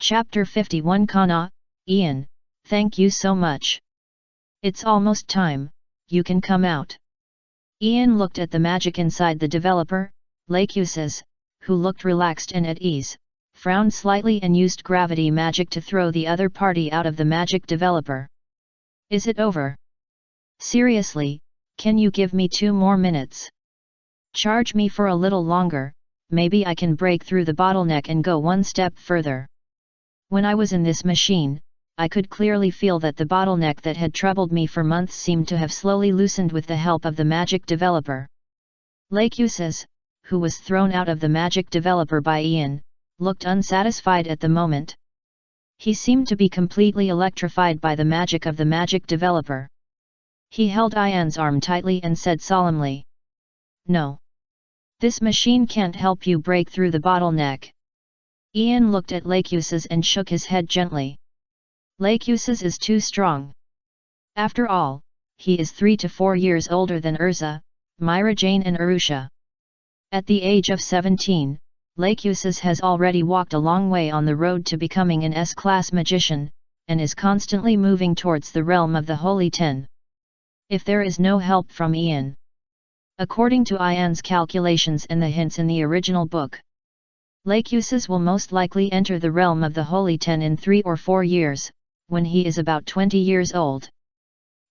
Chapter 51 Kana, Ian, thank you so much. It's almost time, you can come out. Ian looked at the magic inside the developer, Lacuses, who looked relaxed and at ease, frowned slightly and used gravity magic to throw the other party out of the magic developer. Is it over? Seriously, can you give me 2 more minutes? Charge me for a little longer, maybe I can break through the bottleneck and go one step further. When I was in this machine, I could clearly feel that the bottleneck that had troubled me for months seemed to have slowly loosened with the help of the magic developer. Lacuses, who was thrown out of the magic developer by Ian, looked unsatisfied at the moment. He seemed to be completely electrified by the magic of the magic developer. He held Ian's arm tightly and said solemnly, "No. This machine can't help you break through the bottleneck." Ian looked at Lacuses and shook his head gently. Lacuses is too strong. After all, he is 3 to 4 years older than Urza, Myra Jane and Arusha. At the age of 17, Lacuses has already walked a long way on the road to becoming an S-class magician, and is constantly moving towards the realm of the Holy Ten. If there is no help from Ian. According to Ian's calculations and the hints in the original book, Lacuses will most likely enter the realm of the Holy Ten in 3 or 4 years, when he is about 20 years old.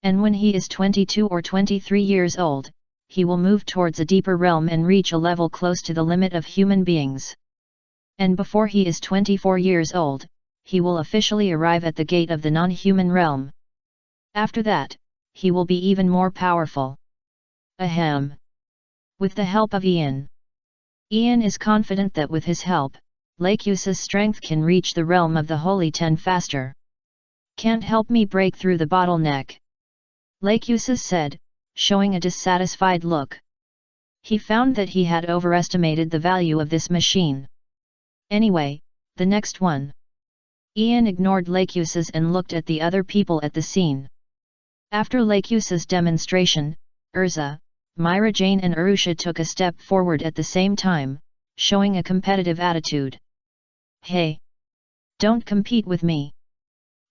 And when he is 22 or 23 years old, he will move towards a deeper realm and reach a level close to the limit of human beings. And before he is 24 years old, he will officially arrive at the gate of the non-human realm. After that, he will be even more powerful. Ahem. With the help of Ian. Ian is confident that with his help, Lacuses' strength can reach the realm of the Holy Ten faster. Can't help me break through the bottleneck? Lacuses said, showing a dissatisfied look. He found that he had overestimated the value of this machine. Anyway, the next one. Ian ignored Lacuses and looked at the other people at the scene. After Lacuses' demonstration, Urza, Myra Jane and Arusha took a step forward at the same time, showing a competitive attitude. Hey! Don't compete with me!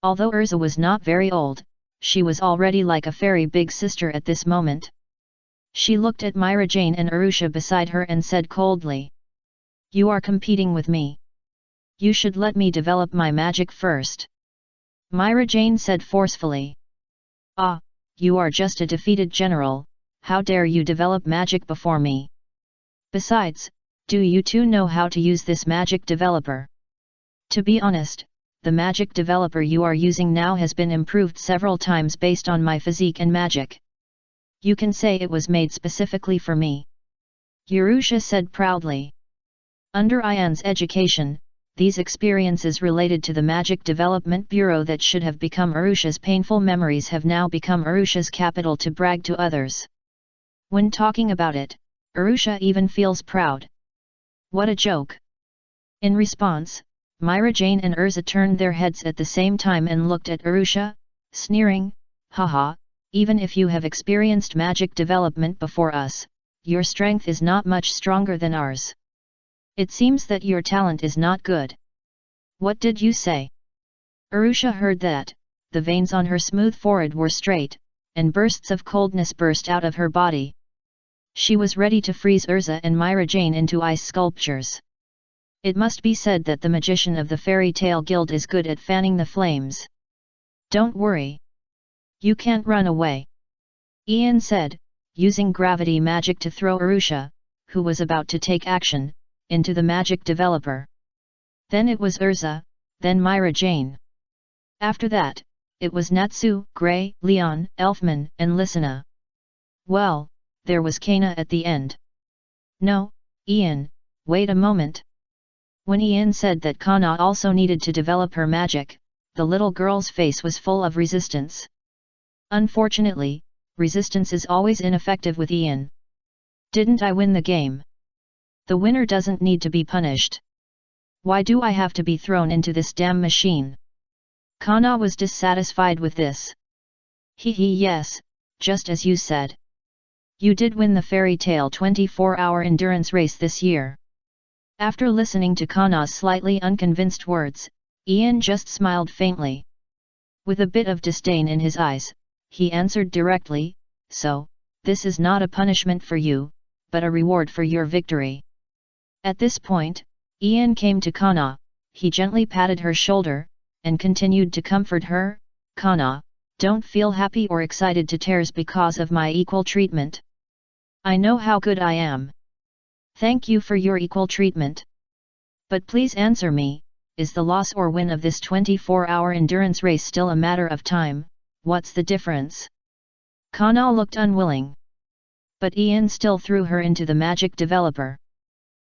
Although Urza was not very old, she was already like a fairy big sister at this moment. She looked at Myra Jane and Arusha beside her and said coldly, "You are competing with me. You should let me develop my magic first." Myra Jane said forcefully. "Ah, you are just a defeated general. How dare you develop magic before me? Besides, do you two know how to use this magic developer? To be honest, the magic developer you are using now has been improved several times based on my physique and magic. You can say it was made specifically for me." Arusha said proudly. Under Ian's education, these experiences related to the Magic Development Bureau that should have become Arusha's painful memories have now become Arusha's capital to brag to others. When talking about it, Arusha even feels proud. What a joke! In response, Myra Jane and Urza turned their heads at the same time and looked at Arusha, sneering, "Haha, even if you have experienced magic development before us, your strength is not much stronger than ours. It seems that your talent is not good." "What did you say?" Arusha heard that, the veins on her smooth forehead were straight, and bursts of coldness burst out of her body. She was ready to freeze Urza and Myra Jane into ice sculptures. It must be said that the magician of the Fairy Tale Guild is good at fanning the flames. "Don't worry. You can't run away," Ian said, using gravity magic to throw Arusha, who was about to take action, into the magic developer. Then it was Urza, then Myra Jane. After that, it was Natsu, Grey, Leon, Elfman, and Lysina. Well, there was Kana at the end. "No, Ian, wait a moment." When Ian said that Kana also needed to develop her magic, the little girl's face was full of resistance. Unfortunately, resistance is always ineffective with Ian. "Didn't I win the game? The winner doesn't need to be punished. Why do I have to be thrown into this damn machine?" Kana was dissatisfied with this. Yes, just as you said. You did win the Fairy Tale 24-hour endurance race this year." After listening to Kana's slightly unconvinced words, Ian just smiled faintly. With a bit of disdain in his eyes, he answered directly, "So, this is not a punishment for you, but a reward for your victory." At this point, Ian came to Kana. He gently patted her shoulder, and continued to comfort her. "Kana, don't feel happy or excited to tears because of my equal treatment. I know how good I am. Thank you for your equal treatment. But please answer me, is the loss or win of this 24-hour endurance race still a matter of time? What's the difference?" Kana looked unwilling. But Ian still threw her into the magic developer.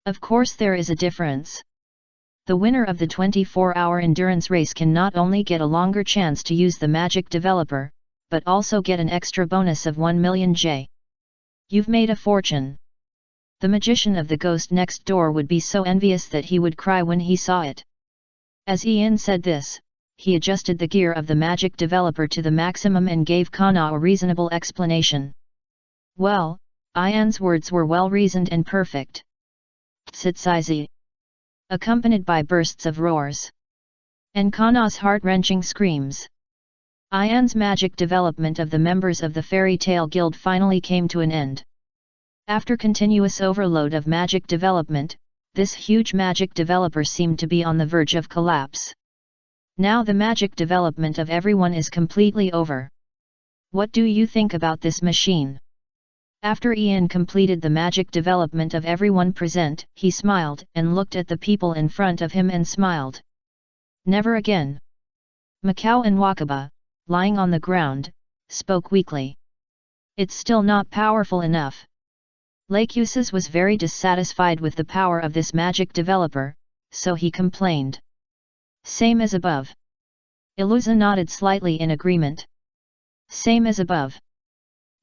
"Of course there is a difference. The winner of the 24-hour endurance race can not only get a longer chance to use the magic developer, but also get an extra bonus of 1 million J. You've made a fortune." The magician of the ghost next door would be so envious that he would cry when he saw it. As Ian said this, he adjusted the gear of the magic developer to the maximum and gave Kana a reasonable explanation. Well, Ian's words were well reasoned and perfect. Tsitsizi, accompanied by bursts of roars, and Kana's heart-wrenching screams. Ian's magic development of the members of the Fairy Tale Guild finally came to an end. After continuous overload of magic development, this huge magic developer seemed to be on the verge of collapse. Now the magic development of everyone is completely over. What do you think about this machine? After Ian completed the magic development of everyone present, he smiled and looked at the people in front of him and smiled. Never again. Macau and Wakaba, lying on the ground, spoke weakly. It's still not powerful enough. Lacuses was very dissatisfied with the power of this magic developer, so he complained. Same as above. Ilusa nodded slightly in agreement. Same as above.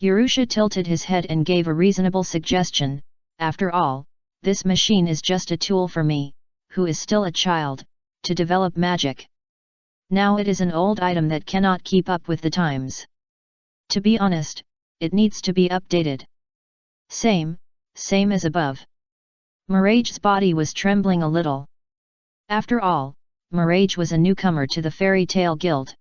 Urusha tilted his head and gave a reasonable suggestion. After all, this machine is just a tool for me, who is still a child, to develop magic. Now it is an old item that cannot keep up with the times. To be honest, it needs to be updated. Same as above. Mirage's body was trembling a little. After all, Mirage was a newcomer to the Fairy Tale Guild.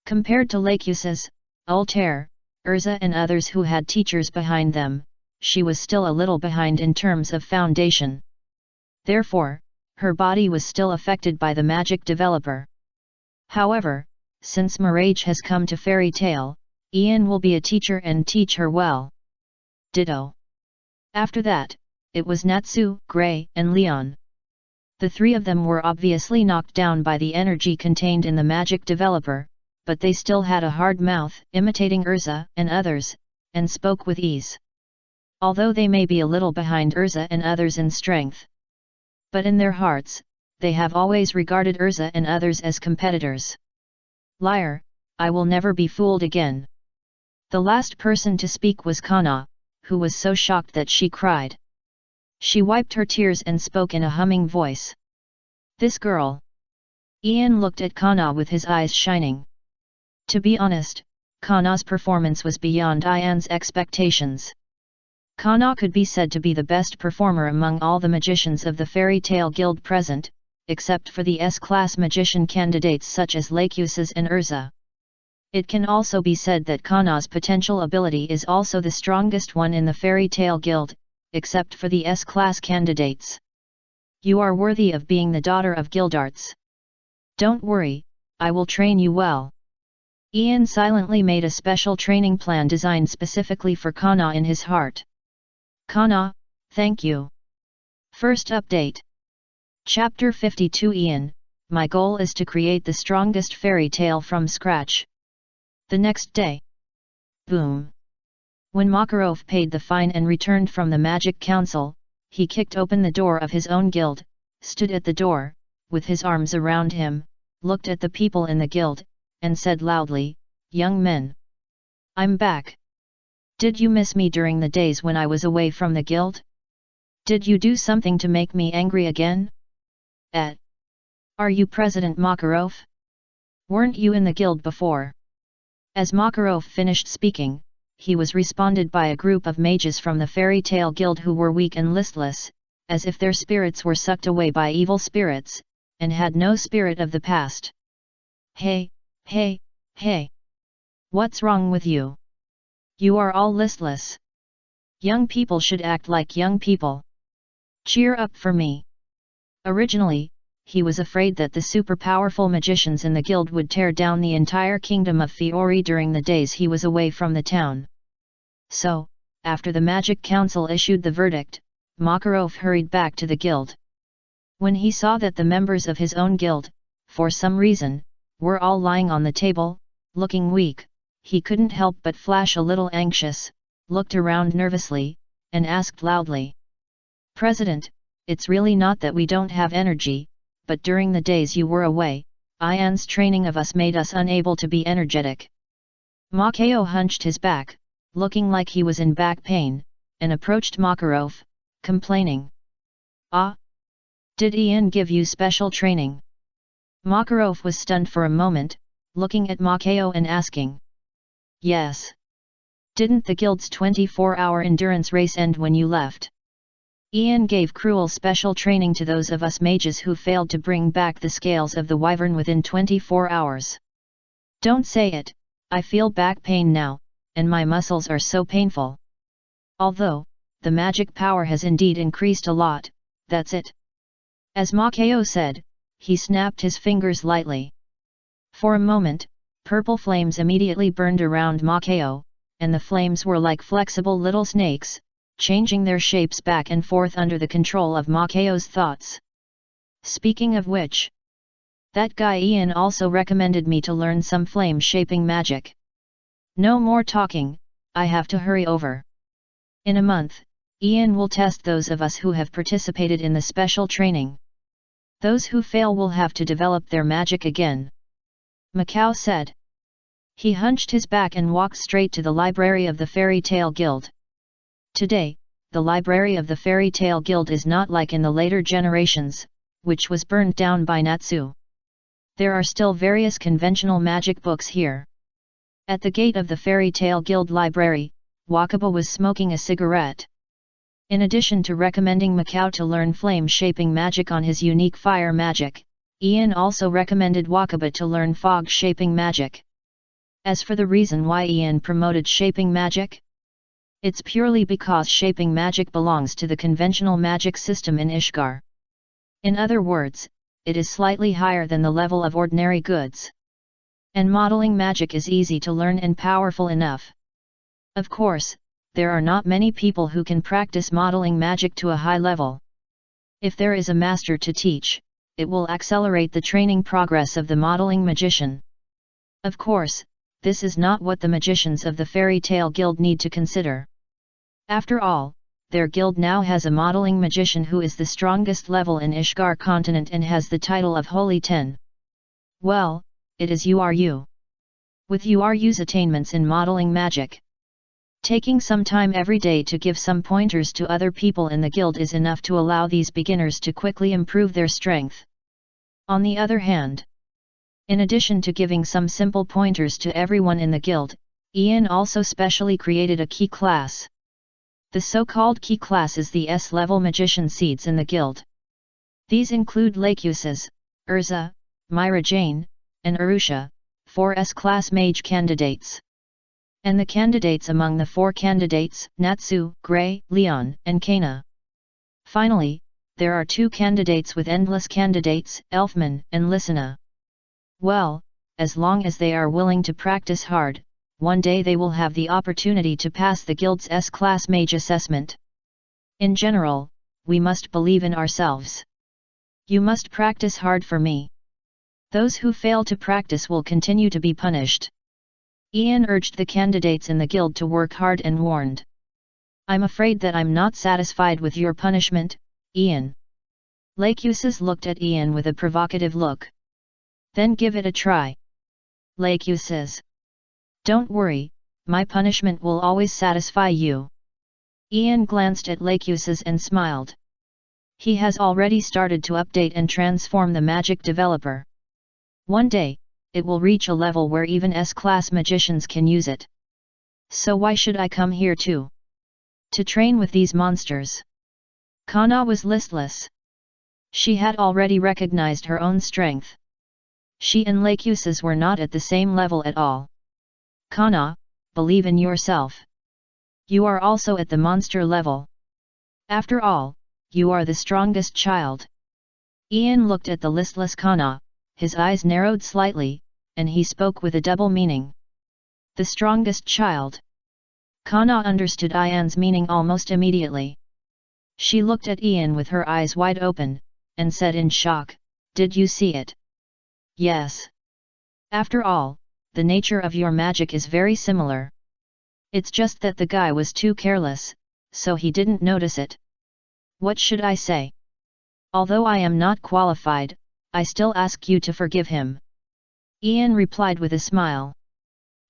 Compared to Lacuses, Altair, Urza and others who had teachers behind them, she was still a little behind in terms of foundation. Therefore, her body was still affected by the magic developer. However, since Mirage has come to Fairy Tale, Ian will be a teacher and teach her well. Ditto. After that, it was Natsu, Grey, and Leon. The three of them were obviously knocked down by the energy contained in the magic developer, but they still had a hard mouth, imitating Urza and others, and spoke with ease. Although they may be a little behind Urza and others in strength. But in their hearts, they have always regarded Urza and others as competitors. Liar, I will never be fooled again. The last person to speak was Kana, who was so shocked that she cried. She wiped her tears and spoke in a humming voice. This girl. Ian looked at Kana with his eyes shining. To be honest, Kana's performance was beyond Ian's expectations. Kana could be said to be the best performer among all the magicians of the Fairy Tale Guild present, except for the S-class magician candidates such as Lacuses and Urza. It can also be said that Kana's potential ability is also the strongest one in the Fairy Tale Guild, except for the S-class candidates. You are worthy of being the daughter of Gildarts. Don't worry, I will train you well. Ian silently made a special training plan designed specifically for Kana in his heart. Kana, thank you. First update. Chapter 52 Ian, my goal is to create the strongest fairy tale from scratch. The next day. Boom. When Makarov paid the fine and returned from the Magic Council, he kicked open the door of his own guild, stood at the door, with his arms around him, looked at the people in the guild, and said loudly, Young men. I'm back. Did you miss me during the days when I was away from the guild? Did you do something to make me angry again? Are you President Makarov? Weren't you in the guild before? As Makarov finished speaking, he was responded by a group of mages from the Fairy Tale Guild who were weak and listless, as if their spirits were sucked away by evil spirits, and had no spirit of the past. Hey, hey, hey! What's wrong with you? You are all listless. Young people should act like young people. Cheer up for me. Originally, he was afraid that the super-powerful magicians in the guild would tear down the entire kingdom of Fiori during the days he was away from the town. So, after the Magic Council issued the verdict, Makarov hurried back to the guild. When he saw that the members of his own guild, for some reason, were all lying on the table, looking weak, he couldn't help but flash a little anxious, looked around nervously, and asked loudly. "President, it's really not that we don't have energy, but during the days you were away, Ian's training of us made us unable to be energetic." Makarov hunched his back, looking like he was in back pain, and approached Makarov, complaining. "Ah? Did Ian give you special training?" Makarov was stunned for a moment, looking at Makarov and asking. "Yes. Didn't the guild's 24-hour endurance race end when you left? Ian gave cruel special training to those of us mages who failed to bring back the scales of the wyvern within 24 hours. Don't say it, I feel back pain now, and my muscles are so painful. Although, the magic power has indeed increased a lot, that's it." As Makarov said, he snapped his fingers lightly. For a moment, purple flames immediately burned around Makarov, and the flames were like flexible little snakes, changing their shapes back and forth under the control of Makarov's thoughts. "Speaking of which, that guy Ian also recommended me to learn some flame-shaping magic. No more talking, I have to hurry over. In a month, Ian will test those of us who have participated in the special training. Those who fail will have to develop their magic again," Makarov said. He hunched his back and walked straight to the library of the Fairy Tale Guild. Today, the library of the Fairy Tale Guild is not like in the later generations, which was burned down by Natsu. There are still various conventional magic books here. At the gate of the Fairy Tale Guild library, Wakaba was smoking a cigarette. In addition to recommending Makarov to learn flame-shaping magic on his unique fire magic, Ian also recommended Wakaba to learn fog-shaping magic. As for the reason why Ian promoted shaping magic, it's purely because shaping magic belongs to the conventional magic system in Ishgard. In other words, it is slightly higher than the level of ordinary goods. And modeling magic is easy to learn and powerful enough. Of course, there are not many people who can practice modeling magic to a high level. If there is a master to teach, it will accelerate the training progress of the modeling magician. Of course, this is not what the magicians of the Fairy Tale Guild need to consider. After all, their guild now has a modeling magician who is the strongest level in Ishgard continent and has the title of Holy 10. Well, it is URU. With URU's attainments in modeling magic, taking some time every day to give some pointers to other people in the guild is enough to allow these beginners to quickly improve their strength. On the other hand, in addition to giving some simple pointers to everyone in the guild, Ian also specially created a key class. The so-called key class is the S-level magician seeds in the guild. These include Lakuses, Urza, Myra Jane, and Arusha, 4 S-class mage candidates. And the candidates among the 4 candidates, Natsu, Gray, Leon, and Kana. Finally, there are 2 candidates with endless candidates, Elfman and Lysina. Well, as long as they are willing to practice hard, one day they will have the opportunity to pass the guild's S-class mage assessment. In general, we must believe in ourselves. You must practice hard for me. Those who fail to practice will continue to be punished. Ian urged the candidates in the guild to work hard and warned. I'm afraid that I'm not satisfied with your punishment, Ian. Lakuses looked at Ian with a provocative look. Then give it a try. Lakuses. Don't worry, my punishment will always satisfy you. Ian glanced at Lakuses and smiled. He has already started to update and transform the magic developer. One day, it will reach a level where even S-class magicians can use it. So why should I come here too? To train with these monsters? Kana was listless. She had already recognized her own strength. She and Lachesis were not at the same level at all. Kana, believe in yourself. You are also at the monster level. After all, you are the strongest child. Ian looked at the listless Kana, his eyes narrowed slightly, and he spoke with a double meaning. The strongest child. Kana understood Ian's meaning almost immediately. She looked at Ian with her eyes wide open, and said in shock, "Did you see it?" "Yes. After all, the nature of your magic is very similar. It's just that the guy was too careless, so he didn't notice it. What should I say? Although I am not qualified, I still ask you to forgive him." Ian replied with a smile.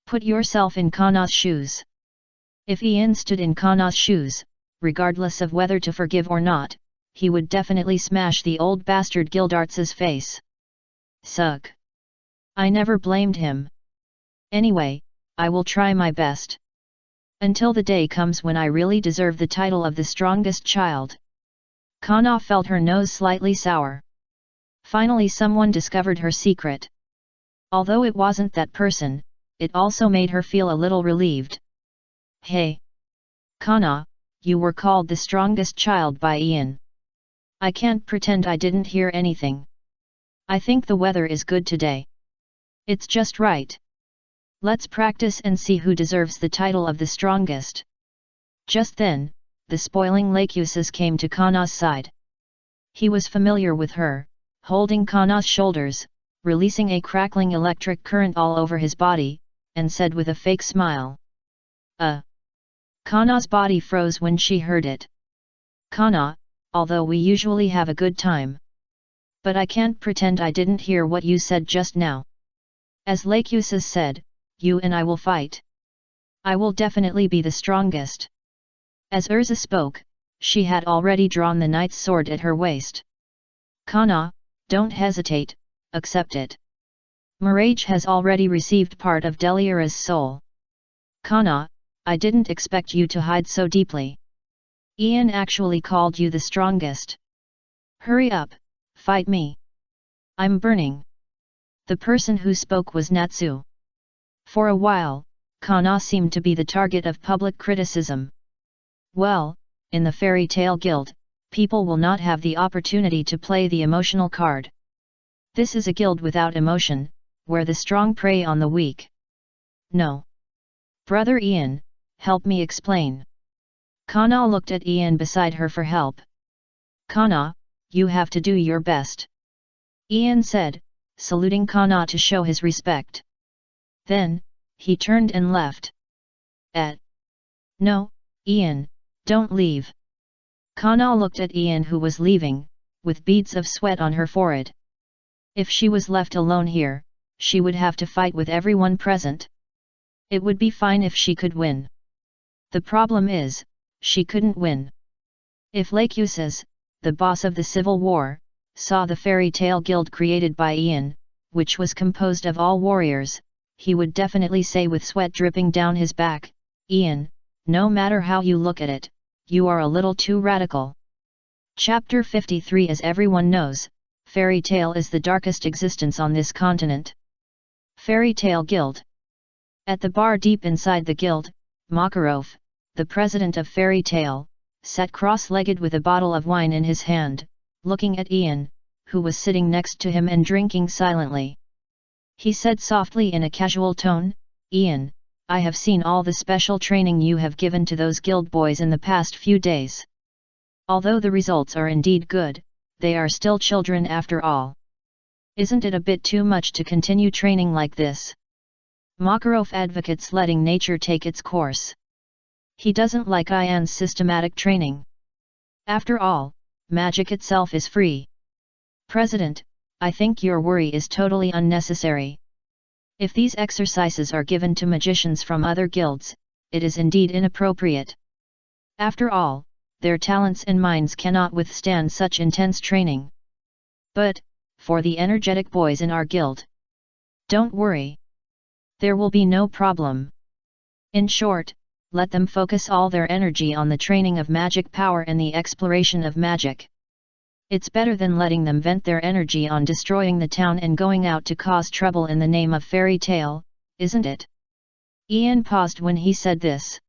Put yourself in Kana's shoes. If Ian stood in Kana's shoes, regardless of whether to forgive or not, he would definitely smash the old bastard Gildarts' face. Suck. I never blamed him. Anyway, I will try my best. Until the day comes when I really deserve the title of the strongest child. Kana felt her nose slightly sour. Finally someone discovered her secret. Although it wasn't that person, it also made her feel a little relieved. Hey! Kana, you were called the strongest child by Ian. I can't pretend I didn't hear anything. I think the weather is good today. It's just right. Let's practice and see who deserves the title of the strongest. Just then, the spoiling Lachesis came to Kana's side. He was familiar with her, holding Kana's shoulders, releasing a crackling electric current all over his body, and said with a fake smile. Kana's body froze when she heard it. Kana, although we usually have a good time. But I can't pretend I didn't hear what you said just now. As Lachesis said, you and I will fight. I will definitely be the strongest. As Urza spoke, she had already drawn the knight's sword at her waist. Kana, don't hesitate, accept it. Mirage has already received part of Delira's soul. Kana, I didn't expect you to hide so deeply. Ian actually called you the strongest. Hurry up, fight me. I'm burning. The person who spoke was Natsu. For a while, Kana seemed to be the target of public criticism. Well, in the Fairy Tale Guild, people will not have the opportunity to play the emotional card. This is a guild without emotion, where the strong prey on the weak. No. Brother Ian, help me explain. Kana looked at Ian beside her for help. Kana, you have to do your best. Ian said, saluting Kana to show his respect. Then, he turned and left. No, Ian, don't leave. Kana looked at Ian who was leaving, with beads of sweat on her forehead. If she was left alone here, she would have to fight with everyone present. It would be fine if she could win. The problem is, she couldn't win. If Lachesis, the boss of the Civil War, saw the Fairy Tale Guild created by Ian, which was composed of all warriors, he would definitely say with sweat dripping down his back, Ian, no matter how you look at it, you are a little too radical. Chapter 53. As everyone knows, Fairy Tale is the darkest existence on this continent. Fairy Tale Guild. At the bar deep inside the guild, Makarov, the president of Fairy Tale, sat cross-legged with a bottle of wine in his hand, looking at Ian, who was sitting next to him and drinking silently. He said softly in a casual tone, Ian, I have seen all the special training you have given to those guild boys in the past few days. Although the results are indeed good, they are still children after all. Isn't it a bit too much to continue training like this? Makarov advocates letting nature take its course. He doesn't like Ian's systematic training. After all, magic itself is free. President, I think your worry is totally unnecessary. If these exercises are given to magicians from other guilds, it is indeed inappropriate. After all, their talents and minds cannot withstand such intense training. But, for the energetic boys in our guild, don't worry. There will be no problem. In short, let them focus all their energy on the training of magic power and the exploration of magic. It's better than letting them vent their energy on destroying the town and going out to cause trouble in the name of fairy tale, isn't it? Ian paused when he said this.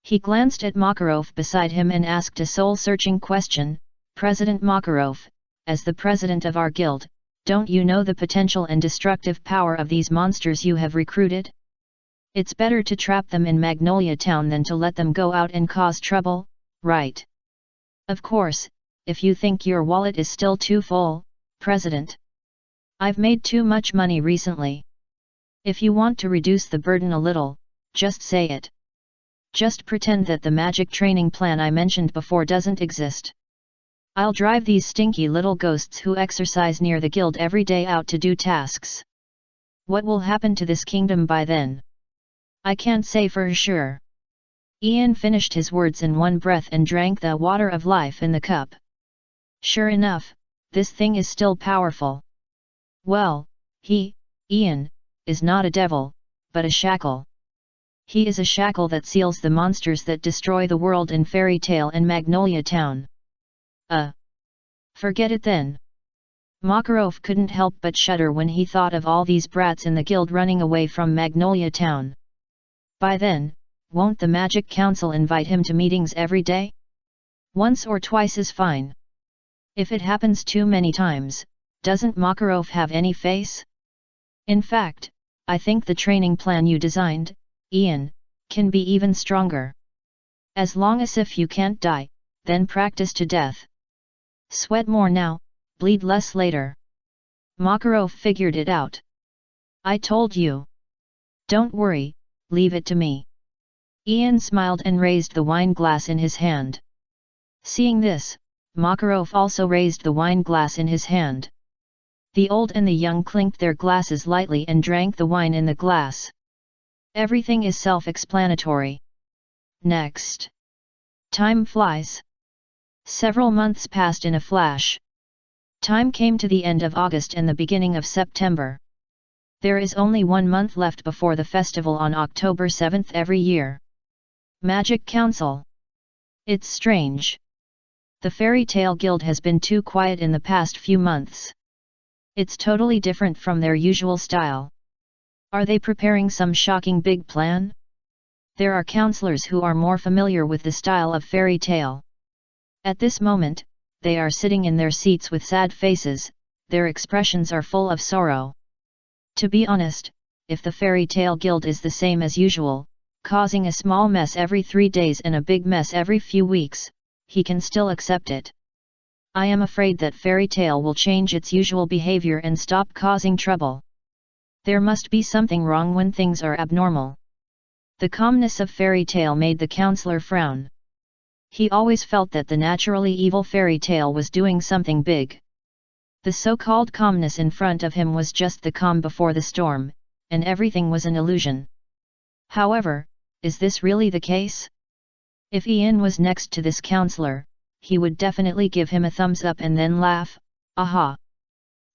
He glanced at Makarov beside him and asked a soul-searching question, President Makarov, as the president of our guild, don't you know the potential and destructive power of these monsters you have recruited? It's better to trap them in Magnolia Town than to let them go out and cause trouble, right? Of course, if you think your wallet is still too full, President. I've made too much money recently. If you want to reduce the burden a little, just say it. Just pretend that the magic training plan I mentioned before doesn't exist. I'll drive these stinky little ghosts who exercise near the guild every day out to do tasks. What will happen to this kingdom by then? I can't say for sure. Ian finished his words in one breath and drank the water of life in the cup. Sure enough, this thing is still powerful. Well, Ian, is not a devil, but a shackle. He is a shackle that seals the monsters that destroy the world in Fairy Tale and Magnolia Town. Forget it then. Makarov couldn't help but shudder when he thought of all these brats in the guild running away from Magnolia Town. By then, won't the Magic Council invite him to meetings every day? Once or twice is fine. If it happens too many times, doesn't Makarov have any face? In fact, I think the training plan you designed, Ian, can be even stronger. As long as if you can't die, then practice to death. Sweat more now, bleed less later. Makarov figured it out. I told you. Don't worry, leave it to me. Ian smiled and raised the wine glass in his hand. Seeing this, Makarov also raised the wine glass in his hand. The old and the young clinked their glasses lightly and drank the wine in the glass. Everything is self-explanatory. Next. Time flies. Several months passed in a flash. Time came to the end of August and the beginning of September. There is only 1 month left before the festival on October 7th every year. Magic Council. It's strange. The Fairy Tale Guild has been too quiet in the past few months. It's totally different from their usual style. Are they preparing some shocking big plan? There are counselors who are more familiar with the style of Fairy Tale. At this moment, they are sitting in their seats with sad faces, their expressions are full of sorrow. To be honest, if the Fairy Tale Guild is the same as usual, causing a small mess every 3 days and a big mess every few weeks, he can still accept it. I am afraid that Fairy Tale will change its usual behavior and stop causing trouble. There must be something wrong when things are abnormal. The calmness of Fairy Tale made the counselor frown. He always felt that the naturally evil Fairy Tale was doing something big. The so-called calmness in front of him was just the calm before the storm, and everything was an illusion. However, is this really the case? If Ian was next to this counselor, he would definitely give him a thumbs up and then laugh, aha!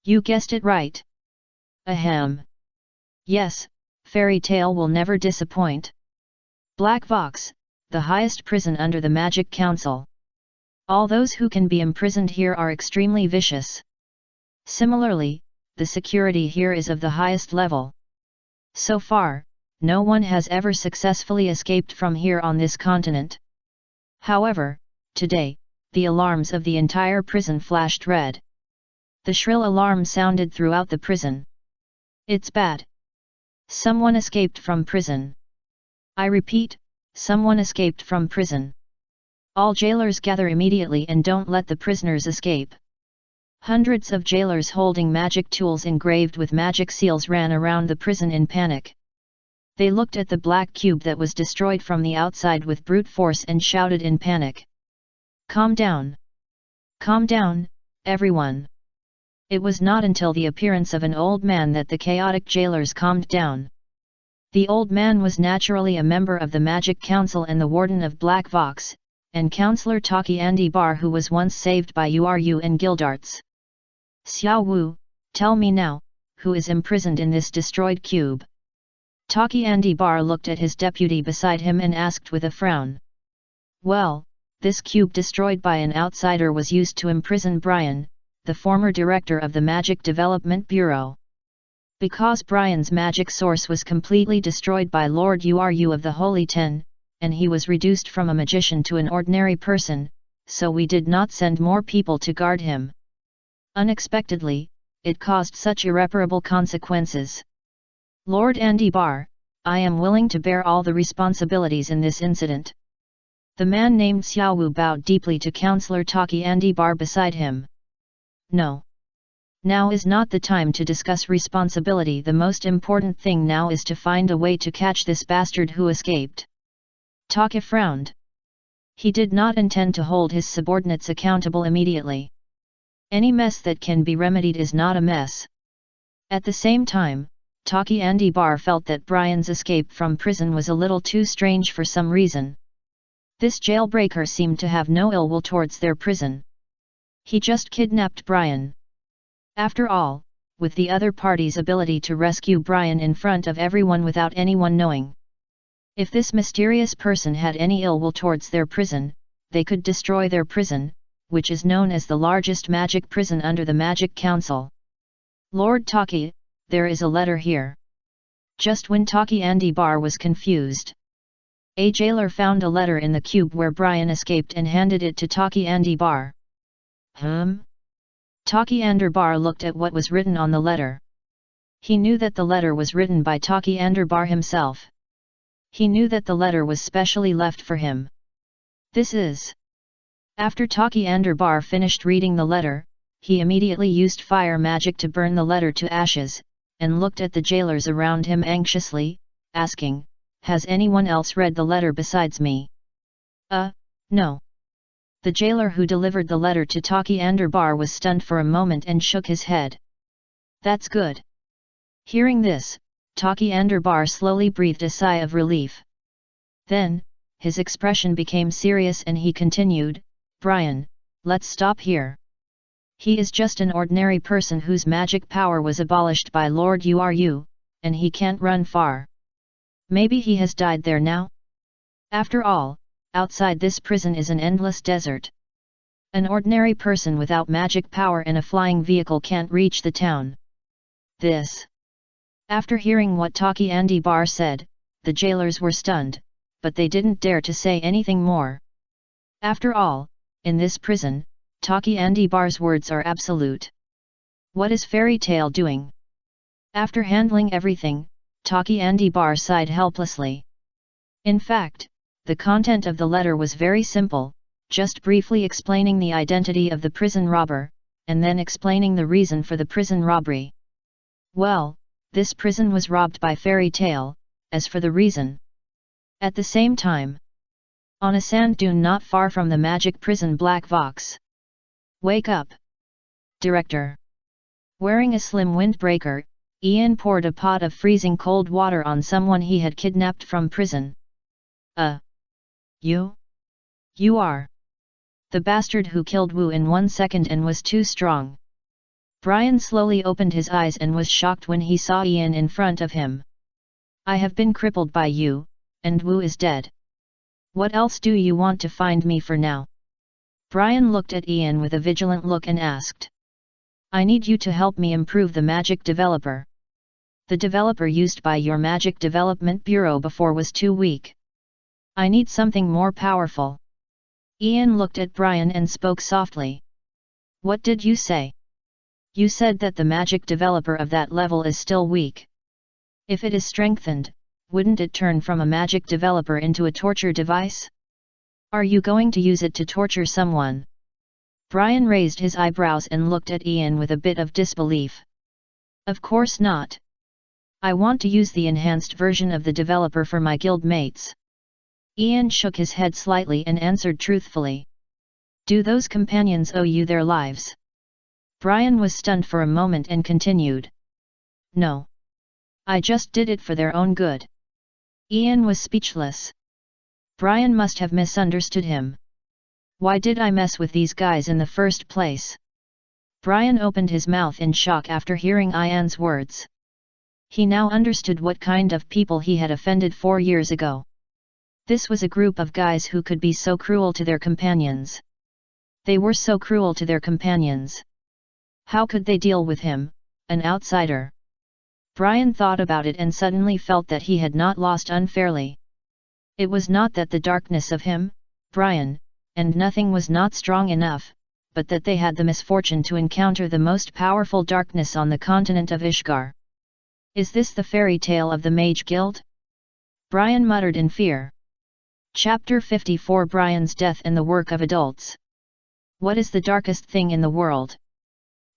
You guessed it right. Ahem. Yes, Fairy Tale will never disappoint. Black Vox, the highest prison under the Magic Council. All those who can be imprisoned here are extremely vicious. Similarly, the security here is of the highest level. So far, no one has ever successfully escaped from here on this continent. However, today, the alarms of the entire prison flashed red. The shrill alarm sounded throughout the prison. It's bad. Someone escaped from prison. I repeat, someone escaped from prison. All jailers gather immediately and don't let the prisoners escape. Hundreds of jailers holding magic tools engraved with magic seals ran around the prison in panic. They looked at the black cube that was destroyed from the outside with brute force and shouted in panic. Calm down. Calm down, everyone. It was not until the appearance of an old man that the chaotic jailers calmed down. The old man was naturally a member of the Magic Council and the warden of Black Vox, and Counselor Taki Andy Bar, who was once saved by Uru and Gildarts. Xiao Wu, tell me now, who is imprisoned in this destroyed cube? Taki Andy Bar looked at his deputy beside him and asked with a frown. Well, This cube destroyed by an outsider was used to imprison Brian, the former director of the Magic Development Bureau. Because Brian's magic source was completely destroyed by Lord Uru of the Holy Ten, and he was reduced from a magician to an ordinary person, so we did not send more people to guard him. Unexpectedly, it caused such irreparable consequences. Lord Andibar, I am willing to bear all the responsibilities in this incident. The man named Xiaowu bowed deeply to Counselor Taki Andibar beside him. No. Now is not the time to discuss responsibility. The most important thing now is to find a way to catch this bastard who escaped. Taki frowned. He did not intend to hold his subordinates accountable immediately. Any mess that can be remedied is not a mess. At the same time, Taki Andibar felt that Brian's escape from prison was a little too strange for some reason. This jailbreaker seemed to have no ill will towards their prison. He just kidnapped Brian. After all, with the other party's ability to rescue Brian in front of everyone without anyone knowing. If this mysterious person had any ill will towards their prison, they could destroy their prison, which is known as the largest magic prison under the Magic Council. Lord Taki, there is a letter here. Just when Taki Andibar was confused, a jailer found a letter in the cube where Brian escaped and handed it to Taki Andibar. Taki Andibar looked at what was written on the letter. He knew that the letter was written by Taki Andibar himself. He knew that the letter was specially left for him. This is... After Taki Andibar finished reading the letter, he immediately used fire magic to burn the letter to ashes, and looked at the jailers around him anxiously, asking, has anyone else read the letter besides me? No. The jailer who delivered the letter to Taki Andibar was stunned for a moment and shook his head. That's good. Hearing this, Taki Andibar slowly breathed a sigh of relief. Then, his expression became serious and he continued, Brian, let's stop here. He is just an ordinary person whose magic power was abolished by Lord Uru, and he can't run far. Maybe he has died there now? After all, outside this prison is an endless desert. An ordinary person without magic power and a flying vehicle can't reach the town. This. After hearing what Taki Andibar said, the jailers were stunned, but they didn't dare to say anything more. After all, in this prison, Taki Andibar's words are absolute. What is Fairy Tale doing? After handling everything, Taki Andibar sighed helplessly. In fact, the content of the letter was very simple, just briefly explaining the identity of the prison robber, and then explaining the reason for the prison robbery. Well, this prison was robbed by Fairy Tale, as for the reason. At the same time, on a sand dune not far from the magic prison Black Vox. Wake up! Director. Wearing a slim windbreaker, Ian poured a pot of freezing cold water on someone he had kidnapped from prison. You? You are the bastard who killed Wu in 1 second and was too strong. Brian slowly opened his eyes and was shocked when he saw Ian in front of him. I have been crippled by you, and Wu is dead. What else do you want to find me for now? Brian looked at Ian with a vigilant look and asked. I need you to help me improve the magic developer. The developer used by your Magic Development Bureau before was too weak. I need something more powerful. Ian looked at Brian and spoke softly. What did you say? You said that the magic developer of that level is still weak. If it is strengthened, wouldn't it turn from a magic developer into a torture device? Are you going to use it to torture someone? Brian raised his eyebrows and looked at Ian with a bit of disbelief. Of course not. I want to use the enhanced version of the developer for my guild mates. Ian shook his head slightly and answered truthfully. Do those companions owe you their lives? Brian was stunned for a moment and continued. No. I just did it for their own good. Ian was speechless. Brian must have misunderstood him. Why did I mess with these guys in the first place? Brian opened his mouth in shock after hearing Ian's words. He now understood what kind of people he had offended 4 years ago. This was a group of guys who could be so cruel to their companions. They were so cruel to their companions. How could they deal with him, an outsider? Brian thought about it and suddenly felt that he had not lost unfairly. It was not that the darkness of him, Brian, and nothing was not strong enough, but that they had the misfortune to encounter the most powerful darkness on the continent of Ishgar. Is this the fairy tale of the Mage Guild? Brian muttered in fear. Chapter 54 Brian's Death and the Work of Adults. What is the darkest thing in the world?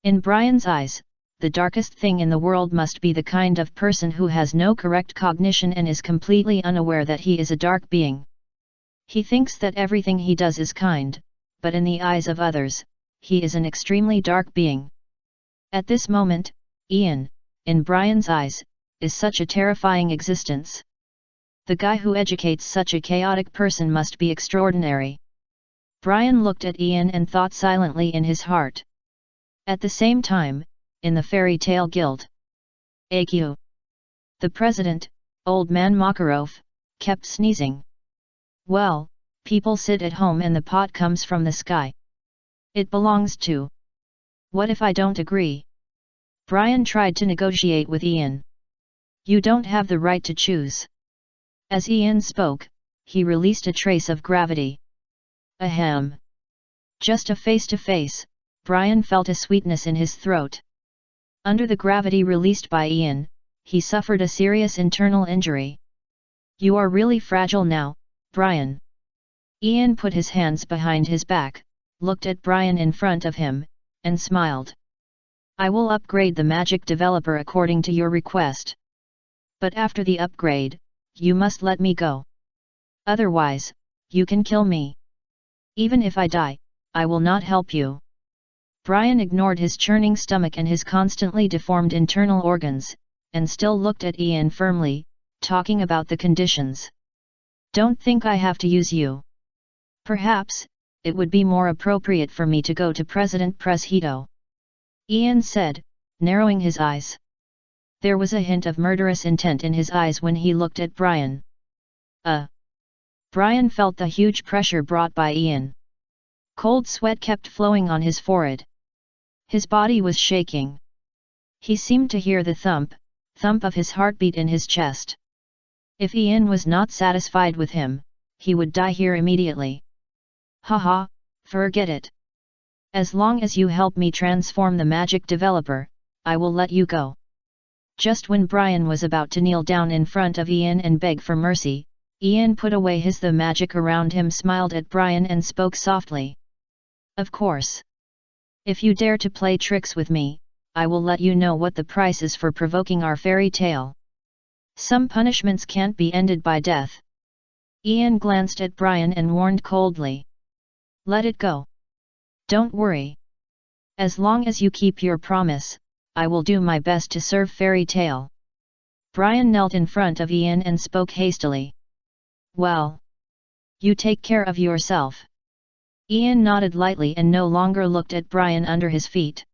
In Brian's eyes, the darkest thing in the world must be the kind of person who has no correct cognition and is completely unaware that he is a dark being. He thinks that everything he does is kind, but in the eyes of others, he is an extremely dark being. At this moment, Ian, in Brian's eyes, is such a terrifying existence. The guy who educates such a chaotic person must be extraordinary. Brian looked at Ian and thought silently in his heart. At the same time, in the Fairy Tale Guild, AQ, the president, old man Makarov, kept sneezing. Well, people sit at home and the pot comes from the sky. It belongs to. What if I don't agree? Brian tried to negotiate with Ian. You don't have the right to choose. As Ian spoke, he released a trace of gravity. Ahem. Just a face-to-face, Brian felt a sweetness in his throat. Under the gravity released by Ian, he suffered a serious internal injury. You are really fragile now, Brian. Ian put his hands behind his back, looked at Brian in front of him, and smiled. I will upgrade the magic developer according to your request. But after the upgrade, you must let me go. Otherwise, you can kill me. Even if I die, I will not help you. Brian ignored his churning stomach and his constantly deformed internal organs, and still looked at Ian firmly, talking about the conditions. Don't think I have to use you. Perhaps, it would be more appropriate for me to go to President Preshedo. Ian said, narrowing his eyes. There was a hint of murderous intent in his eyes when he looked at Brian. Brian felt the huge pressure brought by Ian. Cold sweat kept flowing on his forehead. His body was shaking. He seemed to hear the thump of his heartbeat in his chest. If Ian was not satisfied with him, he would die here immediately. Haha, forget it. As long as you help me transform the magic developer, I will let you go. Just when Brian was about to kneel down in front of Ian and beg for mercy, Ian put away the magic around him, smiled at Brian and spoke softly. Of course. If you dare to play tricks with me, I will let you know what the price is for provoking our fairy tale. Some punishments can't be ended by death. Ian glanced at Brian and warned coldly. Let it go. Don't worry. As long as you keep your promise, I will do my best to serve fairy tale. Brian knelt in front of Ian and spoke hastily. Well. You take care of yourself. Ian nodded lightly and no longer looked at Brian under his feet.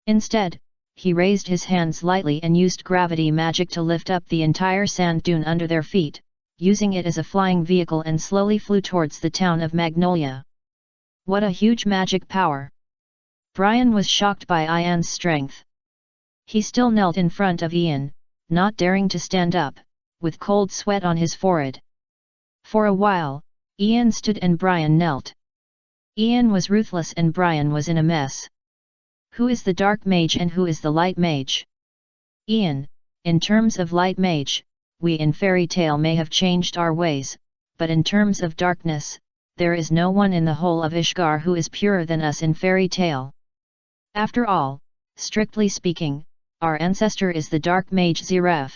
Instead, he raised his hands lightly and used gravity magic to lift up the entire sand dune under their feet, using it as a flying vehicle, and slowly flew towards the town of Magnolia. What a huge magic power! Brian was shocked by Ian's strength. He still knelt in front of Ian, not daring to stand up, with cold sweat on his forehead. For a while, Ian stood and Brian knelt. Ian was ruthless and Brian was in a mess. Who is the dark mage and who is the light mage? Ian, in terms of light mage, we in fairy tale may have changed our ways, but in terms of darkness, there is no one in the whole of Ishgar who is purer than us in fairy tale. After all, strictly speaking, our ancestor is the dark mage Zeref.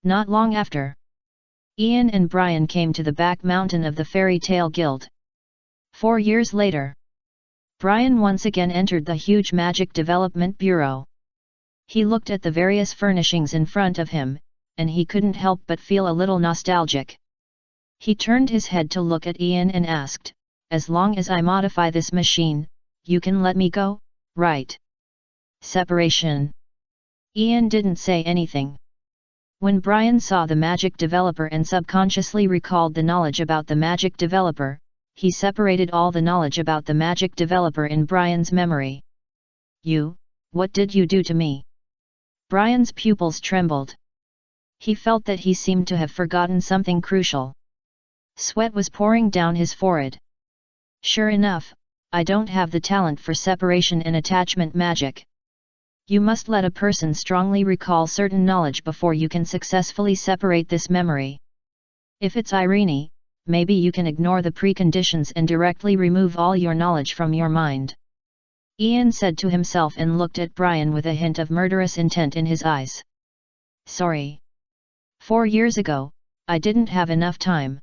Not long after, Ian and Brian came to the back mountain of the Fairy Tale Guild. 4 years later, Brian once again entered the huge Magic Development Bureau. He looked at the various furnishings in front of him, and he couldn't help but feel a little nostalgic. He turned his head to look at Ian and asked, "As long as I modify this machine, you can let me go, right?" Separation. Ian didn't say anything. When Brian saw the magic developer and subconsciously recalled the knowledge about the magic developer, he separated all the knowledge about the magic developer in Brian's memory. What did you do to me? Brian's pupils trembled. He felt that he seemed to have forgotten something crucial. Sweat was pouring down his forehead. Sure enough, I don't have the talent for separation and attachment magic. You must let a person strongly recall certain knowledge before you can successfully separate this memory. If it's Irene, maybe you can ignore the preconditions and directly remove all your knowledge from your mind. Ian said to himself and looked at Brian with a hint of murderous intent in his eyes. Sorry. 4 years ago, I didn't have enough time.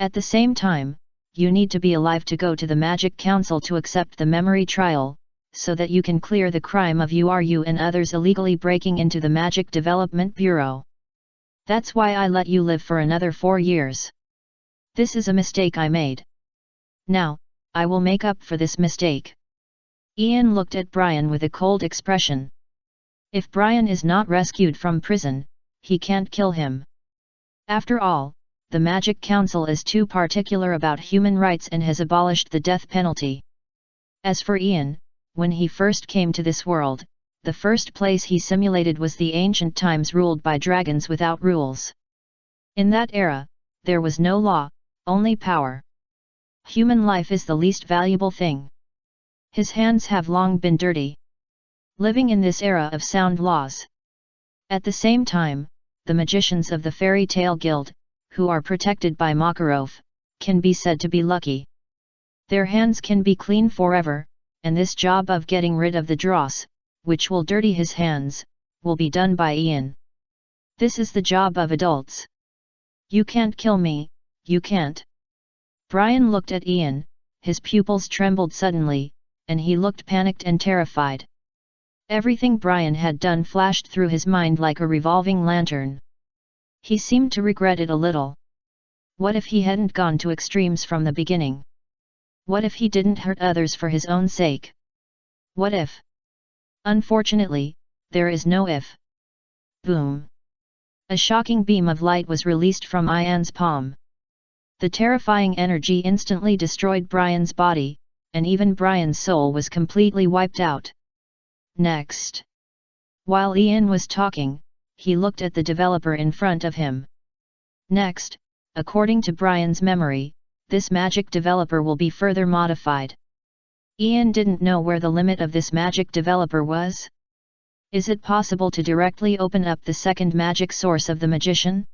At the same time, you need to be alive to go to the Magic Council to accept the memory trial, so that you can clear the crime of you and others illegally breaking into the Magic Development Bureau. That's why I let you live for another 4 years. This is a mistake I made. Now, I will make up for this mistake. Ian looked at Brian with a cold expression. If Brian is not rescued from prison, he can't kill him. After all, the Magic Council is too particular about human rights and has abolished the death penalty. As for Ian, when he first came to this world, the first place he simulated was the ancient times ruled by dragons without rules. In that era, there was no law, only power. Human life is the least valuable thing. His hands have long been dirty. Living in this era of sound laws. At the same time, the magicians of the Fairy Tale Guild, who are protected by Makarov, can be said to be lucky. Their hands can be clean forever, and this job of getting rid of the dross, which will dirty his hands, will be done by Ian. This is the job of adults. You can't kill me, you can't. Brian looked at Ian, his pupils trembled suddenly, and he looked panicked and terrified. Everything Brian had done flashed through his mind like a revolving lantern. He seemed to regret it a little. What if he hadn't gone to extremes from the beginning? What if he didn't hurt others for his own sake? What if? Unfortunately, there is no if. Boom! A shocking beam of light was released from Ian's palm. The terrifying energy instantly destroyed Brian's body, and even Brian's soul was completely wiped out. Next. While Ian was talking, he looked at the developer in front of him. Next, according to Brian's memory, this magic developer will be further modified. Ian didn't know where the limit of this magic developer was. Is it possible to directly open up the second magic source of the magician?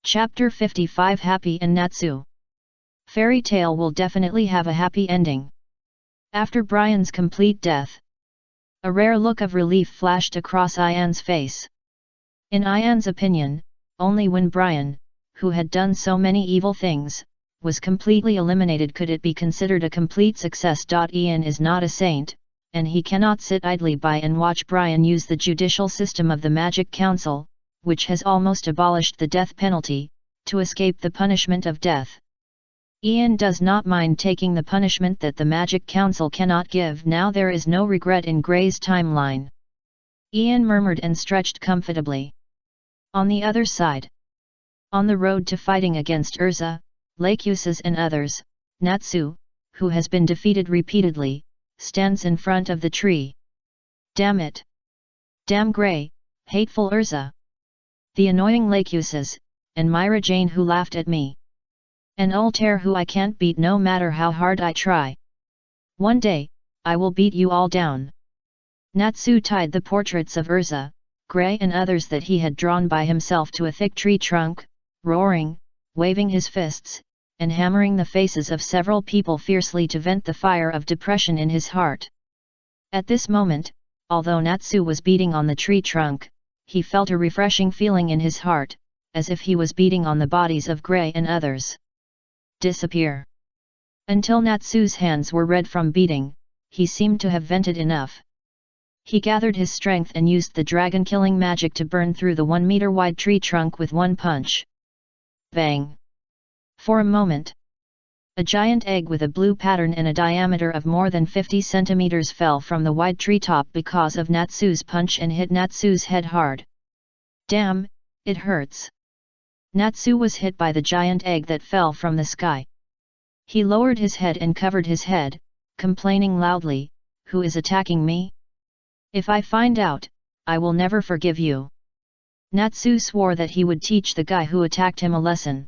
Chapter 55 Happy and Natsu. Fairy Tale will definitely have a happy ending. After Brian's complete death, a rare look of relief flashed across Ian's face. In Ian's opinion, only when Brian, who had done so many evil things, was completely eliminated could it be considered a complete success. Ian is not a saint, and he cannot sit idly by and watch Brian use the judicial system of the Magic Council, which has almost abolished the death penalty, to escape the punishment of death. Ian does not mind taking the punishment that the Magic Council cannot give. Now there is no regret in Gray's timeline. Ian murmured and stretched comfortably. On the other side, on the road to fighting against Urza, Lacuses and others, Natsu, who has been defeated repeatedly, stands in front of the tree. Damn it! Damn Gray, hateful Urza! The annoying Lacuses, and Myra Jane who laughed at me. An Altair who I can't beat no matter how hard I try. One day, I will beat you all down. Natsu tied the portraits of Urza, Gray and others that he had drawn by himself to a thick tree trunk, roaring, waving his fists, and hammering the faces of several people fiercely to vent the fire of depression in his heart. At this moment, although Natsu was beating on the tree trunk, he felt a refreshing feeling in his heart, as if he was beating on the bodies of Gray and others. Disappear. Until Natsu's hands were red from beating, he seemed to have vented enough. He gathered his strength and used the dragon-killing magic to burn through the 1-meter-wide tree trunk with one punch. Bang! For a moment, a giant egg with a blue pattern and a diameter of more than 50 centimeters fell from the wide treetop because of Natsu's punch and hit Natsu's head hard. Damn, It hurts. Natsu was hit by the giant egg that fell from the sky. He lowered his head and covered his head, complaining loudly, "Who is attacking me? If I find out, I will never forgive you." Natsu swore that he would teach the guy who attacked him a lesson.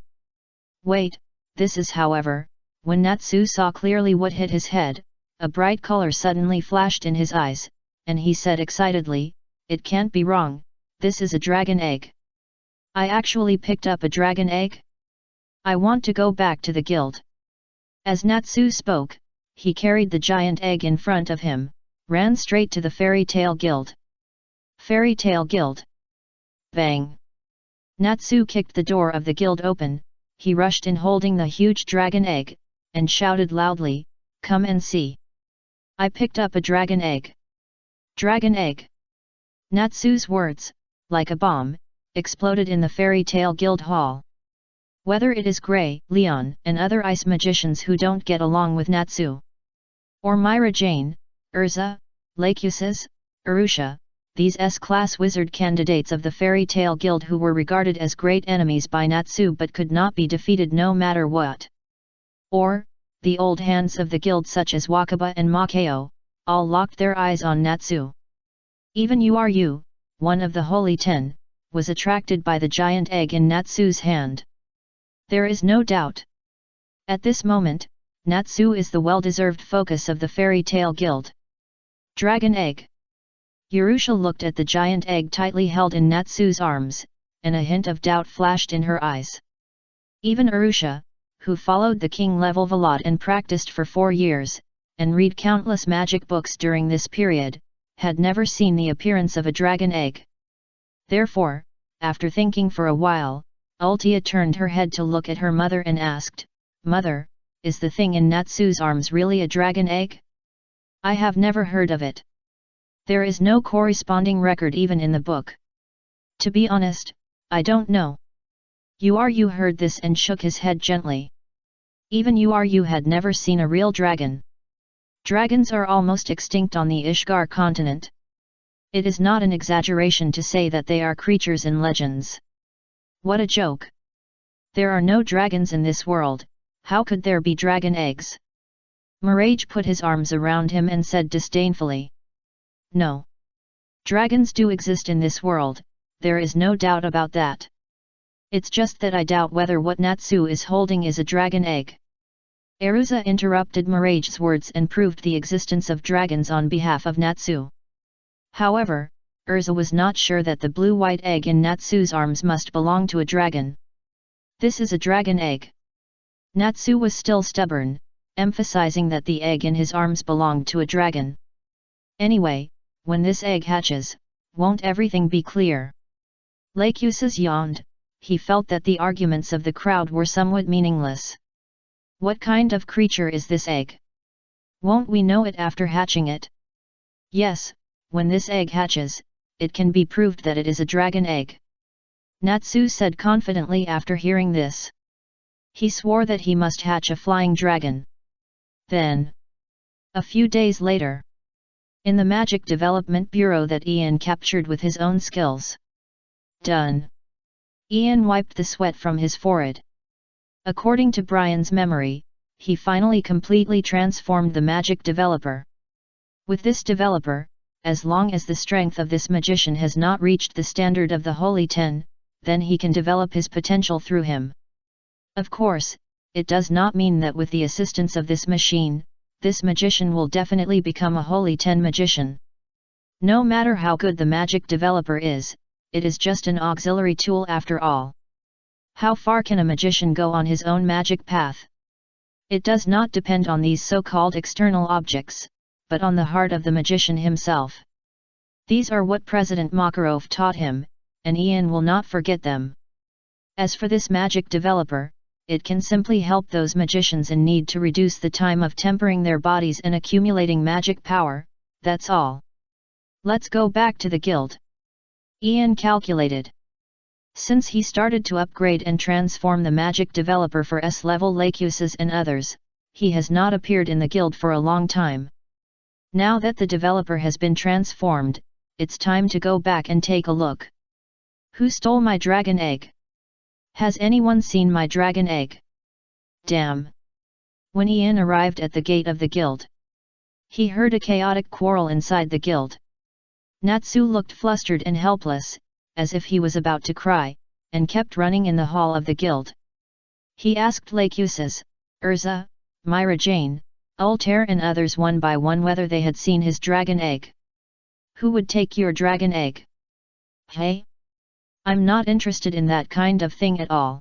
Wait, this is however, when Natsu saw clearly what hit his head, a bright color suddenly flashed in his eyes, and he said excitedly, "It can't be wrong, this is a dragon egg. I actually picked up a dragon egg? I want to go back to the guild." As Natsu spoke, he carried the giant egg in front of him, ran straight to the Fairy Tale Guild. Fairy Tale Guild. Bang! Natsu kicked the door of the guild open, he rushed in holding the huge dragon egg, and shouted loudly, "Come and see! I picked up a dragon egg!" Dragon egg! Natsu's words, like a bomb, exploded in the Fairy Tale Guild Hall. Whether it is Grey, Leon, and other ice magicians who don't get along with Natsu, or Myra Jane, Urza, Lacuses, Arusha, these S-class wizard candidates of the Fairy Tale Guild who were regarded as great enemies by Natsu but could not be defeated no matter what. Or, the old hands of the guild such as Wakaba and Makao, all locked their eyes on Natsu. Even Uru, one of the Holy Ten, was attracted by the giant egg in Natsu's hand. There is no doubt. At this moment, Natsu is the well-deserved focus of the Fairy Tale Guild. Dragon egg. Urusha looked at the giant egg tightly held in Natsu's arms, and a hint of doubt flashed in her eyes. Even Arusha, who followed the king Level-Velad and practiced for 4 years, and read countless magic books during this period, had never seen the appearance of a dragon egg. Therefore, after thinking for a while, Ultia turned her head to look at her mother and asked, "Mother, is the thing in Natsu's arms really a dragon egg? I have never heard of it. There is no corresponding record even in the book. To be honest, I don't know." Uru heard this and shook his head gently. Even Uru had never seen a real dragon. Dragons are almost extinct on the Ishgar continent. It is not an exaggeration to say that they are creatures in legends. What a joke! There are no dragons in this world, how could there be dragon eggs? Mirage put his arms around him and said disdainfully. No. Dragons do exist in this world, there is no doubt about that. It's just that I doubt whether what Natsu is holding is a dragon egg. Eruza interrupted Mirage's words and proved the existence of dragons on behalf of Natsu. However, Urza was not sure that the blue-white egg in Natsu's arms must belong to a dragon. This is a dragon egg. Natsu was still stubborn, emphasizing that the egg in his arms belonged to a dragon. Anyway, when this egg hatches, won't everything be clear? Lacuses yawned, he felt that the arguments of the crowd were somewhat meaningless. What kind of creature is this egg? Won't we know it after hatching it? Yes, when this egg hatches, it can be proved that it is a dragon egg. Natsu said confidently after hearing this. He swore that he must hatch a flying dragon. Then, a few days later, in the Magic Development Bureau that Ian captured with his own skills. Done. Ian wiped the sweat from his forehead. According to Brian's memory, he finally completely transformed the magic developer. With this developer, as long as the strength of this magician has not reached the standard of the Holy Ten, then he can develop his potential through him. Of course, it does not mean that with the assistance of this machine, this magician will definitely become a Holy Ten magician. No matter how good the magic developer is, it is just an auxiliary tool after all. How far can a magician go on his own magic path? It does not depend on these so-called external objects, but on the heart of the magician himself. These are what President Makarov taught him, and Ian will not forget them. As for this magic developer, it can simply help those magicians in need to reduce the time of tempering their bodies and accumulating magic power, that's all. Let's go back to the guild. Ian calculated. Since he started to upgrade and transform the magic developer for S-level Lacuses and others, he has not appeared in the guild for a long time. Now that the developer has been transformed, it's time to go back and take a look. Who stole my dragon egg? Has anyone seen my dragon egg? Damn! When Ian arrived at the gate of the guild, he heard a chaotic quarrel inside the guild. Natsu looked flustered and helpless, as if he was about to cry, and kept running in the hall of the guild. He asked Lakuses, Urza, Myra Jane, Altair and others one by one whether they had seen his dragon egg. Who would take your dragon egg? Hey? I'm not interested in that kind of thing at all.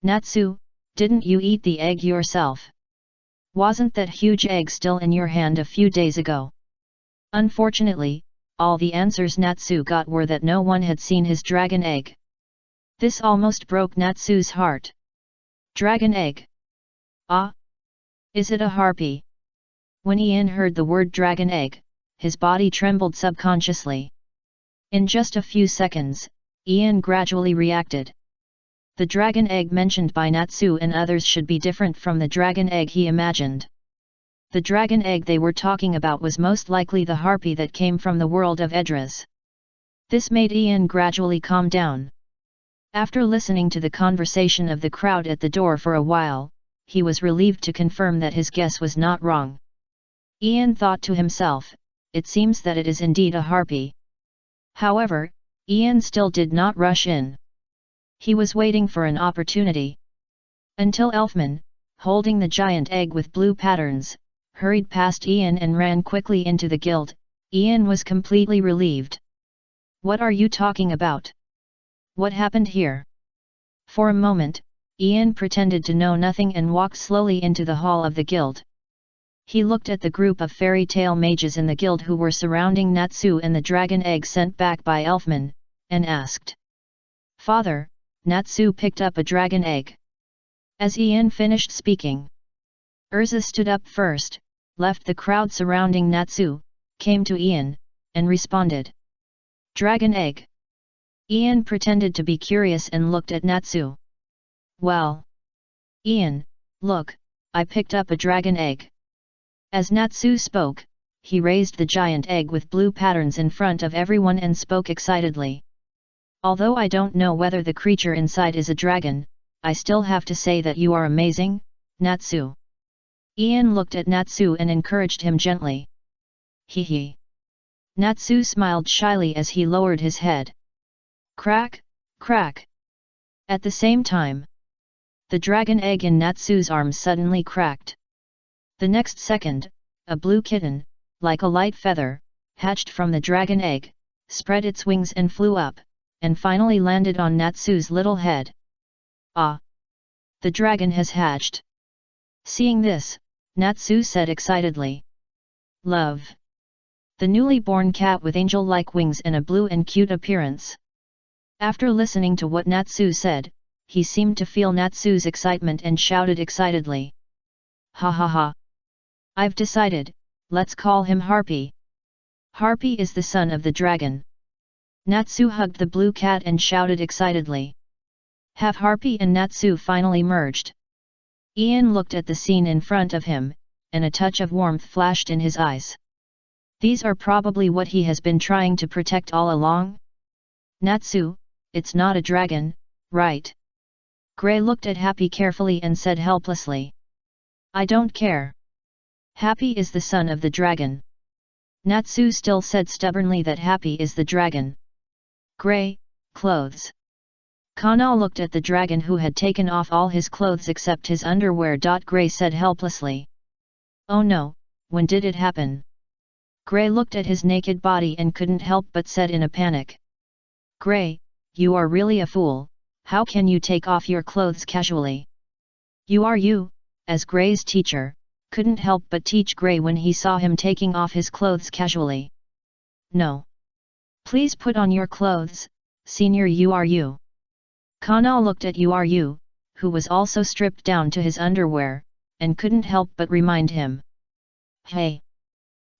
Natsu, didn't you eat the egg yourself? Wasn't that huge egg still in your hand a few days ago? Unfortunately, all the answers Natsu got were that no one had seen his dragon egg. This almost broke Natsu's heart. Dragon egg? Ah? Is it a harpy? When Ian heard the word dragon egg, his body trembled subconsciously. In just a few seconds, Ian gradually reacted. The dragon egg mentioned by Natsu and others should be different from the dragon egg he imagined. The dragon egg they were talking about was most likely the harpy that came from the world of Edras. This made Ian gradually calm down. After listening to the conversation of the crowd at the door for a while, he was relieved to confirm that his guess was not wrong. Ian thought to himself, it seems that it is indeed a harpy. However, Ian still did not rush in. He was waiting for an opportunity. Until Elfman, holding the giant egg with blue patterns, hurried past Ian and ran quickly into the guild, Ian was completely relieved. What are you talking about? What happened here? For a moment, Ian pretended to know nothing and walked slowly into the hall of the guild. He looked at the group of fairy tale mages in the guild who were surrounding Natsu and the dragon egg sent back by Elfman, and asked. Father, Natsu picked up a dragon egg. As Ian finished speaking, Urza stood up first, left the crowd surrounding Natsu, came to Ian, and responded. Dragon egg. Ian pretended to be curious and looked at Natsu. Well. Ian, look, I picked up a dragon egg. As Natsu spoke, he raised the giant egg with blue patterns in front of everyone and spoke excitedly. Although I don't know whether the creature inside is a dragon, I still have to say that you are amazing, Natsu. Ian looked at Natsu and encouraged him gently. Hee. Natsu smiled shyly as he lowered his head. Crack, crack. At the same time, the dragon egg in Natsu's arm suddenly cracked. The next second, a blue kitten, like a light feather, hatched from the dragon egg, spread its wings and flew up, and finally landed on Natsu's little head. Ah! The dragon has hatched. Seeing this, Natsu said excitedly. Love. The newly born cat with angel-like wings and a blue and cute appearance. After listening to what Natsu said, he seemed to feel Natsu's excitement and shouted excitedly. Ha ha ha! I've decided, let's call him Harpy. Harpy is the son of the dragon. Natsu hugged the blue cat and shouted excitedly. Have Harpy and Natsu finally merged? Ian looked at the scene in front of him, and a touch of warmth flashed in his eyes. These are probably what he has been trying to protect all along? Natsu, it's not a dragon, right? Grey looked at Happy carefully and said helplessly. I don't care. Happy is the son of the dragon. Natsu still said stubbornly that Happy is the dragon. Grey, clothes. Kana looked at the dragon who had taken off all his clothes except his underwear. Grey said helplessly. Oh no, when did it happen? Grey looked at his naked body and couldn't help but said in a panic. Grey, you are really a fool, how can you take off your clothes casually? You, as Grey's teacher, couldn't help but teach Grey when he saw him taking off his clothes casually. No. Please put on your clothes, senior you. Kana looked at you, who was also stripped down to his underwear, and couldn't help but remind him. Hey!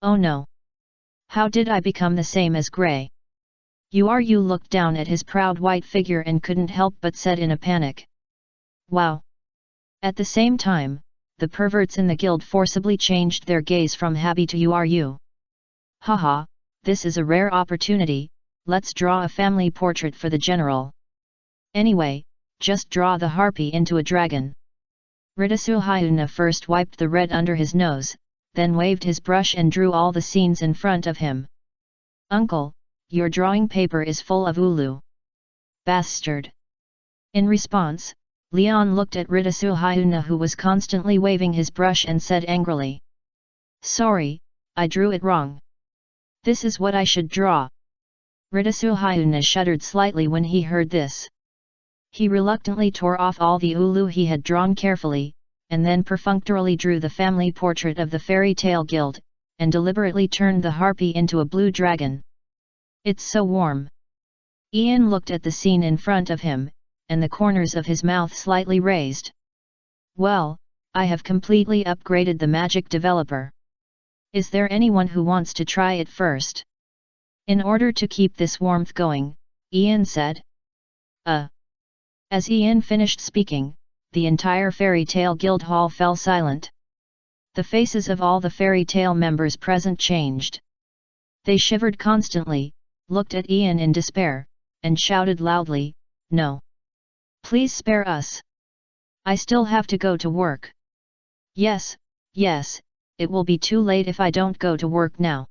Oh no! How did I become the same as Grey? You looked down at his proud white figure and couldn't help but said in a panic. Wow! At the same time, the perverts in the guild forcibly changed their gaze from Happy to you. Haha, this is a rare opportunity, let's draw a family portrait for the general. Anyway, just draw the harpy into a dragon. Ridasuhyuna first wiped the red under his nose, then waved his brush and drew all the scenes in front of him. Uncle, your drawing paper is full of ulu. Bastard. In response, Leon looked at Ridasuhyuna, who was constantly waving his brush, and said angrily, "Sorry, I drew it wrong. This is what I should draw." Ridasuhyuna shuddered slightly when he heard this. He reluctantly tore off all the ulu he had drawn carefully, and then perfunctorily drew the family portrait of the Fairy Tale Guild, and deliberately turned the harpy into a blue dragon. "It's so warm." Ian looked at the scene in front of him, and the corners of his mouth slightly raised. "Well, I have completely upgraded the magic developer. Is there anyone who wants to try it first?" In order to keep this warmth going, Ian said. As Ian finished speaking, the entire Fairy Tale Guild hall fell silent. The faces of all the Fairy Tale members present changed. They shivered constantly, looked at Ian in despair, and shouted loudly, "No! Please spare us! I still have to go to work." Yes, it will be too late if I don't go to work now."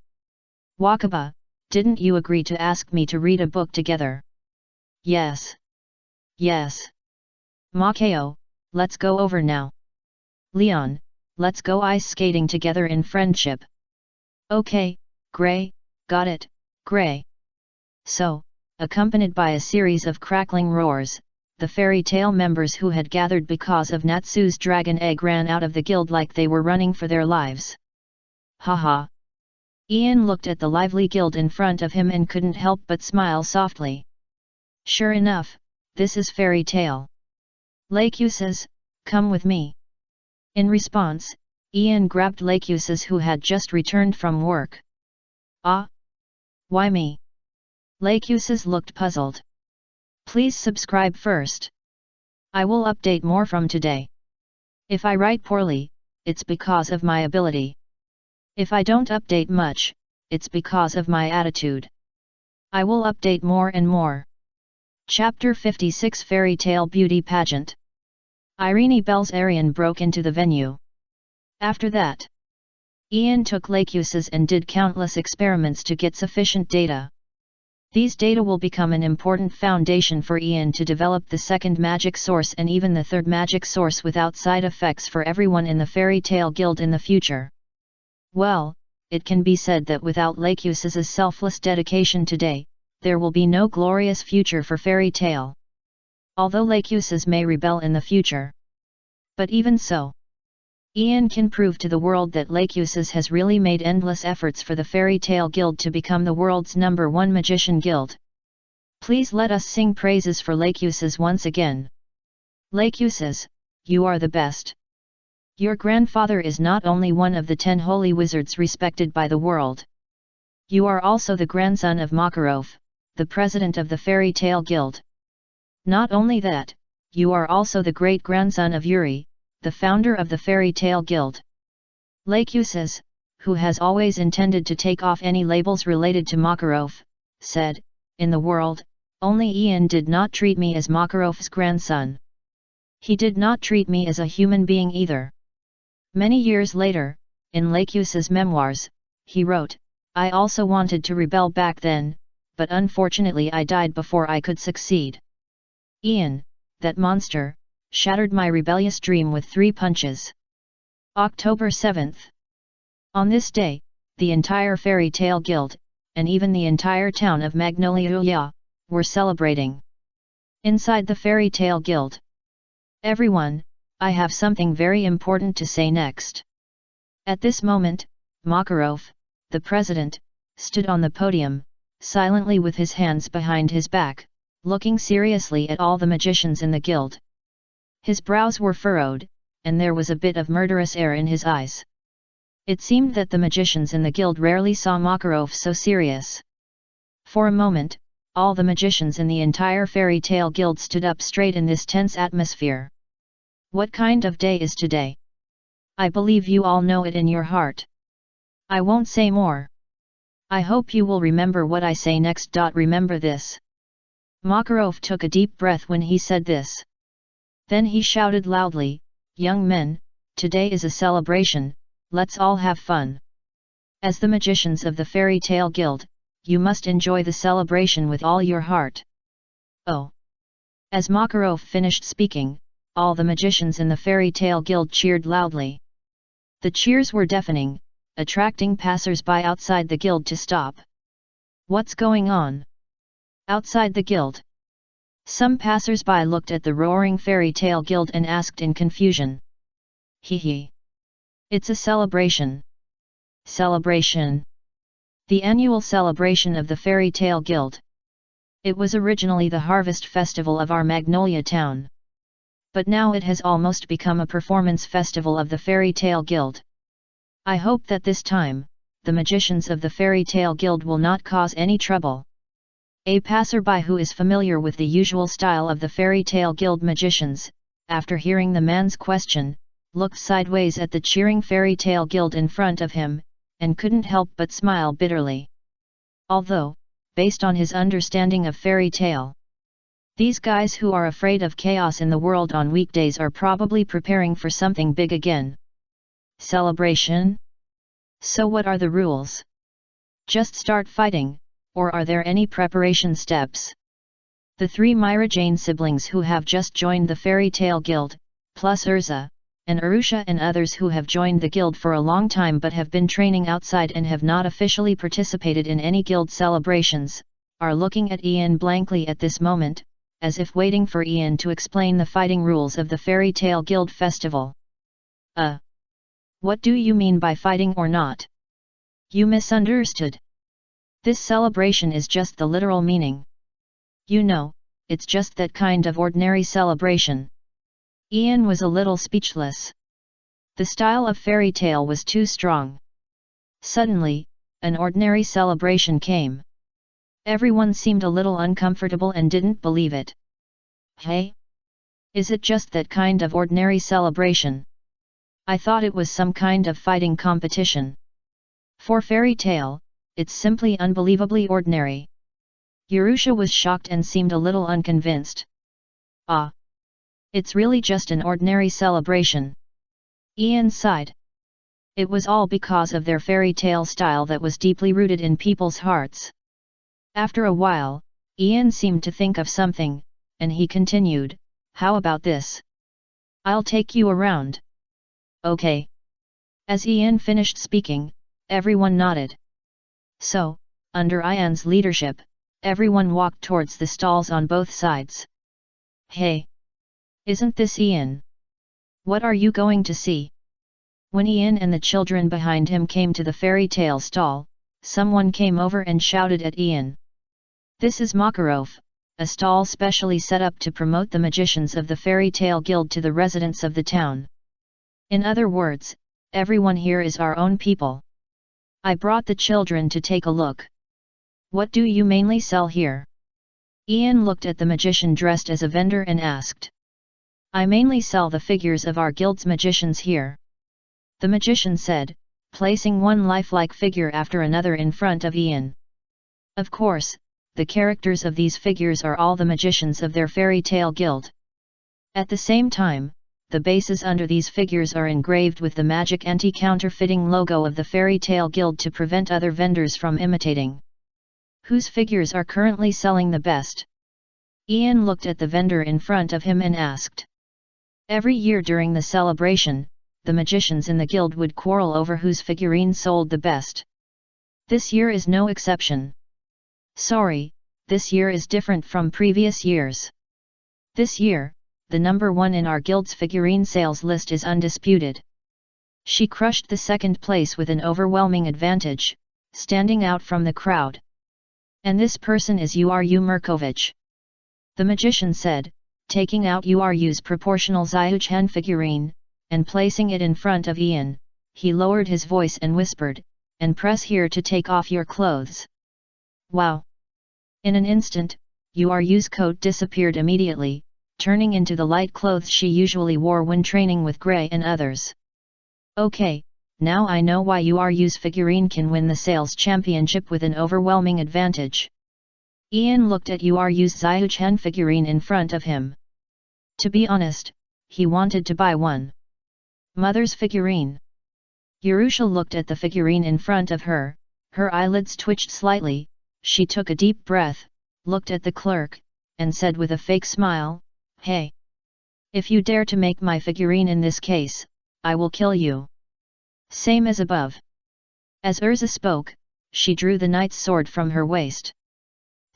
"Wakaba, didn't you agree to ask me to read a book together?" Yes. "Makao, let's go over now." "Leon, let's go ice skating together in friendship." "Okay, Gray, got it, Gray." So, accompanied by a series of crackling roars, the Fairy Tale members who had gathered because of Natsu's dragon egg ran out of the guild like they were running for their lives. Haha! Ian looked at the lively guild in front of him and couldn't help but smile softly. Sure enough, this is Fairy Tale. Lacuses, come with me. In response, Ian grabbed Lacuses, who had just returned from work. Ah? Why me? Lacuses looked puzzled. Please subscribe first. I will update more from today. If I write poorly, it's because of my ability. If I don't update much, it's because of my attitude. I will update more and more. Chapter 56 Fairy Tale Beauty Pageant. Irene Belzarian broke into the venue. After that, Ian took Lacuses and did countless experiments to get sufficient data. These data will become an important foundation for Ian to develop the second magic source and even the third magic source without side effects for everyone in the Fairy Tale Guild in the future. Well, it can be said that without Lacuses' selfless dedication today, there will be no glorious future for Fairy Tale. Although Lacuses may rebel in the future. But even so, Ian can prove to the world that Lacuses has really made endless efforts for the Fairy Tale Guild to become the world's #1 magician guild. Please let us sing praises for Lacuses once again. Lacuses, you are the best. Your grandfather is not only one of the 10 holy wizards respected by the world. You are also the grandson of Makarov, the president of the Fairy Tale Guild. Not only that, you are also the great-grandson of Yuri, the founder of the Fairy Tale Guild. Lacuses, who has always intended to take off any labels related to Makarov, said, in the world, only Ian did not treat me as Makarov's grandson. He did not treat me as a human being either. Many years later, in Lacuses' memoirs, he wrote, I also wanted to rebel back then, but unfortunately I died before I could succeed. Ian, that monster, shattered my rebellious dream with 3 punches. October 7th. On this day, the entire Fairy Tale Guild, and even the entire town of Magnolia, were celebrating. Inside the Fairy Tale Guild. Everyone, I have something very important to say next. At this moment, Makarov, the president, stood on the podium, silently with his hands behind his back, looking seriously at all the magicians in the guild. His brows were furrowed, and there was a bit of murderous air in his eyes. It seemed that the magicians in the guild rarely saw Makarov so serious. For a moment, all the magicians in the entire Fairy Tale Guild stood up straight in this tense atmosphere. What kind of day is today? I believe you all know it in your heart. I won't say more. I hope you will remember what I say next. Remember this. Makarov took a deep breath when he said this. Then he shouted loudly, "Young men, today is a celebration, let's all have fun. As the magicians of the Fairy Tale Guild, you must enjoy the celebration with all your heart." Oh! As Makarov finished speaking, all the magicians in the Fairy Tale Guild cheered loudly. The cheers were deafening, attracting passers-by outside the guild to stop. What's going on? Outside the guild? Some passers-by looked at the roaring Fairy Tale Guild and asked in confusion. Hee. It's a celebration. Celebration. The annual celebration of the Fairy Tale Guild. It was originally the harvest festival of our Magnolia town. But now it has almost become a performance festival of the Fairy Tale Guild. I hope that this time, the magicians of the Fairy Tale Guild will not cause any trouble. A passerby who is familiar with the usual style of the Fairy Tale Guild magicians, after hearing the man's question, looked sideways at the cheering Fairy Tale Guild in front of him, and couldn't help but smile bitterly. Although, based on his understanding of fairy tale, these guys who are afraid of chaos in the world on weekdays are probably preparing for something big again. Celebration? So what are the rules? Just start fighting, or are there any preparation steps? The three Myra Jane siblings who have just joined the Fairy Tale Guild, plus Urza, and Arusha and others who have joined the guild for a long time but have been training outside and have not officially participated in any guild celebrations, are looking at Ian blankly at this moment, as if waiting for Ian to explain the fighting rules of the Fairy Tale Guild festival. What do you mean by fighting or not? You misunderstood. This celebration is just the literal meaning. You know, it's just that kind of ordinary celebration. Ian was a little speechless. The style of fairy tale was too strong. Suddenly, an ordinary celebration came. Everyone seemed a little uncomfortable and didn't believe it. Hey? Is it just that kind of ordinary celebration? I thought it was some kind of fighting competition. For fairy tale, it's simply unbelievably ordinary. Urusha was shocked and seemed a little unconvinced. It's really just an ordinary celebration. Ian sighed. It was all because of their fairy tale style that was deeply rooted in people's hearts. After a while, Ian seemed to think of something, and he continued, "How about this? I'll take you around." Okay. As Ian finished speaking, everyone nodded. So, under Ian's leadership, everyone walked towards the stalls on both sides. Hey! Isn't this Ian? What are you going to see? When Ian and the children behind him came to the fairy tale stall, someone came over and shouted at Ian. This is Makarov, a stall specially set up to promote the magicians of the Fairy Tale Guild to the residents of the town. In other words, everyone here is our own people. I brought the children to take a look. What do you mainly sell here? Ian looked at the magician dressed as a vendor and asked. I mainly sell the figures of our guild's magicians here. The magician said, placing one lifelike figure after another in front of Ian. Of course, the characters of these figures are all the magicians of their Fairy Tale Guild. At the same time, the bases under these figures are engraved with the magic anti-counterfeiting logo of the Fairy Tale Guild to prevent other vendors from imitating. Whose figures are currently selling the best? Ian looked at the vendor in front of him and asked. Every year during the celebration, the magicians in the guild would quarrel over whose figurine sold the best. This year is no exception. Sorry, this year is different from previous years. This year, the number one in our guild's figurine sales list is undisputed. She crushed the second place with an overwhelming advantage, standing out from the crowd. And this person is Uru Merkovich. The magician said, taking out Uru's proportional Zyuchen figurine, and placing it in front of Ian, he lowered his voice and whispered, and press here to take off your clothes. Wow! In an instant, Uru's coat disappeared immediately, turning into the light clothes she usually wore when training with Gray and others. Okay, now I know why URU's figurine can win the sales championship with an overwhelming advantage. Ian looked at URU's Xiuchen figurine in front of him. To be honest, he wanted to buy one. Mother's figurine. Urusha looked at the figurine in front of her, her eyelids twitched slightly, she took a deep breath, looked at the clerk, and said with a fake smile, "Hey! If you dare to make my figurine in this case, I will kill you." Same as above. As Urza spoke, she drew the knight's sword from her waist.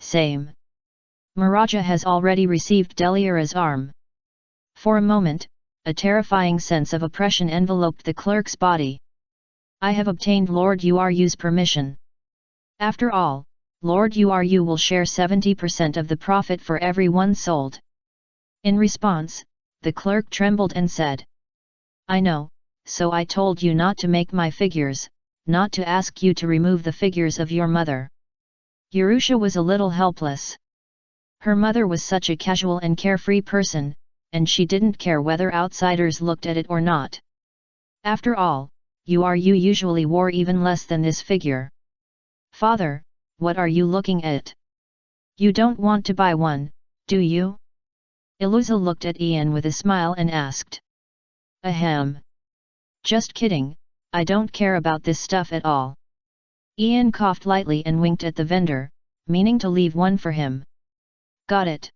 Same. Maharaja has already received Delira's arm. For a moment, a terrifying sense of oppression enveloped the clerk's body. I have obtained Lord Uru's permission. After all, Lord Uru will share 70% of the profit for every one sold. In response, the clerk trembled and said, "I know, so I told you not to make my figures, not to ask you to remove the figures of your mother." Urusha was a little helpless. Her mother was such a casual and carefree person, and she didn't care whether outsiders looked at it or not. After all, Uru usually wore even less than this figure. "Father, what are you looking at? You don't want to buy one, do you?" Iluza looked at Ian with a smile and asked. "Ahem. Just kidding, I don't care about this stuff at all." Ian coughed lightly and winked at the vendor, meaning to leave one for him. "Got it."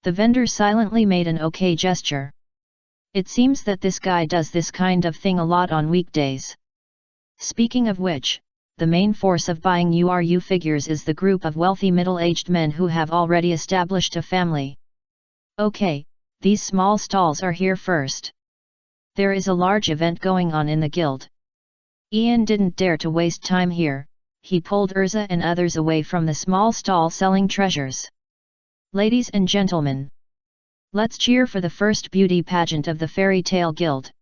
The vendor silently made an okay gesture. It seems that this guy does this kind of thing a lot on weekdays. Speaking of which, the main force of buying Uru figures is the group of wealthy middle-aged men who have already established a family. Okay, these small stalls are here first. There is a large event going on in the guild. Ian didn't dare to waste time here, he pulled Urza and others away from the small stall selling treasures. "Ladies and gentlemen, let's cheer for the first beauty pageant of the Fairy Tale Guild."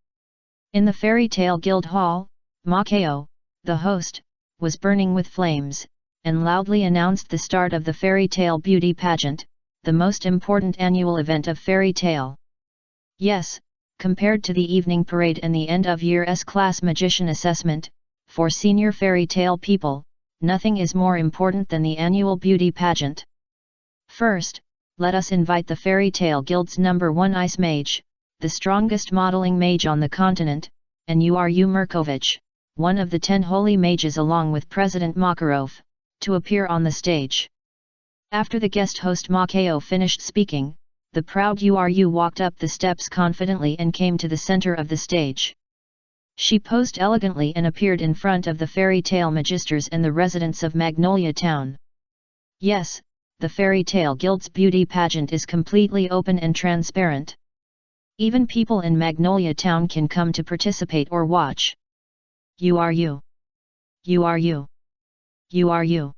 In the Fairy Tale Guild Hall, Makarov, the host, was burning with flames, and loudly announced the start of the Fairy Tale Beauty Pageant, the most important annual event of Fairy Tale. Yes, compared to the evening parade and the end-of-year S-class magician assessment, for senior Fairy Tale people, nothing is more important than the annual beauty pageant. First, let us invite the Fairy Tale Guild's #1 ice mage, the strongest modeling mage on the continent, and Uru Merkovich, one of the 10 holy mages along with President Makarov, to appear on the stage. After the guest host Makarov finished speaking, the proud Uru walked up the steps confidently and came to the center of the stage. She posed elegantly and appeared in front of the Fairy Tale Magisters and the residents of Magnolia Town. Yes, the Fairy Tale Guild's beauty pageant is completely open and transparent. Even people in Magnolia Town can come to participate or watch. Uru. Uru. Uru.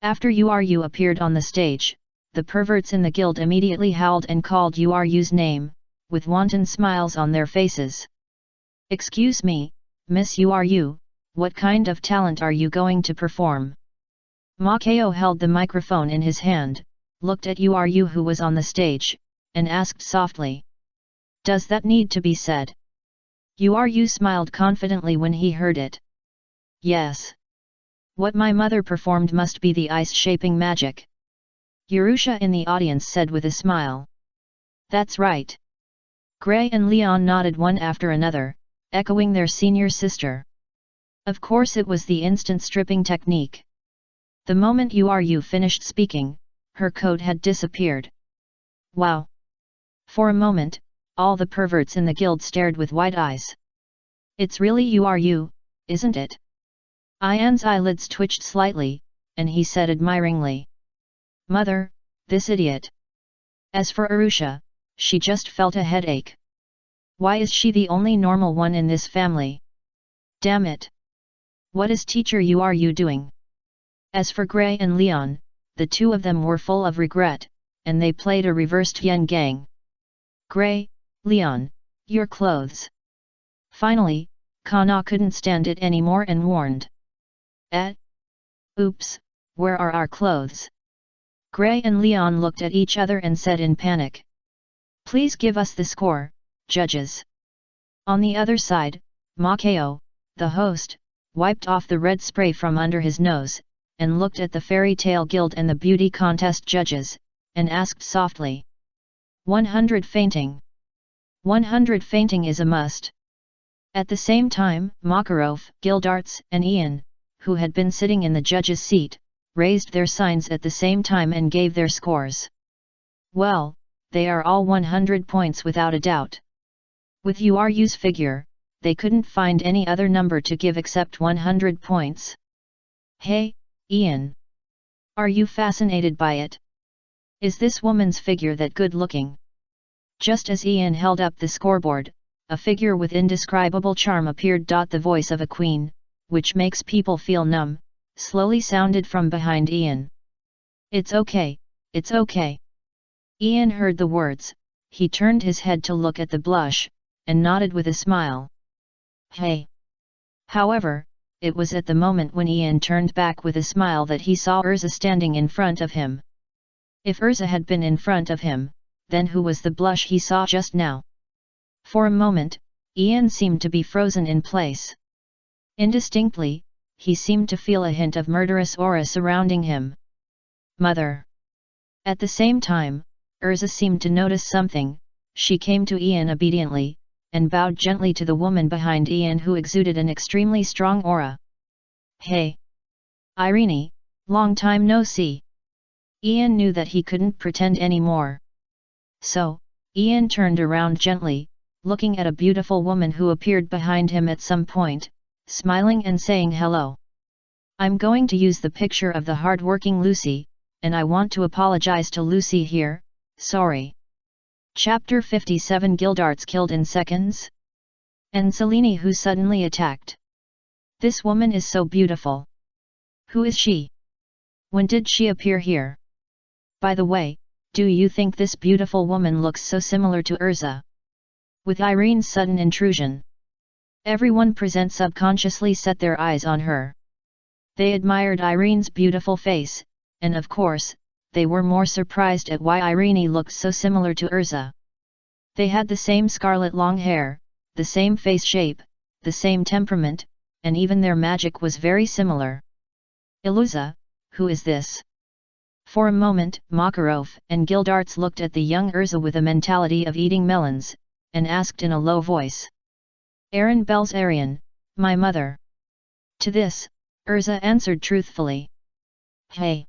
After Uru appeared on the stage, the perverts in the guild immediately howled and called Uru's name, with wanton smiles on their faces. "Excuse me, Miss Uru, what kind of talent are you going to perform?" Makarov held the microphone in his hand, looked at Uru who was on the stage, and asked softly. "Does that need to be said?" Uru smiled confidently when he heard it. "Yes. What my mother performed must be the ice-shaping magic." Urusha in the audience said with a smile. "That's right." Gray and Leon nodded one after another, echoing their senior sister. Of course it was the instant stripping technique. The moment Uru finished speaking, her coat had disappeared. Wow! For a moment, all the perverts in the guild stared with wide eyes. "It's really Uru, isn't it?" Ian's eyelids twitched slightly, and he said admiringly. "Mother, this idiot." As for Urusha, she just felt a headache. Why is she the only normal one in this family? Damn it! What is teacher Uru doing? As for Gray and Leon, the two of them were full of regret, and they played a reversed yin gang. "Gray, Leon, your clothes." Finally, Kana couldn't stand it anymore and warned. Oops, where are our clothes?" Gray and Leon looked at each other and said in panic. "Please give us the score, judges." On the other side, Makarov, the host, wiped off the red spray from under his nose, and looked at the Fairy Tale Guild and the beauty contest judges, and asked softly. 100 fainting. 100 fainting is a must. At the same time, Makarov, Gildarts, and Ian, who had been sitting in the judge's seat, raised their signs at the same time and gave their scores. Well, they are all 100 points without a doubt. With Uru's figure, they couldn't find any other number to give except 100 points. Hey, Ian. Are you fascinated by it? Is this woman's figure that good looking? Just as Ian held up the scoreboard, a figure with indescribable charm appeared. The voice of a queen, which makes people feel numb, slowly sounded from behind Ian. It's okay, it's okay. Ian heard the words, he turned his head to look at the blush, and nodded with a smile. Hey! However, it was at the moment when Ian turned back with a smile that he saw Urza standing in front of him. If Urza had been in front of him, then who was the blush he saw just now? For a moment, Ian seemed to be frozen in place. Indistinctly, he seemed to feel a hint of murderous aura surrounding him. Mother! At the same time, Urza seemed to notice something. She came to Ian obediently, and bowed gently to the woman behind Ian who exuded an extremely strong aura. Hey! Irene, long time no see. Ian knew that he couldn't pretend anymore. So, Ian turned around gently, looking at a beautiful woman who appeared behind him at some point, smiling and saying hello. I'm going to use the picture of the hard-working Lucy, and I want to apologize to Lucy here, sorry. Chapter 57 Gildarts killed in seconds? And Selene who suddenly attacked. This woman is so beautiful. Who is she? When did she appear here? By the way, do you think this beautiful woman looks so similar to Urza? With Irene's sudden intrusion, everyone present subconsciously set their eyes on her. They admired Irene's beautiful face, and of course, they were more surprised at why Irene looked so similar to Urza. They had the same scarlet long hair, the same face shape, the same temperament, and even their magic was very similar. Iluza, who is this? For a moment, Makarov and Gildarts looked at the young Urza with a mentality of eating melons, and asked in a low voice. Irene Bel's Irene, my mother. To this, Urza answered truthfully. Hey!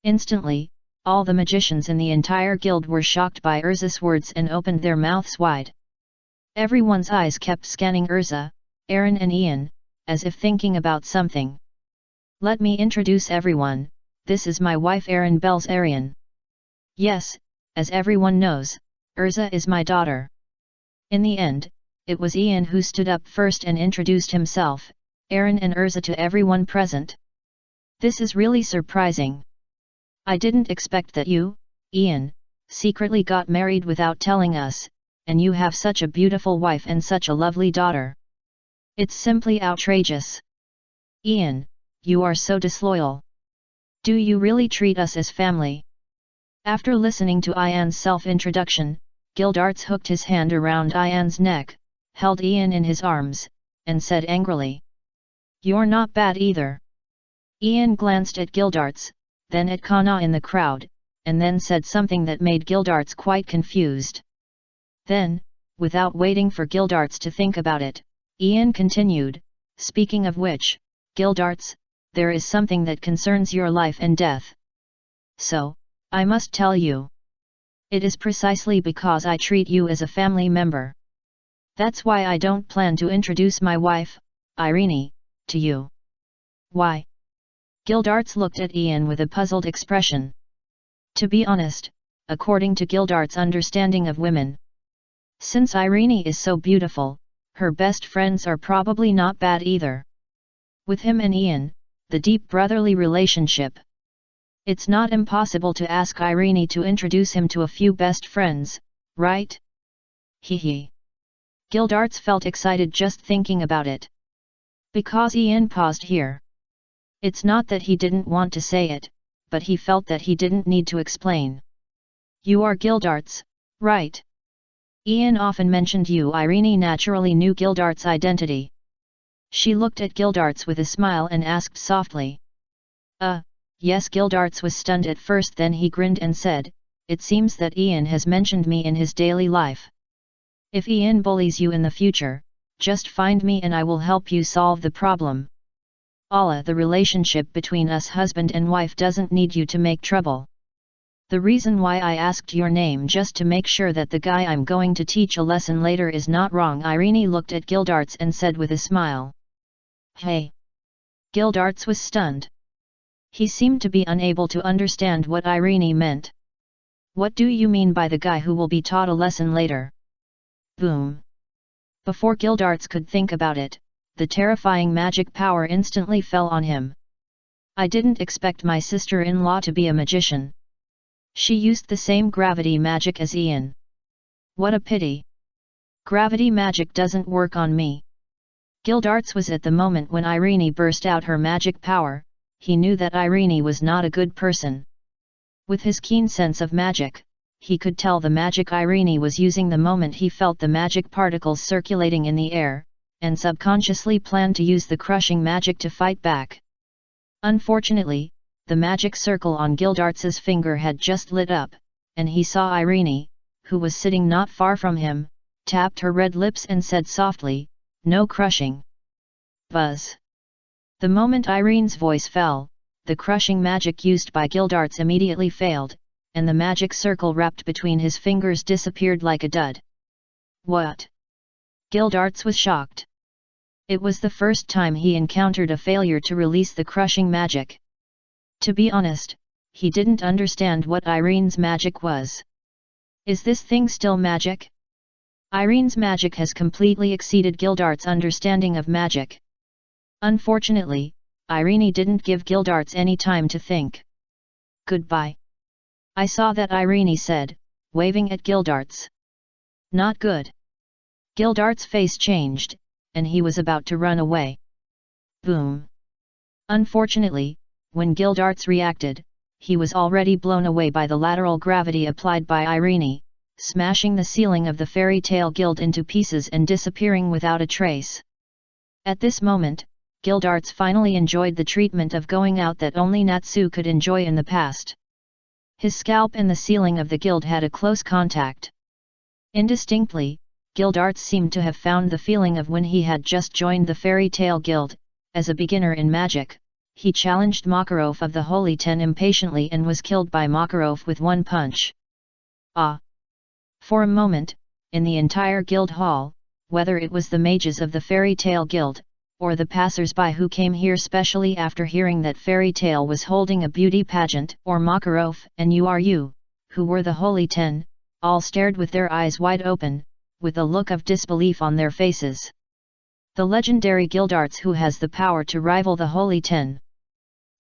Instantly, all the magicians in the entire guild were shocked by Urza's words and opened their mouths wide. Everyone's eyes kept scanning Urza, Irene and Ian, as if thinking about something. Let me introduce everyone, this is my wife Irene Bel's Irene. Yes, as everyone knows, Urza is my daughter. In the end, it was Ian who stood up first and introduced himself, Irene and Urza to everyone present. This is really surprising. I didn't expect that you, Ian, secretly got married without telling us, and you have such a beautiful wife and such a lovely daughter. It's simply outrageous. Ian, you are so disloyal. Do you really treat us as family? After listening to Ian's self-introduction, Gildarts hooked his hand around Ian's neck, held Ian in his arms, and said angrily. You're not bad either. Ian glanced at Gildarts, then at Kana in the crowd, and then said something that made Gildarts quite confused. Then, without waiting for Gildarts to think about it, Ian continued, speaking of which, Gildarts, there is something that concerns your life and death. So, I must tell you. It is precisely because I treat you as a family member. That's why I don't plan to introduce my wife, Irene, to you. Why? Gildarts looked at Ian with a puzzled expression. To be honest, according to Gildarts' understanding of women, since Irene is so beautiful, her best friends are probably not bad either. With him and Ian, the deep brotherly relationship. It's not impossible to ask Irene to introduce him to a few best friends, right? Hee. Gildarts felt excited just thinking about it. Because Ian paused here. It's not that he didn't want to say it, but he felt that he didn't need to explain. You are Gildarts, right? Ian often mentioned you. Irene naturally knew Gildarts' identity. She looked at Gildarts with a smile and asked softly. Yes. Gildarts was stunned at first, then he grinned and said, it seems that Ian has mentioned me in his daily life. If Ian bullies you in the future, just find me and I will help you solve the problem. Allah, the relationship between us husband and wife doesn't need you to make trouble. The reason why I asked your name just to make sure that the guy I'm going to teach a lesson later is not wrong. Irene looked at Gildarts and said with a smile. Hey! Gildarts was stunned. He seemed to be unable to understand what Irene meant. What do you mean by the guy who will be taught a lesson later? Boom! Before Gildarts could think about it, the terrifying magic power instantly fell on him. I didn't expect my sister-in-law to be a magician. She used the same gravity magic as Ian. What a pity. Gravity magic doesn't work on me. Gildarts was at the moment when Irene burst out her magic power. He knew that Irene was not a good person. With his keen sense of magic, he could tell the magic Irene was using the moment he felt the magic particles circulating in the air, and subconsciously planned to use the crushing magic to fight back. Unfortunately, the magic circle on Gildarts's finger had just lit up, and he saw Irene, who was sitting not far from him, tapped her red lips and said softly, "No crushing." Buzz. The moment Irene's voice fell, the crushing magic used by Gildarts immediately failed, and the magic circle wrapped between his fingers disappeared like a dud. What? Gildarts was shocked. It was the first time he encountered a failure to release the crushing magic. To be honest, he didn't understand what Irene's magic was. Is this thing still magic? Irene's magic has completely exceeded Gildarts' understanding of magic. Unfortunately, Irene didn't give Gildarts any time to think. Goodbye. I saw that, Irene said, waving at Gildarts. Not good. Gildarts' face changed, and he was about to run away. Boom. Unfortunately, when Gildarts reacted, he was already blown away by the lateral gravity applied by Irene, smashing the ceiling of the fairy tale guild into pieces and disappearing without a trace. At this moment, Gildarts finally enjoyed the treatment of going out that only Natsu could enjoy in the past. His scalp and the ceiling of the guild had a close contact. Indistinctly, Gildarts seemed to have found the feeling of when he had just joined the fairy tale guild. As a beginner in magic, he challenged Makarov of the Holy Ten impatiently and was killed by Makarov with one punch. Ah! For a moment, in the entire guild hall, whether it was the mages of the fairy tale guild, or the passers-by who came here specially after hearing that fairy tale was holding a beauty pageant, or Makarov and you, who were the Holy Ten, all stared with their eyes wide open, with a look of disbelief on their faces. The legendary Gildarts who has the power to rival the Holy Ten.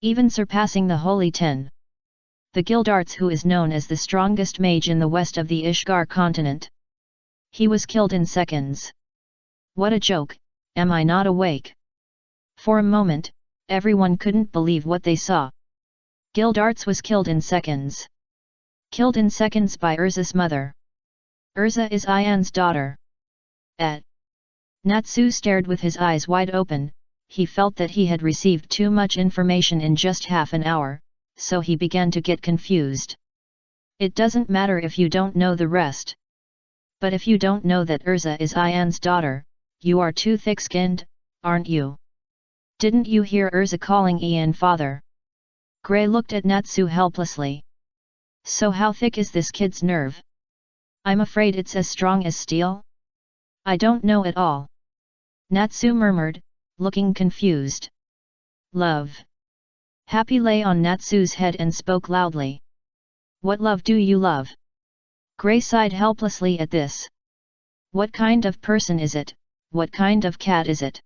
Even surpassing the Holy Ten. The Gildarts who is known as the strongest mage in the west of the Ishgar continent. He was killed in seconds. What a joke, am I not awake? For a moment, everyone couldn't believe what they saw. Gildarts was killed in seconds. Killed in seconds by Urza's mother. Urza is Ian's daughter. Natsu stared with his eyes wide open. He felt that he had received too much information in just half an hour, so he began to get confused. It doesn't matter if you don't know the rest. But if you don't know that Urza is Ian's daughter, you are too thick-skinned, aren't you? Didn't you hear Urza calling Ian father? Gray looked at Natsu helplessly. So how thick is this kid's nerve? I'm afraid it's as strong as steel? I don't know at all. Natsu murmured, looking confused. Love. Happy lay on Natsu's head and spoke loudly. What love do you love? Gray sighed helplessly at this. What kind of person is it? What kind of cat is it?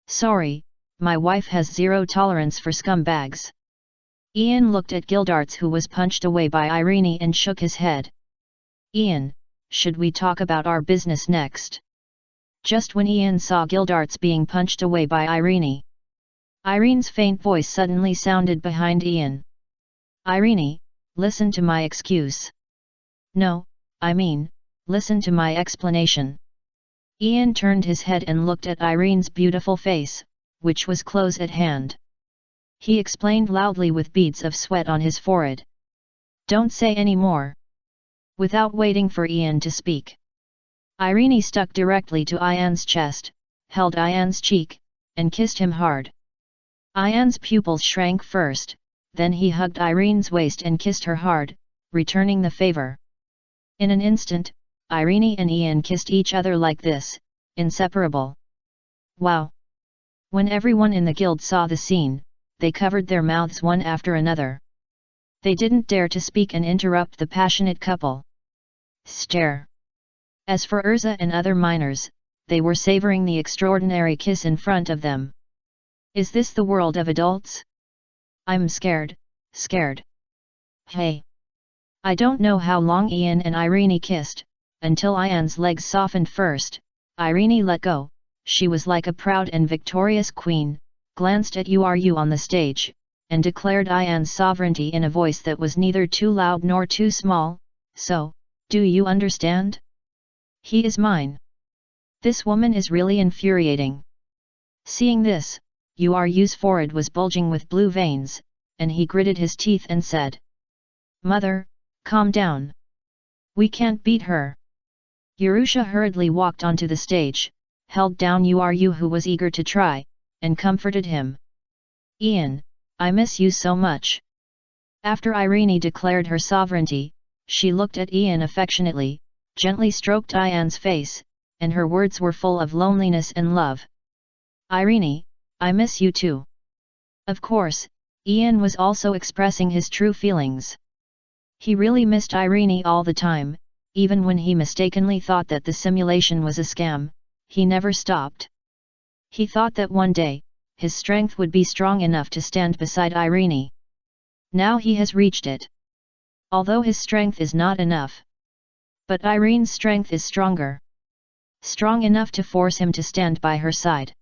Sorry, my wife has zero tolerance for scumbags. Ian looked at Gildarts who was punched away by Irene and shook his head. Ian, should we talk about our business next? Just when Ian saw Gildarts being punched away by Irene. Irene's faint voice suddenly sounded behind Ian. Irene, listen to my excuse. No, I mean, listen to my explanation. Ian turned his head and looked at Irene's beautiful face, which was close at hand. He explained loudly with beads of sweat on his forehead. "Don't say any more." Without waiting for Ian to speak, Irene stuck directly to Ian's chest, held Ian's cheek, and kissed him hard. Ian's pupils shrank first, then he hugged Irene's waist and kissed her hard, returning the favor. In an instant, Irene and Ian kissed each other like this, inseparable. Wow! When everyone in the guild saw the scene, they covered their mouths one after another. They didn't dare to speak and interrupt the passionate couple. Stare. As for Urza and other minors, they were savoring the extraordinary kiss in front of them. Is this the world of adults? I'm scared, scared. Hey! I don't know how long Ian and Irene kissed, until Ian's legs softened first. Irene let go. She was like a proud and victorious queen, glanced at Uru on the stage, and declared Ian's sovereignty in a voice that was neither too loud nor too small. "So, do you understand? He is mine." This woman is really infuriating. Seeing this, Uru's forehead was bulging with blue veins, and he gritted his teeth and said, "Mother, calm down. We can't beat her." Urusha hurriedly walked onto the stage, held down Uru who was eager to try, and comforted him. "Ian, I miss you so much." After Irene declared her sovereignty, she looked at Ian affectionately, gently stroked Ian's face, and her words were full of loneliness and love. "Irene, I miss you too." Of course, Ian was also expressing his true feelings. He really missed Irene all the time, even when he mistakenly thought that the simulation was a scam. He never stopped. He thought that one day, his strength would be strong enough to stand beside Irene. Now he has reached it. Although his strength is not enough. But Irene's strength is stronger. Strong enough to force him to stand by her side.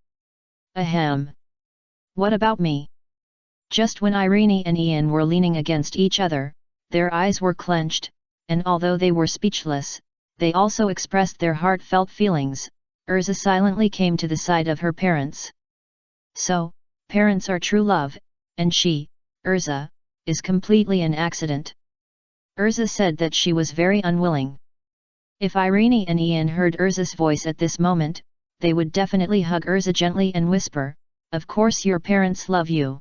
Ahem. What about me? Just when Irene and Ian were leaning against each other, their eyes were clenched, and although they were speechless, they also expressed their heartfelt feelings. Urza silently came to the side of her parents. So, parents are true love, and she, Urza, is completely an accident. Urza said that she was very unwilling. If Irene and Ian heard Urza's voice at this moment, they would definitely hug Urza gently and whisper, "Of course your parents love you."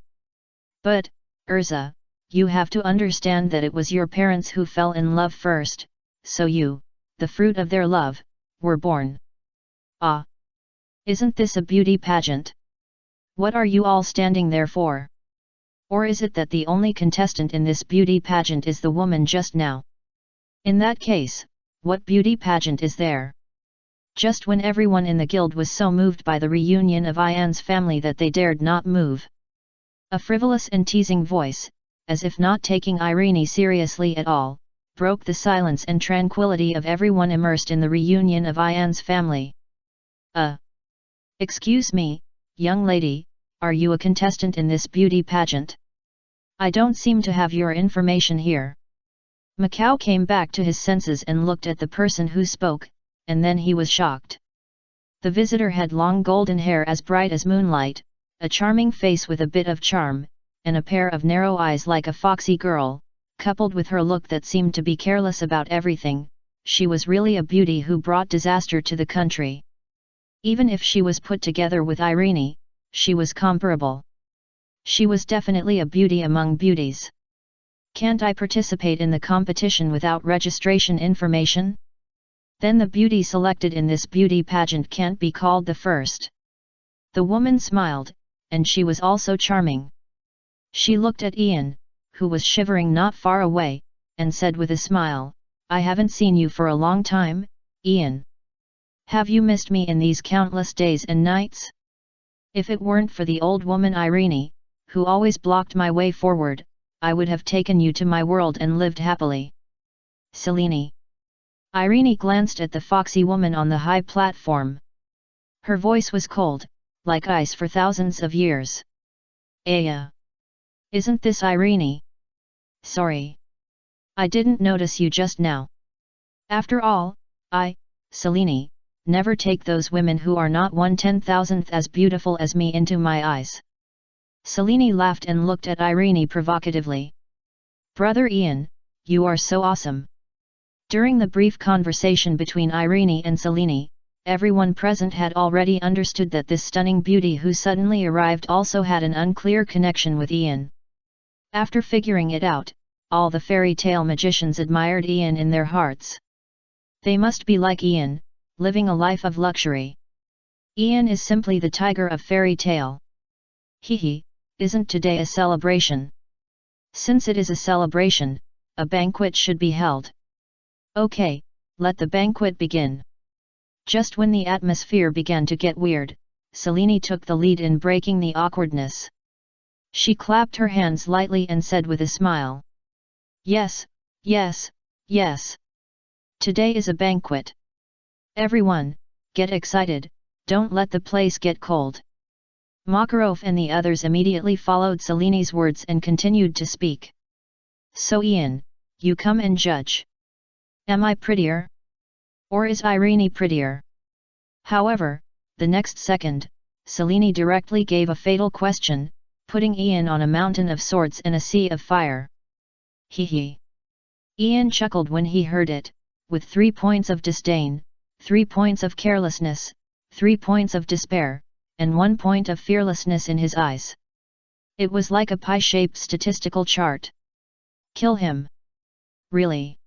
But, Urza, you have to understand that it was your parents who fell in love first, so you, the fruit of their love, were born. Ah! Isn't this a beauty pageant? What are you all standing there for? Or is it that the only contestant in this beauty pageant is the woman just now? In that case, what beauty pageant is there? Just when everyone in the guild was so moved by the reunion of Ian's family that they dared not move. A frivolous and teasing voice, as if not taking Irene seriously at all, broke the silence and tranquility of everyone immersed in the reunion of Ian's family. Excuse me, young lady, are you a contestant in this beauty pageant? I don't seem to have your information here." Macau came back to his senses and looked at the person who spoke, and then he was shocked. The visitor had long golden hair as bright as moonlight, a charming face with a bit of charm, and a pair of narrow eyes like a foxy girl, coupled with her look that seemed to be careless about everything. She was really a beauty who brought disaster to the country. Even if she was put together with Irene, she was comparable. She was definitely a beauty among beauties. Can't I participate in the competition without registration information? Then the beauty selected in this beauty pageant can't be called the first. The woman smiled, and she was also charming. She looked at Ian, who was shivering not far away, and said with a smile, "I haven't seen you for a long time, Ian. Have you missed me in these countless days and nights? If it weren't for the old woman Irene, who always blocked my way forward, I would have taken you to my world and lived happily." Selene. Irene glanced at the foxy woman on the high platform. Her voice was cold, like ice for thousands of years. "Aya. Isn't this Irene? Sorry. I didn't notice you just now. After all, Selene, never take those women who are not 1/10,000th as beautiful as me into my eyes." Selene laughed and looked at Irene provocatively. "Brother Ian, you are so awesome." During the brief conversation between Irene and Selene, everyone present had already understood that this stunning beauty who suddenly arrived also had an unclear connection with Ian. After figuring it out, all the fairy tale magicians admired Ian in their hearts. They must be like Ian, living a life of luxury. Ian is simply the tiger of fairy tale. Hehe, isn't today a celebration? Since it is a celebration, a banquet should be held. Okay, let the banquet begin. Just when the atmosphere began to get weird, Selene took the lead in breaking the awkwardness. She clapped her hands lightly and said with a smile. "Yes, yes, yes. Today is a banquet. Everyone, get excited, don't let the place get cold." Makarov and the others immediately followed Selene's words and continued to speak. "So Ian, you come and judge. Am I prettier? Or is Irene prettier?" However, the next second, Selene directly gave a fatal question, putting Ian on a mountain of swords and a sea of fire. Hehe. Ian chuckled when he heard it, with 3 points of disdain, 3 points of carelessness, 3 points of despair, and 1 point of fearlessness in his eyes. It was like a pie-shaped statistical chart. Kill him. Really?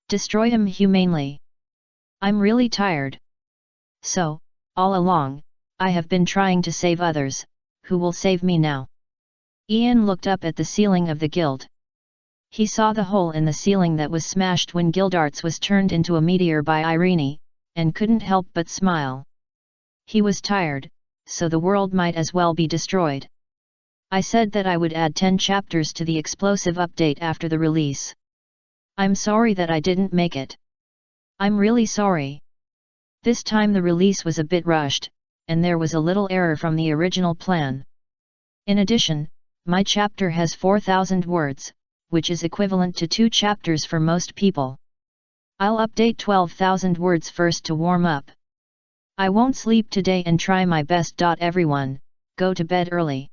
Destroy him humanely. I'm really tired. So, all along, I have been trying to save others, who will save me now? Ian looked up at the ceiling of the guild. He saw the hole in the ceiling that was smashed when Gildarts was turned into a meteor by Irene, and couldn't help but smile. He was tired, so the world might as well be destroyed. I said that I would add 10 chapters to the explosive update after the release. I'm sorry that I didn't make it. I'm really sorry. This time the release was a bit rushed, and there was a little error from the original plan. In addition, my chapter has 4,000 words, which is equivalent to 2 chapters for most people. I'll update 12,000 words first to warm up. I won't sleep today and try my best. Everyone, go to bed early.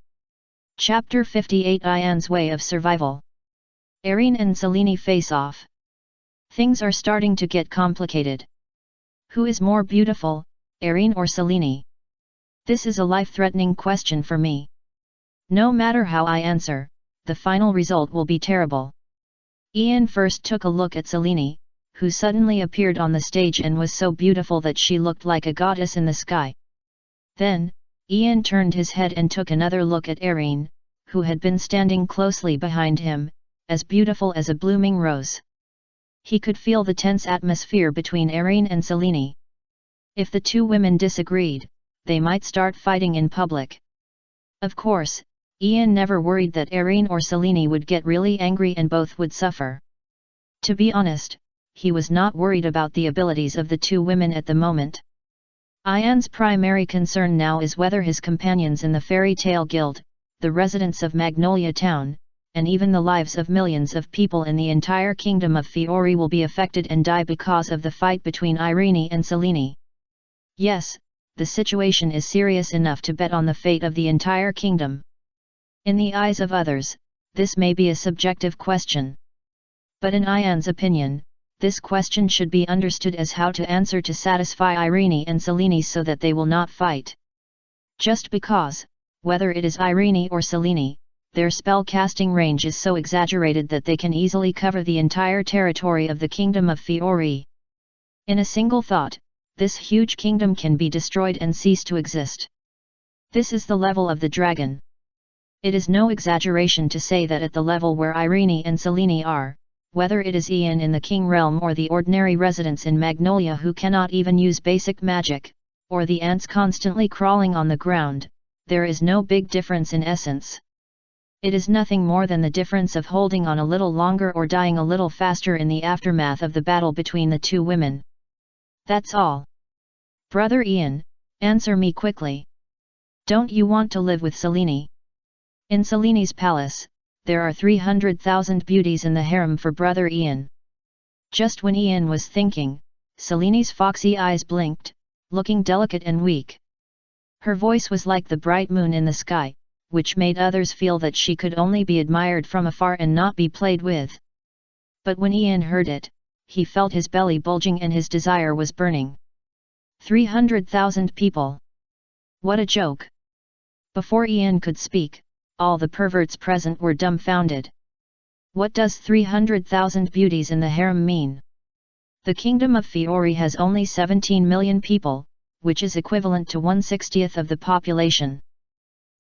Chapter 58 Ian's Way of Survival. Irene and Selene face off. Things are starting to get complicated. Who is more beautiful, Irene or Selene? This is a life-threatening question for me. No matter how I answer, the final result will be terrible. Ian first took a look at Selene, who suddenly appeared on the stage and was so beautiful that she looked like a goddess in the sky. Then, Ian turned his head and took another look at Irene, who had been standing closely behind him, as beautiful as a blooming rose. He could feel the tense atmosphere between Irene and Selene. If the two women disagreed, they might start fighting in public. Of course, Ian never worried that Irene or Selene would get really angry and both would suffer. To be honest, he was not worried about the abilities of the two women at the moment. Ian's primary concern now is whether his companions in the Fairy Tale Guild, the residents of Magnolia Town, and even the lives of millions of people in the entire kingdom of Fiori will be affected and die because of the fight between Irene and Selene. Yes, the situation is serious enough to bet on the fate of the entire kingdom. In the eyes of others, this may be a subjective question. But in Ian's opinion, this question should be understood as how to answer to satisfy Irene and Selene so that they will not fight. Just because, whether it is Irene or Selene, their spell casting range is so exaggerated that they can easily cover the entire territory of the kingdom of Fiori. In a single thought, this huge kingdom can be destroyed and cease to exist. This is the level of the dragon. It is no exaggeration to say that at the level where Irene and Selene are, whether it is Ian in the King Realm or the ordinary residents in Magnolia who cannot even use basic magic, or the ants constantly crawling on the ground, there is no big difference in essence. It is nothing more than the difference of holding on a little longer or dying a little faster in the aftermath of the battle between the two women. That's all. Brother Ian, answer me quickly. Don't you want to live with Selene? In Selene's palace, there are 300,000 beauties in the harem for Brother Ian. Just when Ian was thinking, Selene's foxy eyes blinked, looking delicate and weak. Her voice was like the bright moon in the sky, which made others feel that she could only be admired from afar and not be played with. But when Ian heard it, he felt his belly bulging and his desire was burning. 300,000 people. What a joke! Before Ian could speak, all the perverts present were dumbfounded. What does 300,000 beauties in the harem mean? The kingdom of Fiori has only 17 million people, which is equivalent to 1/60th of the population.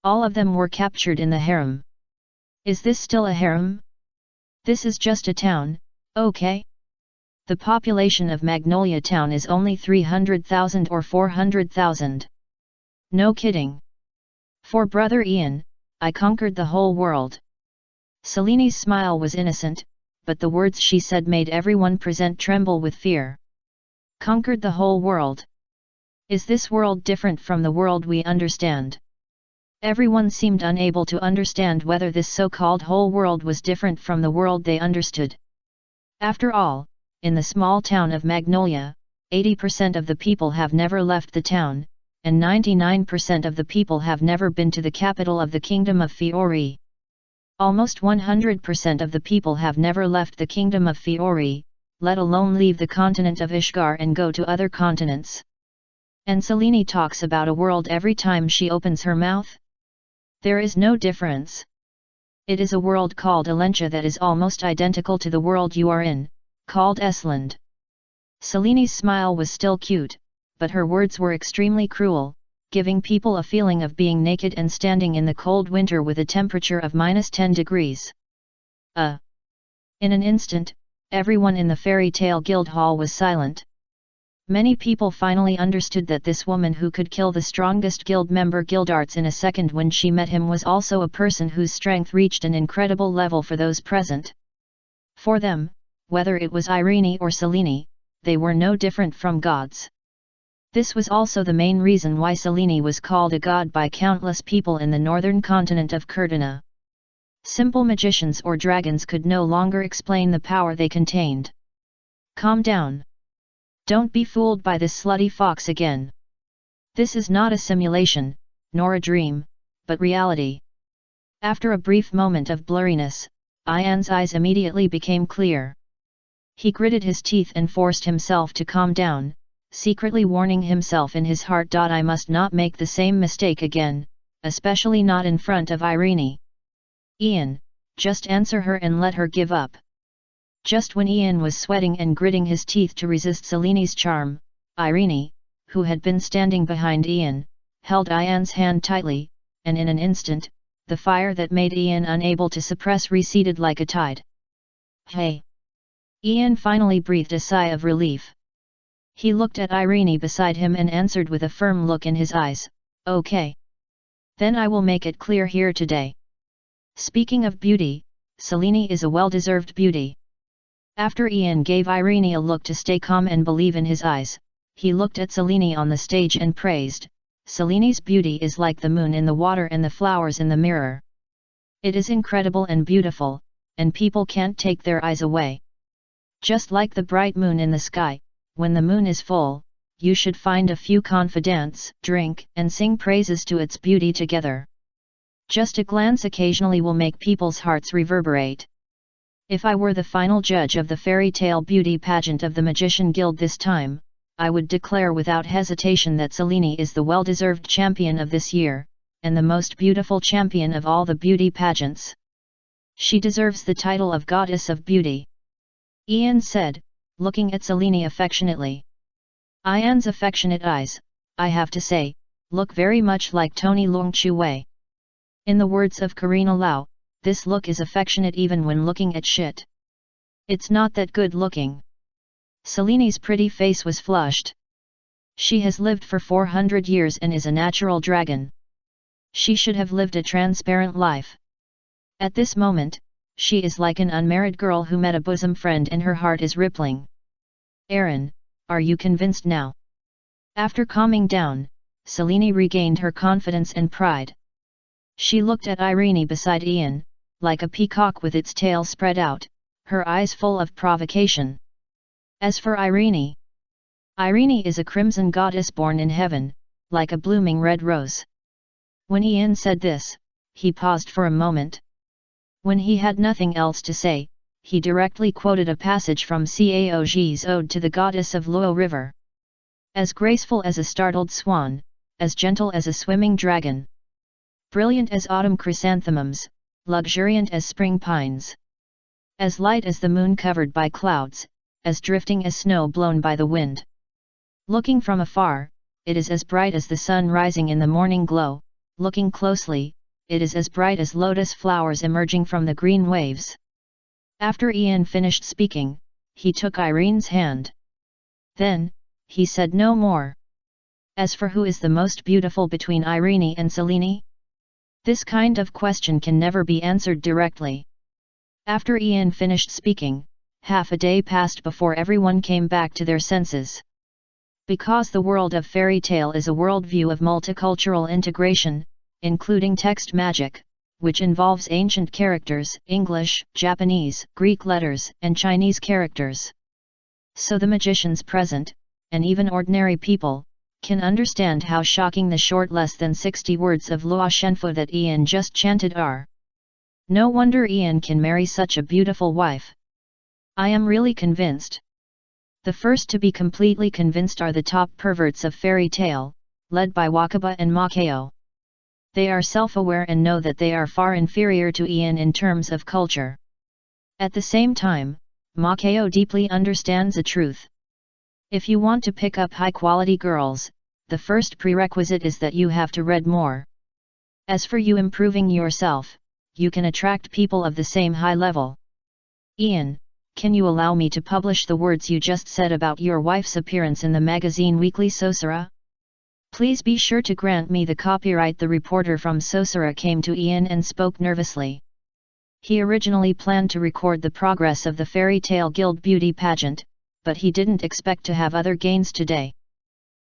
All of them were captured in the harem. Is this still a harem? This is just a town, okay? The population of Magnolia Town is only 300,000 or 400,000. No kidding. For brother Ian, I conquered the whole world. Selini's smile was innocent, but the words she said made everyone present tremble with fear. Conquered the whole world. Is this world different from the world we understand? Everyone seemed unable to understand whether this so-called whole world was different from the world they understood. After all, in the small town of Magnolia, 80% of the people have never left the town, and 99% of the people have never been to the capital of the kingdom of Fiori. Almost 100% of the people have never left the kingdom of Fiori, let alone leave the continent of Ishgar and go to other continents. And Selini talks about a world every time she opens her mouth? There is no difference. It is a world called Alentia that is almost identical to the world you are in, called Esland. Selini's smile was still cute, but her words were extremely cruel, giving people a feeling of being naked and standing in the cold winter with a temperature of -10 degrees. In an instant, everyone in the fairy tale guild hall was silent. Many people finally understood that this woman who could kill the strongest guild member Gildarts in a second when she met him was also a person whose strength reached an incredible level for those present. For them, whether it was Irene or Selini, they were no different from gods. This was also the main reason why Selini was called a god by countless people in the northern continent of Kurtana. Simple magicians or dragons could no longer explain the power they contained. Calm down. Don't be fooled by this slutty fox again. This is not a simulation, nor a dream, but reality. After a brief moment of blurriness, Ian's eyes immediately became clear. He gritted his teeth and forced himself to calm down, secretly warning himself in his heart, I must not make the same mistake again, especially not in front of Irene. Ian, just answer her and let her give up. Just when Ian was sweating and gritting his teeth to resist Selini's charm, Irene, who had been standing behind Ian, held Ian's hand tightly, and in an instant, the fire that made Ian unable to suppress receded like a tide. Hey! Ian finally breathed a sigh of relief. He looked at Irene beside him and answered with a firm look in his eyes, okay. Then I will make it clear here today. Speaking of beauty, Selini is a well-deserved beauty. After Ian gave Irene a look to stay calm and believe in his eyes, he looked at Selini on the stage and praised, Selini's beauty is like the moon in the water and the flowers in the mirror. It is incredible and beautiful, and people can't take their eyes away. Just like the bright moon in the sky, when the moon is full, you should find a few confidants, drink, and sing praises to its beauty together. Just a glance occasionally will make people's hearts reverberate. If I were the final judge of the fairy tale beauty pageant of the Magician Guild this time, I would declare without hesitation that Selini is the well-deserved champion of this year, and the most beautiful champion of all the beauty pageants. She deserves the title of Goddess of Beauty. Ian said, looking at Selini affectionately. Ian's affectionate eyes, I have to say, look very much like Tony Leung Chu Wei. In the words of Karina Lau, this look is affectionate even when looking at shit. It's not that good looking. Selini's pretty face was flushed. She has lived for 400 years and is a natural dragon. She should have lived a transparent life. At this moment, she is like an unmarried girl who met a bosom friend and her heart is rippling. Irene, are you convinced now? After calming down, Selini regained her confidence and pride. She looked at Irene beside Ian, like a peacock with its tail spread out, her eyes full of provocation. As for Irene, Irene is a crimson goddess born in heaven, like a blooming red rose. When Ian said this, he paused for a moment. When he had nothing else to say, he directly quoted a passage from Cao Ji's Ode to the Goddess of Luo River. As graceful as a startled swan, as gentle as a swimming dragon. Brilliant as autumn chrysanthemums, luxuriant as spring pines. As light as the moon covered by clouds, as drifting as snow blown by the wind. Looking from afar, it is as bright as the sun rising in the morning glow. Looking closely, it is as bright as lotus flowers emerging from the green waves. After Ian finished speaking, he took Irene's hand. Then, he said no more. As for who is the most beautiful between Irene and Selene? This kind of question can never be answered directly. After Ian finished speaking, half a day passed before everyone came back to their senses. Because the world of fairy tale is a worldview of multicultural integration, including text magic, which involves ancient characters, English, Japanese, Greek letters, and Chinese characters. So the magicians present, and even ordinary people, can understand how shocking the short less than 60 words of Luo Shenfu that Ian just chanted are. No wonder Ian can marry such a beautiful wife. I am really convinced. The first to be completely convinced are the top perverts of fairy tale, led by Wakaba and Makao. They are self-aware and know that they are far inferior to Ian in terms of culture. At the same time, Makao deeply understands a truth. If you want to pick up high-quality girls, the first prerequisite is that you have to read more. As for you improving yourself, you can attract people of the same high level. Ian, can you allow me to publish the words you just said about your wife's appearance in the magazine Weekly Sosura? Please be sure to grant me the copyright. The reporter from Sosura came to Ian and spoke nervously. He originally planned to record the progress of the Fairy Tale Guild beauty pageant, but he didn't expect to have other gains today.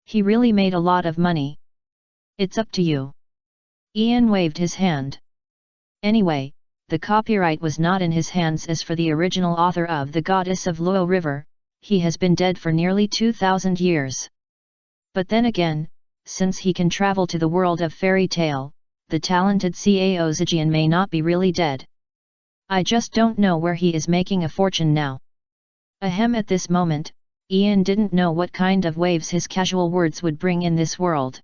He really made a lot of money. It's up to you. Ian waved his hand. Anyway, the copyright was not in his hands. As for the original author of The Goddess of Luo River, he has been dead for nearly 2,000 years. But then again, since he can travel to the world of fairy tale, the talented Cao Zijian may not be really dead. I just don't know where he is making a fortune now. Ahem. At this moment, Ian didn't know what kind of waves his casual words would bring in this world.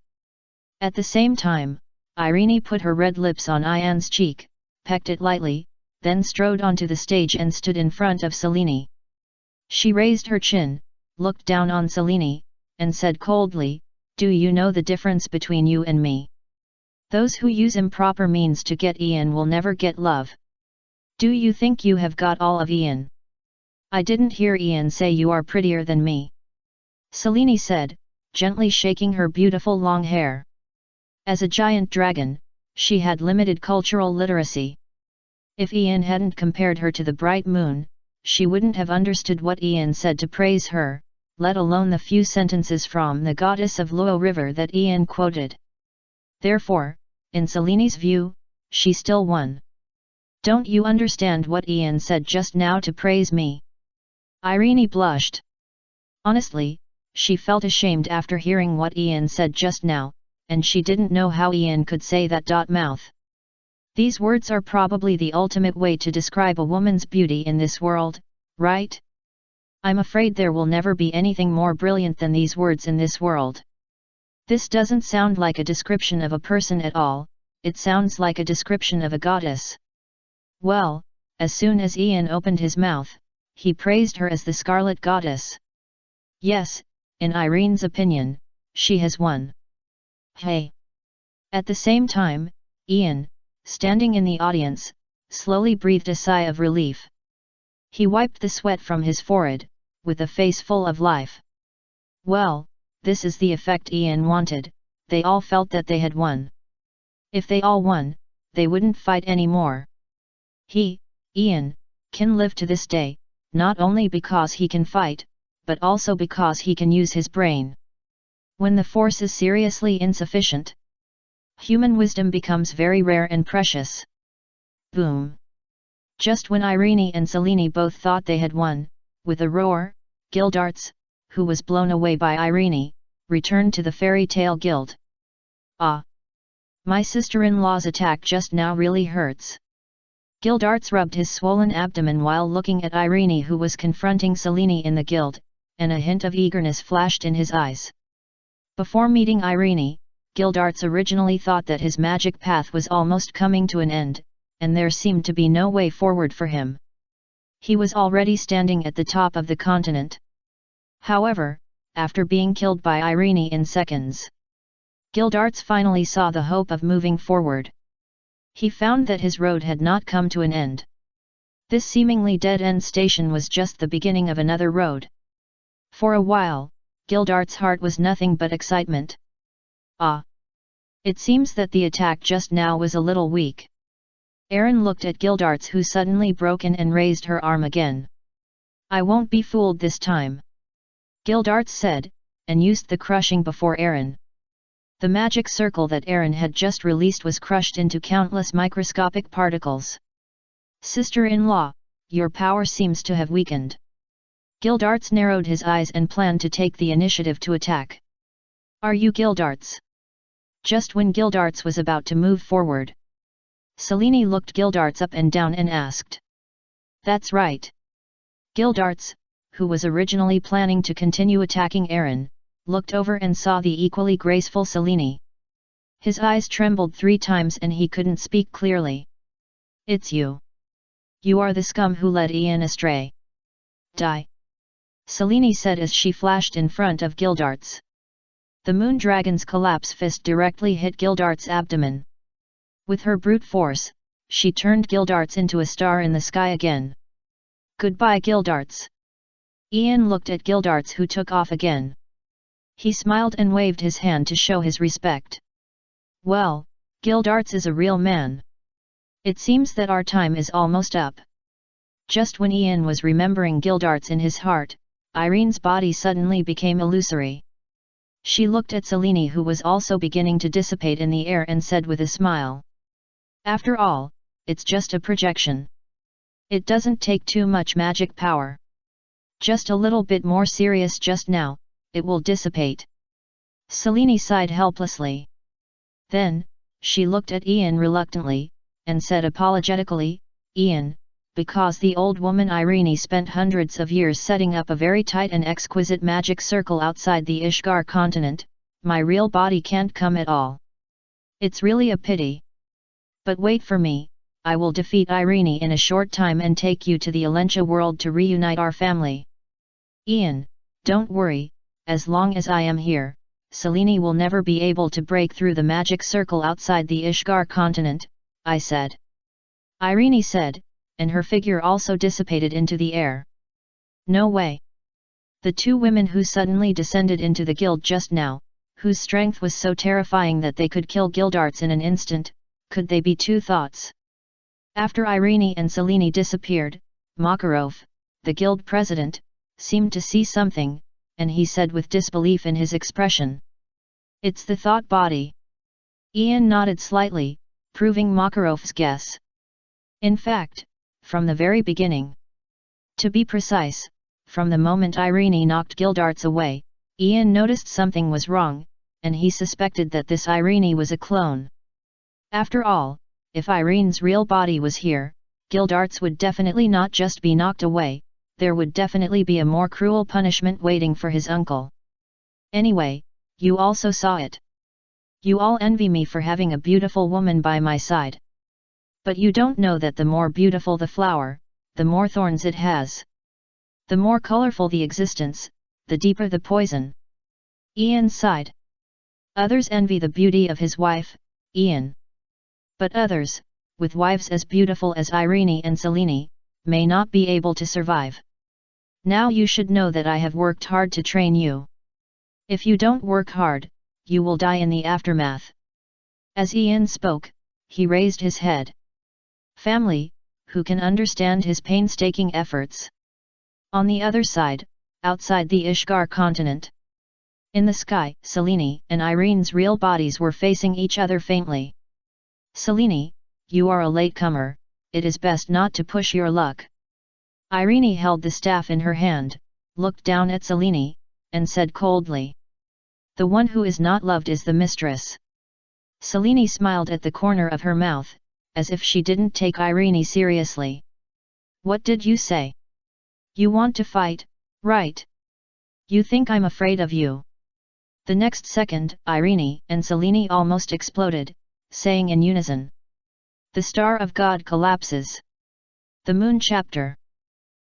At the same time, Irene put her red lips on Ian's cheek, pecked it lightly, then strode onto the stage and stood in front of Selene. She raised her chin, looked down on Selene, and said coldly, "Do you know the difference between you and me? Those who use improper means to get Ian will never get love. Do you think you have got all of Ian? I didn't hear Ian say you are prettier than me," Selene said, gently shaking her beautiful long hair. As a giant dragon, she had limited cultural literacy. If Ian hadn't compared her to the bright moon, she wouldn't have understood what Ian said to praise her, let alone the few sentences from The Goddess of Luo River that Ian quoted. Therefore, in Selene's view, she still won. "Don't you understand what Ian said just now to praise me?" Irene blushed. Honestly, she felt ashamed after hearing what Ian said just now, and she didn't know how Ian could say that. Mouth. These words are probably the ultimate way to describe a woman's beauty in this world, right? I'm afraid there will never be anything more brilliant than these words in this world. This doesn't sound like a description of a person at all, it sounds like a description of a goddess. Well, as soon as Ian opened his mouth, he praised her as the Scarlet Goddess. Yes, in Irene's opinion, she has won. Hey! At the same time, Ian, standing in the audience, slowly breathed a sigh of relief. He wiped the sweat from his forehead, with a face full of life. Well, this is the effect Ian wanted. They all felt that they had won. If they all won, they wouldn't fight anymore. He, Ian, can live to this day, not only because he can fight, but also because he can use his brain. When the force is seriously insufficient, human wisdom becomes very rare and precious. Boom! Just when Irene and Selene both thought they had won, with a roar, Gildarts, who was blown away by Irene, returned to the fairy tale guild. Ah! My sister-in-law's attack just now really hurts. Gildarts rubbed his swollen abdomen while looking at Irene, who was confronting Selene in the guild, and a hint of eagerness flashed in his eyes. Before meeting Irene, Gildarts originally thought that his magic path was almost coming to an end, and there seemed to be no way forward for him. He was already standing at the top of the continent. However, after being killed by Irene in seconds, Gildarts finally saw the hope of moving forward. He found that his road had not come to an end. This seemingly dead-end station was just the beginning of another road. For a while, Gildarts' heart was nothing but excitement. Ah! It seems that the attack just now was a little weak. Irene looked at Gildarts, who suddenly broke in and raised her arm again. I won't be fooled this time, Gildarts said, and used the crushing before Irene. The magic circle that Irene had just released was crushed into countless microscopic particles. Sister-in-law, your power seems to have weakened. Gildarts narrowed his eyes and planned to take the initiative to attack. Are you Gildarts? Just when Gildarts was about to move forward, Selene looked Gildarts up and down and asked. That's right. Gildarts, who was originally planning to continue attacking Irene, looked over and saw the equally graceful Selene. His eyes trembled 3 times and he couldn't speak clearly. It's you. You are the scum who led Ian astray. Die. Selene said as she flashed in front of Gildarts. The moon dragon's collapse fist directly hit Gildarts' abdomen. With her brute force, she turned Gildarts into a star in the sky again. Goodbye, Gildarts. Ian looked at Gildarts, who took off again. He smiled and waved his hand to show his respect. Well, Gildarts is a real man. It seems that our time is almost up. Just when Ian was remembering Gildarts in his heart, Irene's body suddenly became illusory. She looked at Selene, who was also beginning to dissipate in the air, and said with a smile. After all, it's just a projection. It doesn't take too much magic power. Just a little bit more serious just now, it will dissipate. Selene sighed helplessly. Then, she looked at Ian reluctantly, and said apologetically, Ian, because the old woman Irene spent hundreds of years setting up a very tight and exquisite magic circle outside the Ishgar continent, my real body can't come at all. It's really a pity. But wait for me, I will defeat Irene in a short time and take you to the Alentia world to reunite our family. Ian, don't worry, as long as I am here, Selene will never be able to break through the magic circle outside the Ishgar continent, I said. Irene said, and her figure also dissipated into the air. No way. The 2 women who suddenly descended into the guild just now, whose strength was so terrifying that they could kill Gildarts in an instant, could they be 2 thoughts? After Irene and Selene disappeared, Makarov, the guild president, seemed to see something, and he said with disbelief in his expression. It's the thought body. Ian nodded slightly, proving Makarov's guess. In fact, from the very beginning. To be precise, from the moment Irene knocked Gildarts away, Ian noticed something was wrong, and he suspected that this Irene was a clone. After all, if Irene's real body was here, Gildarts would definitely not just be knocked away, there would definitely be a more cruel punishment waiting for his uncle. Anyway, you also saw it. You all envy me for having a beautiful woman by my side. But you don't know that the more beautiful the flower, the more thorns it has. The more colorful the existence, the deeper the poison. Ian sighed. Others envy the beauty of his wife, Ian. But others, with wives as beautiful as Irene and Selene, may not be able to survive. Now you should know that I have worked hard to train you. If you don't work hard, you will die in the aftermath. As Ian spoke, he raised his head. Family, who can understand his painstaking efforts? On the other side, outside the Ishgar continent. In the sky, Selene and Irene's real bodies were facing each other faintly. Selene, you are a latecomer, it is best not to push your luck. Irene held the staff in her hand, looked down at Selene, and said coldly. The one who is not loved is the mistress. Selene smiled at the corner of her mouth, as if she didn't take Irene seriously. What did you say? You want to fight, right? You think I'm afraid of you? The next second, Irene and Selene almost exploded, saying in unison. The Star of God collapses. The Moon Chapter.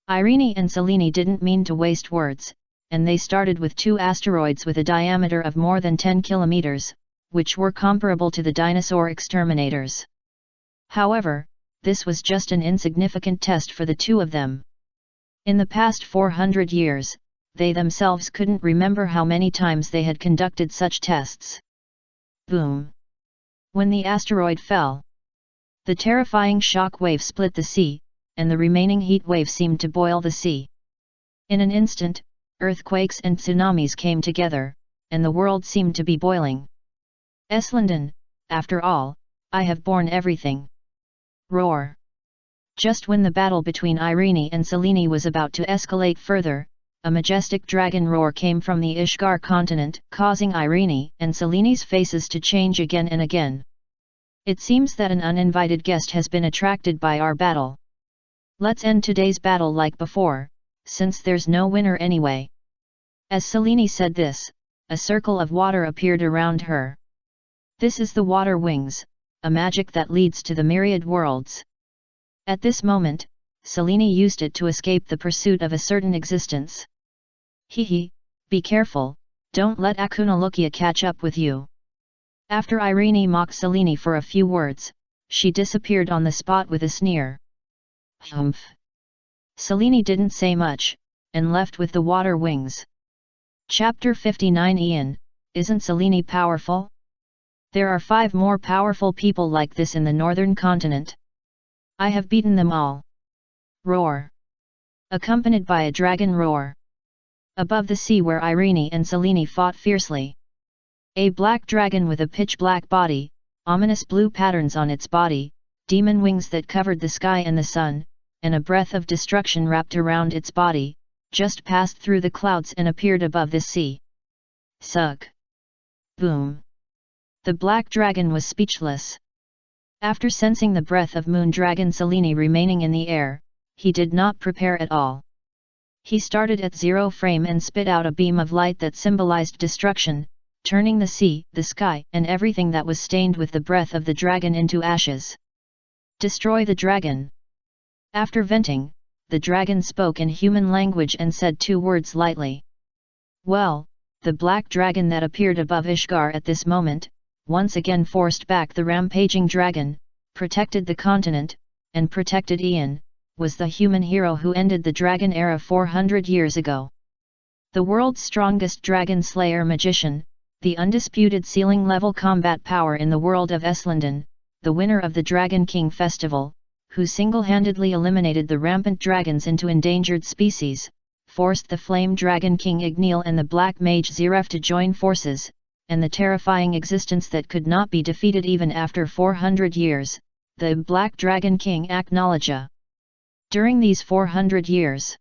Irene and Selene didn't mean to waste words, and they started with 2 asteroids with a diameter of more than 10 kilometers, which were comparable to the dinosaur exterminators. However, this was just an insignificant test for the 2 of them. In the past 400 years, they themselves couldn't remember how many times they had conducted such tests. Boom! When the asteroid fell, the terrifying shock wave split the sea, and the remaining heat wave seemed to boil the sea. In an instant, earthquakes and tsunamis came together, and the world seemed to be boiling. Eslanden, after all, I have borne everything. Roar! Just when the battle between Irene and Selene was about to escalate further, a majestic dragon roar came from the Ishgar continent, causing Irene and Selene's faces to change again and again. It seems that an uninvited guest has been attracted by our battle. Let's end today's battle like before, since there's no winner anyway. As Selene said this, a circle of water appeared around her. This is the water wings, a magic that leads to the myriad worlds. At this moment, Selene used it to escape the pursuit of a certain existence. Hehe, be careful, don't let Akunalukia catch up with you. After Irene mocked Selene for a few words, she disappeared on the spot with a sneer. Humph! Selene didn't say much, and left with the water wings. Chapter 59 Ian, isn't Selene powerful? There are 5 more powerful people like this in the northern continent. I have beaten them all. Roar! Accompanied by a dragon roar. Above the sea where Irene and Selene fought fiercely. A black dragon with a pitch-black body, ominous blue patterns on its body, demon wings that covered the sky and the sun, and a breath of destruction wrapped around its body, just passed through the clouds and appeared above the sea. Sug! Boom! The black dragon was speechless. After sensing the breath of moon dragon Selene remaining in the air, he did not prepare at all. He started at 0 frame and spit out a beam of light that symbolized destruction, turning the sea, the sky, and everything that was stained with the breath of the dragon into ashes. Destroy the dragon! After venting, the dragon spoke in human language and said 2 words lightly. Well, the black dragon that appeared above Ishgar at this moment, once again forced back the rampaging dragon, protected the continent, and protected Ian, was the human hero who ended the dragon era 400 years ago. The world's strongest dragon slayer magician, the undisputed ceiling-level combat power in the world of Eslanden, the winner of the Dragon King Festival, who single-handedly eliminated the rampant dragons into endangered species, forced the Flame Dragon King Igneel and the Black Mage Zeref to join forces, and the terrifying existence that could not be defeated even after 400 years, the Black Dragon King Aknologia. During these 400 years,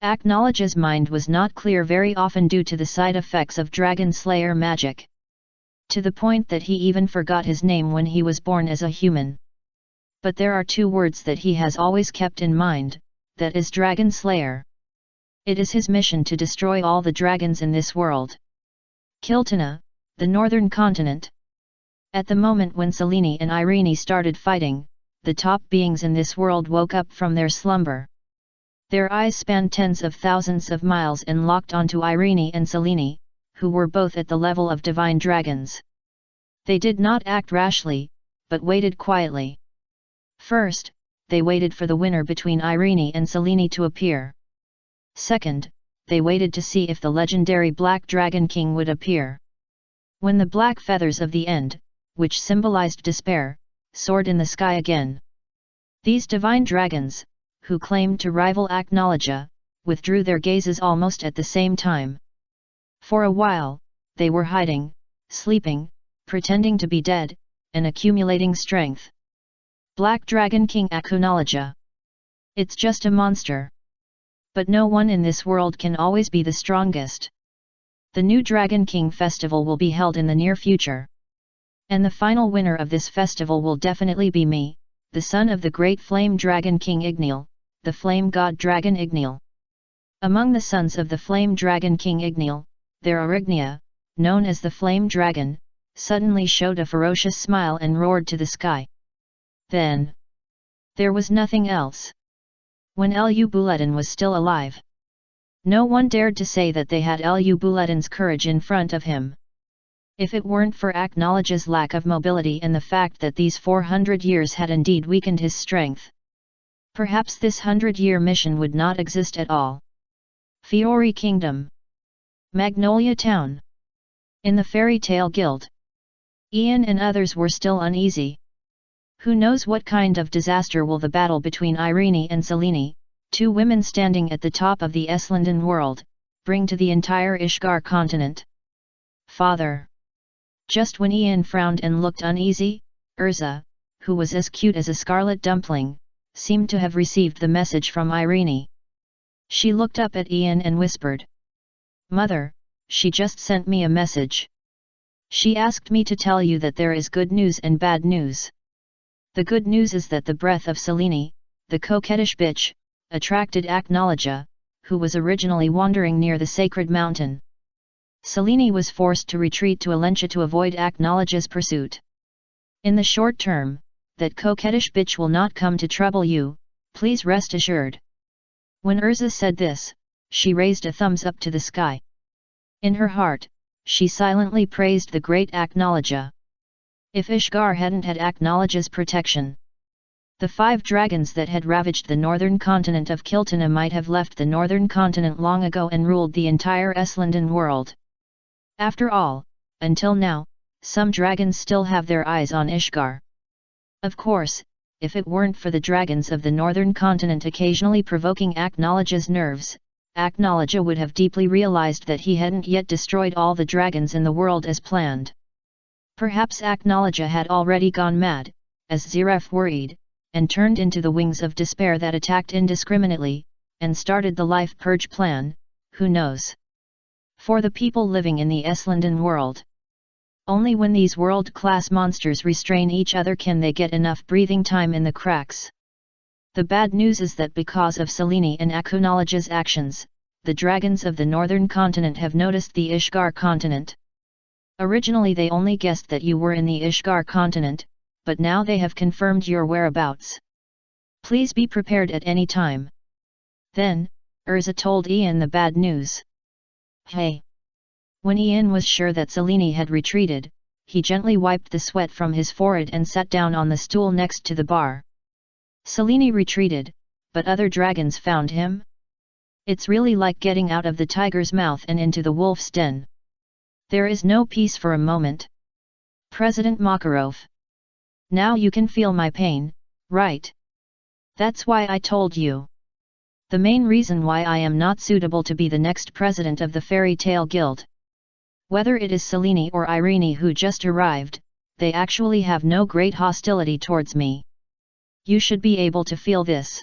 Aknologia's mind was not clear very often due to the side effects of Dragon Slayer magic. To the point that he even forgot his name when he was born as a human. But there are 2 words that he has always kept in mind, that is Dragon Slayer. It is his mission to destroy all the dragons in this world. Kiltana, the northern continent. At the moment when Selene and Irene started fighting, the top beings in this world woke up from their slumber. Their eyes spanned tens of thousands of miles and locked onto Irene and Selene, who were both at the level of divine dragons. They did not act rashly, but waited quietly. First, they waited for the winner between Irene and Selene to appear. Second, they waited to see if the legendary Black Dragon King would appear. When the black feathers of the end, which symbolized despair, soared in the sky again, these divine dragons, who claimed to rival Aknologia, withdrew their gazes almost at the same time. For a while, they were hiding, sleeping, pretending to be dead, and accumulating strength. Black Dragon King Aknologia. It's just a monster. But no one in this world can always be the strongest. The new Dragon King festival will be held in the near future. And the final winner of this festival will definitely be me, the son of the great flame dragon King Igneel, the flame god dragon Igneel. Among the sons of the flame dragon King Igneel, there Arignia, known as the flame dragon, suddenly showed a ferocious smile and roared to the sky. Then there was nothing else. When Lu Buletin was still alive, no one dared to say that they had Lu Buletin's courage in front of him. If it weren't for Acknowledge's lack of mobility and the fact that these 400 years had indeed weakened his strength, perhaps this 100-year mission would not exist at all. Fiori Kingdom, Magnolia Town. In the Fairy Tale Guild, Ian and others were still uneasy. Who knows what kind of disaster will the battle between Irene and Selene, two women standing at the top of the Eslinden world, bring to the entire Ishgar continent? Father. Just when Ian frowned and looked uneasy, Urza, who was as cute as a scarlet dumpling, seemed to have received the message from Irene. She looked up at Ian and whispered, "Mother, she just sent me a message. She asked me to tell you that there is good news and bad news. The good news is that the breath of Selene, the coquettish bitch, attracted Acknowledge, who was originally wandering near the sacred mountain. Selene was forced to retreat to Alentia to avoid Acknowledge's pursuit. In the short term, that coquettish bitch will not come to trouble you, please rest assured." When Urza said this, she raised a thumbs up to the sky. In her heart, she silently praised the great Acknowledge. If Ishgar hadn't had Acknowledge's protection, the 5 dragons that had ravaged the northern continent of Kiltana might have left the northern continent long ago and ruled the entire Eslinden world. After all, until now, some dragons still have their eyes on Ishgar. Of course, if it weren't for the dragons of the northern continent occasionally provoking Acknowledge's nerves, Acknowledge would have deeply realized that he hadn't yet destroyed all the dragons in the world as planned. Perhaps Acknowledge had already gone mad, as Zeref worried, and turned into the wings of despair that attacked indiscriminately, and started the life purge plan, who knows? For the people living in the Eslinden world, only when these world-class monsters restrain each other can they get enough breathing time in the cracks. The bad news is that because of Selene and Acknowledge's actions, the dragons of the northern continent have noticed the Ishgar continent. Originally they only guessed that you were in the Ishgar continent, but now they have confirmed your whereabouts. Please be prepared at any time. Then, Urza told Ian the bad news. Hey! When Ian was sure that Selene had retreated, he gently wiped the sweat from his forehead and sat down on the stool next to the bar. Selene retreated, but other dragons found him? It's really like getting out of the tiger's mouth and into the wolf's den. There is no peace for a moment. President Makarov. Now you can feel my pain, right? That's why I told you. The main reason why I am not suitable to be the next president of the Fairy Tale Guild. Whether it is Selene or Irene who just arrived, they actually have no great hostility towards me. You should be able to feel this.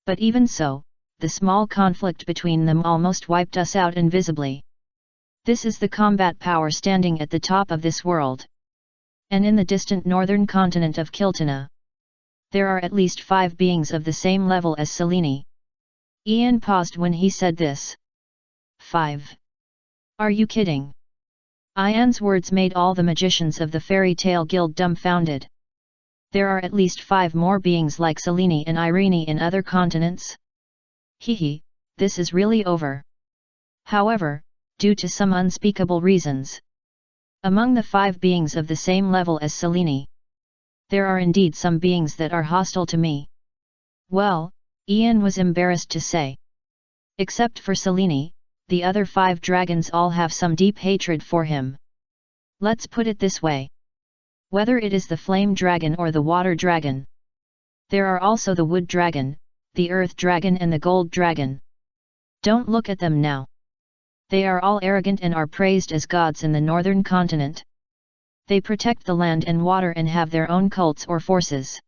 But even so, the small conflict between them almost wiped us out invisibly. This is the combat power standing at the top of this world. And in the distant northern continent of Kiltana, there are at least 5 beings of the same level as Selene. Ian paused when he said this. 5. Are you kidding? Ian's words made all the magicians of the Fairy Tale Guild dumbfounded. There are at least 5 more beings like Selene and Irene in other continents? Hehe, this is really over. However, due to some unspeakable reasons, among the 5 beings of the same level as Selene, there are indeed some beings that are hostile to me. Well, Ian was embarrassed to say. Except for Selene, the other 5 dragons all have some deep hatred for him. Let's put it this way. Whether it is the flame dragon or the water dragon, there are also the wood dragon, the earth dragon and the gold dragon. Don't look at them now. They are all arrogant and are praised as gods in the northern continent. They protect the land and water and have their own cults or forces.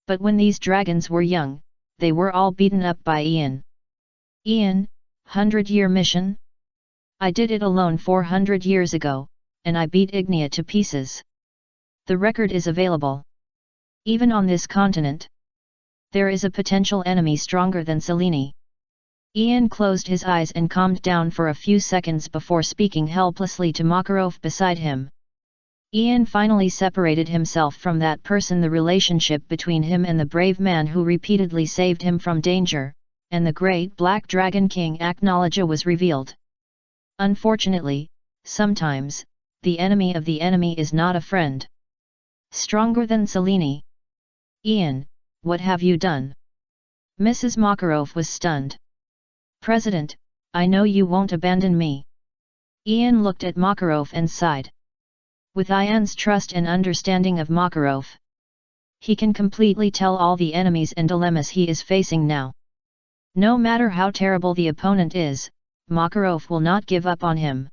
But when these dragons were young, they were all beaten up by Ian. Ian, 100-year mission? I did it alone 400 years ago, and I beat Ignia to pieces. The record is available. Even on this continent, there is a potential enemy stronger than Selene. Ian closed his eyes and calmed down for a few seconds before speaking helplessly to Makarov beside him. Ian finally separated himself from that person. The relationship between him and the brave man who repeatedly saved him from danger, and the great black dragon king Aknologia was revealed. Unfortunately, sometimes, the enemy of the enemy is not a friend. Stronger than Selene. Ian, what have you done? Mrs. Makarov was stunned. President, I know you won't abandon me. Ian looked at Makarov and sighed. With Ian's trust and understanding of Makarov, he can completely tell all the enemies and dilemmas he is facing now. No matter how terrible the opponent is, Makarov will not give up on him.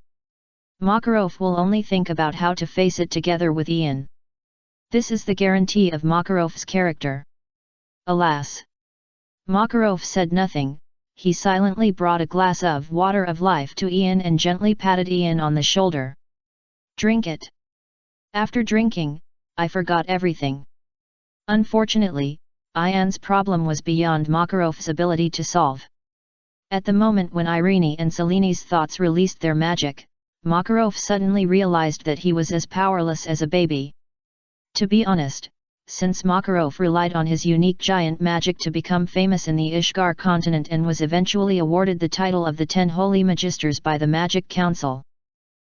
Makarov will only think about how to face it together with Ian. This is the guarantee of Makarov's character. Alas! Makarov said nothing. He silently brought a glass of water of life to Ian and gently patted Ian on the shoulder. Drink it. After drinking, I forgot everything. Unfortunately, Ian's problem was beyond Makarov's ability to solve. At the moment when Irene and Selene's thoughts released their magic, Makarov suddenly realized that he was as powerless as a baby. To be honest, since Makarov relied on his unique giant magic to become famous in the Ishgar continent and was eventually awarded the title of the 10 Holy Magisters by the Magic Council,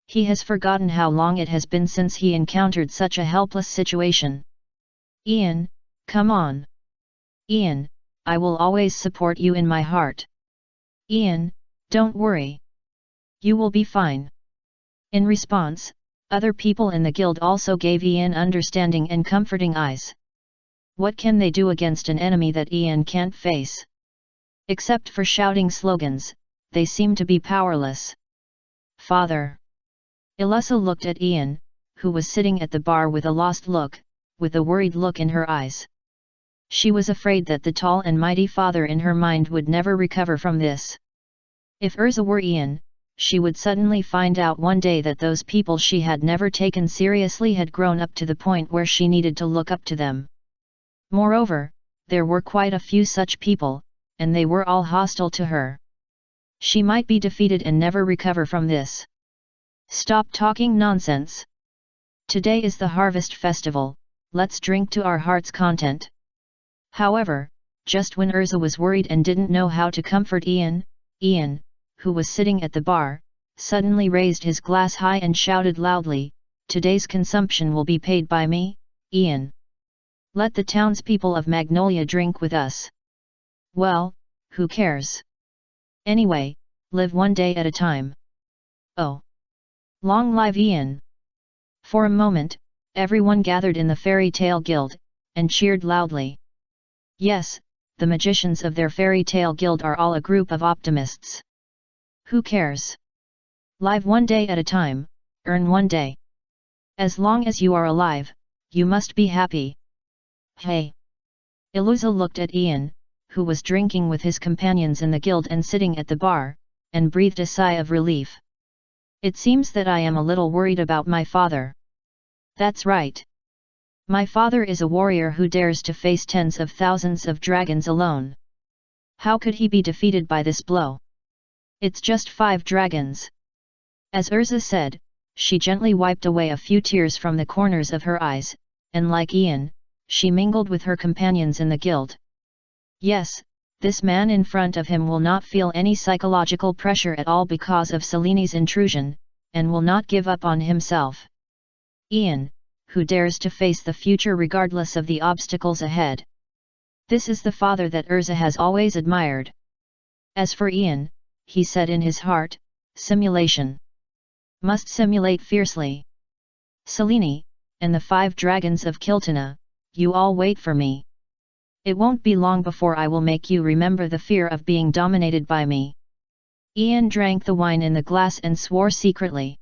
he has forgotten how long it has been since he encountered such a helpless situation. Ian, come on. Ian, I will always support you in my heart. Ian, don't worry. You will be fine. In response, other people in the guild also gave Ian understanding and comforting eyes. What can they do against an enemy that Ian can't face? Except for shouting slogans, they seem to be powerless. Father. Ilusa looked at Ian, who was sitting at the bar with a lost look, with a worried look in her eyes. She was afraid that the tall and mighty father in her mind would never recover from this. If Urza were Ian, she would suddenly find out one day that those people she had never taken seriously had grown up to the point where she needed to look up to them. Moreover, there were quite a few such people, and they were all hostile to her. She might be defeated and never recover from this. Stop talking nonsense. Today is the harvest festival, let's drink to our heart's content. However, just when Urza was worried and didn't know how to comfort Ian, who was sitting at the bar, suddenly raised his glass high and shouted loudly, "Today's consumption will be paid by me, Ian. Let the townspeople of Magnolia drink with us." Well, who cares? Anyway, live one day at a time. Oh! Long live Ian! For a moment, everyone gathered in the Fairy Tale Guild, and cheered loudly. Yes, the magicians of their Fairy Tale Guild are all a group of optimists. Who cares? Live one day at a time, earn one day. As long as you are alive, you must be happy. Hey! Ilusa looked at Ian, who was drinking with his companions in the guild and sitting at the bar, and breathed a sigh of relief. It seems that I am a little worried about my father. That's right. My father is a warrior who dares to face tens of thousands of dragons alone. How could he be defeated by this blow? It's just 5 dragons. As Urza said, she gently wiped away a few tears from the corners of her eyes, and like Ian, she mingled with her companions in the guild. Yes, this man in front of him will not feel any psychological pressure at all because of Selene's intrusion, and will not give up on himself. Ian, who dares to face the future regardless of the obstacles ahead. This is the father that Urza has always admired. As for Ian, he said in his heart, simulation. Must simulate fiercely. Selene, and the 5 dragons of Kiltana, you all wait for me. It won't be long before I will make you remember the fear of being dominated by me. Ian drank the wine in the glass and swore secretly.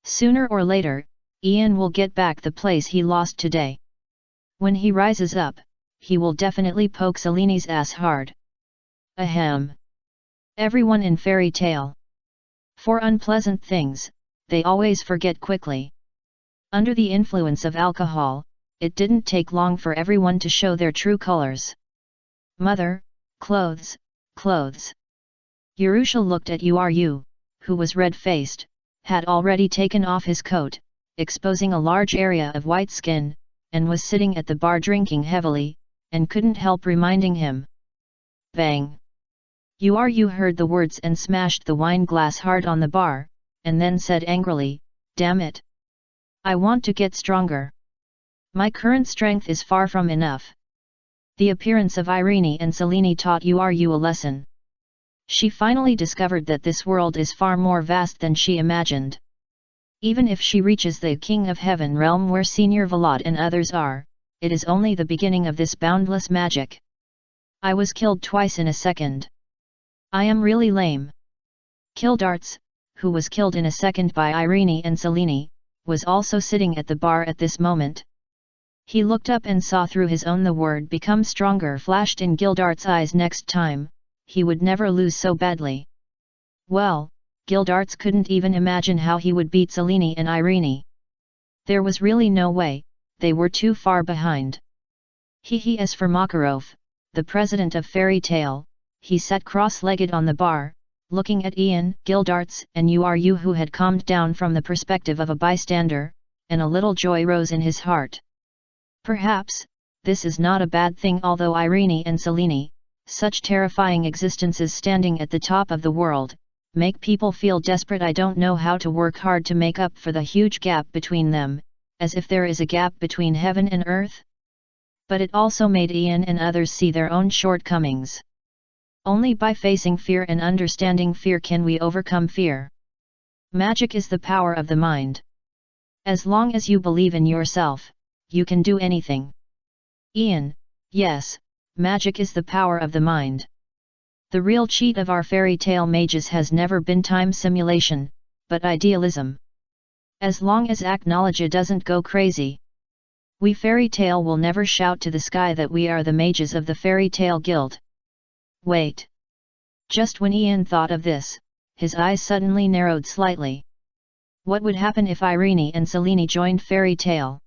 Sooner or later, Ian will get back the place he lost today. When he rises up, he will definitely poke Selene's ass hard. Ahem. Everyone in Fairy Tale For unpleasant things, they always forget quickly. Under the influence of alcohol, it didn't take long for everyone to show their true colors. Mother, clothes, clothes. Urusha looked at Uru, who was red-faced, had already taken off his coat, exposing a large area of white skin, and was sitting at the bar drinking heavily, and couldn't help reminding him. Bang! Uru heard the words and smashed the wine glass hard on the bar, and then said angrily, "Damn it! I want to get stronger. My current strength is far from enough." The appearance of Irene and Selene taught Uru a lesson. She finally discovered that this world is far more vast than she imagined. Even if she reaches the King of Heaven realm where Senior Vlad and others are, it is only the beginning of this boundless magic. I was killed twice in a second. I am really lame. Gildarts, who was killed in a second by Irene and Selene, was also sitting at the bar at this moment. He looked up and saw through his own the word "become stronger" flashed in Gildarts' eyes. Next time, he would never lose so badly. Well, Gildarts couldn't even imagine how he would beat Selene and Irene. There was really no way, they were too far behind. As for Makarov, the president of Fairy Tale, he sat cross-legged on the bar, looking at Ian, Gildarts and Uru, who had calmed down from the perspective of a bystander, and a little joy rose in his heart. Perhaps, this is not a bad thing. Although Irene and Selene, such terrifying existences standing at the top of the world, make people feel desperate, I don't know how to work hard to make up for the huge gap between them, as if there is a gap between heaven and earth. But it also made Ian and others see their own shortcomings. Only by facing fear and understanding fear can we overcome fear. Magic is the power of the mind. As long as you believe in yourself, you can do anything. Ian, yes, magic is the power of the mind. The real cheat of our fairy tale mages has never been time simulation, but idealism. As long as acknowledge doesn't go crazy, we fairy tale will never shout to the sky that we are the mages of the Fairy Tale Guild. Wait. Just when Ian thought of this, his eyes suddenly narrowed slightly. What would happen if Irene and Selene joined Fairy Tale?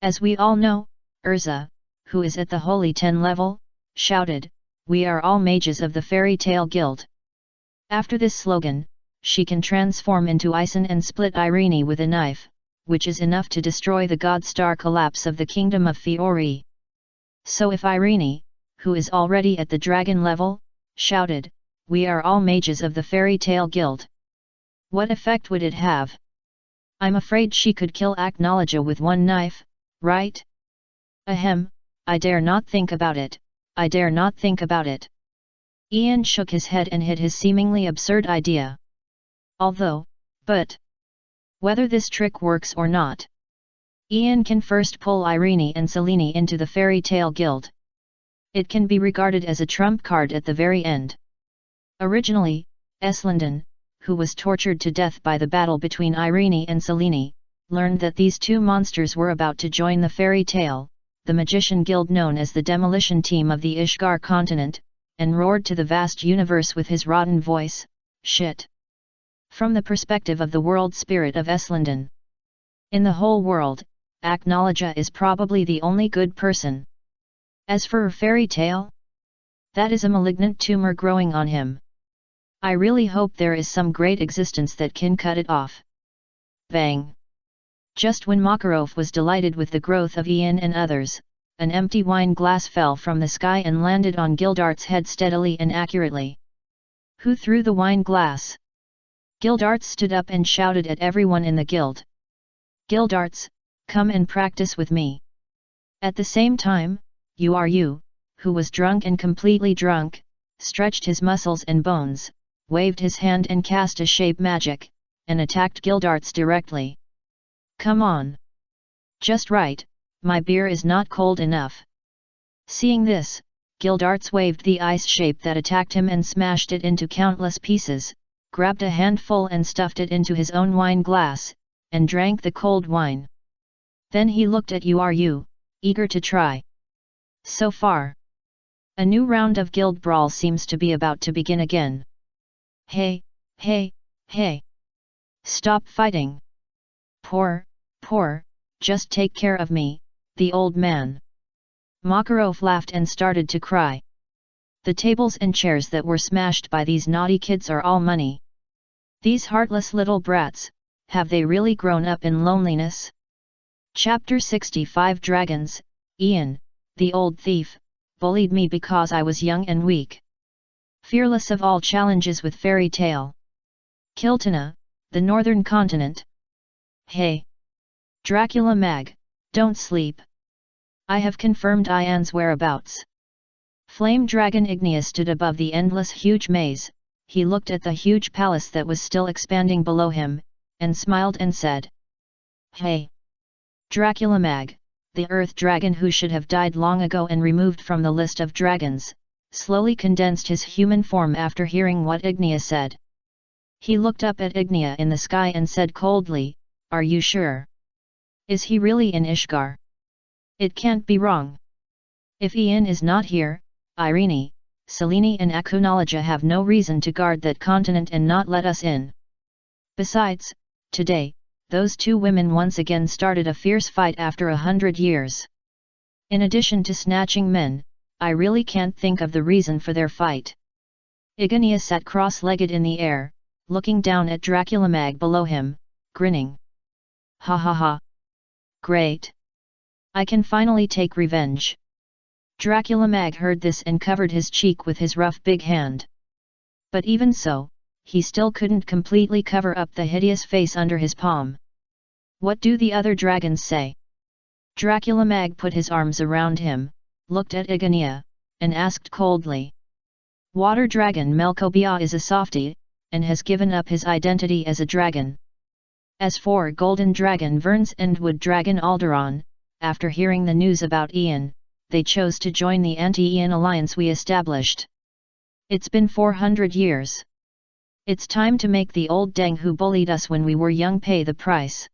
As we all know, Urza, who is at the Holy 10 level, shouted, "We are all mages of the Fairy Tale Guild." After this slogan, she can transform into Ison and split Irene with a knife, which is enough to destroy the God Star collapse of the Kingdom of Fiori. So if Irene, who is already at the dragon level, shouted, "We are all mages of the Fairy Tale Guild," what effect would it have? I'm afraid she could kill Aknowledge with one knife, right? Ahem, I dare not think about it, I dare not think about it. Ian shook his head and hid his seemingly absurd idea. But whether this trick works or not, Ian can first pull Irene and Selene into the Fairy Tale Guild. It can be regarded as a trump card at the very end. Originally, Eslanden, who was tortured to death by the battle between Irene and Selene, learned that these two monsters were about to join the Fairy Tale, the magician guild known as the Demolition Team of the Ishgar continent, and roared to the vast universe with his rotten voice, "Shit!" From the perspective of the world spirit of Eslanden. In the whole world, Aknowledge is probably the only good person. As for a fairy tale, that is a malignant tumor growing on him. I really hope there is some great existence that can cut it off. Bang! Just when Makarov was delighted with the growth of Ian and others, an empty wine glass fell from the sky and landed on Gildarts' head steadily and accurately. Who threw the wine glass? Gildarts stood up and shouted at everyone in the guild. "Gildarts, come and practice with me." At the same time, Uru, who was drunk and completely drunk, stretched his muscles and bones, waved his hand and cast a shape magic, and attacked Gildarts directly. "Come on! Just right, my beer is not cold enough." Seeing this, Gildarts waved the ice shape that attacked him and smashed it into countless pieces, grabbed a handful and stuffed it into his own wine glass, and drank the cold wine. Then he looked at Uru, eager to try. So far, a new round of guild brawl seems to be about to begin again. Hey, Hey! Stop fighting! Poor, just take care of me, the old man. Makarov laughed and started to cry. The tables and chairs that were smashed by these naughty kids are all money. These heartless little brats, have they really grown up in loneliness? Chapter 65 Dragons. Ian, the old thief, bullied me because I was young and weak. Fearless of all challenges with fairy tale. Kiltana, the northern continent. Hey! Dracula Mag, don't sleep. I have confirmed Ian's whereabouts. Flame Dragon Igneous stood above the endless huge maze. He looked at the huge palace that was still expanding below him, and smiled and said, Hey! Dracula Mag, the earth dragon who should have died long ago and removed from the list of dragons, slowly condensed his human form after hearing what Ignea said. He looked up at Ignea in the sky and said coldly, Are you sure? Is he really in Ishgar? It can't be wrong. If Ian is not here, Irene, Selene and Akunologia have no reason to guard that continent and not let us in. Besides, today, those two women once again started a fierce fight after 100 years. In addition to snatching men, I really can't think of the reason for their fight. Ignea sat cross-legged in the air, looking down at Dracula Mag below him, grinning. Ha ha ha! Great! I can finally take revenge. Dracula Mag heard this and covered his cheek with his rough big hand. But even so, he still couldn't completely cover up the hideous face under his palm. What do the other dragons say? Dracula Mag put his arms around him, looked at Ignea, and asked coldly. Water Dragon Melkobia is a softie, and has given up his identity as a dragon. As for Golden Dragon Verns and Wood Dragon Alderon, after hearing the news about Ian, they chose to join the anti-Ian alliance we established. It's been 400 years. It's time to make the old dang who bullied us when we were young pay the price.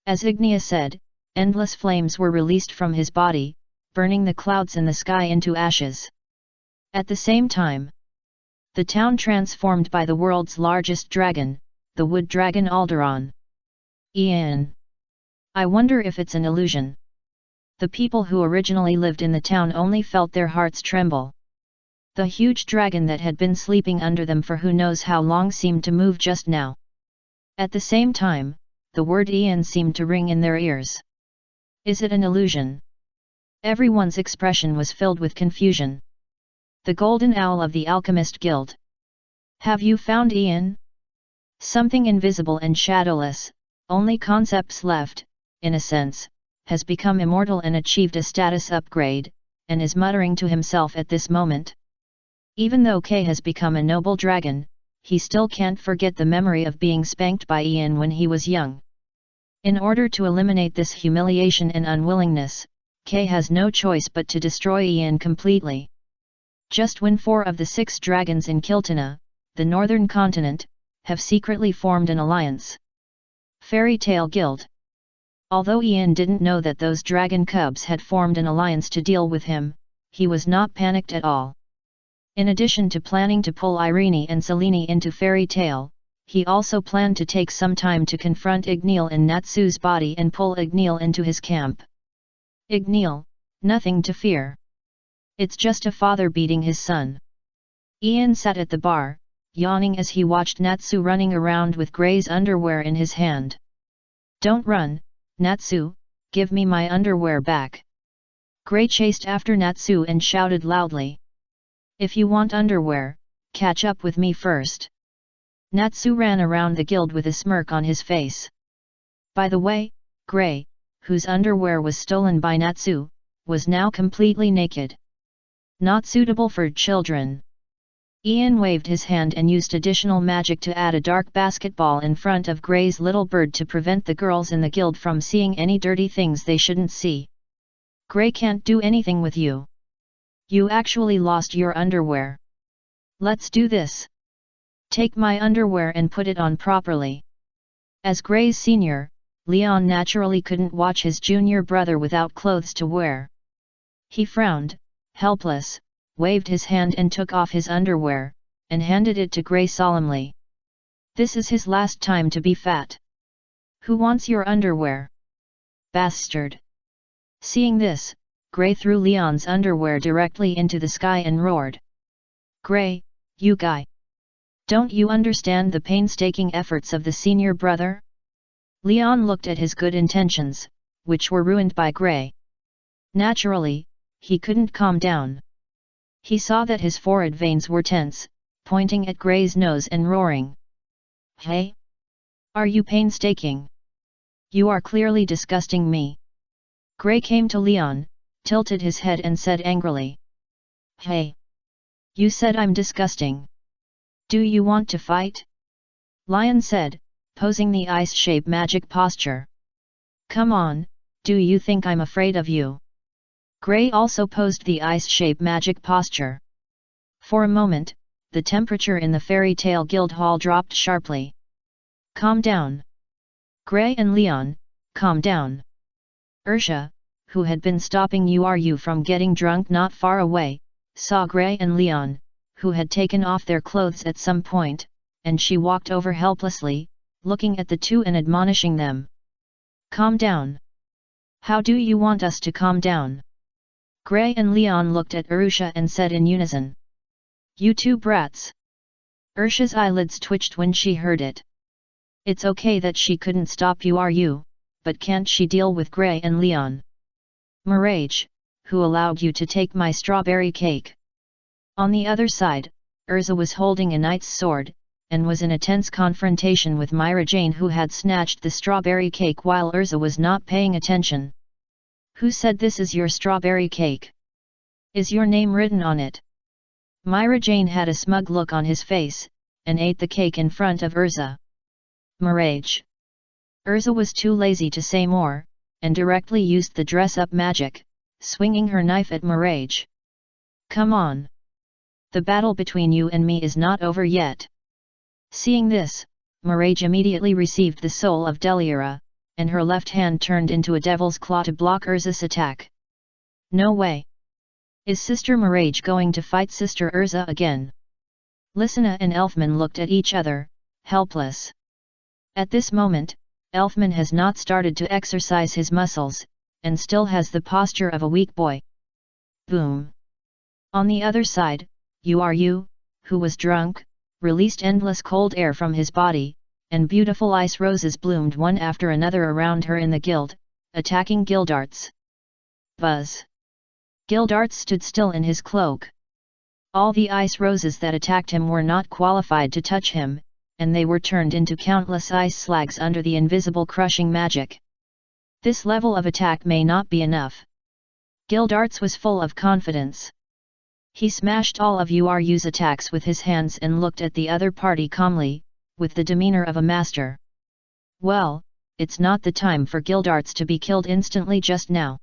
As Ignea said, endless flames were released from his body, burning the clouds in the sky into ashes. At the same time, the town transformed by the world's largest dragon, the wood dragon Alderon. Ian! I wonder if it's an illusion. The people who originally lived in the town only felt their hearts tremble. The huge dragon that had been sleeping under them for who knows how long seemed to move just now. At the same time, the word Ian seemed to ring in their ears. Is it an illusion? Everyone's expression was filled with confusion. The Golden Owl of the Alchemist Guild. Have you found Ian? Something invisible and shadowless, only concepts left, in a sense, has become immortal and achieved a status upgrade, and is muttering to himself at this moment. Even though K has become a noble dragon, he still can't forget the memory of being spanked by Ian when he was young. In order to eliminate this humiliation and unwillingness, K has no choice but to destroy Ian completely. Just when 4 of the 6 dragons in Kiltana, the northern continent, have secretly formed an alliance. Fairy Tale Guild. Although Ian didn't know that those dragon cubs had formed an alliance to deal with him, he was not panicked at all. In addition to planning to pull Irene and Selene into Fairy Tale, he also planned to take some time to confront Igneel in Natsu's body and pull Igneel into his camp. Igneel, nothing to fear. It's just a father beating his son. Ian sat at the bar, yawning as he watched Natsu running around with Gray's underwear in his hand. Don't run, Natsu, give me my underwear back. Gray chased after Natsu and shouted loudly. If you want underwear, catch up with me first. Natsu ran around the guild with a smirk on his face. By the way, Gray, whose underwear was stolen by Natsu, was now completely naked. Not suitable for children. Ian waved his hand and used additional magic to add a dark basketball in front of Gray's little bird to prevent the girls in the guild from seeing any dirty things they shouldn't see. Gray can't do anything with you. You actually lost your underwear. Let's do this. Take my underwear and put it on properly. As Gray's senior, Leon naturally couldn't watch his junior brother without clothes to wear. He frowned, helpless, waved his hand and took off his underwear, and handed it to Gray solemnly. This is his last time to be fat. Who wants your underwear? Bastard! Seeing this, Gray threw Leon's underwear directly into the sky and roared. Gray, you guy! Don't you understand the painstaking efforts of the senior brother? Leon looked at his good intentions, which were ruined by Gray. Naturally, he couldn't calm down. He saw that his forehead veins were tense, pointing at Gray's nose and roaring. Hey? Are you painstaking? You are clearly disgusting me. Gray came to Leon, tilted his head and said angrily. Hey! You said I'm disgusting. Do you want to fight? Lion said, posing the ice shape magic posture. Come on, do you think I'm afraid of you? Gray also posed the ice shape magic posture. For a moment, the temperature in the fairy tale guild hall dropped sharply. Calm down. Gray and Leon, calm down. Ursha, who had been stopping you from getting drunk not far away, saw Gray and Leon, who had taken off their clothes at some point, and she walked over helplessly, looking at the two and admonishing them. Calm down. How do you want us to calm down? Gray and Leon looked at Urusha and said in unison. You two brats. Ursha's eyelids twitched when she heard it. It's okay that she couldn't stop you, but can't she deal with Gray and Leon? Mirage, who allowed you to take my strawberry cake? On the other side, Urza was holding a knight's sword, and was in a tense confrontation with Myra Jane, who had snatched the strawberry cake while Urza was not paying attention. Who said this is your strawberry cake? Is your name written on it? Myra Jane had a smug look on his face, and ate the cake in front of Urza. Mirage. Urza was too lazy to say more, and directly used the dress-up magic, swinging her knife at Mirage. Come on! The battle between you and me is not over yet. Seeing this, Mirage immediately received the soul of Delira, and her left hand turned into a devil's claw to block Urza's attack. No way! Is Sister Mirage going to fight Sister Urza again? Lysina and Elfman looked at each other, helpless. At this moment, Elfman has not started to exercise his muscles, and still has the posture of a weak boy. Boom! On the other side, you, who was drunk, released endless cold air from his body, and beautiful ice roses bloomed one after another around her in the guild, attacking Gildarts. Buzz! Gildarts stood still in his cloak. All the ice roses that attacked him were not qualified to touch him, and they were turned into countless ice slags under the invisible crushing magic. This level of attack may not be enough. Gildarts was full of confidence. He smashed all of Uru's attacks with his hands and looked at the other party calmly, with the demeanor of a master. Well, it's not the time for Gildarts to be killed instantly just now.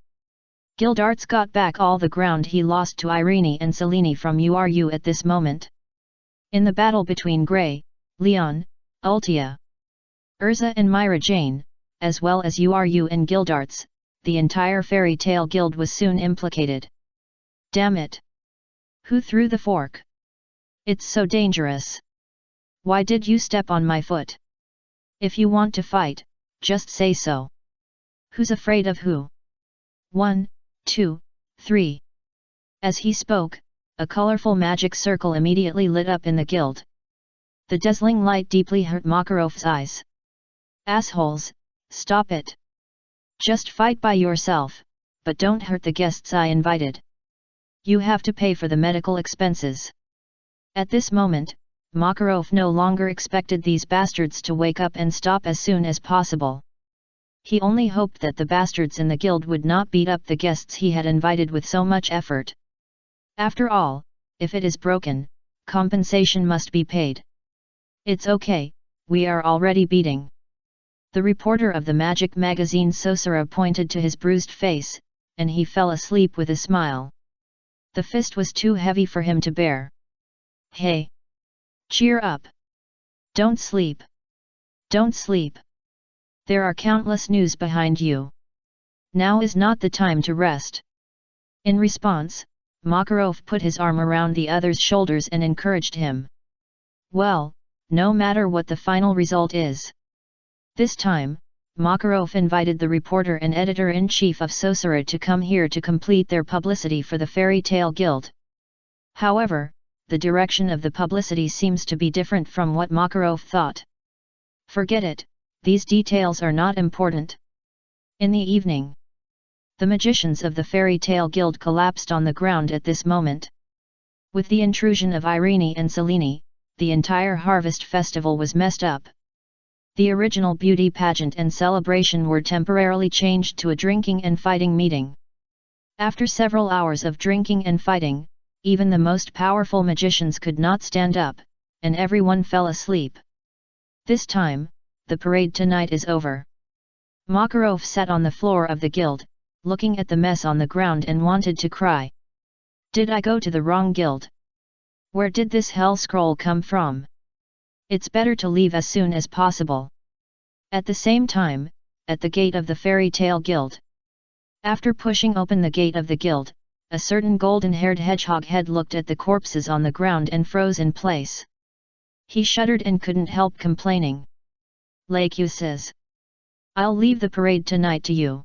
Gildarts got back all the ground he lost to Irene and Selene from Uru at this moment. In the battle between Gray, Leon, Ultia, Urza and Myra Jane, as well as Uru and Gildarts, the entire fairy tale guild was soon implicated. Damn it! Who threw the fork? It's so dangerous. Why did you step on my foot? If you want to fight, just say so. Who's afraid of who? 1, 2, 3. As he spoke, a colorful magic circle immediately lit up in the guild. The dazzling light deeply hurt Makarov's eyes. Assholes, stop it. Just fight by yourself, but don't hurt the guests I invited. You have to pay for the medical expenses. At this moment, Makarov no longer expected these bastards to wake up and stop as soon as possible. He only hoped that the bastards in the guild would not beat up the guests he had invited with so much effort. After all, if it is broken, compensation must be paid. It's okay, we are already beating. The reporter of the magic magazine Sosara pointed to his bruised face, and he fell asleep with a smile. The fist was too heavy for him to bear. Hey! Cheer up! Don't sleep! Don't sleep! There are countless news behind you. Now is not the time to rest. In response, Makarov put his arm around the other's shoulders and encouraged him. Well, no matter what the final result is. This time, Makarov invited the reporter and editor-in-chief of Sosura to come here to complete their publicity for the Fairy Tale Guild. However, the direction of the publicity seems to be different from what Makarov thought. Forget it, these details are not important. In the evening, the magicians of the Fairy Tale Guild collapsed on the ground at this moment. With the intrusion of Irene and Selene, the entire harvest festival was messed up. The original beauty pageant and celebration were temporarily changed to a drinking and fighting meeting. After several hours of drinking and fighting, even the most powerful magicians could not stand up, and everyone fell asleep. This time, the parade tonight is over. Makarov sat on the floor of the guild, looking at the mess on the ground and wanted to cry. Did I go to the wrong guild? Where did this hell scroll come from? It's better to leave as soon as possible. At the same time, at the gate of the Fairy Tale Guild. After pushing open the gate of the guild, a certain golden-haired hedgehog head looked at the corpses on the ground and froze in place. He shuddered and couldn't help complaining. Lakyu says, I'll leave the parade tonight to you.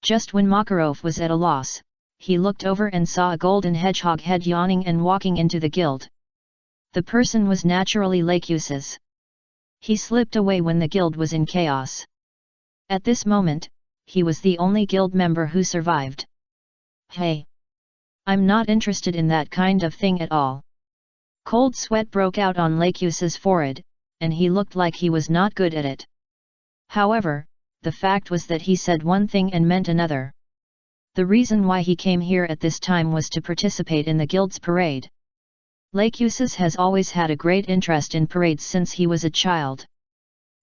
Just when Makarov was at a loss, he looked over and saw a golden hedgehog head yawning and walking into the guild. The person was naturally Lakyus's. He slipped away when the guild was in chaos. At this moment, he was the only guild member who survived. Hey! I'm not interested in that kind of thing at all. Cold sweat broke out on Lakyus's forehead, and he looked like he was not good at it. However, the fact was that he said one thing and meant another. The reason why he came here at this time was to participate in the guild's parade. Lakyus has always had a great interest in parades since he was a child.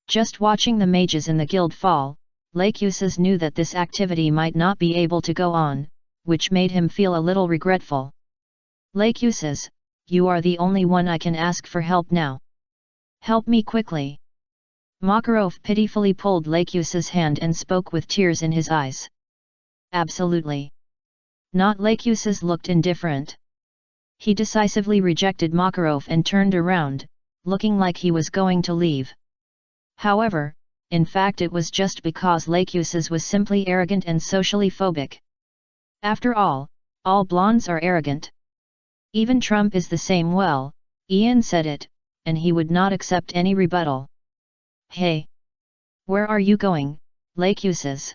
Just watching the mages in the guild fall, Lakyus knew that this activity might not be able to go on, which made him feel a little regretful. Lakyus, you are the only one I can ask for help now. Help me quickly. Makarov pitifully pulled Lakyus's hand and spoke with tears in his eyes. Absolutely. Not Lakyus looked indifferent. He decisively rejected Makarov and turned around, looking like he was going to leave. However, in fact it was just because Lakyus was simply arrogant and socially phobic. After all blondes are arrogant. Even Trump is the same. Well, Ian said it, and he would not accept any rebuttal. Hey! Where are you going, Lakyus?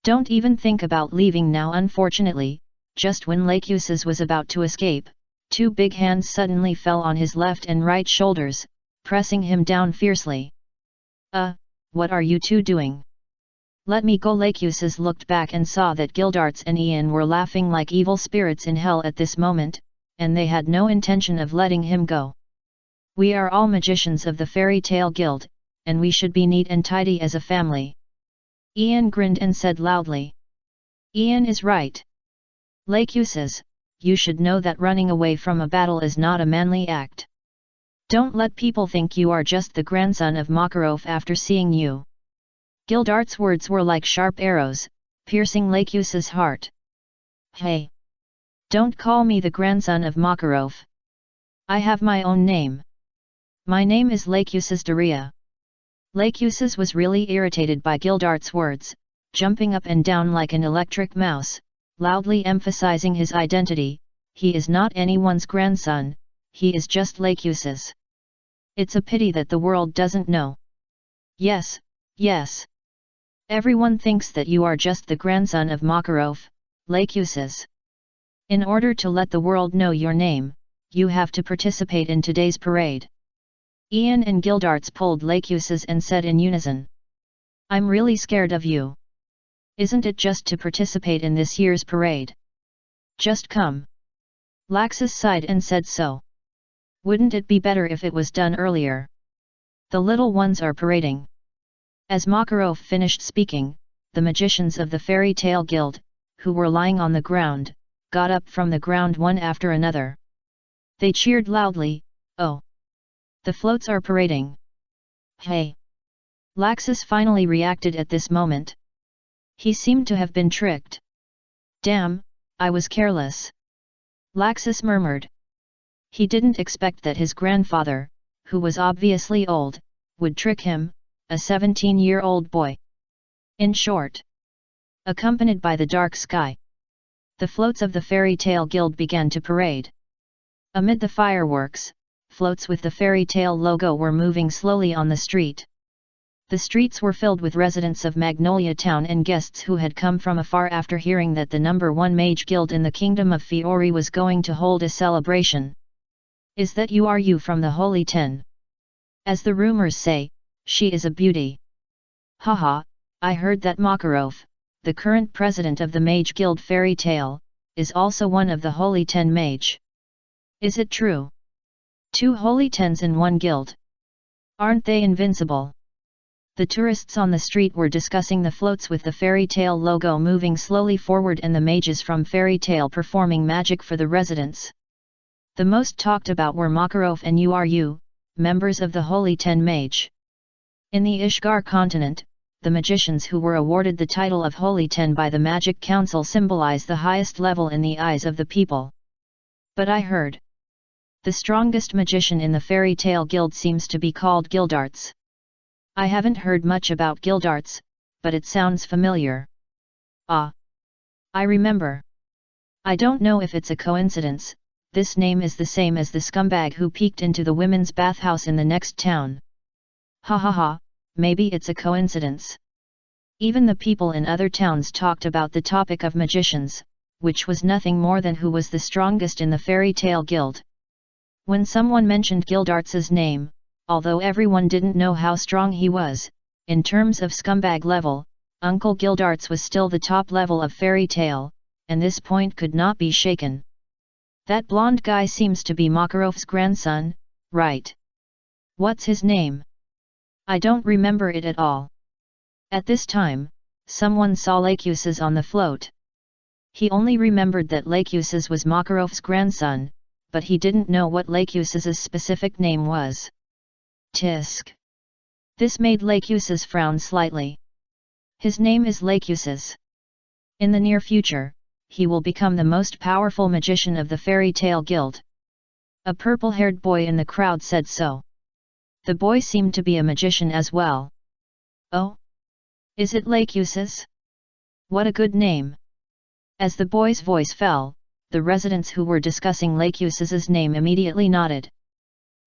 Don't even think about leaving now. Unfortunately, just when Lakyus was about to escape, two big hands suddenly fell on his left and right shoulders, pressing him down fiercely. What are you two doing? Let me go. Lakyus looked back and saw that Gildarts and Ian were laughing like evil spirits in hell at this moment, and they had no intention of letting him go. We are all magicians of the Fairy Tale Guild, and we should be neat and tidy as a family. Ian grinned and said loudly. Ian is right. Lakyus, you should know that running away from a battle is not a manly act. Don't let people think you are just the grandson of Makarov after seeing you. Gildarts' words were like sharp arrows, piercing Lakyus's heart. Hey! Don't call me the grandson of Makarov. I have my own name. My name is Lakyus Daria. Lakyus was really irritated by Gildarts' words, jumping up and down like an electric mouse, loudly emphasizing his identity. He is not anyone's grandson, he is just Lakyus's. It's a pity that the world doesn't know. Yes, yes. Everyone thinks that you are just the grandson of Makarov, Lakyus. In order to let the world know your name, you have to participate in today's parade. Ian and Gildarts pulled Lakyus and said in unison. I'm really scared of you. Isn't it just to participate in this year's parade? Just come. Laxus sighed and said so. Wouldn't it be better if it was done earlier? The little ones are parading. As Makarov finished speaking, the magicians of the Fairy Tale Guild, who were lying on the ground, got up from the ground one after another. They cheered loudly, oh! The floats are parading. Hey! Laxus finally reacted at this moment. He seemed to have been tricked. Damn, I was careless. Laxus murmured. He didn't expect that his grandfather, who was obviously old, would trick him, a 17-year-old boy. In short, accompanied by the dark sky, the floats of the Fairy Tale Guild began to parade. Amid the fireworks, floats with the Fairy Tale logo were moving slowly on the street. The streets were filled with residents of Magnolia Town and guests who had come from afar after hearing that the #1 mage guild in the Kingdom of Fiori was going to hold a celebration. "Is that you from the Holy Ten? As the rumors say, she is a beauty. Haha, I heard that Makarov, the current president of the Mage Guild Fairy Tale, is also one of the Holy Ten Mage. Is it true? 2 Holy Tens in one guild. Aren't they invincible?" The tourists on the street were discussing the floats with the Fairy Tale logo moving slowly forward and the mages from Fairy Tale performing magic for the residents. The most talked about were Makarov and Uru, members of the Holy Ten Mage. In the Ishgar continent, the magicians who were awarded the title of Holy Ten by the Magic Council symbolize the highest level in the eyes of the people. But I heard, the strongest magician in the Fairy Tale Guild seems to be called Gildarts. I haven't heard much about Gildarts, but it sounds familiar. Ah! I remember. I don't know if it's a coincidence, this name is the same as the scumbag who peeked into the women's bathhouse in the next town. Ha ha ha, maybe it's a coincidence. Even the people in other towns talked about the topic of magicians, which was nothing more than who was the strongest in the Fairy Tale Guild. When someone mentioned Gildarts's name, although everyone didn't know how strong he was, in terms of scumbag level, Uncle Gildarts was still the top level of Fairy Tale, and this point could not be shaken. That blonde guy seems to be Makarov's grandson, right? What's his name? I don't remember it at all. At this time, someone saw Lakuses on the float. He only remembered that Lakuses was Makarov's grandson, but he didn't know what Lakuses' specific name was. Tisk. This made Lakuses frown slightly. His name is Lakuses. In the near future, he will become the most powerful magician of the Fairy Tale Guild. A purple-haired boy in the crowd said so. The boy seemed to be a magician as well. Oh? Is it Lakuses? What a good name! As the boy's voice fell, the residents who were discussing Lakuses' name immediately nodded.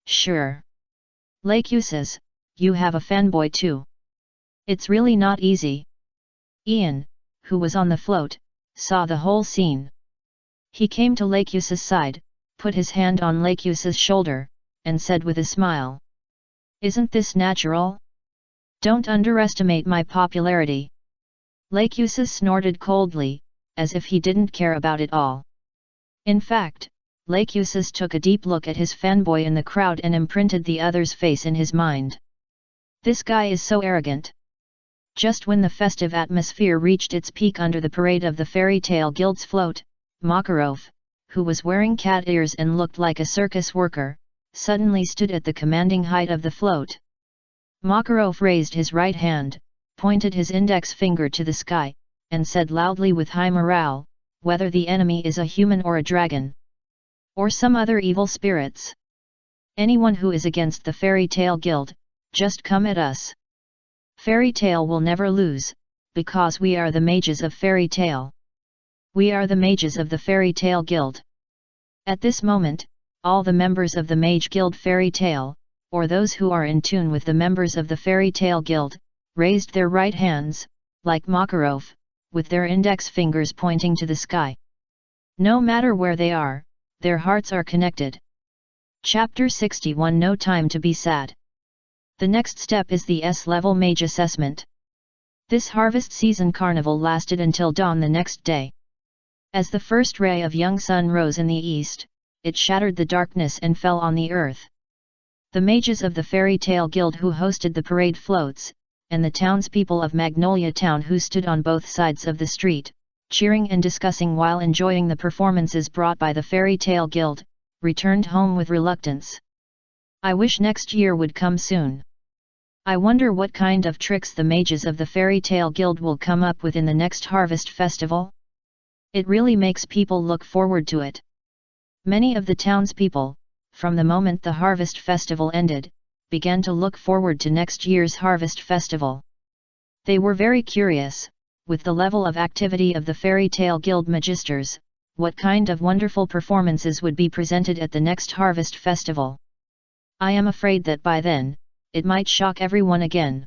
Sure. Lakuses, you have a fanboy too. It's really not easy. Ian, who was on the float, saw the whole scene. He came to Lakuses' side, put his hand on Lakuses' shoulder, and said with a smile. Isn't this natural? Don't underestimate my popularity. Lakuses snorted coldly, as if he didn't care about it all. In fact, Lakuses took a deep look at his fanboy in the crowd and imprinted the other's face in his mind. This guy is so arrogant. Just when the festive atmosphere reached its peak under the parade of the Fairy Tale Guild's float, Makarov, who was wearing cat ears and looked like a circus worker, suddenly stood at the commanding height of the float. Makarov raised his right hand, pointed his index finger to the sky, and said loudly with high morale, whether the enemy is a human or a dragon, or some other evil spirits. Anyone who is against the Fairy Tale Guild, just come at us. Fairy Tale will never lose, because we are the mages of Fairy Tale. We are the mages of the Fairy Tale Guild. At this moment, all the members of the Mage Guild Fairy Tale, or those who are in tune with the members of the Fairy Tale Guild, raised their right hands, like Makarov, with their index fingers pointing to the sky. No matter where they are, their hearts are connected. Chapter 61 No Time to be Sad. The next step is the S-level mage assessment. This harvest season carnival lasted until dawn the next day. As the first ray of young sun rose in the east, it shattered the darkness and fell on the earth. The mages of the Fairy Tale Guild who hosted the parade floats, and the townspeople of Magnolia Town who stood on both sides of the street, cheering and discussing while enjoying the performances brought by the Fairy Tale Guild, returned home with reluctance. I wish next year would come soon. I wonder what kind of tricks the mages of the Fairy Tale Guild will come up with in the next harvest festival. It really makes people look forward to it. Many of the townspeople, from the moment the Harvest Festival ended, began to look forward to next year's Harvest Festival. They were very curious, with the level of activity of the Fairy Tale Guild Magisters, what kind of wonderful performances would be presented at the next Harvest Festival. I am afraid that by then, it might shock everyone again.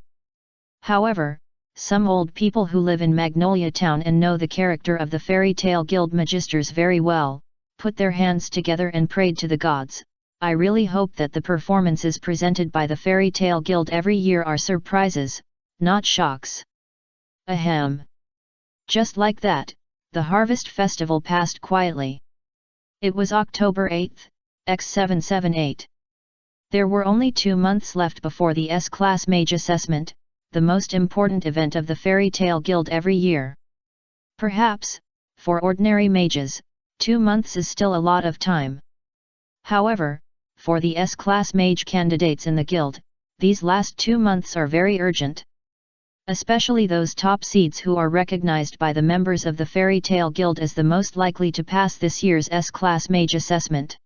However, some old people who live in Magnolia Town and know the character of the Fairy Tale Guild Magisters very well, put their hands together and prayed to the gods. I really hope that the performances presented by the Fairy Tale Guild every year are surprises, not shocks. Ahem. Just like that, the Harvest Festival passed quietly. It was October 8th, X778. There were only 2 months left before the S-Class Mage Assessment, the most important event of the Fairy Tale Guild every year. Perhaps, for ordinary mages, 2 months is still a lot of time. However, for the S-Class Mage candidates in the Guild, these last 2 months are very urgent. Especially those top seeds who are recognized by the members of the Fairy Tale Guild as the most likely to pass this year's S-Class Mage Assessment.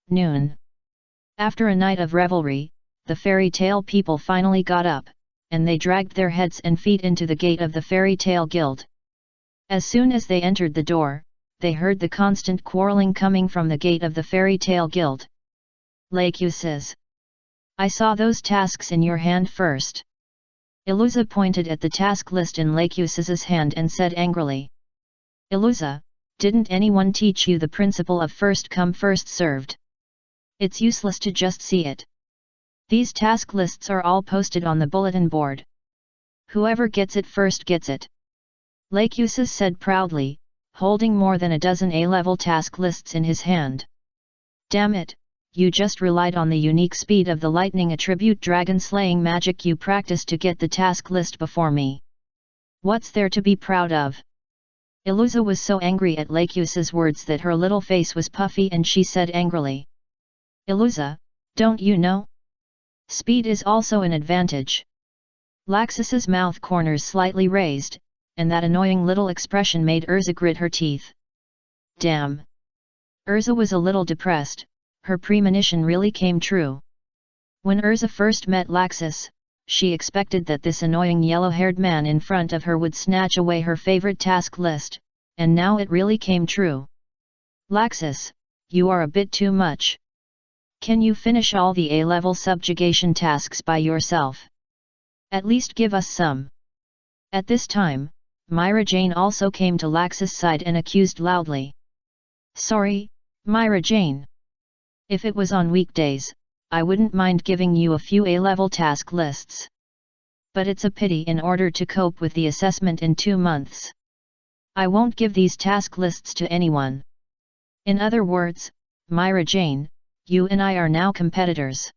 Noon. After a night of revelry, the Fairy Tale people finally got up, and they dragged their heads and feet into the gate of the Fairy Tale Guild. As soon as they entered the door, they heard the constant quarreling coming from the gate of the Fairy Tale Guild. Lakyu says, "I saw those tasks in your hand first." Iluza pointed at the task list in Lakyus's hand and said angrily, "Iluza, didn't anyone teach you the principle of first come first served? It's useless to just see it. These task lists are all posted on the bulletin board. Whoever gets it first gets it." Lakyus said proudly, holding more than a dozen A-level task lists in his hand. "Damn it, you just relied on the unique speed of the lightning attribute dragon-slaying magic you practiced to get the task list before me. What's there to be proud of?" Iluza was so angry at Lakyus's words that her little face was puffy and she said angrily, "Iluza, don't you know? Speed is also an advantage." Laxus's mouth corners slightly raised, and that annoying little expression made Urza grit her teeth. Damn! Urza was a little depressed, her premonition really came true. When Urza first met Laxus, she expected that this annoying yellow-haired man in front of her would snatch away her favorite task list, and now it really came true. "Laxus, you are a bit too much. Can you finish all the A-level subjugation tasks by yourself? At least give us some." At this time, Myra Jane also came to Laxus' side and accused loudly. "Sorry, Myra Jane. If it was on weekdays, I wouldn't mind giving you a few A-level task lists. But it's a pity in order to cope with the assessment in 2 months. I won't give these task lists to anyone. In other words, Myra Jane, you and I are now competitors."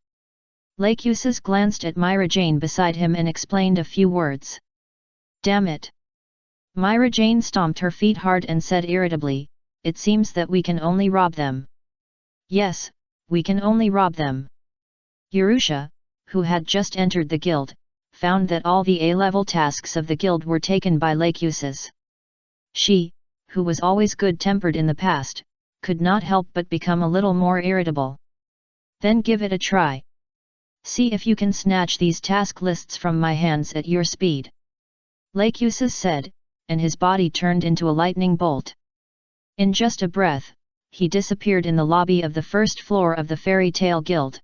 Lakyus glanced at Myra Jane beside him and explained a few words. "Damn it!" Myra Jane stomped her feet hard and said irritably, "It seems that we can only rob them." "Yes, we can only rob them." Urusha, who had just entered the guild, found that all the A-level tasks of the guild were taken by Lakyus. She, who was always good-tempered in the past, could not help but become a little more irritable. "Then give it a try. See if you can snatch these task lists from my hands at your speed," Lakyus said, and his body turned into a lightning bolt. In just a breath, he disappeared in the lobby of the first floor of the Fairy Tale Guild.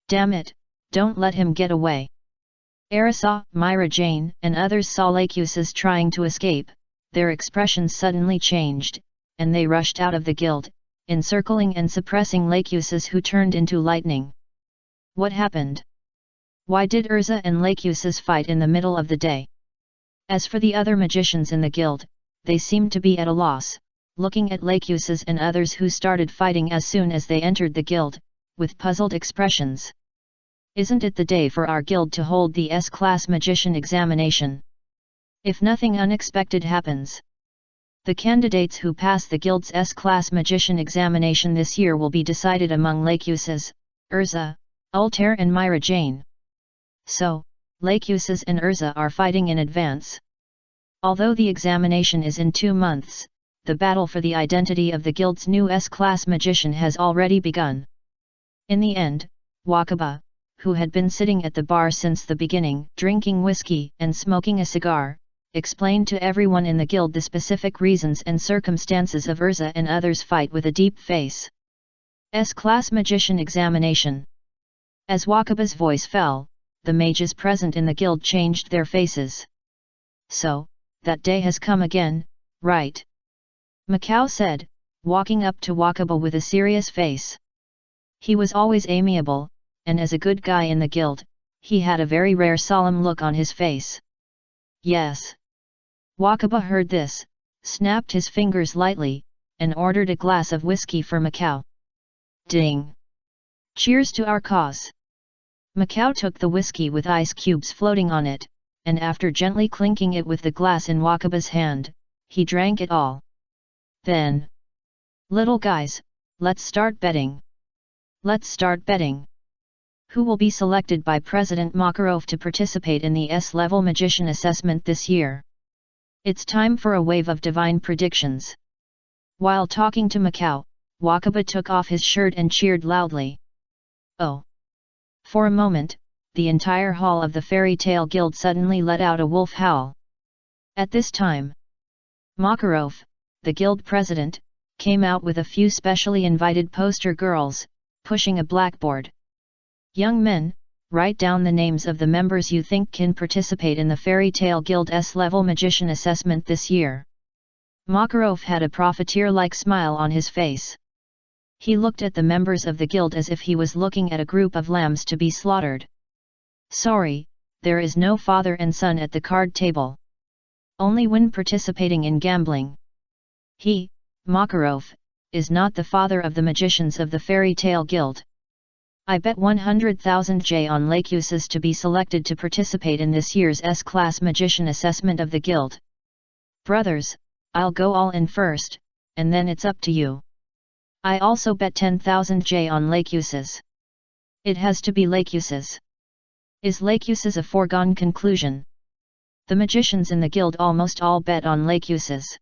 "Damn it, don't let him get away." Arisa, Myra Jane, and others saw Lakyus trying to escape, their expressions suddenly changed, and they rushed out of the guild, encircling and suppressing Lakyus who turned into lightning. What happened? Why did Urza and Lakyus fight in the middle of the day? As for the other magicians in the guild, they seemed to be at a loss, looking at Lakyus and others who started fighting as soon as they entered the guild, with puzzled expressions. "Isn't it the day for our guild to hold the S-Class Magician examination? If nothing unexpected happens, the candidates who pass the guild's S-Class Magician examination this year will be decided among Lakyus, Urza, Altair and Myra Jane. So, Lakyus and Urza are fighting in advance. Although the examination is in 2 months, the battle for the identity of the guild's new S-Class Magician has already begun. In the end, Wakaba, who had been sitting at the bar since the beginning, drinking whiskey and smoking a cigar, explained to everyone in the guild the specific reasons and circumstances of Urza and others' fight with a deep face. S-class magician examination. As Wakaba's voice fell, the mages present in the guild changed their faces. So, that day has come again, right? Macau said, walking up to Wakaba with a serious face. He was always amiable, and as a good guy in the guild, he had a very rare solemn look on his face. Yes. Wakaba heard this, snapped his fingers lightly, and ordered a glass of whiskey for Macau. Ding! Cheers to our cause! Macau took the whiskey with ice cubes floating on it, and after gently clinking it with the glass in Wakaba's hand, he drank it all. Then, little guys, let's start betting. Let's start betting. Who will be selected by President Makarov to participate in the S-level magician assessment this year? It's time for a wave of divine predictions. While talking to Macau, Wakaba took off his shirt and cheered loudly. Oh! For a moment, the entire hall of the Fairy Tale Guild suddenly let out a wolf howl. At this time, Makarov, the guild president, came out with a few specially invited poster girls, pushing a blackboard. Young men, write down the names of the members you think can participate in the Fairy Tale Guild S-level magician assessment this year. Makarov had a profiteer-like smile on his face. He looked at the members of the guild as if he was looking at a group of lambs to be slaughtered. Sorry, there is no father and son at the card table. Only when participating in gambling. He, Makarov, is not the father of the magicians of the Fairy Tale Guild. I bet 100,000 J on Lakusis to be selected to participate in this year's S-class magician assessment of the guild. Brothers, I'll go all in first, and then it's up to you. I also bet 10,000 J on Lakusis. It has to be Lakusis. Is Lakusis a foregone conclusion? The magicians in the guild almost all bet on Lakusis.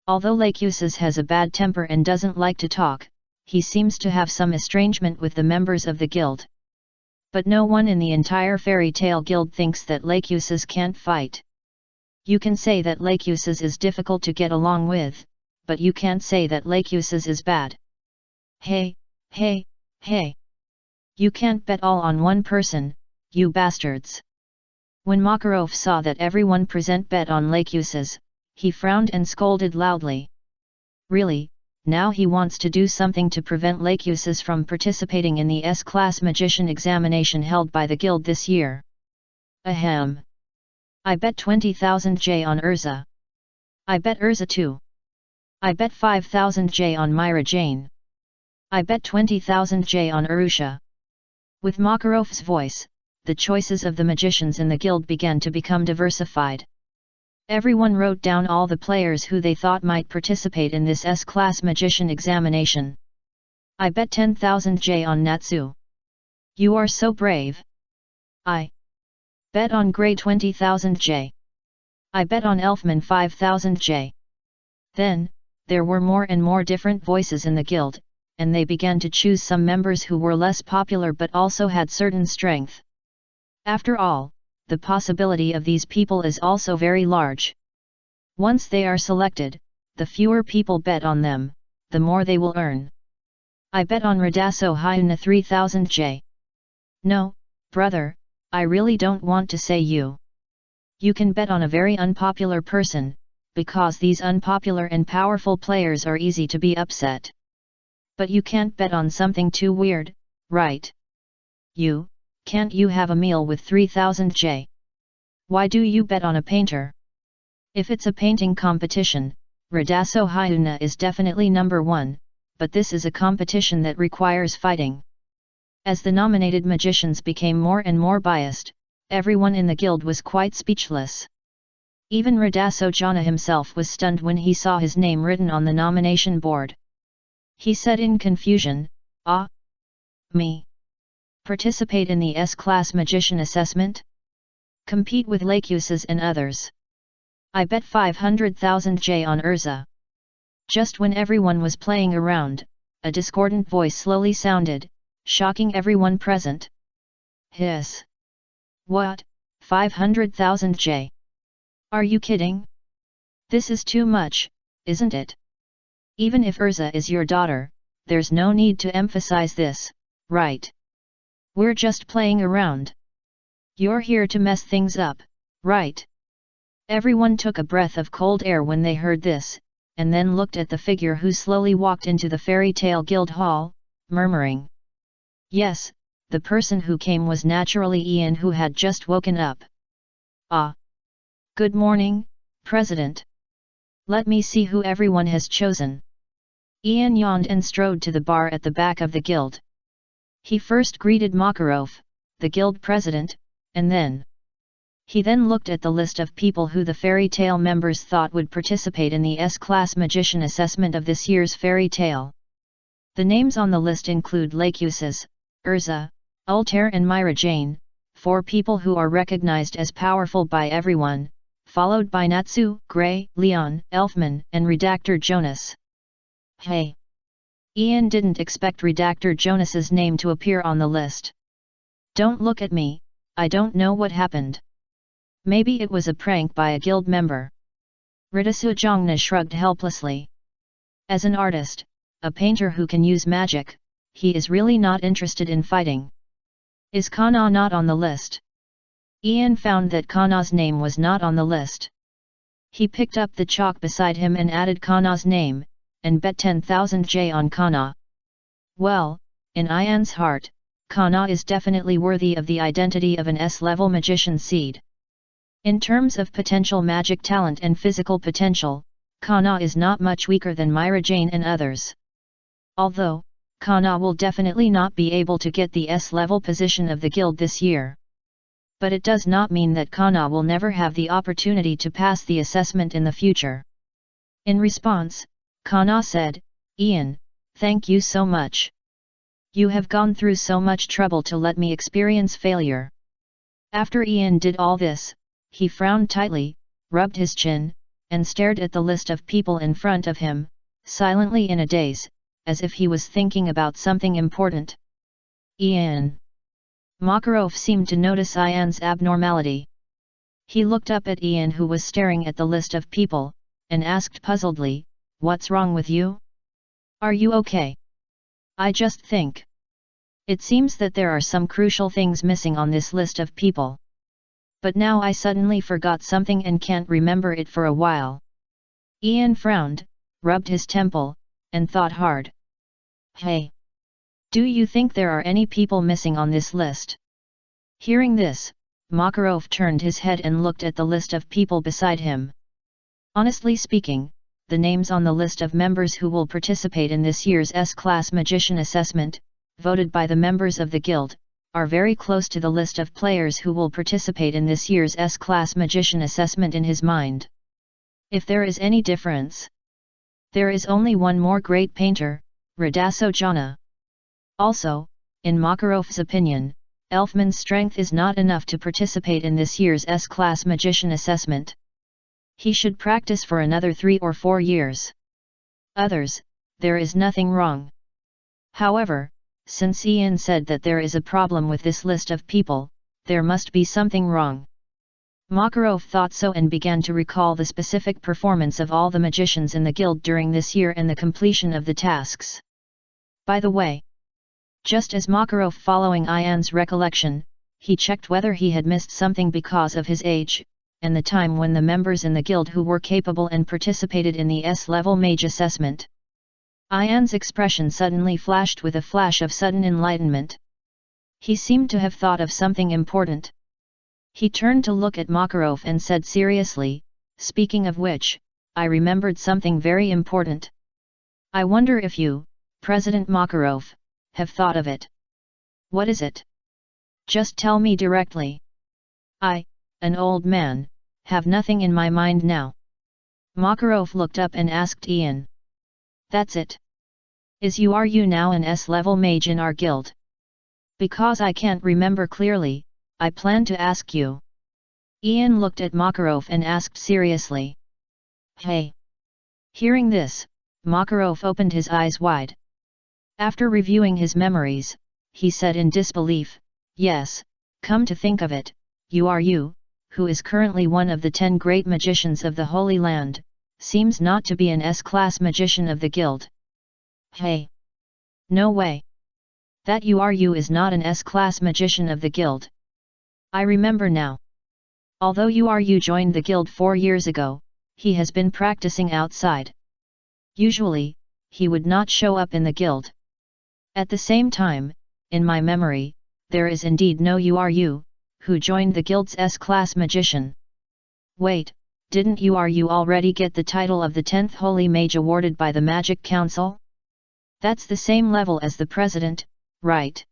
Although Lakusis has a bad temper and doesn't like to talk, he seems to have some estrangement with the members of the guild. But no one in the entire Fairy Tale Guild thinks that Lakusis can't fight. You can say that Lakusis is difficult to get along with, but you can't say that Lakusis is bad. Hey, hey, hey! You can't bet all on one person, you bastards! When Makarov saw that everyone present bet on Lakusis, he frowned and scolded loudly. Really, now he wants to do something to prevent Lakusis from participating in the S-class magician examination held by the guild this year. Ahem! I bet 20,000 J on Urza. I bet Urza too. I bet 5,000 J on Myra Jane. I bet 20,000 J on Arusha. With Makarov's voice, the choices of the magicians in the guild began to become diversified. Everyone wrote down all the players who they thought might participate in this S-class magician examination. I bet 10,000 J on Natsu. You are so brave. I bet on Grey 20,000 J. I bet on Elfman 5,000 J. Then, there were more and more different voices in the guild, and they began to choose some members who were less popular but also had certain strength. After all, the possibility of these people is also very large. Once they are selected, the fewer people bet on them, the more they will earn. I bet on Radasso Hyuna 3000 J. No, brother, I really don't want to say you. You can bet on a very unpopular person, because these unpopular and powerful players are easy to be upset. But you can't bet on something too weird, right? Can't you have a meal with 3000 J? Why do you bet on a painter? If it's a painting competition, Radasso Hyuna is definitely number one, but this is a competition that requires fighting. As the nominated magicians became more and more biased, everyone in the guild was quite speechless. Even Radasso Jana himself was stunned when he saw his name written on the nomination board. He said in confusion, "Ah? Me? Participate in the S-class magician assessment? Compete with Lakusis and others? I bet 500,000 J on Urza." Just when everyone was playing around, a discordant voice slowly sounded, shocking everyone present. Hiss. What, 500,000 J? Are you kidding? This is too much, isn't it? Even if Urza is your daughter, there's no need to emphasize this, right? We're just playing around. You're here to mess things up, right? Everyone took a breath of cold air when they heard this, and then looked at the figure who slowly walked into the fairy tale guild hall, murmuring. Yes, the person who came was naturally Ian, who had just woken up. Ah! Good morning, President. Let me see who everyone has chosen. Ian yawned and strode to the bar at the back of the guild. He first greeted Makarov, the guild president, and then... He then looked at the list of people who the fairy tale members thought would participate in the S-Class Magician assessment of this year's fairy tale. The names on the list include Lakusis, Urza, Altair and Myra Jane, 4 people who are recognized as powerful by everyone, followed by Natsu, Gray, Leon, Elfman, and Redactor Jonas. Hey! Ian didn't expect Redactor Jonas's name to appear on the list. Don't look at me, I don't know what happened. Maybe it was a prank by a guild member. Ridasu Jongna shrugged helplessly. As an artist, a painter who can use magic, he is really not interested in fighting. Is Kana not on the list? Ian found that Kana's name was not on the list. He picked up the chalk beside him and added Kana's name, and bet 10,000 J on Kana. Well, in Ian's heart, Kana is definitely worthy of the identity of an S-level magician seed. In terms of potential magic talent and physical potential, Kana is not much weaker than Myra Jane and others. Although, Kana will definitely not be able to get the S-level position of the guild this year. But it does not mean that Kana will never have the opportunity to pass the assessment in the future. In response, Kana said, Ian, thank you so much. You have gone through so much trouble to let me experience failure. After Ian did all this, he frowned tightly, rubbed his chin, and stared at the list of people in front of him, silently in a daze, as if he was thinking about something important. Ian. Makarov seemed to notice Ian's abnormality. He looked up at Ian, who was staring at the list of people, and asked puzzledly, What's wrong with you? Are you okay? I just think. It seems that there are some crucial things missing on this list of people. But now I suddenly forgot something and can't remember it for a while. Ian frowned, rubbed his temple, and thought hard. Hey! Do you think there are any people missing on this list? Hearing this, Makarov turned his head and looked at the list of people beside him. Honestly speaking, the names on the list of members who will participate in this year's S-Class Magician assessment, voted by the members of the guild, are very close to the list of players who will participate in this year's S-Class Magician assessment in his mind. If there is any difference, there is only one more great painter, Ridasu Jana. Also, in Makarov's opinion, Elfman's strength is not enough to participate in this year's S-Class Magician assessment. He should practice for another 3 or 4 years. Others, there is nothing wrong. However, since Ian said that there is a problem with this list of people, there must be something wrong. Makarov thought so and began to recall the specific performance of all the magicians in the guild during this year and the completion of the tasks. By the way, just as Makarov following Ian's recollection, he checked whether he had missed something because of his age, and the time when the members in the guild who were capable and participated in the S-level mage assessment. Ian's expression suddenly flashed with a flash of sudden enlightenment. He seemed to have thought of something important. He turned to look at Makarov and said seriously, Speaking of which, I remembered something very important. I wonder if you, President Makarov, have thought of it. What is it? Just tell me directly. I, an old man, have nothing in my mind now. Makarov looked up and asked Ian. That's it. Is you now an S-level mage in our guild? Because I can't remember clearly, I plan to ask you. Ian looked at Makarov and asked seriously. Hey! Hearing this, Makarov opened his eyes wide. After reviewing his memories, he said in disbelief. Yes, come to think of it, you, who is currently one of the 10 great magicians of the Holy Land, seems not to be an S-class magician of the guild. Hey! No way! That you is not an S-class magician of the guild. I remember now. Although you joined the guild 4 years ago, he has been practicing outside. Usually, he would not show up in the guild. At the same time, in my memory, there is indeed no you, who joined the guild's S-class magician. Wait, didn't you already get the title of the 10th Holy Mage awarded by the Magic Council? That's the same level as the president, right?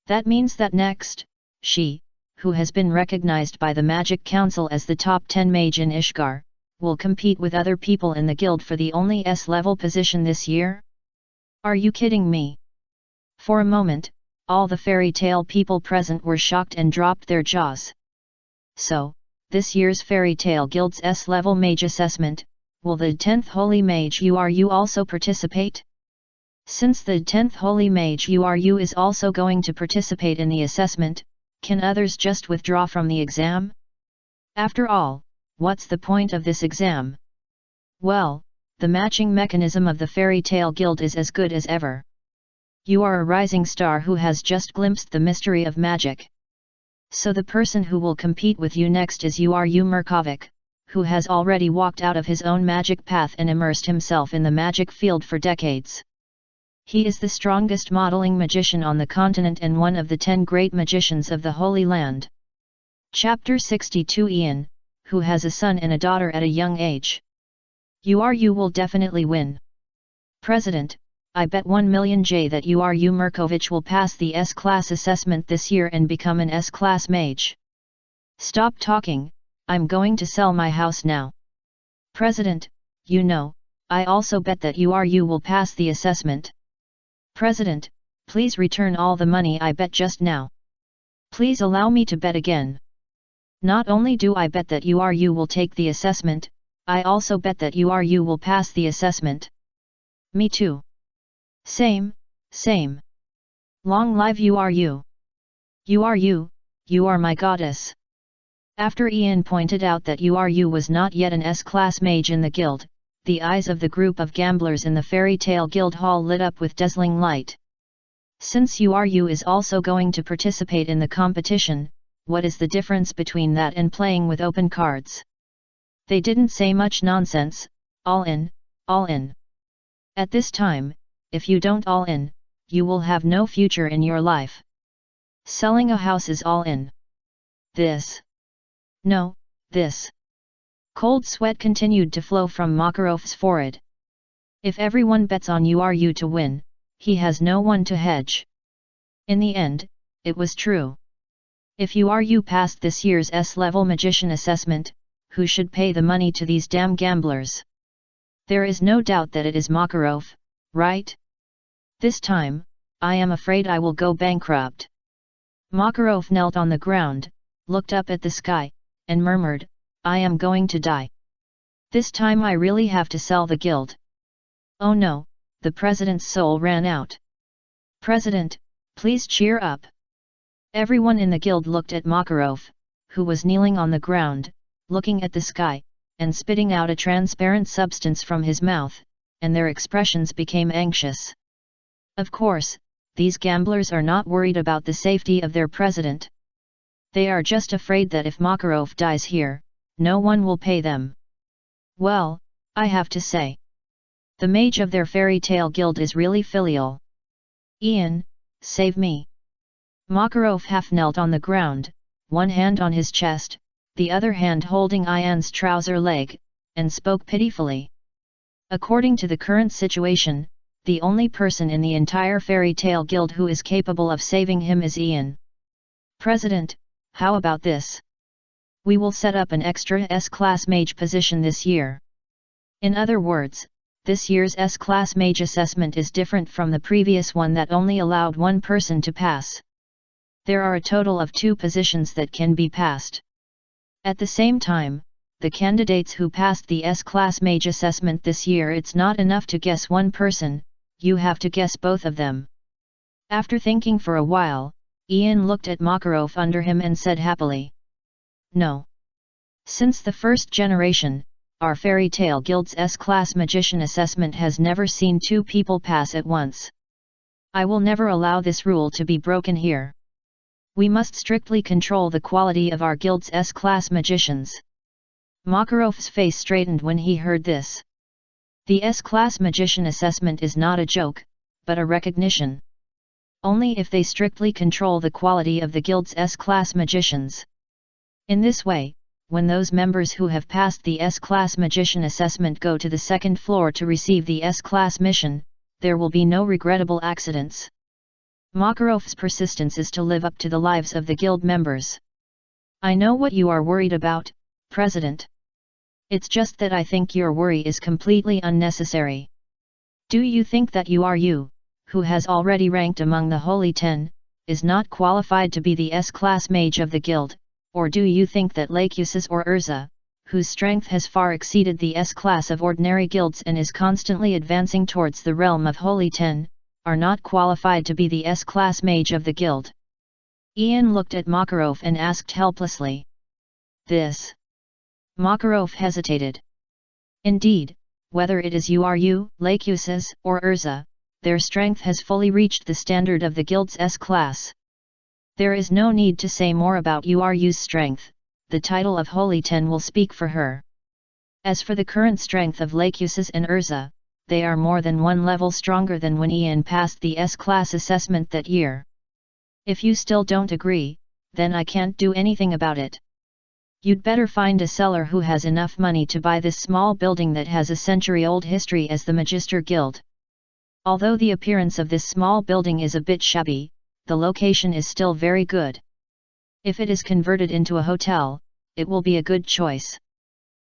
That means that next, she, who has been recognized by the Magic Council as the top 10 mage in Ishgar, will compete with other people in the guild for the only S-level position this year? Are you kidding me? For a moment, all the fairy tale people present were shocked and dropped their jaws. So, this year's fairy tale guild's S-level mage assessment, will the 10th Holy Mage you also participate? Since the 10th Holy Mage you is also going to participate in the assessment, can others just withdraw from the exam? After all, what's the point of this exam? Well, the matching mechanism of the Fairy Tale Guild is as good as ever. You are a rising star who has just glimpsed the mystery of magic. So the person who will compete with you next is Murkovic, who has already walked out of his own magic path and immersed himself in the magic field for decades. He is the strongest modeling magician on the continent and one of the 10 great magicians of the Holy Land. Chapter 62 Ian, who has a son and a daughter at a young age. You will definitely win. President, I bet 1 million J that Murkovic will pass the S-class assessment this year and become an S-class mage. Stop talking, I'm going to sell my house now. President, I also bet that you will pass the assessment. President, please return all the money I bet just now. Please allow me to bet again. Not only do I bet that you will take the assessment, I also bet that you will pass the assessment. Me too. Same. Long live you. You are my goddess. After Ian pointed out that you was not yet an S-class mage in the guild, the eyes of the group of gamblers in the Fairy Tale Guild Hall lit up with dazzling light. Since you is also going to participate in the competition, what is the difference between that and playing with open cards? They didn't say much nonsense, all in. At this time, if you don't all in, you will have no future in your life. Selling a house is all in. This. Cold sweat continued to flow from Makarov's forehead. If everyone bets on you to win, he has no one to hedge. In the end, it was true. If you passed this year's S-level magician assessment, who should pay the money to these damn gamblers? There is no doubt that it is Makarov, right? This time, I am afraid I will go bankrupt. Makarov knelt on the ground, looked up at the sky, and murmured, I am going to die. This time I really have to sell the guild. Oh no, the president's soul ran out. President, please cheer up. Everyone in the guild looked at Makarov, who was kneeling on the ground, looking at the sky, and spitting out a transparent substance from his mouth, and their expressions became anxious. Of course, these gamblers are not worried about the safety of their president. They are just afraid that if Makarov dies here, no one will pay them. Well, I have to say, the mage of their fairy tale guild is really filial. Ian, save me. Makarov half knelt on the ground, one hand on his chest, the other hand holding Ian's trouser leg, and spoke pitifully. According to the current situation, the only person in the entire fairy tale guild who is capable of saving him is Ian. President, how about this? We will set up an extra S-class mage position this year. In other words, this year's S-class mage assessment is different from the previous one that only allowed one person to pass. There are a total of 2 positions that can be passed. At the same time, the candidates who passed the S-class mage assessment this year, it's not enough to guess one person, you have to guess both of them. After thinking for a while, Ian looked at Makarov under him and said happily. No. Since the first generation, our fairy tale guild's S-class magician assessment has never seen two people pass at once. I will never allow this rule to be broken here. We must strictly control the quality of our guild's S-class magicians. Makarov's face straightened when he heard this. The S-class magician assessment is not a joke, but a recognition. Only if they strictly control the quality of the guild's S-class magicians. In this way, when those members who have passed the S-class magician assessment go to the second floor to receive the S-class mission, there will be no regrettable accidents. Makarov's persistence is to live up to the lives of the guild members. I know what you are worried about, President. It's just that I think your worry is completely unnecessary. Do you think that you, who has already ranked among the Holy 10, is not qualified to be the S-class mage of the guild, or do you think that Lachusis or Urza, whose strength has far exceeded the S-class of ordinary guilds and is constantly advancing towards the realm of Holy 10, are not qualified to be the S-class mage of the guild? Ian looked at Makarov and asked helplessly. This. Makarov hesitated. Indeed, whether it is Lachusis or Urza, their strength has fully reached the standard of the guild's S-class. There is no need to say more about Uru's strength, the title of Holy 10 will speak for her. As for the current strength of Lachusis and Urza, they are more than one level stronger than when Ian passed the S-class assessment that year. If you still don't agree, then I can't do anything about it. You'd better find a seller who has enough money to buy this small building that has a century-old history as the Magister Guild. Although the appearance of this small building is a bit shabby, the location is still very good. If it is converted into a hotel, it will be a good choice.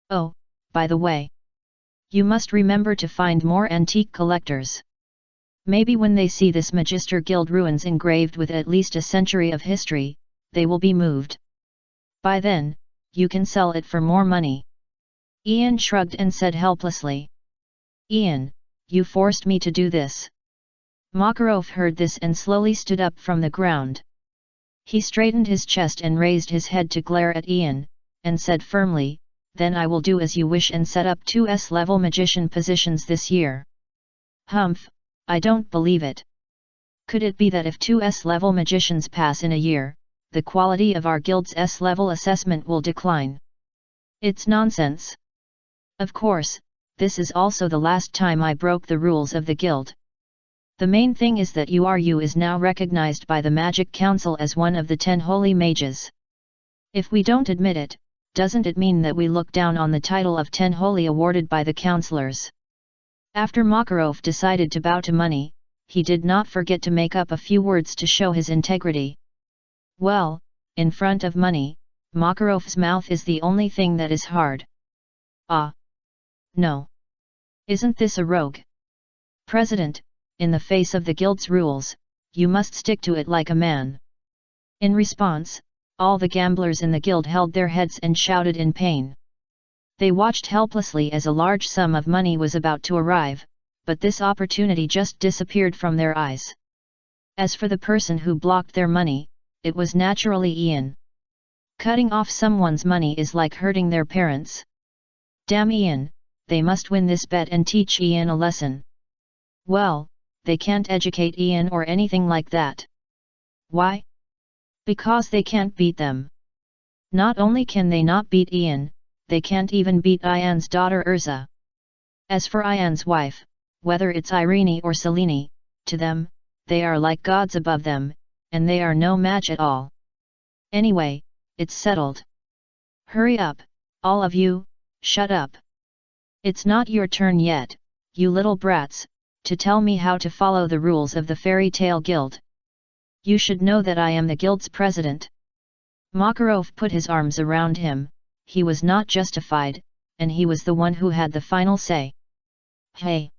Oh, by the way, you must remember to find more antique collectors. Maybe when they see this Magister Guild ruins engraved with at least a century of history, they will be moved. By then, you can sell it for more money. Ian shrugged and said helplessly. Ian, you forced me to do this. Makarov heard this and slowly stood up from the ground. He straightened his chest and raised his head to glare at Ian, and said firmly, Then I will do as you wish and set up 2 S-level magician positions this year. Humph, I don't believe it. Could it be that if 2 S-level magicians pass in a year, the quality of our guild's S-level assessment will decline? It's nonsense. Of course, this is also the last time I broke the rules of the guild. The main thing is that Uru is now recognized by the Magic Council as one of the 10 holy mages. If we don't admit it, doesn't it mean that we look down on the title of 10 holy awarded by the councillors? After Makarov decided to bow to money, he did not forget to make up a few words to show his integrity. Well, in front of money, Makarov's mouth is the only thing that is hard. Ah! No! Isn't this a rogue? President, in the face of the guild's rules, you must stick to it like a man. In response, all the gamblers in the guild held their heads and shouted in pain. They watched helplessly as a large sum of money was about to arrive, but this opportunity just disappeared from their eyes. As for the person who blocked their money, it was naturally Ian. Cutting off someone's money is like hurting their parents. Damn Ian, they must win this bet and teach Ian a lesson. Well, they can't educate Ian or anything like that. Why? Because they can't beat them. Not only can they not beat Ian, they can't even beat Ian's daughter Urza. As for Ian's wife, whether it's Irene or Selene, to them, they are like gods above them, and they are no match at all. Anyway, it's settled. Hurry up, all of you, shut up. It's not your turn yet, you little brats, to tell me how to follow the rules of the Fairy Tale Guild. You should know that I am the guild's president. Makarov put his arms around him. He was not justified, and he was the one who had the final say. Hey!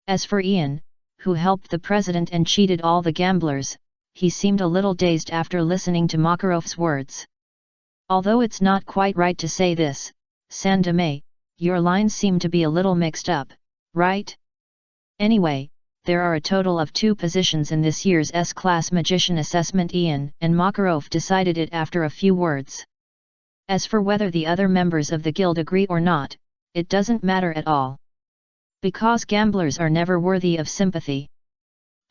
As for Ian, who helped the president and cheated all the gamblers, he seemed a little dazed after listening to Makarov's words. Although it's not quite right to say this, Sandame, your lines seem to be a little mixed up, right? Anyway, there are a total of 2 positions in this year's S-Class Magician Assessment. Ian and Makarov decided it after a few words. As for whether the other members of the guild agree or not, it doesn't matter at all. Because gamblers are never worthy of sympathy.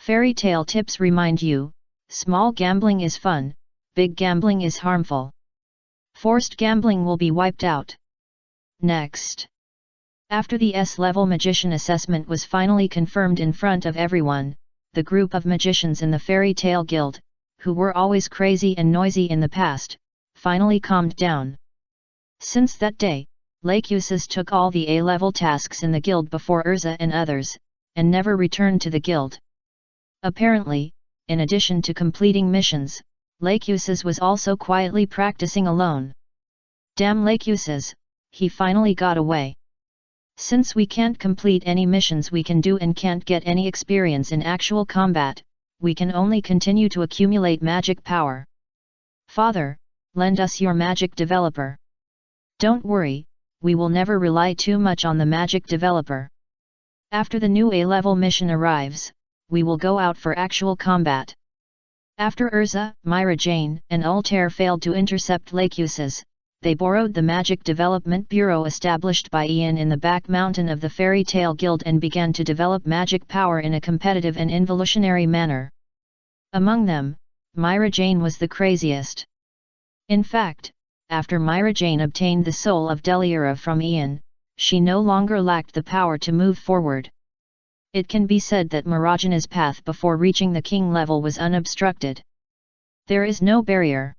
Fairy tale tips remind you, small gambling is fun, big gambling is harmful. Forced gambling will be wiped out. Next. After the S-level magician assessment was finally confirmed in front of everyone, the group of magicians in the Fairy Tale Guild, who were always crazy and noisy in the past, finally calmed down. Since that day, Lacuses took all the A-level tasks in the guild before Urza and others, and never returned to the guild. Apparently, in addition to completing missions, Lacuses was also quietly practicing alone. Damn Lacuses, he finally got away. Since we can't complete any missions we can do and can't get any experience in actual combat, we can only continue to accumulate magic power. Father, lend us your magic developer. Don't worry, we will never rely too much on the magic developer. After the new A-level mission arrives, we will go out for actual combat. After Urza, Myra Jane, and Altair failed to intercept Lacuses, they borrowed the Magic Development Bureau established by Ian in the back mountain of the Fairy Tale Guild and began to develop magic power in a competitive and involutionary manner. Among them, Myra Jane was the craziest. In fact, after Myra Jane obtained the soul of Deliara from Ian, she no longer lacked the power to move forward. It can be said that Marajana's path before reaching the king level was unobstructed. There is no barrier.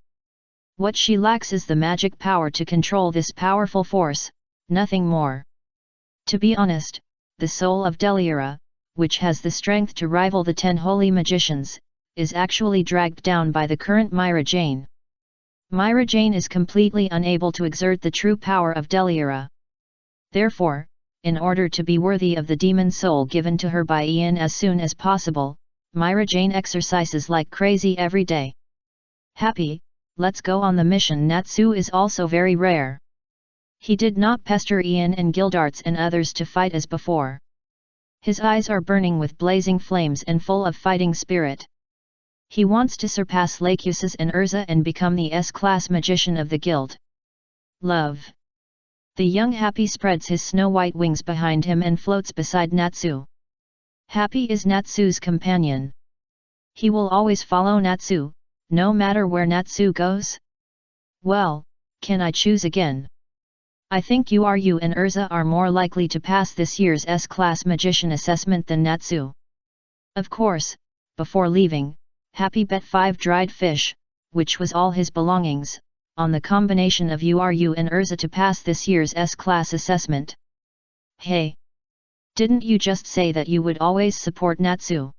What she lacks is the magic power to control this powerful force, nothing more. To be honest, the soul of Deliara, which has the strength to rival the 10 holy magicians, is actually dragged down by the current Myra Jane. Myra Jane is completely unable to exert the true power of Deliara. Therefore, in order to be worthy of the demon soul given to her by Ian as soon as possible, Myra Jane exercises like crazy every day. Happy, let's go on the mission. Natsu is also very rare. He did not pester Ian and Gildarts and others to fight as before. His eyes are burning with blazing flames and full of fighting spirit. He wants to surpass Lacuses and Urza and become the S-class magician of the guild. Love. The young Happy spreads his snow-white wings behind him and floats beside Natsu. Happy is Natsu's companion. He will always follow Natsu, no matter where Natsu goes. Well, can I choose again? I think you and Urza are more likely to pass this year's S-class magician assessment than Natsu. Of course, before leaving, Happy bet 5 dried fish, which was all his belongings, on the combination of you and Urza to pass this year's S-class assessment. Hey! Didn't you just say that you would always support Natsu?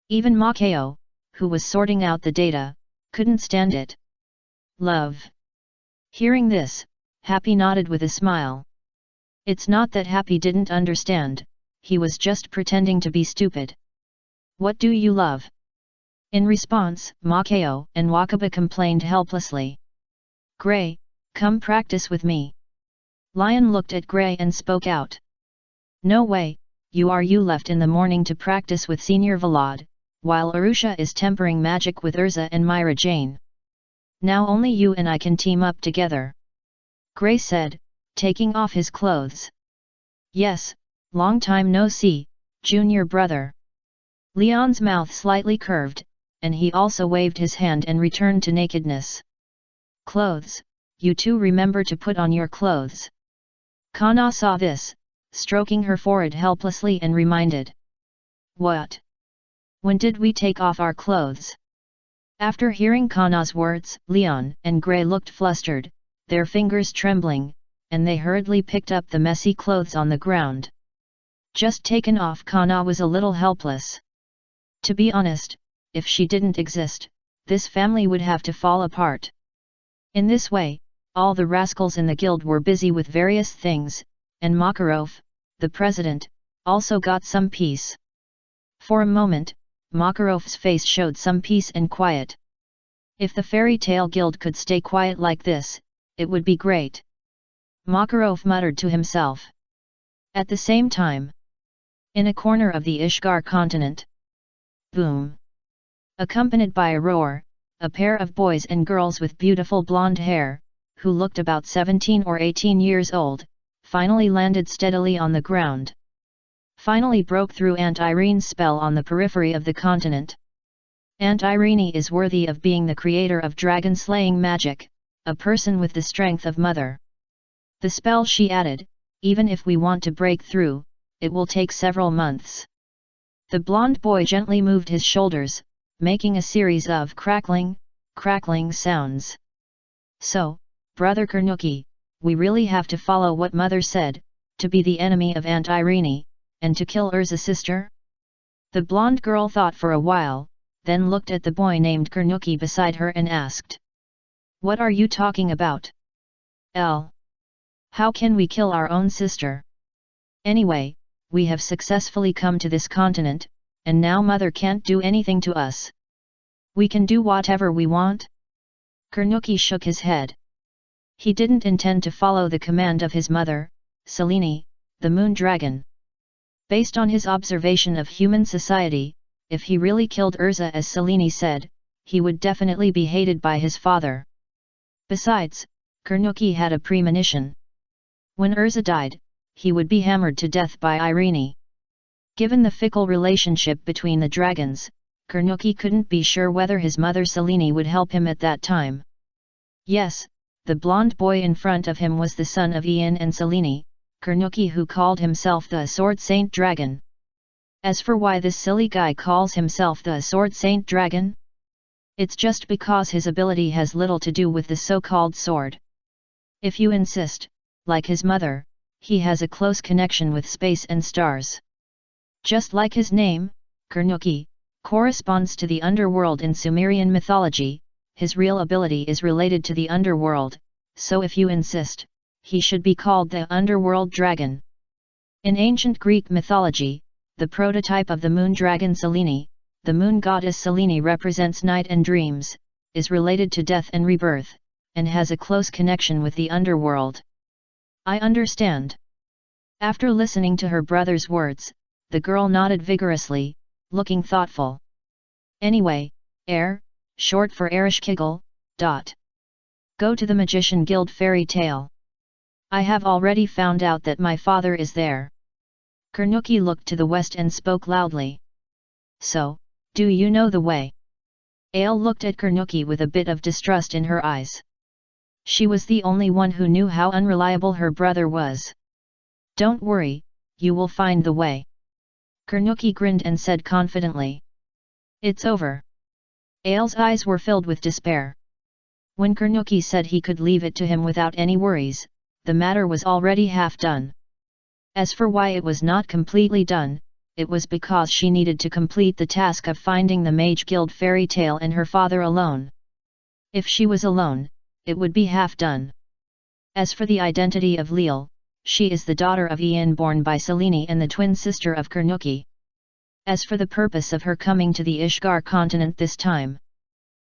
Even Makao, who was sorting out the data, couldn't stand it. Love. Hearing this, Happy nodded with a smile. It's not that Happy didn't understand, he was just pretending to be stupid. What do you love? In response, Makao and Wakaba complained helplessly. Gray, come practice with me. Lion looked at Gray and spoke out. No way, you left in the morning to practice with Senior Vlad, while Arusha is tempering magic with Urza and Myra Jane. Now only you and I can team up together. Gray said, taking off his clothes. Yes, long time no see, junior brother. Leon's mouth slightly curved, and he also waved his hand and returned to nakedness. Clothes, you two remember to put on your clothes. Kana saw this, stroking her forehead helplessly and reminded. What? When did we take off our clothes? After hearing Kana's words, Leon and Gray looked flustered, their fingers trembling, and they hurriedly picked up the messy clothes on the ground. Just taken off. Kana was a little helpless. To be honest, if she didn't exist, this family would have to fall apart. In this way, all the rascals in the guild were busy with various things, and Makarov, the president, also got some peace. For a moment, Makarov's face showed some peace and quiet. If the Fairy Tale Guild could stay quiet like this, it would be great. Makarov muttered to himself. At the same time, In a corner of the Ishgar continent. Boom! Accompanied by a roar, a pair of boys and girls with beautiful blonde hair, who looked about 17 or 18 years old, finally landed steadily on the ground. Finally broke through Aunt Irene's spell on the periphery of the continent. Aunt Irene is worthy of being the creator of dragon-slaying magic, a person with the strength of mother. The spell she added, even if we want to break through, it will take several months. The blonde boy gently moved his shoulders, making a series of crackling sounds. So, Brother Karnuki, we really have to follow what mother said, to be the enemy of Aunt Irene, and to kill Urza's sister? The blonde girl thought for a while, then looked at the boy named Karnuki beside her and asked. What are you talking about? How can we kill our own sister? Anyway, we have successfully come to this continent, and now mother can't do anything to us. We can do whatever we want? Karnuki shook his head. He didn't intend to follow the command of his mother, Selene, the moon dragon. Based on his observation of human society, if he really killed Urza as Selene said, he would definitely be hated by his father. Besides, Karnuki had a premonition. When Urza died, he would be hammered to death by Irene. Given the fickle relationship between the dragons, Karnuki couldn't be sure whether his mother Selene would help him at that time. Yes, the blonde boy in front of him was the son of Ian and Selene, Karnuki, who called himself the Sword Saint Dragon. As for why this silly guy calls himself the Sword Saint Dragon? It's just because his ability has little to do with the so-called sword. If you insist, like his mother, he has a close connection with space and stars. Just like his name, Karnuki, corresponds to the underworld in Sumerian mythology, his real ability is related to the underworld, so if you insist, he should be called the Underworld Dragon. In ancient Greek mythology, the prototype of the moon dragon Selene, the moon goddess Selene represents night and dreams, is related to death and rebirth, and has a close connection with the underworld. I understand. After listening to her brother's words, the girl nodded vigorously, looking thoughtful. Anyway, short for Ereshkigal. Go to the Magician Guild fairy tale. I have already found out that my father is there. Karnuki looked to the west and spoke loudly. So, do you know the way? Ale looked at Karnuki with a bit of distrust in her eyes. She was the only one who knew how unreliable her brother was. Don't worry, you will find the way. Karnuki grinned and said confidently. It's over. Ale's eyes were filled with despair. When Karnuki said he could leave it to him without any worries, the matter was already half done. As for why it was not completely done, it was because she needed to complete the task of finding the Mage Guild fairy tale and her father alone. If she was alone, it would be half done. As for the identity of Leal, she is the daughter of Ian born by Selene and the twin sister of Karnuki. As for the purpose of her coming to the Ishgar continent this time,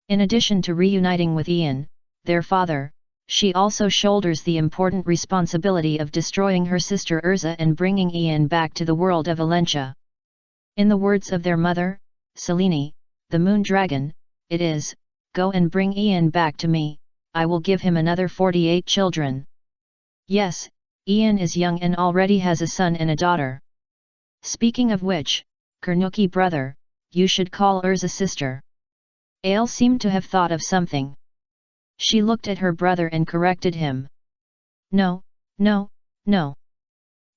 in addition to reuniting with Ian, their father, she also shoulders the important responsibility of destroying her sister Urza and bringing Ian back to the world of Valentia. In the words of their mother, Selene, the moon dragon, it is, go and bring Ian back to me, I will give him another 48 children. Yes, Ian is young and already has a son and a daughter. Speaking of which, Karnuki brother, you should call Urza sister. Ale seemed to have thought of something. She looked at her brother and corrected him. No.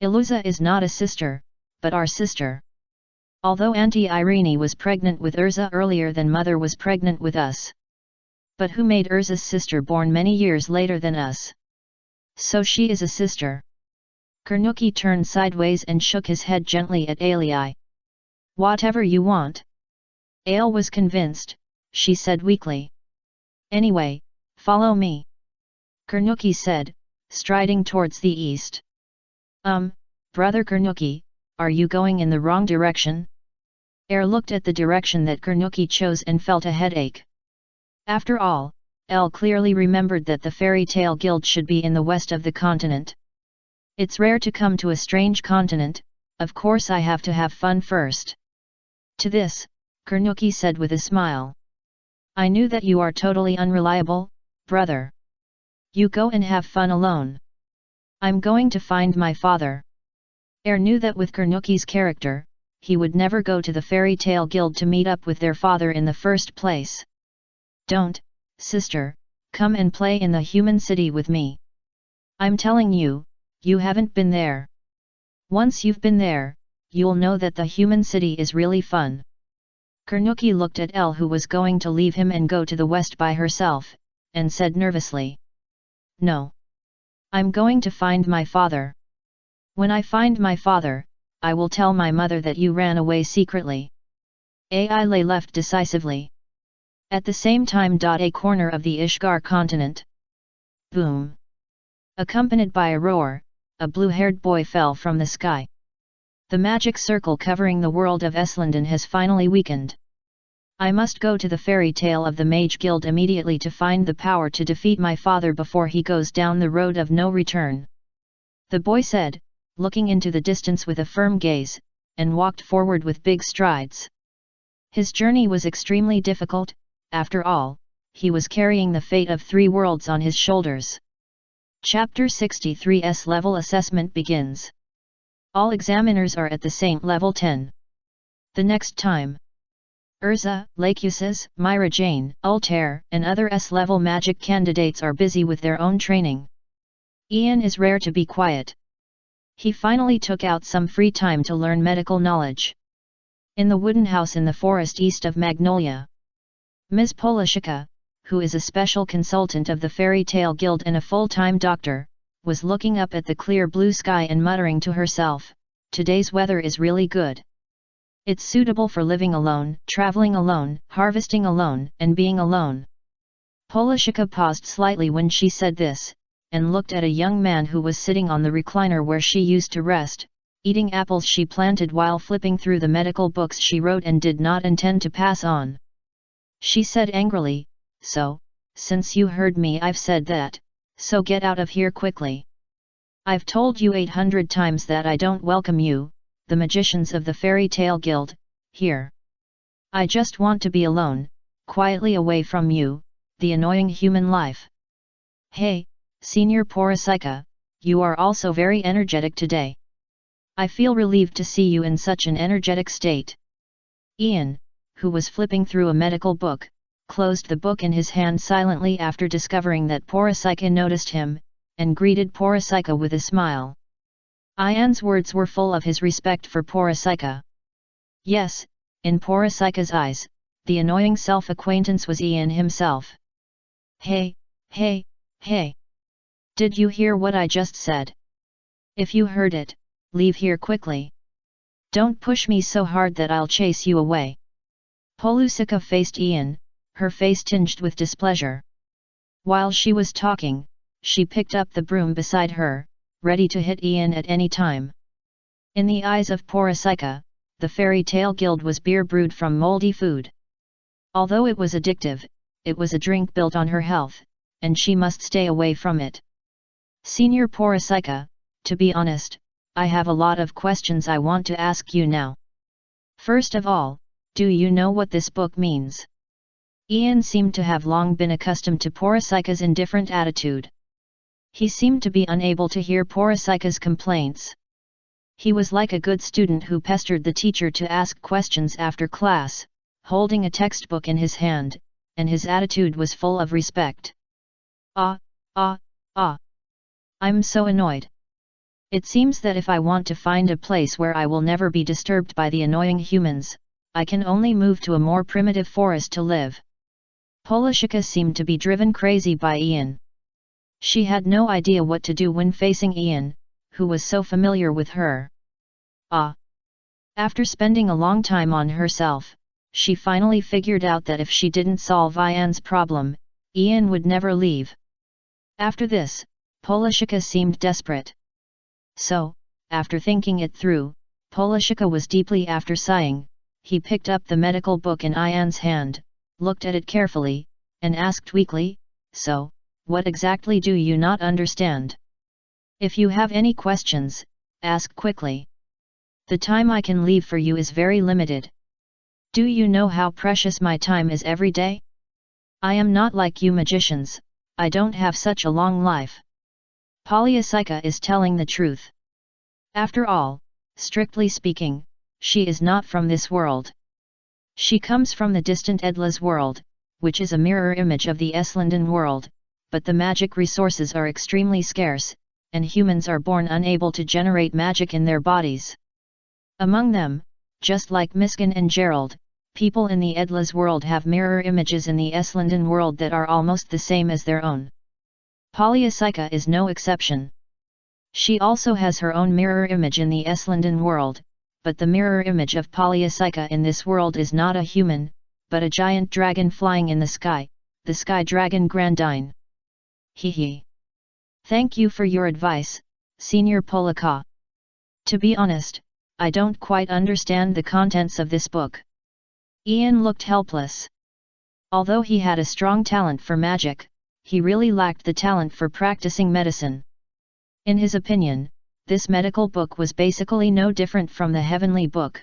Iluza is not a sister, but our sister. Although Auntie Irene was pregnant with Urza earlier than mother was pregnant with us. But who made Urza's sister born many years later than us? So she is a sister. Karnuki turned sideways and shook his head gently at Alei. Whatever you want. Ale was convinced, she said weakly. Anyway, follow me. Karnuki said, striding towards the east. Brother Karnuki, are you going in the wrong direction? Looked at the direction that Karnuki chose and felt a headache. After all, Elle clearly remembered that the fairy tale guild should be in the west of the continent. It's rare to come to a strange continent, of course I have to have fun first. To this, Kurnuki said with a smile. I knew that you are totally unreliable, brother. You go and have fun alone. I'm going to find my father. Knew that with Kurnuki's character, he would never go to the fairy tale guild to meet up with their father in the first place. Don't, sister, come and play in the human city with me. I'm telling you, you haven't been there. Once you've been there, you'll know that the human city is really fun. Kurnuki looked at Elle, who was going to leave him and go to the west by herself, and said nervously. No. I'm going to find my father. When I find my father, I will tell my mother that you ran away secretly. Ai lay left decisively. At the same time, a corner of the Ishgar continent. Boom! Accompanied by a roar, a blue-haired boy fell from the sky. The magic circle covering the world of Eslanden has finally weakened. I must go to the fairy tale of the Mage Guild immediately to find the power to defeat my father before he goes down the road of no return. The boy said, looking into the distance with a firm gaze, and walked forward with big strides. His journey was extremely difficult. After all, he was carrying the fate of 3 worlds on his shoulders. Chapter 63's level assessment begins. All examiners are at the Saint level 10. The next time, Urza, Lacuses, Myra Jane, Altair, and other S-level magic candidates are busy with their own training. Ian is rare to be quiet. He finally took out some free time to learn medical knowledge. In the wooden house in the forest east of Magnolia, Ms. Polashika, who is a special consultant of the Fairy Tale Guild and a full-time doctor, was looking up at the clear blue sky and muttering to herself, "Today's weather is really good. It's suitable for living alone, traveling alone, harvesting alone, and being alone." Polashika paused slightly when she said this, and looked at a young man who was sitting on the recliner where she used to rest, eating apples she planted while flipping through the medical books she wrote and did not intend to pass on. She said angrily, "So, since you heard me, I've said that, so get out of here quickly. I've told you 800 times that I don't welcome you, the magicians of the Fairy Tale Guild, here. I just want to be alone, quietly away from you, the annoying human life." "Hey, Senior Porosika, you are also very energetic today. I feel relieved to see you in such an energetic state." Ian, who was flipping through a medical book, closed the book in his hand silently after discovering that Porosika noticed him, and greeted Porosika with a smile. Ian's words were full of his respect for Porosika. Yes, in Porosika's eyes, the annoying self-acquaintance was Ian himself. "Hey, hey, hey! Did you hear what I just said? If you heard it, leave here quickly. Don't push me so hard that I'll chase you away." Polashika faced Ian, her face tinged with displeasure. While she was talking, she picked up the broom beside her, ready to hit Ian at any time. In the eyes of Porosika, the Fairy Tale Guild was beer brewed from moldy food. Although it was addictive, it was a drink built on her health, and she must stay away from it. "Senior Porosika, to be honest, I have a lot of questions I want to ask you now. First of all, do you know what this book means?" Ian seemed to have long been accustomed to Porosika's indifferent attitude. He seemed to be unable to hear Porosika's complaints. He was like a good student who pestered the teacher to ask questions after class, holding a textbook in his hand, and his attitude was full of respect. Ah. I'm so annoyed. It seems that if I want to find a place where I will never be disturbed by the annoying humans, I can only move to a more primitive forest to live." Polashika seemed to be driven crazy by Ian. She had no idea what to do when facing Ian, who was so familiar with her. After spending a long time on herself, she finally figured out that if she didn't solve Ian's problem, Ian would never leave. After this, Polashika seemed desperate. So, after thinking it through, Polashika was deeply after sighing. He picked up the medical book in Ian's hand, looked at it carefully, and asked weakly, "So, what exactly do you not understand? If you have any questions, ask quickly." The time I can leave for you is very limited. Do you know how precious my time is every day? I am not like you magicians, I don't have such a long life. Polyasica is telling the truth. After all, strictly speaking, she is not from this world. She comes from the distant Edla's world, which is a mirror image of the Eslandan world, but the magic resources are extremely scarce, and humans are born unable to generate magic in their bodies. Among them, just like Miskin and Gerald, people in the Edla's world have mirror images in the Eslandan world that are almost the same as their own. Polyasica is no exception. She also has her own mirror image in the Eslandan world, but the mirror image of Polyasica in this world is not a human, but a giant dragon flying in the sky dragon Grandine. Hee. Thank you for your advice, Senior Polaka. To be honest, I don't quite understand the contents of this book. Ian looked helpless. Although he had a strong talent for magic, he really lacked the talent for practicing medicine. In his opinion, this medical book was basically no different from the heavenly book.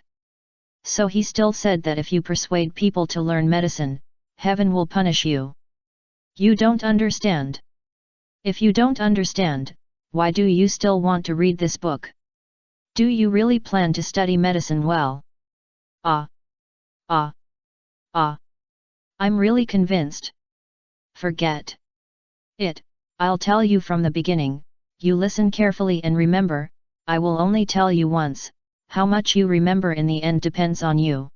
So he still said that if you persuade people to learn medicine, heaven will punish you. You don't understand. If you don't understand, why do you still want to read this book? Do you really plan to study medicine well? I'm really convinced. Forget it, I'll tell you from the beginning, you listen carefully and remember, I will only tell you once, how much you remember in the end depends on you.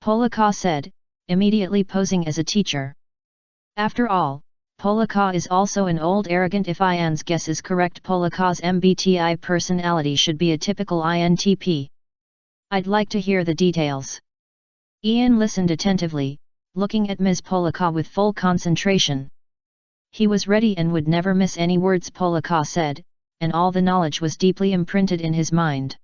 Polaka said, immediately posing as a teacher. After all, Polaka is also an old arrogant. If Ian's guess is correct, Polaka's MBTI personality should be a typical INTP. I'd like to hear the details. Ian listened attentively, looking at Ms. Polaka with full concentration. He was ready and would never miss any words Polaka said, and all the knowledge was deeply imprinted in his mind.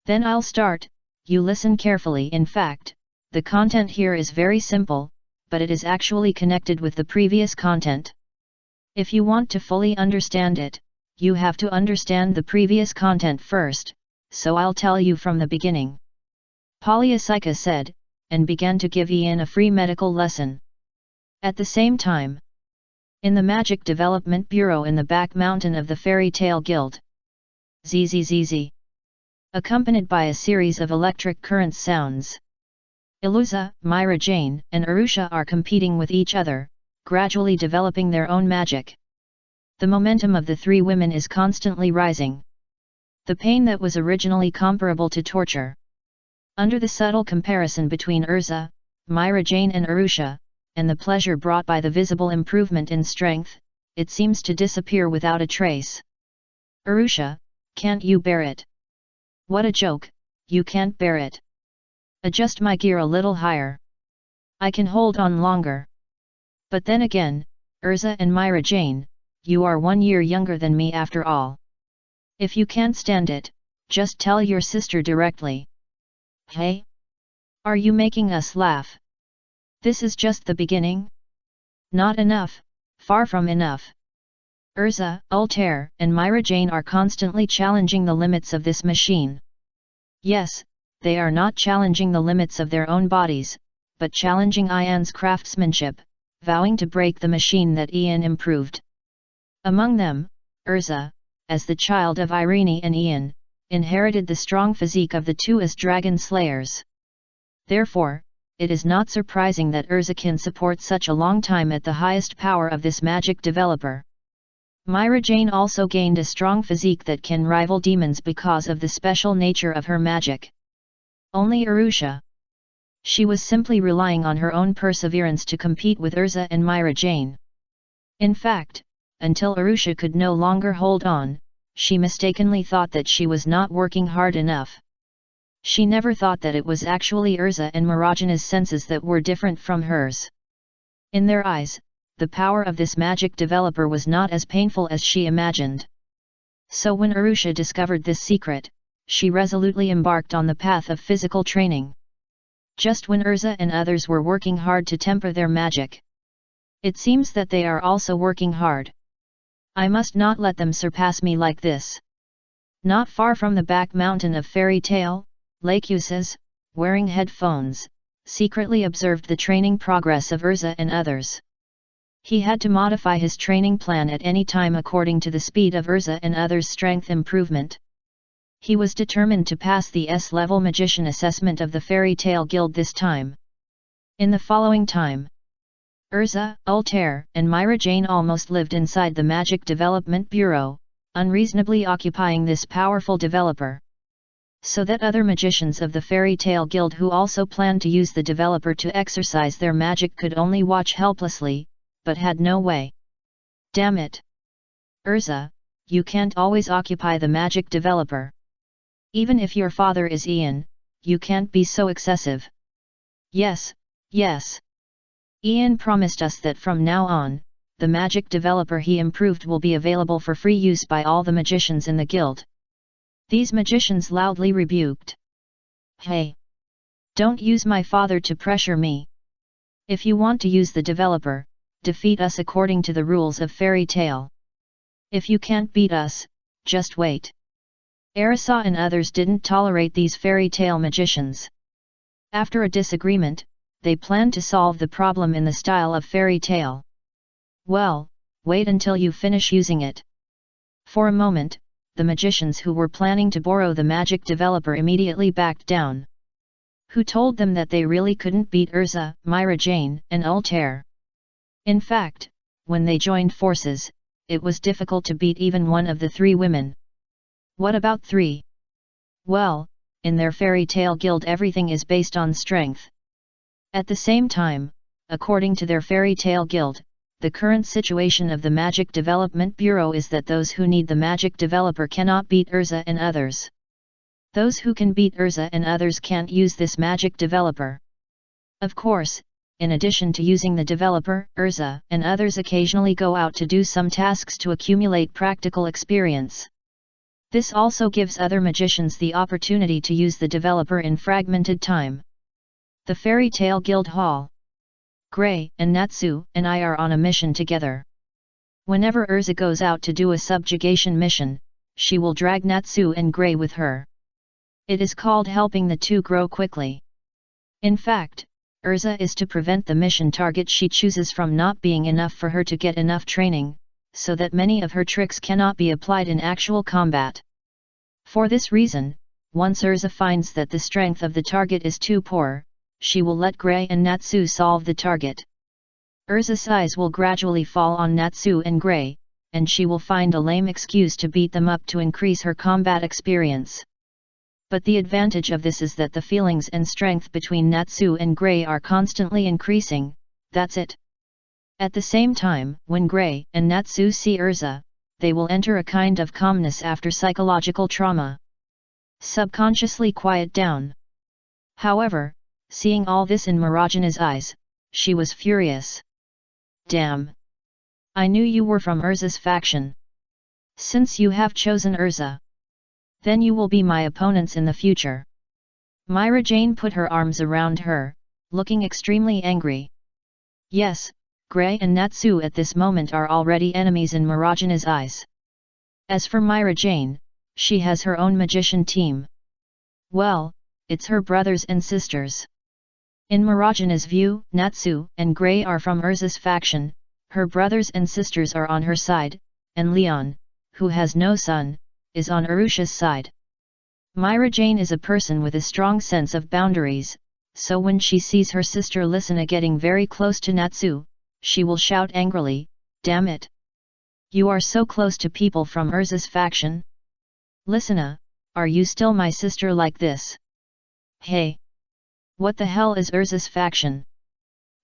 Then I'll start, you listen carefully. In fact, the content here is very simple, but it is actually connected with the previous content. If you want to fully understand it, you have to understand the previous content first, so I'll tell you from the beginning. Polyasica said, and began to give Ian a free medical lesson. At the same time, in the Magic Development Bureau in the back mountain of the Fairy Tale Guild. Zzz. Accompanied by a series of electric current sounds. Iluza, Myra Jane, and Arusha are competing with each other, gradually developing their own magic. The momentum of the three women is constantly rising. The pain that was originally comparable to torture. Under the subtle comparison between Urza, Myra Jane and Arusha, and the pleasure brought by the visible improvement in strength, it seems to disappear without a trace. Arusha, can't you bear it? What a joke, you can't bear it. Adjust my gear a little higher. I can hold on longer. But then again, Urza and Myra Jane, you are 1 year younger than me after all. If you can't stand it, just tell your sister directly. Hey? Are you making us laugh? This is just the beginning? Not enough, far from enough. Urza, Altair, and Myra Jane are constantly challenging the limits of this machine. Yes, they are not challenging the limits of their own bodies, but challenging Ian's craftsmanship, vowing to break the machine that Ian improved. Among them, Urza, as the child of Irene and Ian, inherited the strong physique of the two as dragon slayers. Therefore, it is not surprising that Urza can support such a long time at the highest power of this magic developer. Myra Jane also gained a strong physique that can rival demons because of the special nature of her magic. Only Arusha. She was simply relying on her own perseverance to compete with Urza and Myra Jane. In fact, until Arusha could no longer hold on, she mistakenly thought that she was not working hard enough. She never thought that it was actually Urza and Marajana's senses that were different from hers. In their eyes, the power of this magic developer was not as painful as she imagined. So when Arusha discovered this secret, she resolutely embarked on the path of physical training. Just when Urza and others were working hard to temper their magic. It seems that they are also working hard. I must not let them surpass me like this. Not far from the back mountain of Fairy Tale, Lachesis, wearing headphones, secretly observed the training progress of Urza and others. He had to modify his training plan at any time according to the speed of Urza and others' strength improvement. He was determined to pass the S-level magician assessment of the Fairy Tale Guild this time. In the following time, Urza, Altair, and Myra Jane almost lived inside the Magic Development Bureau, unreasonably occupying this powerful developer. So that other magicians of the Fairy Tale Guild who also planned to use the developer to exercise their magic could only watch helplessly, but had no way. Damn it! Urza, you can't always occupy the magic developer. Even if your father is Ian, you can't be so excessive. Yes, yes. Ian promised us that from now on, the magic developer he improved will be available for free use by all the magicians in the guild. These magicians loudly rebuked. Hey! Don't use my father to pressure me. If you want to use the developer, defeat us according to the rules of Fairy Tale. If you can't beat us, just wait. Arisa and others didn't tolerate these Fairy Tale magicians. After a disagreement, they planned to solve the problem in the style of Fairy Tale. Well, wait until you finish using it. For a moment, the magicians who were planning to borrow the magic developer immediately backed down. Who told them that they really couldn't beat Urza, Myra Jane, and Altair? In fact, when they joined forces, it was difficult to beat even one of the three women. What about three? Well, in their Fairy Tale Guild everything is based on strength. At the same time, according to their Fairy Tale Guild, the current situation of the Magic Development Bureau is that those who need the magic developer cannot beat Urza and others. Those who can beat Urza and others can't use this magic developer. Of course, in addition to using the developer, Urza and others occasionally go out to do some tasks to accumulate practical experience. This also gives other magicians the opportunity to use the developer in fragmented time. The Fairy Tale Guild Hall. Gray and Natsu and I are on a mission together. Whenever Urza goes out to do a subjugation mission, she will drag Natsu and Gray with her. It is called helping the two grow quickly. In fact, Urza is to prevent the mission target she chooses from not being enough for her to get enough training, so that many of her tricks cannot be applied in actual combat. For this reason, once Urza finds that the strength of the target is too poor, she will let Gray and Natsu solve the target. Urza's eyes will gradually fall on Natsu and Gray, and she will find a lame excuse to beat them up to increase her combat experience. But the advantage of this is that the feelings and strength between Natsu and Gray are constantly increasing, that's it. At the same time, when Gray and Natsu see Urza, they will enter a kind of calmness after psychological trauma. Subconsciously quiet down. However, seeing all this in Marajana's eyes, she was furious. Damn! I knew you were from Urza's faction. Since you have chosen Urza, then you will be my opponents in the future. Myra Jane put her arms around her, looking extremely angry. Yes, Gray and Natsu at this moment are already enemies in Marajana's eyes. As for Myra Jane, she has her own magician team. Well, it's her brothers and sisters. In Marajana's view, Natsu and Gray are from Urza's faction, her brothers and sisters are on her side, and Leon, who has no son, is on Arusha's side. Myra Jane is a person with a strong sense of boundaries, so when she sees her sister Lysina getting very close to Natsu, she will shout angrily, "Damn it! You are so close to people from Urza's faction? Lysina, are you still my sister like this? Hey! What the hell is Urza's faction?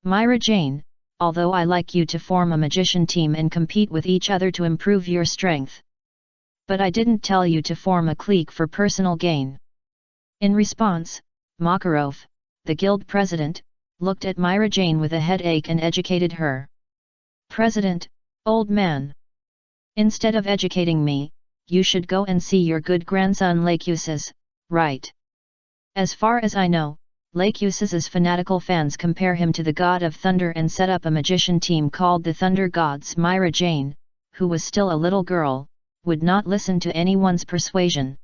Myra Jane, although I like you to form a magician team and compete with each other to improve your strength. But I didn't tell you to form a clique for personal gain." In response, Makarov, the guild president, looked at Myra Jane with a headache and educated her. "President, old man. Instead of educating me, you should go and see your good grandson Lachesis, right? As far as I know, Lachesis' fanatical fans compare him to the god of thunder and set up a magician team called the Thunder Gods." Myra Jane, who was still a little girl, would not listen to anyone's persuasion.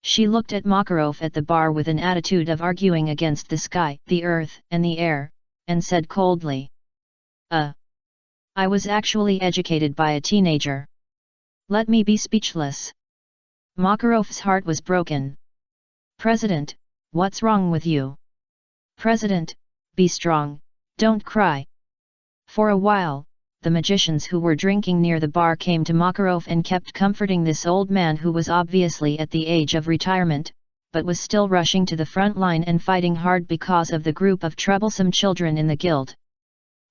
She looked at Makarov at the bar with an attitude of arguing against the sky, the earth, and the air, and said coldly, I was actually educated by a teenager. Let me be speechless." Makarov's heart was broken. "President, what's wrong with you? President, be strong, don't cry." For a while, the magicians who were drinking near the bar came to Makarov and kept comforting this old man who was obviously at the age of retirement, but was still rushing to the front line and fighting hard because of the group of troublesome children in the guild.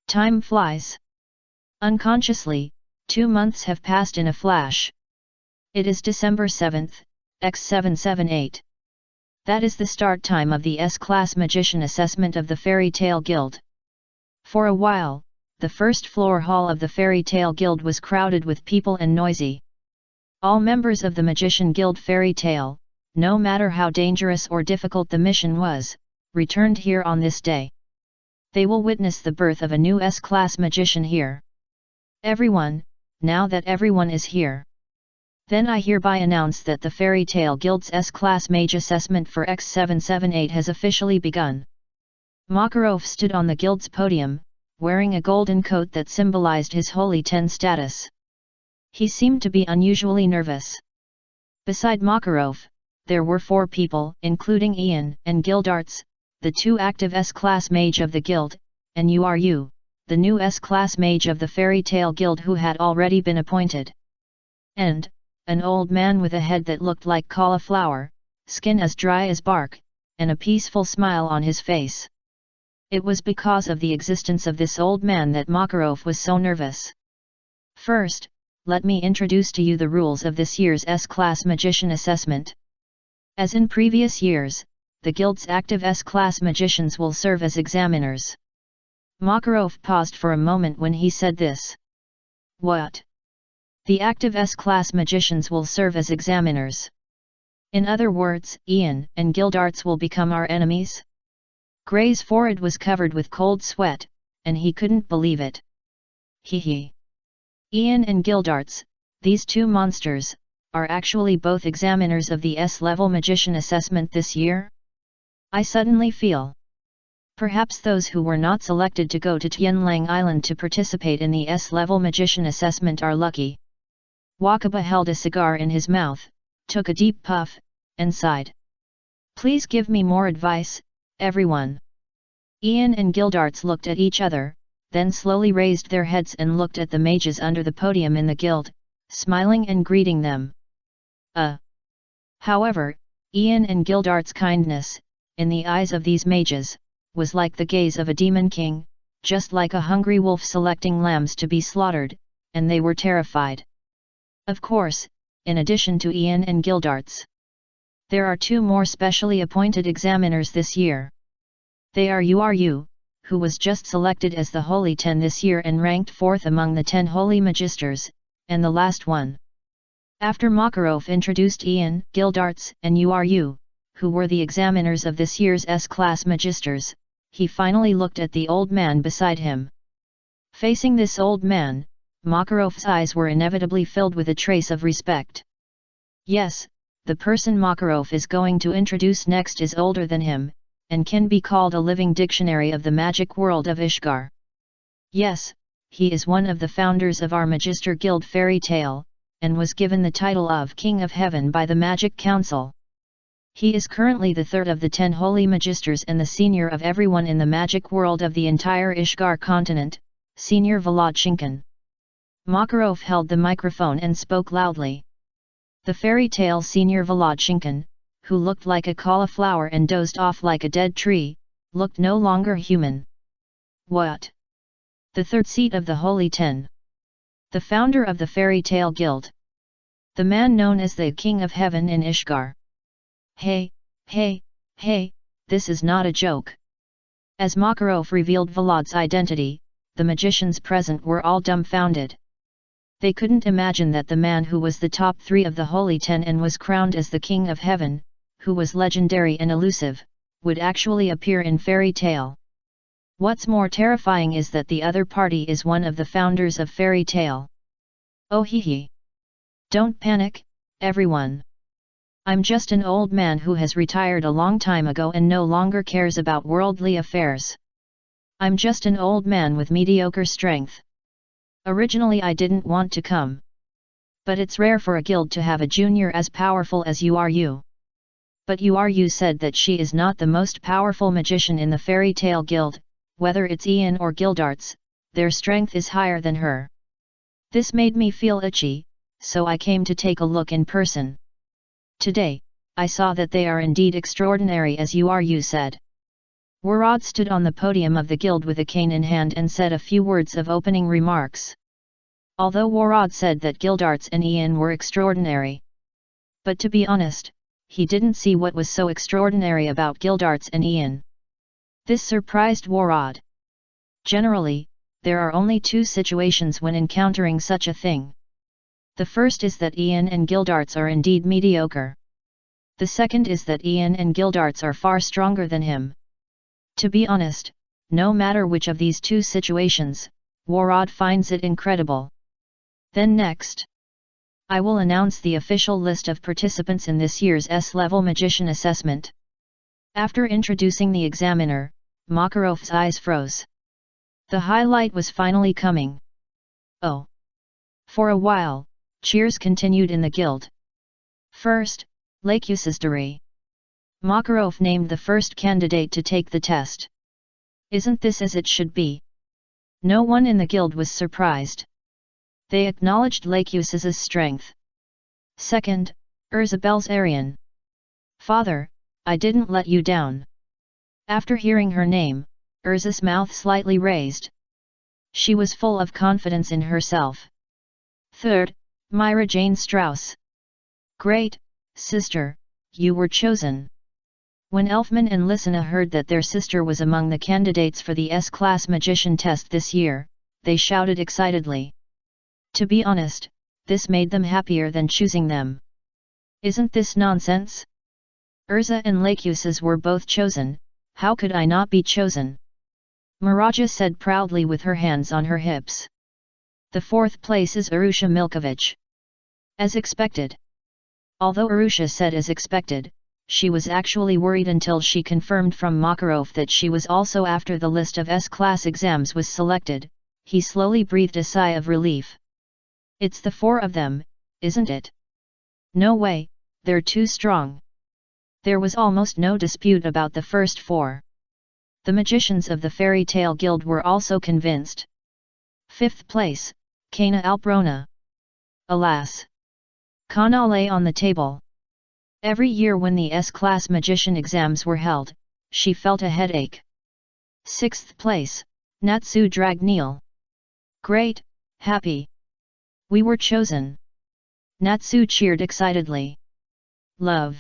Time flies. Unconsciously, 2 months have passed in a flash. It is December 7th, X778. That is the start time of the S-Class Magician Assessment of the Fairy Tale Guild. For a while, the first floor hall of the Fairy Tale Guild was crowded with people and noisy. All members of the Magician Guild Fairy Tale, no matter how dangerous or difficult the mission was, returned here on this day. They will witness the birth of a new S-Class magician here. Everyone, now that everyone is here. Then I hereby announce that the Fairy Tale Guild's S-Class Mage Assessment for X778 has officially begun. Makarov stood on the guild's podium, wearing a golden coat that symbolized his Holy 10 status. He seemed to be unusually nervous. Beside Makarov, there were 4 people, including Ian and Gildarts, the 2 active S-Class Mage of the Guild, and Uru, the new S-Class Mage of the Fairy Tale Guild who had already been appointed. And an old man with a head that looked like cauliflower, skin as dry as bark, and a peaceful smile on his face. It was because of the existence of this old man that Makarov was so nervous. First, let me introduce to you the rules of this year's S-Class Magician Assessment. As in previous years, the Guild's active S-Class magicians will serve as examiners. Makarov paused for a moment when he said this. What? The active S-Class magicians will serve as examiners. In other words, Ian and Gildarts will become our enemies? Gray's forehead was covered with cold sweat, and he couldn't believe it. Hee. Ian and Gildarts, these 2 monsters, are actually both examiners of the S-level magician assessment this year? I suddenly feel. Perhaps those who were not selected to go to Tianlang Island to participate in the S-level magician assessment are lucky. Wakaba held a cigar in his mouth, took a deep puff, and sighed. Please give me more advice, everyone. Ian and Gildarts looked at each other, then slowly raised their heads and looked at the mages under the podium in the guild, smiling and greeting them. However, Ian and Gildarts' kindness, in the eyes of these mages, was like the gaze of a demon king, just like a hungry wolf selecting lambs to be slaughtered, and they were terrified. Of course, in addition to Ian and Gildarts, there are 2 more specially appointed examiners this year. They are Uru, who was just selected as the Holy 10 this year and ranked 4th among the 10 Holy Magisters, and the last one. After Makarov introduced Ian, Gildarts, and Uru, who were the examiners of this year's S-Class Magisters, he finally looked at the old man beside him. Facing this old man, Makarov's eyes were inevitably filled with a trace of respect. Yes, the person Makarov is going to introduce next is older than him, and can be called a living dictionary of the magic world of Ishgar. Yes, he is one of the founders of our Magister Guild Fairy Tale, and was given the title of King of Heaven by the Magic Council. He is currently the 3rd of the 10 Holy Magisters and the senior of everyone in the magic world of the entire Ishgar continent, Senior Volodchinkin. Makarov held the microphone and spoke loudly. The Fairy Tale Senior Volodchinkin, who looked like a cauliflower and dozed off like a dead tree, looked no longer human. What? The 3rd seat of the Holy 10. The founder of the Fairy Tale Guild. The man known as the King of Heaven in Ishgar. Hey, this is not a joke. As Makarov revealed Volod's identity, the magicians present were all dumbfounded. They couldn't imagine that the man who was the top 3 of the Holy 10 and was crowned as the King of Heaven, who was legendary and elusive, would actually appear in Fairy Tale. What's more terrifying is that the other party is one of the founders of Fairy Tale. Oh hee. Don't panic, everyone. I'm just an old man who has retired a long time ago and no longer cares about worldly affairs. I'm just an old man with mediocre strength. Originally I didn't want to come. But it's rare for a guild to have a junior as powerful as you are you. But you said that she is not the most powerful magician in the fairy tale guild, whether it's Ian or Gildarts, their strength is higher than her. This made me feel itchy, so I came to take a look in person. Today, I saw that they are indeed extraordinary as you said. Warad stood on the podium of the guild with a cane in hand and said a few words of opening remarks. Although Warad said that Gildarts and Ian were extraordinary. But to be honest, he didn't see what was so extraordinary about Gildarts and Ian. This surprised Warad. Generally, there are only two situations when encountering such a thing. The first is that Ian and Gildarts are indeed mediocre. The second is that Ian and Gildarts are far stronger than him. To be honest, no matter which of these two situations, Warad finds it incredible. Then next, I will announce the official list of participants in this year's S-level magician assessment. After introducing the examiner, Makarov's eyes froze. The highlight was finally coming. Oh! For a while, cheers continued in the guild. First, Lakusisdari. Makarov named the first candidate to take the test. Isn't this as it should be? No one in the guild was surprised. They acknowledged Lakusis's strength. Second, Urzabel's Irene. Father, I didn't let you down. After hearing her name, Urza's mouth slightly raised. She was full of confidence in herself. Third, Myra Jane Strauss. Great, sister, you were chosen. When Elfman and Lysina heard that their sister was among the candidates for the S-class magician test this year, they shouted excitedly. To be honest, this made them happier than choosing them. Isn't this nonsense? Urza and Lakusis were both chosen, how could I not be chosen? Miraja said proudly with her hands on her hips. The fourth place is Arusha Milkovich. As expected. Although Arusha said as expected, she was actually worried until she confirmed from Makarov that she was also after the list of S-class exams was selected. He slowly breathed a sigh of relief. It's the four of them, isn't it? No way, they're too strong. There was almost no dispute about the first four. The magicians of the Fairy Tale Guild were also convinced. Fifth place, Kana Alprona. Alas! Kana lay on the table. Every year when the S-class magician exams were held, she felt a headache. Sixth place, Natsu Dragneel. Great, happy. We were chosen. Natsu cheered excitedly. Love.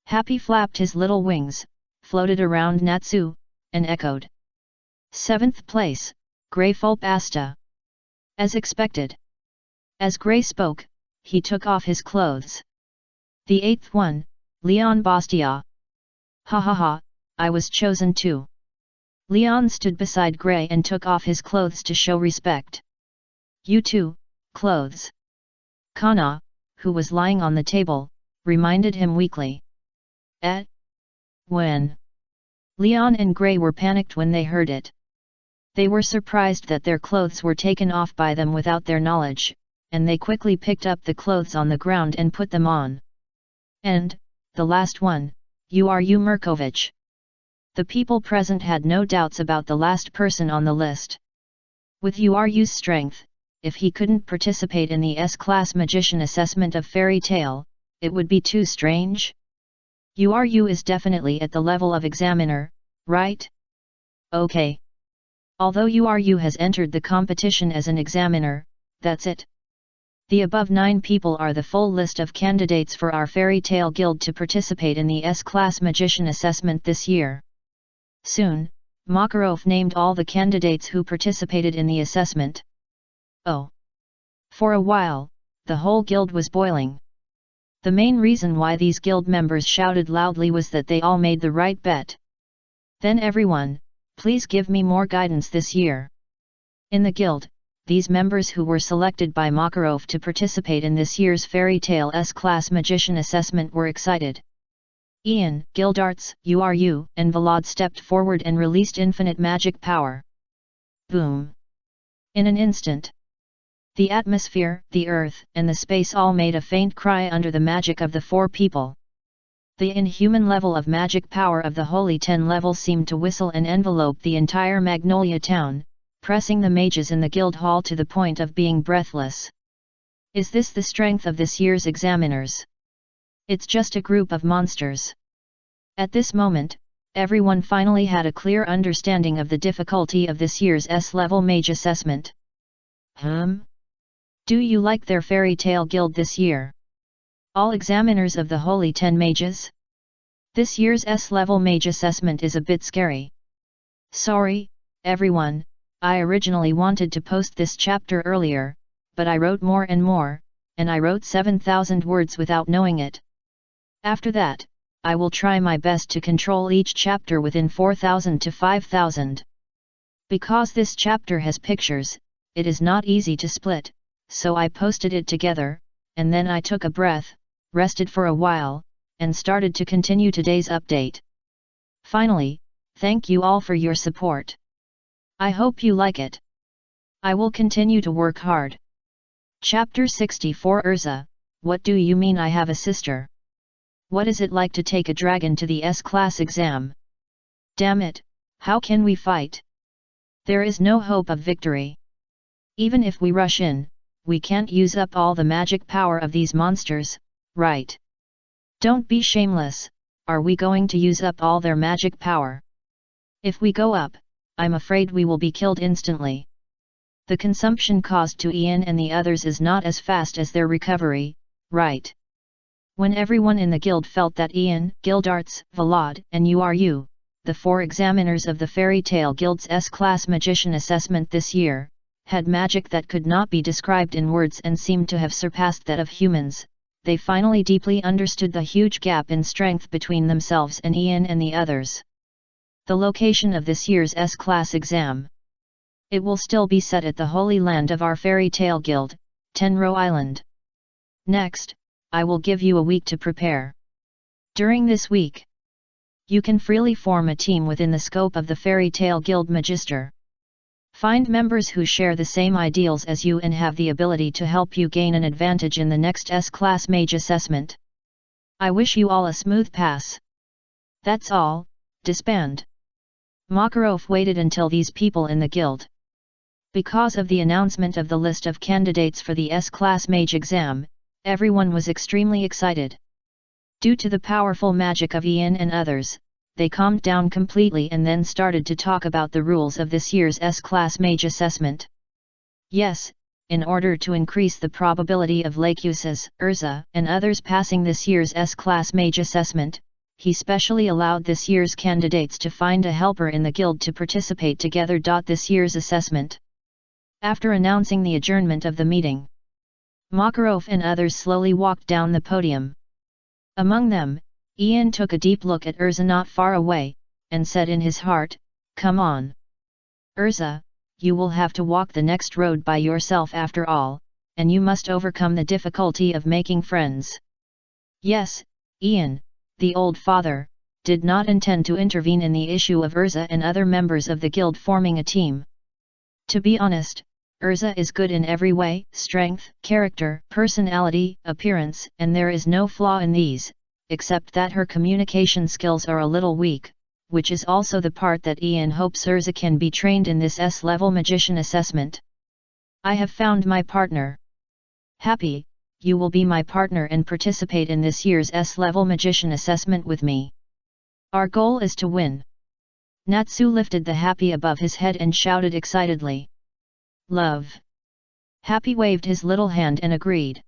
Happy flapped his little wings, floated around Natsu, and echoed. Seventh place, Grey Fulpasta. As expected. As Grey spoke, he took off his clothes. The eighth one, Leon Bastia. Ha ha ha, I was chosen too. Leon stood beside Grey and took off his clothes to show respect. You too, clothes. Kana, who was lying on the table, reminded him weakly. When? Leon and Grey were panicked when they heard it. They were surprised that their clothes were taken off by them without their knowledge, and they quickly picked up the clothes on the ground and put them on. And, the last one, Uru Merkovich. The people present had no doubts about the last person on the list. With Uru's strength, if he couldn't participate in the S-class magician assessment of Fairy Tale, it would be too strange. Uru is definitely at the level of examiner, right? Okay. Although Uru has entered the competition as an examiner, that's it. The above 9 people are the full list of candidates for our Fairy Tale Guild to participate in the S-class magician assessment this year. Soon, Makarov named all the candidates who participated in the assessment. Oh! For a while, the whole guild was boiling. The main reason why these guild members shouted loudly was that they all made the right bet. Then everyone, please give me more guidance this year. In the guild, these members who were selected by Makarov to participate in this year's Fairy Tale S-Class Magician Assessment were excited. Ian, Gildarts, URU, and Vlad stepped forward and released infinite magic power. Boom! In an instant, the atmosphere, the earth, and the space all made a faint cry under the magic of the four people. The inhuman level of magic power of the Holy 10 level seemed to whistle and envelope the entire Magnolia town, pressing the mages in the guild hall to the point of being breathless. Is this the strength of this year's examiners? It's just a group of monsters. At this moment, everyone finally had a clear understanding of the difficulty of this year's S-level mage assessment. Do you like their fairy tale guild this year? All examiners of the Holy 10 Mages? This year's S-level mage assessment is a bit scary. Sorry, everyone, I originally wanted to post this chapter earlier, but I wrote more and more, and I wrote 7,000 words without knowing it. After that, I will try my best to control each chapter within 4,000 to 5,000. Because this chapter has pictures, it is not easy to split, so I posted it together, and then I took a breath, rested for a while, and started to continue today's update. Finally, thank you all for your support. I hope you like it. I will continue to work hard. Chapter 64 Urza, what do you mean I have a sister? What is it like to take a dragon to the S-class exam? Damn it, how can we fight? There is no hope of victory. Even if we rush in, we can't use up all the magic power of these monsters, right? Don't be shameless, are we going to use up all their magic power? If we go up, I'm afraid we will be killed instantly. The consumption cost to Ian and the others is not as fast as their recovery, right? When everyone in the guild felt that Ian, Gildarts, Vlad, and URU, the four examiners of the Fairy Tale Guild's S-Class Magician Assessment this year, had magic that could not be described in words and seemed to have surpassed that of humans, they finally deeply understood the huge gap in strength between themselves and Ian and the others. The location of this year's S-Class exam. It will still be set at the Holy Land of our Fairy Tale Guild, Tenro Island. Next, I will give you a week to prepare. During this week, you can freely form a team within the scope of the Fairy Tale Guild Magister. Find members who share the same ideals as you and have the ability to help you gain an advantage in the next S-Class Mage Assessment. I wish you all a smooth pass. That's all, disband. Makarov waited until these people in the guild. Because of the announcement of the list of candidates for the S-Class Mage exam, everyone was extremely excited. Due to the powerful magic of Ian and others, they calmed down completely and then started to talk about the rules of this year's S-Class Mage Assessment. Yes, in order to increase the probability of Lakusa's, Urza, and others passing this year's S-Class Mage Assessment, he specially allowed this year's candidates to find a helper in the guild to participate together. This year's assessment. After announcing the adjournment of the meeting, Makarov and others slowly walked down the podium. Among them, Ian took a deep look at Urza not far away, and said in his heart, "Come on. Urza, you will have to walk the next road by yourself after all, and you must overcome the difficulty of making friends." Yes, Ian, the old father, did not intend to intervene in the issue of Urza and other members of the guild forming a team. To be honest, Urza is good in every way, strength, character, personality, appearance, and there is no flaw in these, except that her communication skills are a little weak, which is also the part that Ian hopes Urza can be trained in this S-level magician assessment. I have found my partner. Happy, you will be my partner and participate in this year's S-level magician assessment with me. Our goal is to win. Natsu lifted the Happy above his head and shouted excitedly. Love. Happy waved his little hand and agreed.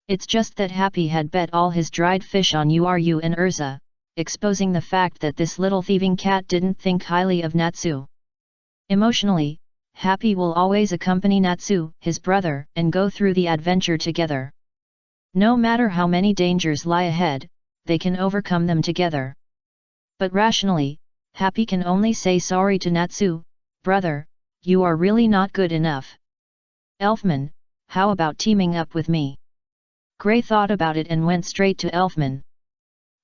It's just that Happy had bet all his dried fish on Uru and Urza, exposing the fact that this little thieving cat didn't think highly of Natsu. Emotionally, Happy will always accompany Natsu, his brother, and go through the adventure together. No matter how many dangers lie ahead, they can overcome them together. But rationally, Happy can only say sorry to Natsu, brother, you are really not good enough. Elfman, how about teaming up with me? Gray thought about it and went straight to Elfman.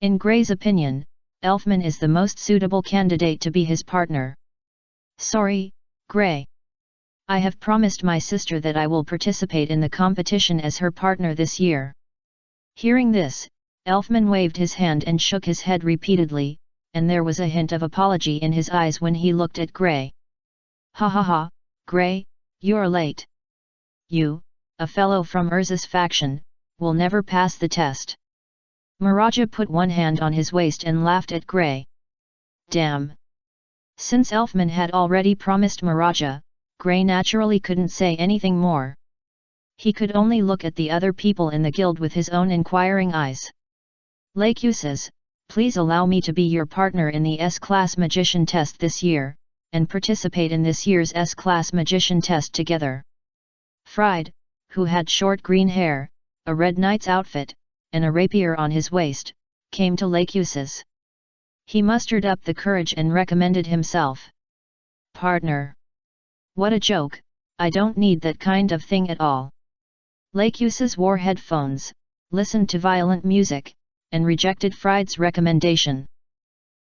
In Gray's opinion, Elfman is the most suitable candidate to be his partner. Sorry, Gray. I have promised my sister that I will participate in the competition as her partner this year. Hearing this, Elfman waved his hand and shook his head repeatedly, and there was a hint of apology in his eyes when he looked at Gray. Ha ha ha, Gray, you're late. You, a fellow from Urza's faction, will never pass the test. Miraja put one hand on his waist and laughed at Gray. Damn. Since Elfman had already promised Miraja, Gray naturally couldn't say anything more. He could only look at the other people in the guild with his own inquiring eyes. Lacuses, please allow me to be your partner in the S-Class Magician test this year, and participate in this year's S-Class Magician test together. Fried, who had short green hair, a red knight's outfit, and a rapier on his waist, came to Lacuses. He mustered up the courage and recommended himself. Partner. What a joke, I don't need that kind of thing at all. Lacuses wore headphones, listened to violent music, and rejected Fried's recommendation.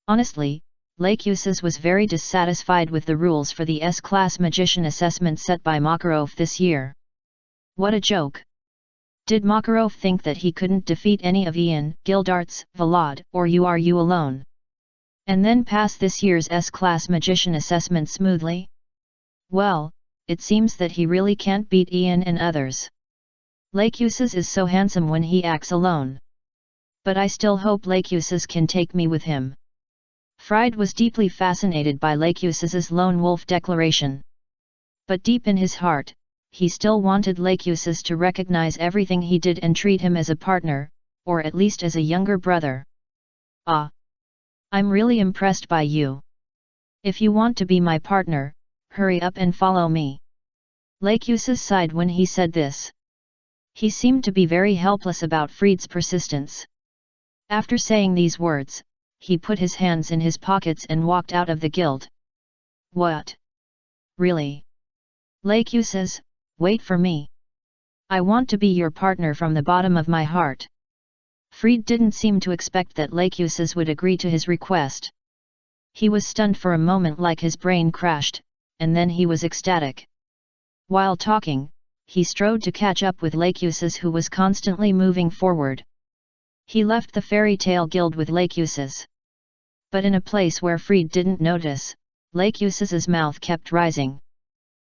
Honestly, Lacuses was very dissatisfied with the rules for the S-Class Magician assessment set by Makarov this year. What a joke! Did Makarov think that he couldn't defeat any of Ian, Gildarts, Vlad, or you alone? And then pass this year's S-Class Magician assessment smoothly? Well, it seems that he really can't beat Ian and others. Lacuses is so handsome when he acts alone. But I still hope Lacuses can take me with him. Fried was deeply fascinated by Lacuses' lone wolf declaration. But deep in his heart, he still wanted Lacuses to recognize everything he did and treat him as a partner, or at least as a younger brother. Ah! I'm really impressed by you. If you want to be my partner, hurry up and follow me. Lacuses sighed when he said this. He seemed to be very helpless about Fried's persistence. After saying these words, he put his hands in his pockets and walked out of the guild. What? Really? Lacuses, wait for me. I want to be your partner from the bottom of my heart. Fried didn't seem to expect that Lacuses would agree to his request. He was stunned for a moment, like his brain crashed, and then he was ecstatic. While talking, he strode to catch up with Lacuses, who was constantly moving forward. He left the fairy tale guild with Lacuses. But in a place where Fried didn't notice, Lacuses' mouth kept rising.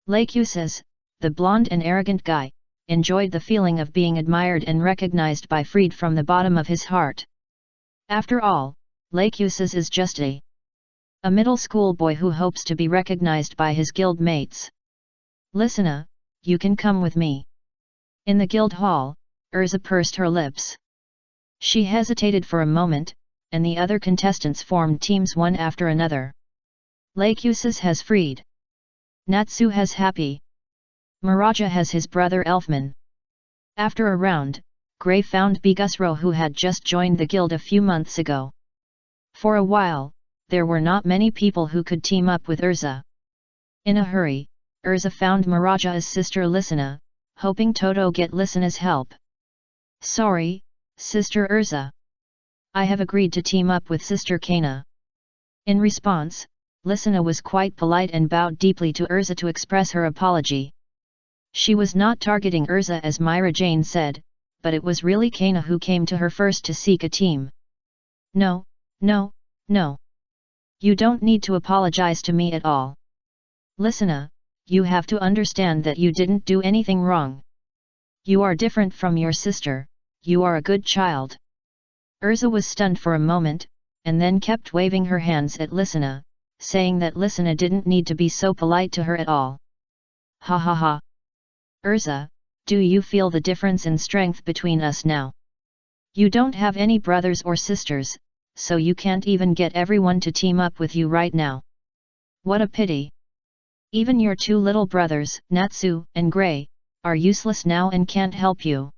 Lacuses, the blonde and arrogant guy, enjoyed the feeling of being admired and recognized by Fried from the bottom of his heart. After all, Lacuses is just a middle school boy who hopes to be recognized by his guild mates. Listen, you can come with me. In the guild hall, Urza pursed her lips. She hesitated for a moment, and the other contestants formed teams one after another. Lacuses has Fried. Natsu has Happy. Miraja has his brother Elfman. After a round, Gray found Bigusro, who had just joined the guild a few months ago. For a while, there were not many people who could team up with Urza. In a hurry, Urza found Miraja's sister Lisana, hoping Toto get Lisana's help. Sorry, Sister Urza. I have agreed to team up with Sister Kana. In response, Lisana was quite polite and bowed deeply to Urza to express her apology. She was not targeting Urza as Myra Jane said, but it was really Kana who came to her first to seek a team. No, no, no. You don't need to apologize to me at all. Lisana, you have to understand that you didn't do anything wrong. You are different from your sister, you are a good child. Urza was stunned for a moment, and then kept waving her hands at Lisana, saying that Lisana didn't need to be so polite to her at all. Ha ha ha. Urza, do you feel the difference in strength between us now? You don't have any brothers or sisters, so you can't even get everyone to team up with you right now. What a pity. Even your two little brothers, Natsu and Gray, are useless now and can't help you.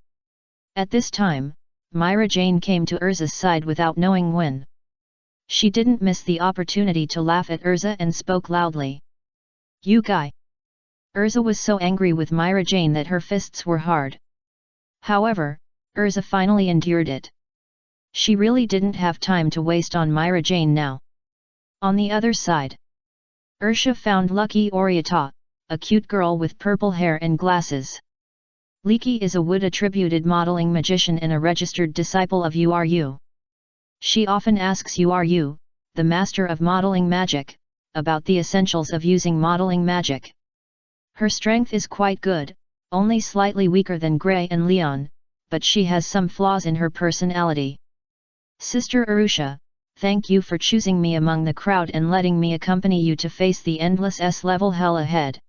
At this time, Myra Jane came to Urza's side without knowing when. She didn't miss the opportunity to laugh at Urza and spoke loudly. You guy! Urza was so angry with Myra Jane that her fists were hard. However, Urza finally endured it. She really didn't have time to waste on Myra Jane now. On the other side, Ursha found Lucky Oriata, a cute girl with purple hair and glasses. Leaky is a wood-attributed modeling magician and a registered disciple of Uru. She often asks Uru, the master of modeling magic, about the essentials of using modeling magic. Her strength is quite good, only slightly weaker than Gray and Leon, but she has some flaws in her personality. Sister Urusha, thank you for choosing me among the crowd and letting me accompany you to face the endless S-level hell ahead.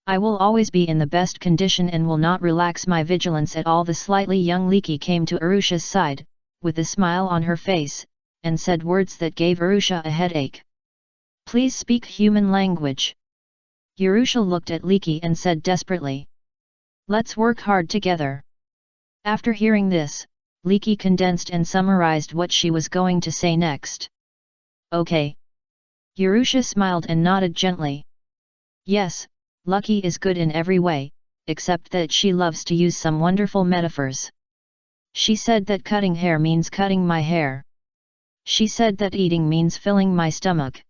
I will always be in the best condition and will not relax my vigilance at all. The slightly young Leaky came to Urusha's side, with a smile on her face, and said words that gave Urusha a headache. Please speak human language. Urusha looked at Leaky and said desperately. Let's work hard together. After hearing this, Leaky condensed and summarized what she was going to say next. Okay. Urusha smiled and nodded gently. Yes, Lucky is good in every way, except that she loves to use some wonderful metaphors. She said that cutting hair means cutting my hair. She said that eating means filling my stomach.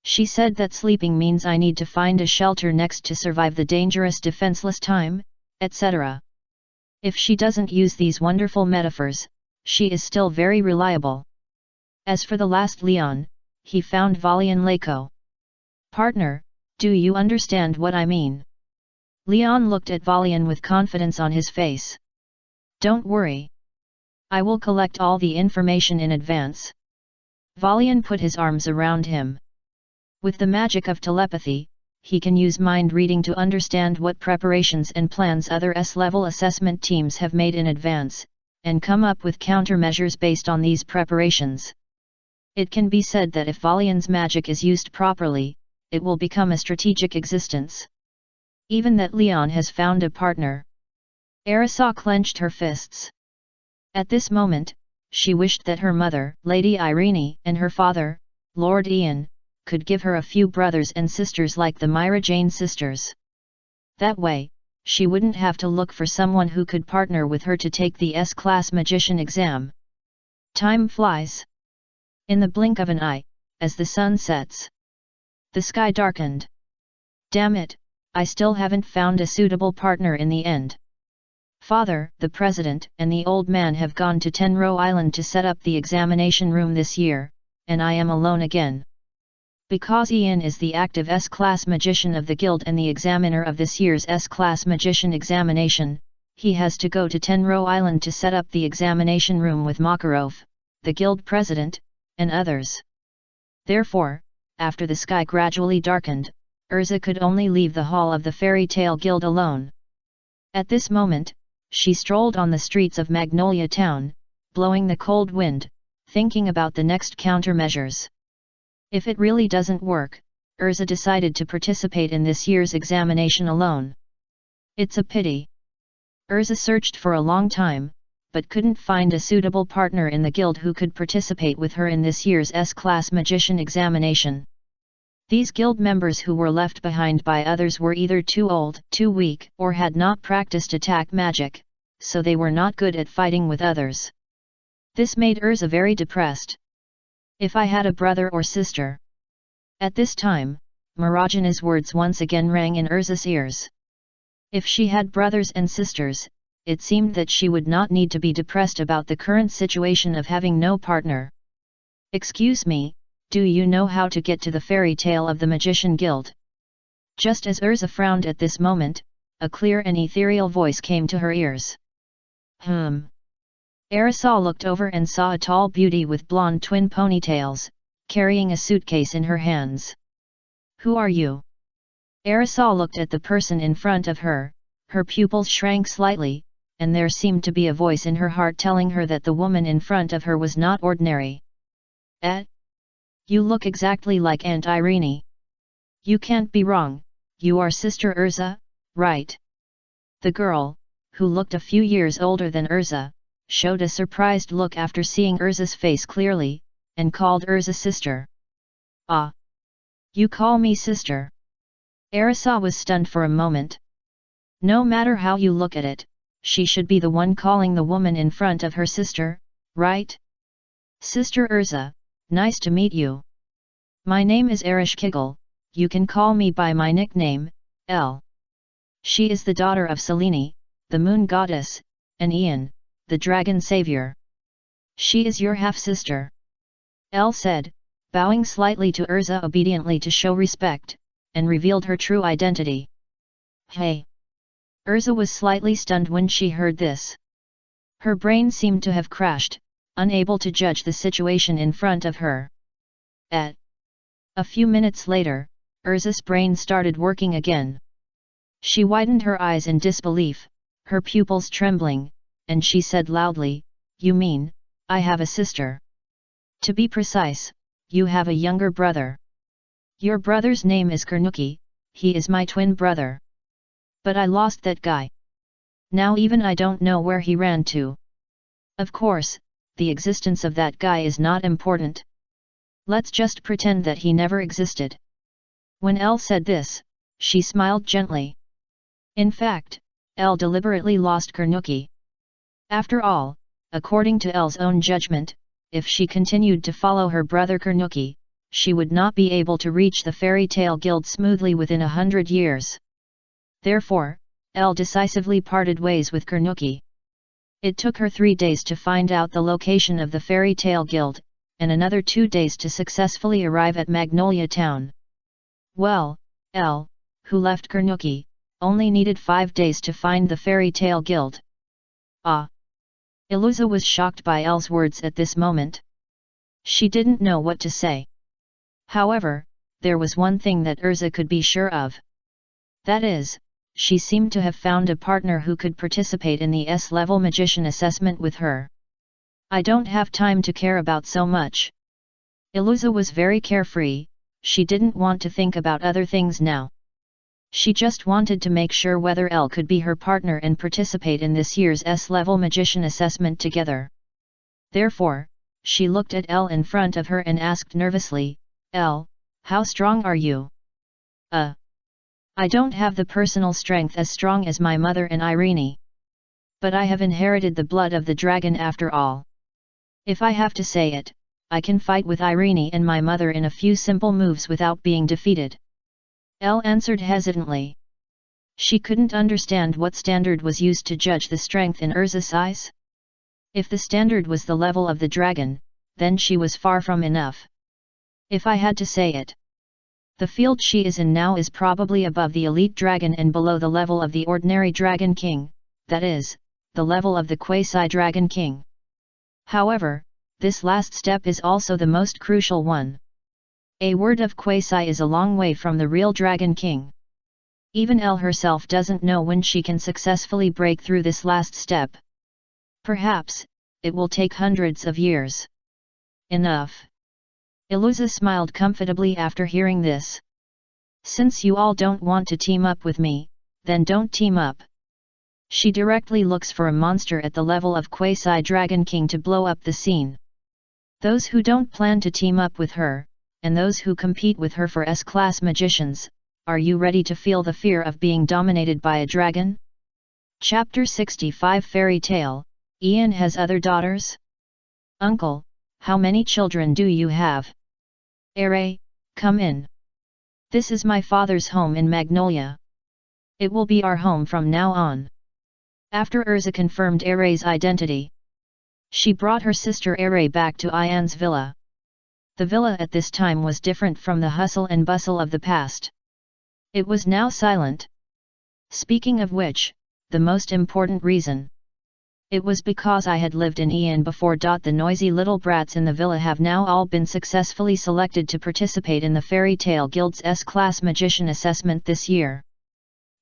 She said that sleeping means I need to find a shelter next to survive the dangerous defenseless time, etc. If she doesn't use these wonderful metaphors, she is still very reliable. As for the last Leon, he found Valian Lako. Partner, do you understand what I mean? Leon looked at Valian with confidence on his face. Don't worry. I will collect all the information in advance. Valian put his arms around him. With the magic of telepathy, he can use mind reading to understand what preparations and plans other S-level assessment teams have made in advance, and come up with countermeasures based on these preparations. It can be said that if Valian's magic is used properly, it will become a strategic existence. Even that Leon has found a partner. Arisa clenched her fists. At this moment, she wished that her mother, Lady Irene, and her father, Lord Ian, could give her a few brothers and sisters like the Myra Jane sisters. That way, she wouldn't have to look for someone who could partner with her to take the S-class magician exam. Time flies. In the blink of an eye, as the sun sets, the sky darkened. Damn it, I still haven't found a suitable partner in the end. Father, the president, and the old man have gone to Tenro Island to set up the examination room this year, and I am alone again. Because Ian is the active S-class magician of the guild and the examiner of this year's S-class magician examination, he has to go to Tenro Island to set up the examination room with Makarov, the guild president, and others. Therefore, after the sky gradually darkened, Urza could only leave the hall of the Fairy Tale Guild alone. At this moment, she strolled on the streets of Magnolia Town, blowing the cold wind, thinking about the next countermeasures. If it really doesn't work, Urza decided to participate in this year's examination alone. It's a pity. Urza searched for a long time, but couldn't find a suitable partner in the guild who could participate with her in this year's S-class magician examination. These guild members who were left behind by others were either too old, too weak, or had not practiced attack magic, so they were not good at fighting with others. This made Urza very depressed. If I had a brother or sister. At this time, Marajana's words once again rang in Urza's ears. If she had brothers and sisters, it seemed that she would not need to be depressed about the current situation of having no partner. Excuse me, do you know how to get to the Fairy Tale of the Magician Guild? Just as Urza frowned at this moment, a clear and ethereal voice came to her ears. Arisa looked over and saw a tall beauty with blonde twin ponytails, carrying a suitcase in her hands. Who are you? Arisa looked at the person in front of her, her pupils shrank slightly, and there seemed to be a voice in her heart telling her that the woman in front of her was not ordinary. You look exactly like Aunt Irene. You can't be wrong, you are Sister Urza, right? The girl, who looked a few years older than Urza, showed a surprised look after seeing Urza's face clearly, and called Urza sister. Ah! You call me sister? Arisa was stunned for a moment. No matter how you look at it, she should be the one calling the woman in front of her sister, right? Sister Urza, nice to meet you. My name is Ereshkigal, you can call me by my nickname, El. She is the daughter of Selene, the moon goddess, and Ian, the dragon savior. She is your half-sister. El said, bowing slightly to Urza obediently to show respect, and revealed her true identity. Hey! Urza was slightly stunned when she heard this. Her brain seemed to have crashed, unable to judge the situation in front of her. At a few minutes later, Urza's brain started working again. She widened her eyes in disbelief, her pupils trembling, and she said loudly, "You mean, I have a sister? To be precise, you have a younger brother. Your brother's name is Karnuki, he is my twin brother. But I lost that guy. Now even I don't know where he ran to. Of course, the existence of that guy is not important. Let's just pretend that he never existed." When Elle said this, she smiled gently. In fact, Elle deliberately lost Karnuki. After all, according to Elle's own judgment, if she continued to follow her brother Karnuki, she would not be able to reach the fairy tale guild smoothly within 100 years. Therefore, Elle decisively parted ways with Karnuki. It took her 3 days to find out the location of the fairy tale guild, and another 2 days to successfully arrive at Magnolia Town. Well, Elle, who left Karnuki, only needed 5 days to find the fairy tale guild. Ah! Iluza was shocked by Elle's words at this moment. She didn't know what to say. However, there was one thing that Urza could be sure of. That is, she seemed to have found a partner who could participate in the S-level magician assessment with her. I don't have time to care about so much. Iluza was very carefree, she didn't want to think about other things now. She just wanted to make sure whether Elle could be her partner and participate in this year's S-level magician assessment together. Therefore, she looked at Elle in front of her and asked nervously, "Elle, how strong are you?" I don't have the personal strength as strong as my mother and Irene. But I have inherited the blood of the dragon after all. If I have to say it, I can fight with Irene and my mother in a few simple moves without being defeated. Elle answered hesitantly. She couldn't understand what standard was used to judge the strength in Urza's eyes. If the standard was the level of the dragon, then she was far from enough. If I had to say it, the field she is in now is probably above the elite dragon and below the level of the ordinary dragon king, that is, the level of the quasi-dragon king. However, this last step is also the most crucial one. A word of quasi is a long way from the real dragon king. Even Elle herself doesn't know when she can successfully break through this last step. Perhaps, it will take hundreds of years. Enough. Iluza smiled comfortably after hearing this. Since you all don't want to team up with me, then don't team up. She directly looks for a monster at the level of quasi-dragon king to blow up the scene. Those who don't plan to team up with her, and those who compete with her for S-class magicians, are you ready to feel the fear of being dominated by a dragon? Chapter 65 Fairy Tale, Ian has other daughters? Uncle, how many children do you have? Irene, come in. This is my father's home in Magnolia. It will be our home from now on. After Urza confirmed Irene's identity, she brought her sister Irene back to Ian's villa. The villa at this time was different from the hustle and bustle of the past. It was now silent. Speaking of which, the most important reason. It was because I had lived in Ian before. The noisy little brats in the villa have now all been successfully selected to participate in the Fairy Tale Guild's S-Class Magician Assessment this year.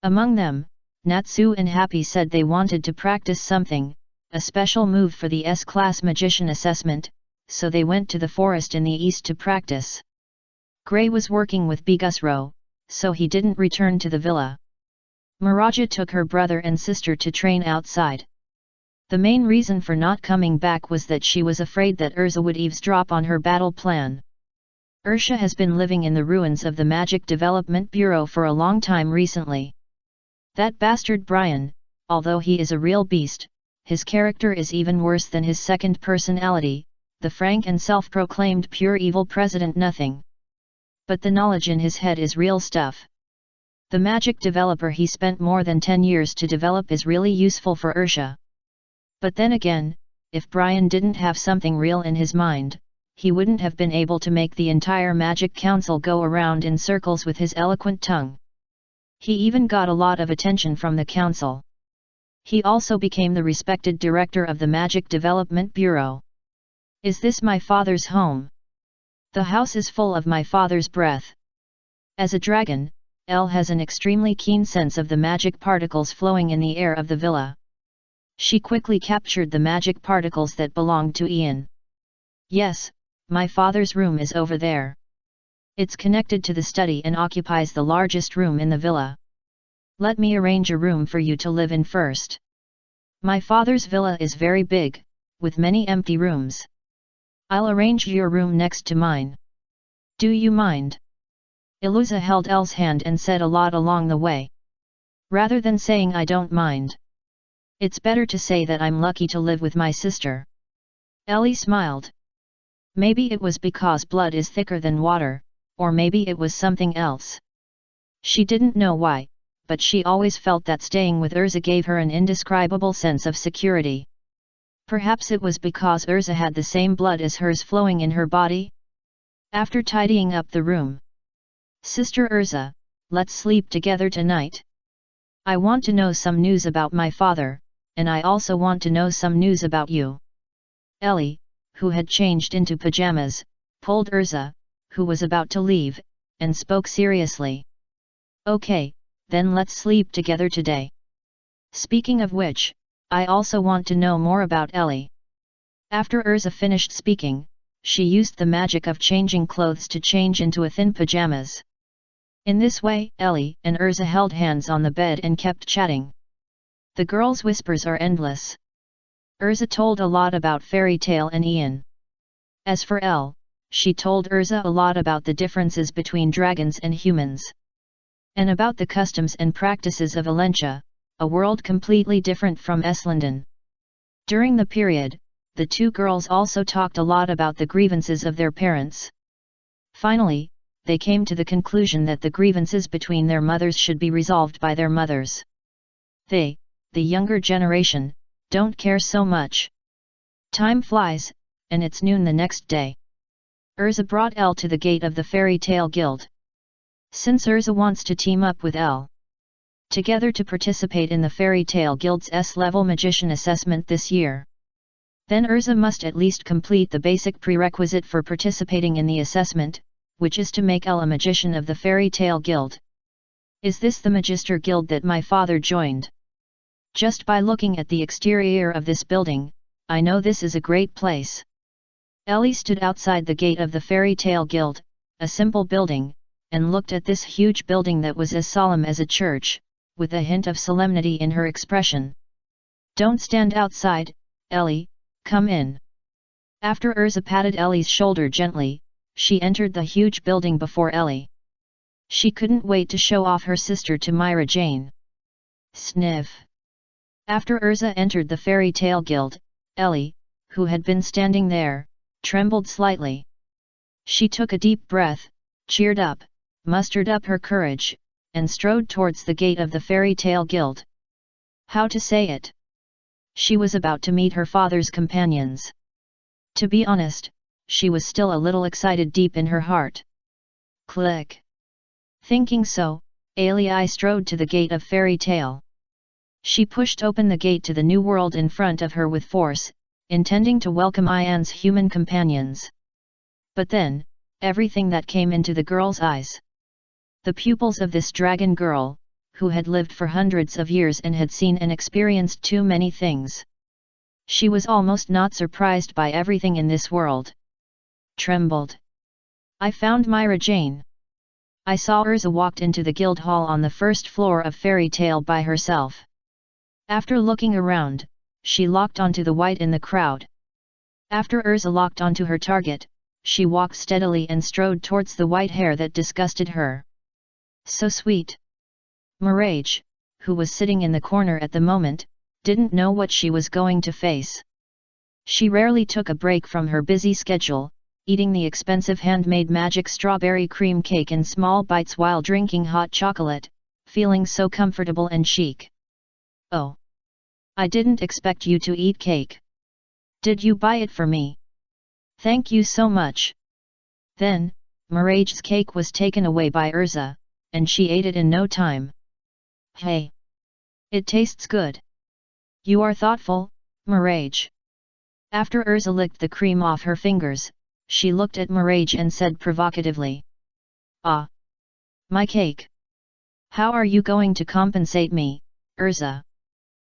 Among them, Natsu and Happy said they wanted to practice something, a special move for the S-Class Magician Assessment, so they went to the forest in the east to practice. Gray was working with Bigusro, so he didn't return to the villa. Miraja took her brother and sister to train outside. The main reason for not coming back was that she was afraid that Urza would eavesdrop on her battle plan. Ursa has been living in the ruins of the Magic Development Bureau for a long time recently. That bastard Brian, although he is a real beast, his character is even worse than his second personality, the frank and self-proclaimed pure evil President Nothing. But the knowledge in his head is real stuff. The magic developer he spent more than 10 years to develop is really useful for Ursa. But then again, if Brian didn't have something real in his mind, he wouldn't have been able to make the entire Magic Council go around in circles with his eloquent tongue. He even got a lot of attention from the council. He also became the respected director of the Magic Development Bureau. Is this my father's home? The house is full of my father's breath. As a dragon, Elle has an extremely keen sense of the magic particles flowing in the air of the villa. She quickly captured the magic particles that belonged to Ian. Yes, my father's room is over there. It's connected to the study and occupies the largest room in the villa. Let me arrange a room for you to live in first. My father's villa is very big, with many empty rooms. I'll arrange your room next to mine. Do you mind? Iluza held Elle's hand and said a lot along the way. Rather than saying I don't mind. It's better to say that I'm lucky to live with my sister. Ellie smiled. Maybe it was because blood is thicker than water, or maybe it was something else. She didn't know why, but she always felt that staying with Urza gave her an indescribable sense of security. Perhaps it was because Urza had the same blood as hers flowing in her body? After tidying up the room. Sister Urza, let's sleep together tonight. I want to know some news about my father, and I also want to know some news about you. Ellie, who had changed into pajamas, pulled Urza, who was about to leave, and spoke seriously. Okay, then let's sleep together today. Speaking of which, I also want to know more about Ellie. After Urza finished speaking, she used the magic of changing clothes to change into a thin pajamas. In this way, Ellie and Urza held hands on the bed and kept chatting. The girls' whispers are endless. Urza told a lot about Fairy Tale and Ian. As for Elle, she told Urza a lot about the differences between dragons and humans. And about the customs and practices of Alentia, a world completely different from Eslanden. During the period, the two girls also talked a lot about the grievances of their parents. Finally, they came to the conclusion that the grievances between their mothers should be resolved by their mothers. They, the younger generation, don't care so much. Time flies, and it's noon the next day. Urza brought Elle to the gate of the Fairy Tale Guild. Since Urza wants to team up with Elle together to participate in the Fairy Tale Guild's S-level magician assessment this year, then Urza must at least complete the basic prerequisite for participating in the assessment, which is to make Elle a magician of the Fairy Tale Guild. Is this the Magister Guild that my father joined? Just by looking at the exterior of this building, I know this is a great place. Ellie stood outside the gate of the Fairy Tale Guild, a simple building, and looked at this huge building that was as solemn as a church, with a hint of solemnity in her expression. Don't stand outside, Ellie, come in. After Urza patted Ellie's shoulder gently, she entered the huge building before Ellie. She couldn't wait to show off her sister to Myra Jane. Sniff. After Urza entered the Fairy Tale Guild, Ellie, who had been standing there, trembled slightly. She took a deep breath, cheered up, mustered up her courage, and strode towards the gate of the Fairy Tale Guild. How to say it? She was about to meet her father's companions. To be honest, she was still a little excited deep in her heart. Click. Thinking so, Ellie strode to the gate of Fairy Tale. She pushed open the gate to the new world in front of her with force, intending to welcome Ian's human companions. But then, everything that came into the girl's eyes. The pupils of this dragon girl, who had lived for hundreds of years and had seen and experienced too many things. She was almost not surprised by everything in this world. Trembled. I found Myra Jane. I saw Urza walked into the guild hall on the first floor of Fairy Tale by herself. After looking around, she locked onto the white in the crowd. After Urza locked onto her target, she walked steadily and strode towards the white hair that disgusted her. So sweet. Mirage, who was sitting in the corner at the moment, didn't know what she was going to face. She rarely took a break from her busy schedule, eating the expensive handmade magic strawberry cream cake in small bites while drinking hot chocolate, feeling so comfortable and chic. Oh! I didn't expect you to eat cake. Did you buy it for me? Thank you so much. Then, Mirage's cake was taken away by Urza, and she ate it in no time. Hey! It tastes good. You are thoughtful, Mirage. After Urza licked the cream off her fingers, she looked at Mirage and said provocatively. Ah! My cake! How are you going to compensate me, Urza?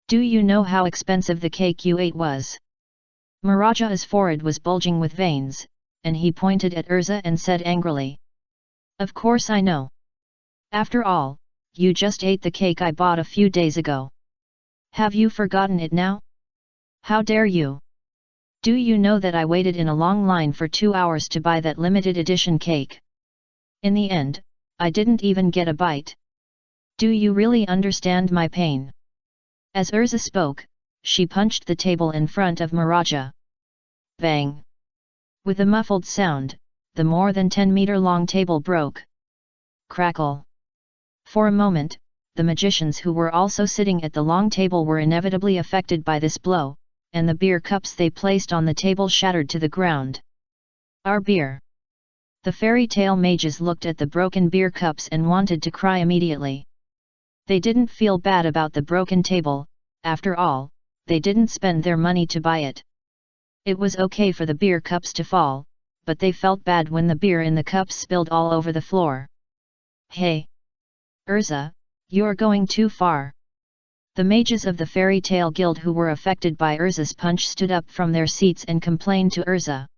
Do you know how expensive the cake you ate was? Mirage's forehead was bulging with veins, and he pointed at Urza and said angrily. Of course I know. After all, you just ate the cake I bought a few days ago. Have you forgotten it now? How dare you? Do you know that I waited in a long line for 2 hours to buy that limited edition cake? In the end, I didn't even get a bite. Do you really understand my pain? As Urza spoke, she punched the table in front of Mirage. Bang! With a muffled sound, the more than 10-meter-long table broke. Crackle! For a moment, the magicians who were also sitting at the long table were inevitably affected by this blow, and the beer cups they placed on the table shattered to the ground. Our beer! The fairy tale mages looked at the broken beer cups and wanted to cry immediately. They didn't feel bad about the broken table, after all, they didn't spend their money to buy it. It was okay for the beer cups to fall, but they felt bad when the beer in the cups spilled all over the floor. Hey! Urza, you're going too far. The mages of the Fairy Tale Guild who were affected by Urza's punch stood up from their seats and complained to Urza.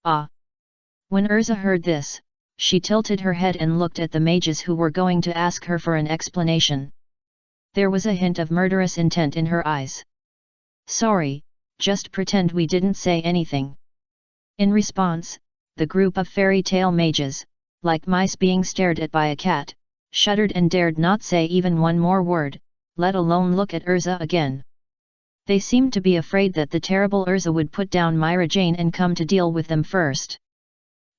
Ah! When Urza heard this, she tilted her head and looked at the mages who were going to ask her for an explanation. There was a hint of murderous intent in her eyes. Sorry, just pretend we didn't say anything. In response, the group of fairy tale mages, like mice being stared at by a cat, shuddered and dared not say even one more word, let alone look at Urza again. They seemed to be afraid that the terrible Urza would put down Myra Jane and come to deal with them first.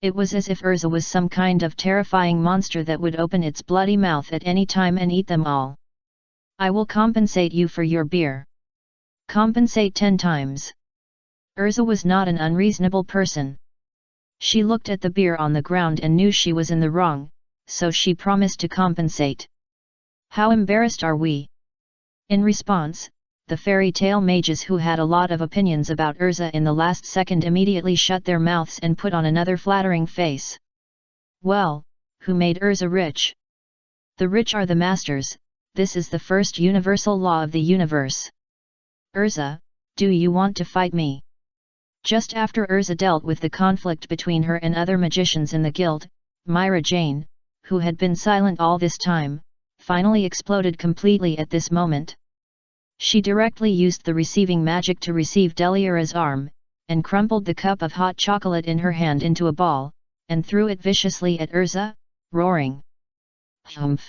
It was as if Urza was some kind of terrifying monster that would open its bloody mouth at any time and eat them all. I will compensate you for your beer. Compensate 10 times. Urza was not an unreasonable person. She looked at the beer on the ground and knew she was in the wrong, so she promised to compensate. How embarrassed are we? In response, the fairy tale mages who had a lot of opinions about Urza in the last second immediately shut their mouths and put on another flattering face. Well, who made Urza rich? The rich are the masters, this is the first universal law of the universe. Urza, do you want to fight me? Just after Urza dealt with the conflict between her and other magicians in the guild, Myra Jane, who had been silent all this time, finally exploded completely at this moment. She directly used the receiving magic to receive Delira's arm, and crumpled the cup of hot chocolate in her hand into a ball, and threw it viciously at Urza, roaring. Humph!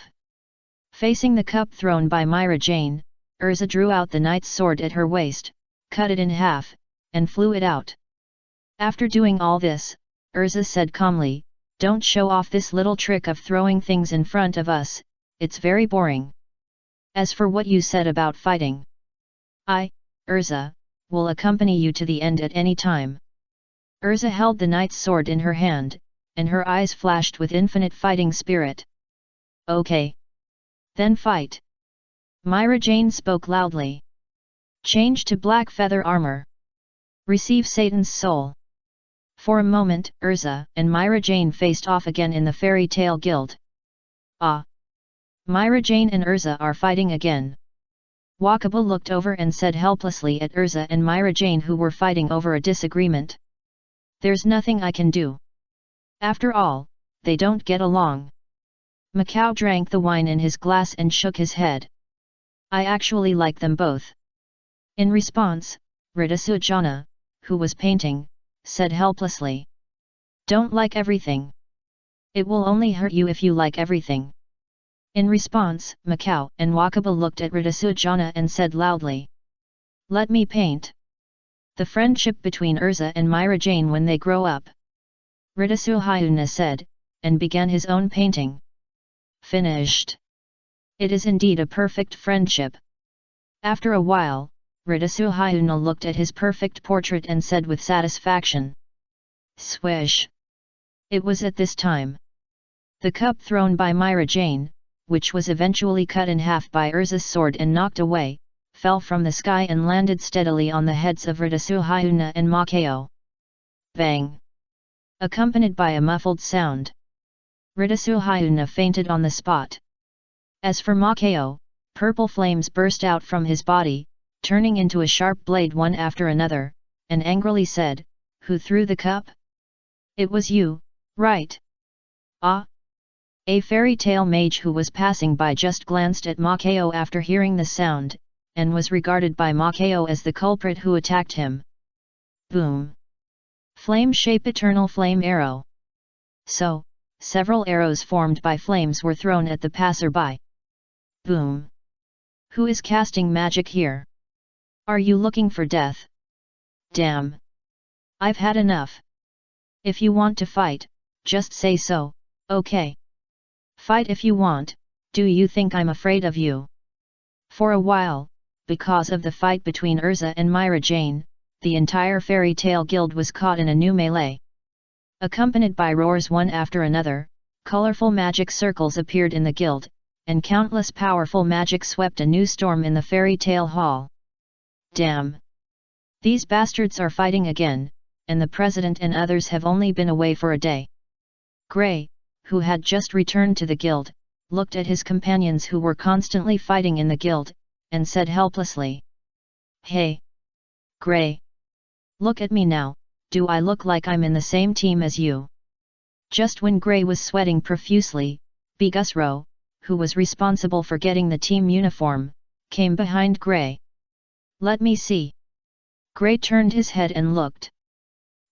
Facing the cup thrown by Myra Jane, Urza drew out the knight's sword at her waist, cut it in half, and flew it out. After doing all this, Urza said calmly, "Don't show off this little trick of throwing things in front of us, it's very boring. As for what you said about fighting, I, Urza, will accompany you to the end at any time." Urza held the knight's sword in her hand, and her eyes flashed with infinite fighting spirit. Okay. Then fight. Myra Jane spoke loudly. Change to black feather armor. Receive Satan's soul. For a moment, Urza and Myra Jane faced off again in the Fairy Tale Guild. Ah! Myra Jane and Urza are fighting again. Wakaba looked over and said helplessly at Urza and Myra Jane who were fighting over a disagreement. There's nothing I can do. After all, they don't get along. Macau drank the wine in his glass and shook his head. I actually like them both. In response, Ridasujana, who was painting, said helplessly. Don't like everything. It will only hurt you if you like everything. In response, Macau and Wakaba looked at Ritasuchana and said loudly, "Let me paint the friendship between Urza and Myra Jane when they grow up." Ritasuhyuna said, and began his own painting. Finished. It is indeed a perfect friendship. After a while, Ritasuhyuna looked at his perfect portrait and said with satisfaction, "Swish." It was at this time. The cup thrown by Myra Jane, which was eventually cut in half by Urza's sword and knocked away, fell from the sky and landed steadily on the heads of Ritasuhyuna and Makao. Bang! Accompanied by a muffled sound. Ritasuhyuna fainted on the spot. As for Makao, purple flames burst out from his body, turning into a sharp blade one after another, and angrily said, "Who threw the cup?" "It was you, right?" "Ah!" A fairy tale mage who was passing by just glanced at Makao after hearing the sound, and was regarded by Makao as the culprit who attacked him. Boom! Flame shape eternal flame arrow. So, several arrows formed by flames were thrown at the passerby. Boom! Who is casting magic here? Are you looking for death? Damn! I've had enough. If you want to fight, just say so, okay? Fight if you want. Do you think I'm afraid of you? For a while, because of the fight between Urza and Myra Jane, the entire fairy tale guild was caught in a new melee. Accompanied by roars one after another, colorful magic circles appeared in the guild, and countless powerful magic swept a new storm in the fairy tale hall. Damn! These bastards are fighting again, and the president and others have only been away for a day. Gray, who had just returned to the guild, looked at his companions who were constantly fighting in the guild, and said helplessly, "Hey! Gray! Look at me now, do I look like I'm in the same team as you?" Just when Gray was sweating profusely, Bigusro, who was responsible for getting the team uniform, came behind Gray. "Let me see." Gray turned his head and looked.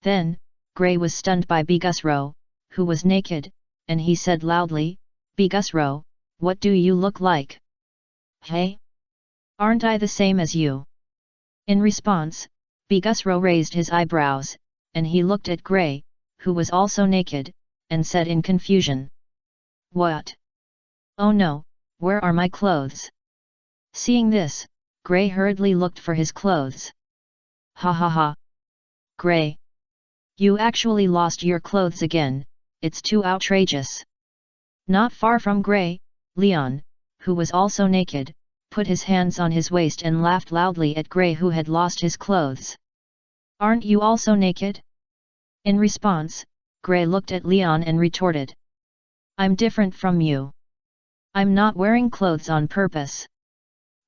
Then, Gray was stunned by Bigusro, who was naked, and he said loudly, "Bigusro, what do you look like?" "Hey? Aren't I the same as you?" In response, Bigusro raised his eyebrows, and he looked at Gray, who was also naked, and said in confusion, "What? Oh no, where are my clothes?" Seeing this, Gray hurriedly looked for his clothes. "Ha ha ha! Gray! You actually lost your clothes again, it's too outrageous." Not far from Gray, Leon, who was also naked, put his hands on his waist and laughed loudly at Gray who had lost his clothes. "Aren't you also naked?" In response, Gray looked at Leon and retorted, "I'm different from you. I'm not wearing clothes on purpose."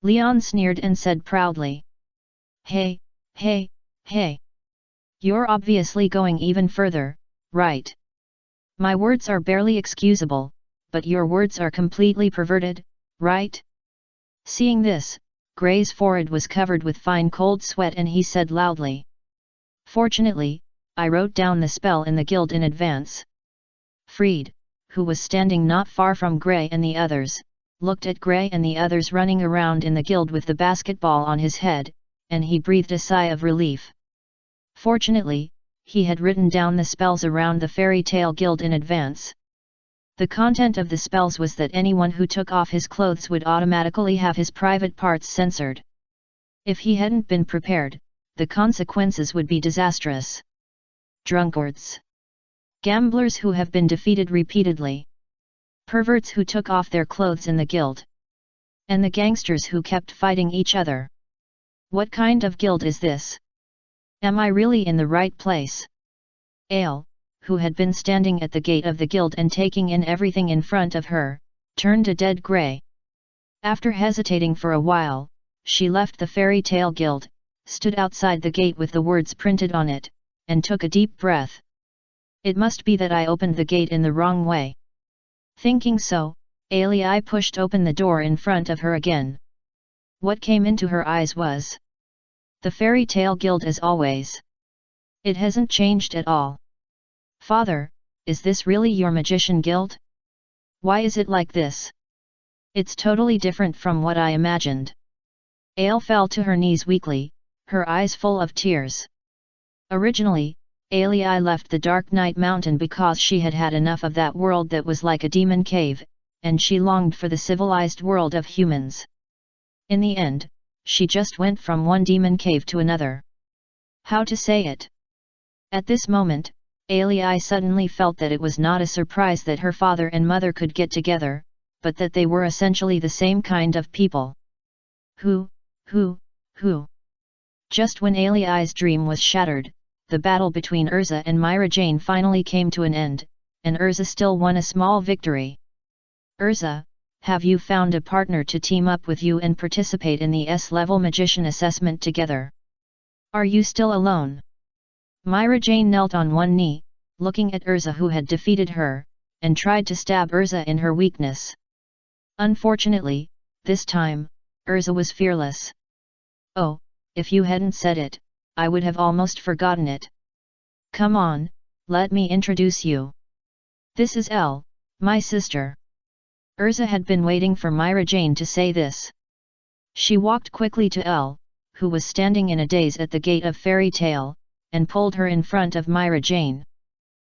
Leon sneered and said proudly, "Hey, hey, hey! You're obviously going even further, right? My words are barely excusable, but your words are completely perverted, right?" Seeing this, Gray's forehead was covered with fine cold sweat and he said loudly, "Fortunately, I wrote down the spell in the guild in advance." Freed, who was standing not far from Gray and the others, looked at Gray and the others running around in the guild with the basketball on his head, and he breathed a sigh of relief. Fortunately, he had written down the spells around the fairy tale guild in advance. The content of the spells was that anyone who took off his clothes would automatically have his private parts censored. If he hadn't been prepared, the consequences would be disastrous. Drunkards. Gamblers who have been defeated repeatedly. Perverts who took off their clothes in the guild. And the gangsters who kept fighting each other. What kind of guild is this? Am I really in the right place? Ale, who had been standing at the gate of the guild and taking in everything in front of her, turned a dead grey. After hesitating for a while, she left the fairy tale guild, stood outside the gate with the words printed on it, and took a deep breath. It must be that I opened the gate in the wrong way. Thinking so, Ali pushed open the door in front of her again. What came into her eyes was the fairy tale guild as always. It hasn't changed at all. Father, is this really your magician guild? Why is it like this? It's totally different from what I imagined. Ale fell to her knees weakly, her eyes full of tears. Originally, Alei left the Dark Night Mountain because she had had enough of that world that was like a demon cave, and she longed for the civilized world of humans. In the end, she just went from one demon cave to another. How to say it? At this moment, Alei suddenly felt that it was not a surprise that her father and mother could get together, but that they were essentially the same kind of people. Who? Just when Alei's dream was shattered, the battle between Urza and Myra Jane finally came to an end, and Urza still won a small victory. Urza, have you found a partner to team up with you and participate in the S-level magician assessment together? Are you still alone? Myra Jane knelt on one knee, looking at Urza who had defeated her, and tried to stab Urza in her weakness. Unfortunately, this time, Urza was fearless. Oh, if you hadn't said it, I would have almost forgotten it. Come on, let me introduce you. This is Elle, my sister. Urza had been waiting for Myra Jane to say this. She walked quickly to Elle, who was standing in a daze at the gate of Fairy Tale, and pulled her in front of Myra Jane.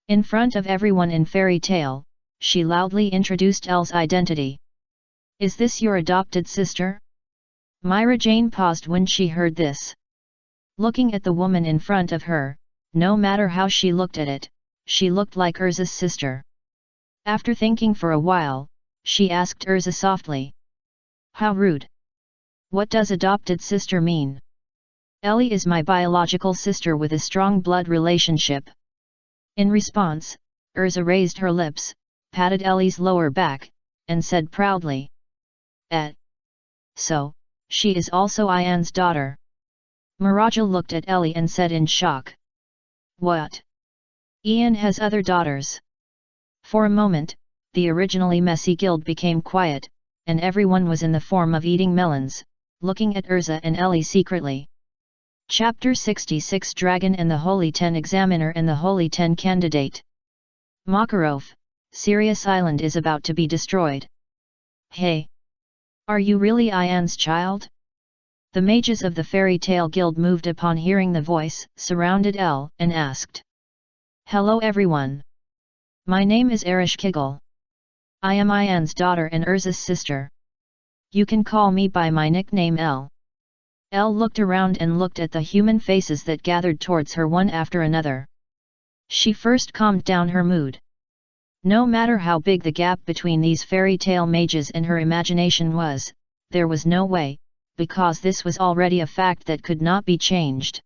In front of everyone in Fairy Tale, she loudly introduced Elle's identity. Is this your adopted sister? Myra Jane paused when she heard this. Looking at the woman in front of her, no matter how she looked at it, she looked like Urza's sister. After thinking for a while, she asked Urza softly. How rude. What does adopted sister mean? Ellie is my biological sister with a strong blood relationship. In response, Urza raised her lips, patted Ellie's lower back, and said proudly. So, she is also Ian's daughter. Miraja looked at Ellie and said in shock. What? Ian has other daughters. For a moment, the originally messy guild became quiet, and everyone was in the form of eating melons, looking at Urza and Ellie secretly. Chapter 66 Dragon and the Holy Ten Examiner and the Holy Ten Candidate. Makarov, Sirius Island is about to be destroyed. Hey! Are you really Ian's child? The mages of the Fairy Tale Guild moved upon hearing the voice, surrounded Elle, and asked. Hello everyone. My name is Arish Kigel. I am Ian's daughter and Urza's sister. You can call me by my nickname Elle. Elle looked around and looked at the human faces that gathered towards her one after another. She first calmed down her mood. No matter how big the gap between these fairy tale mages and her imagination was, there was no way, because this was already a fact that could not be changed.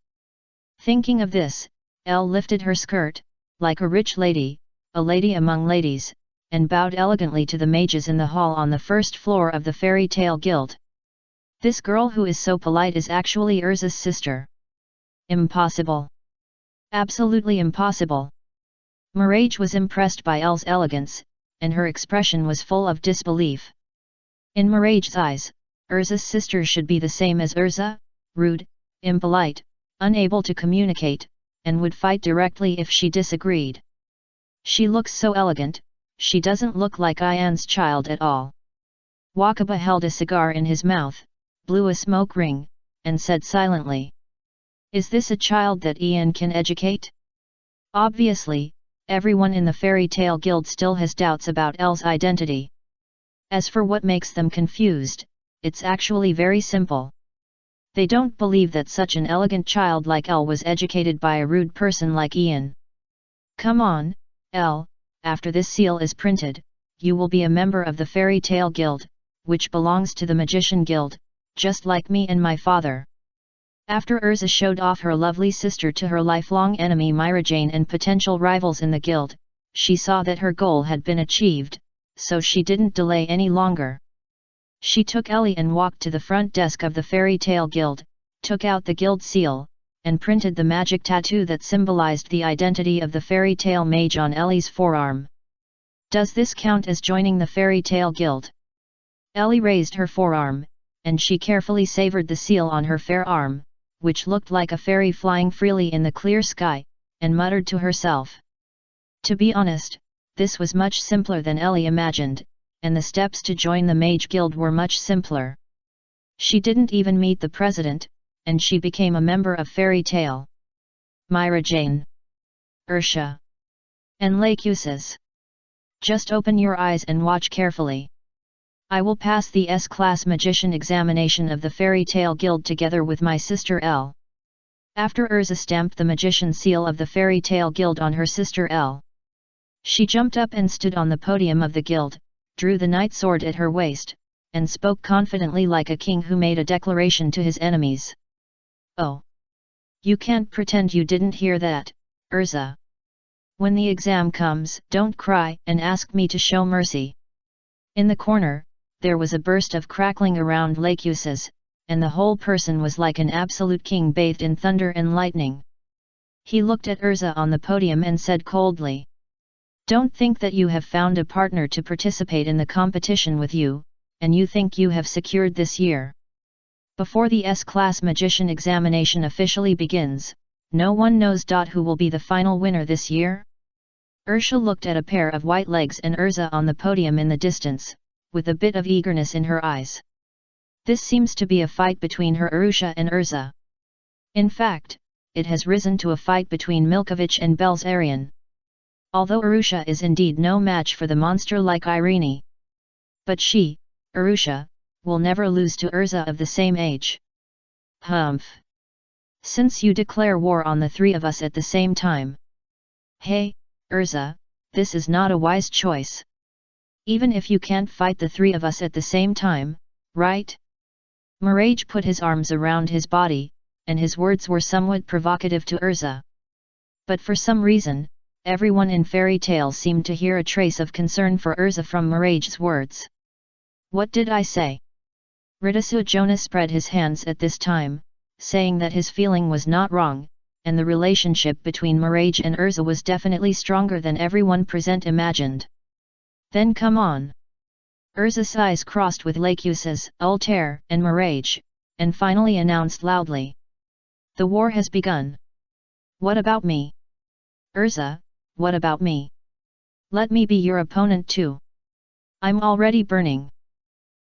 Thinking of this, Elle lifted her skirt, like a rich lady, a lady among ladies, and bowed elegantly to the mages in the hall on the first floor of the Fairy Tale Guild. This girl who is so polite is actually Urza's sister. Impossible. Absolutely impossible. Mirage was impressed by Elle's elegance, and her expression was full of disbelief. In Mirage's eyes, Urza's sister should be the same as Urza, rude, impolite, unable to communicate, and would fight directly if she disagreed. She looks so elegant, she doesn't look like Ian's child at all. Wakaba held a cigar in his mouth, blew a smoke ring, and said silently. Is this a child that Ian can educate? Obviously, everyone in the Fairy Tale Guild still has doubts about Elle's identity. As for what makes them confused, it's actually very simple. They don't believe that such an elegant child like Elle was educated by a rude person like Ian. Come on, Elle, after this seal is printed, you will be a member of the Fairy Tale Guild, which belongs to the Magician Guild, just like me and my father. After Urza showed off her lovely sister to her lifelong enemy Myra Jane and potential rivals in the guild, she saw that her goal had been achieved, so she didn't delay any longer. She took Ellie and walked to the front desk of the Fairy Tale Guild, took out the guild seal, and printed the magic tattoo that symbolized the identity of the Fairy Tale Mage on Ellie's forearm. Does this count as joining the Fairy Tale Guild? Ellie raised her forearm, and she carefully savored the seal on her fair arm, which looked like a fairy flying freely in the clear sky, and muttered to herself. To be honest, this was much simpler than Ellie imagined, and the steps to join the Mage Guild were much simpler. She didn't even meet the president, and she became a member of Fairy Tale. Myra Jane, Ursha, and Lacuses. Just open your eyes and watch carefully. I will pass the S-Class Magician examination of the Fairy Tale Guild together with my sister L. After Urza stamped the magician seal of the Fairy Tale Guild on her sister L. She jumped up and stood on the podium of the guild, drew the night sword at her waist, and spoke confidently like a king who made a declaration to his enemies. Oh! You can't pretend you didn't hear that, Urza. When the exam comes, don't cry and ask me to show mercy. In the corner, there was a burst of crackling around Lacuses, and the whole person was like an absolute king bathed in thunder and lightning. He looked at Urza on the podium and said coldly, "Don't think that you have found a partner to participate in the competition with you, and you think you have secured this year. Before the S-Class Magician examination officially begins, no one knows who will be the final winner this year." Ursha looked at a pair of white legs and Urza on the podium in the distance, with a bit of eagerness in her eyes. This seems to be a fight between her Urusha and Urza. In fact, it has risen to a fight between Milkovich and Belzarian. Although Urusha is indeed no match for the monster like Irene. But she, Urusha, will never lose to Urza of the same age. Humph! Since you declare war on the three of us at the same time. Hey, Urza, this is not a wise choice. Even if you can't fight the three of us at the same time, right? Mirage put his arms around his body, and his words were somewhat provocative to Urza. But for some reason, everyone in Fairy Tale seemed to hear a trace of concern for Urza from Mirage's words. What did I say? Ridasu Jonah spread his hands at this time, saying that his feeling was not wrong, and the relationship between Mirage and Urza was definitely stronger than everyone present imagined. Then come on. Urza's eyes crossed with Lacuses, Altair, and Mirage, and finally announced loudly. The war has begun. What about me? Urza, what about me? Let me be your opponent too. I'm already burning.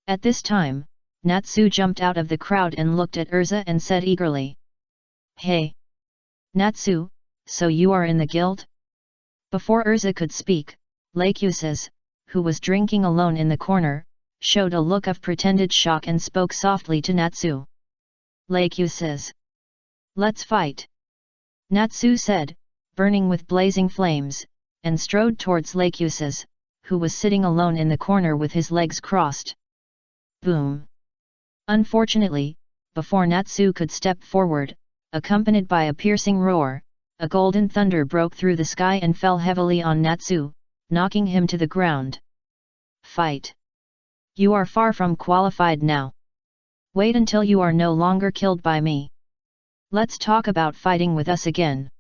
At this time, Natsu jumped out of the crowd and looked at Urza and said eagerly. Hey! Natsu, so you are in the guild? Before Urza could speak, Lacuses, who was drinking alone in the corner, showed a look of pretended shock and spoke softly to Natsu. Lacuses. Let's fight. Natsu said, burning with blazing flames, and strode towards Lacuses, who was sitting alone in the corner with his legs crossed. Boom! Unfortunately, before Natsu could step forward, accompanied by a piercing roar, a golden thunder broke through the sky and fell heavily on Natsu, knocking him to the ground. Fight! You are far from qualified now. Wait until you are no longer killed by me. Let's talk about fighting with us again.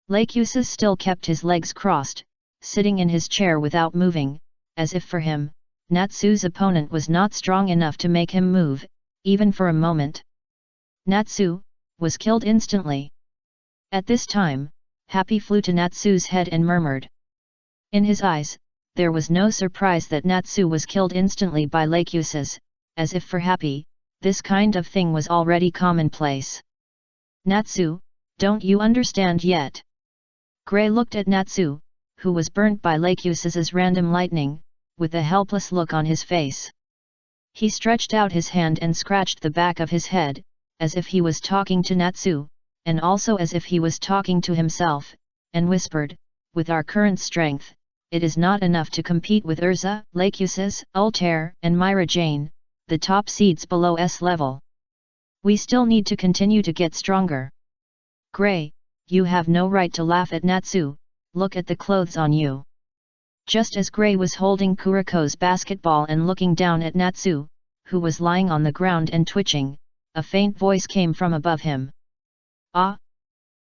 Lacuses still kept his legs crossed, sitting in his chair without moving, as if for him, Natsu's opponent was not strong enough to make him move, even for a moment. Natsu was killed instantly. At this time, Happy flew to Natsu's head and murmured. In his eyes, there was no surprise that Natsu was killed instantly by Lacuses, as if for Happy, this kind of thing was already commonplace. Natsu, don't you understand yet? Gray looked at Natsu, who was burnt by Lacuses' random lightning, with a helpless look on his face. He stretched out his hand and scratched the back of his head, as if he was talking to Natsu, and also as if he was talking to himself, and whispered, with our current strength, it is not enough to compete with Urza, Lacuses, Altair, and Myra Jane, the top seeds below S level. We still need to continue to get stronger. Gray, you have no right to laugh at Natsu, look at the clothes on you. Just as Gray was holding Kuriko's basketball and looking down at Natsu, who was lying on the ground and twitching, a faint voice came from above him. Ah!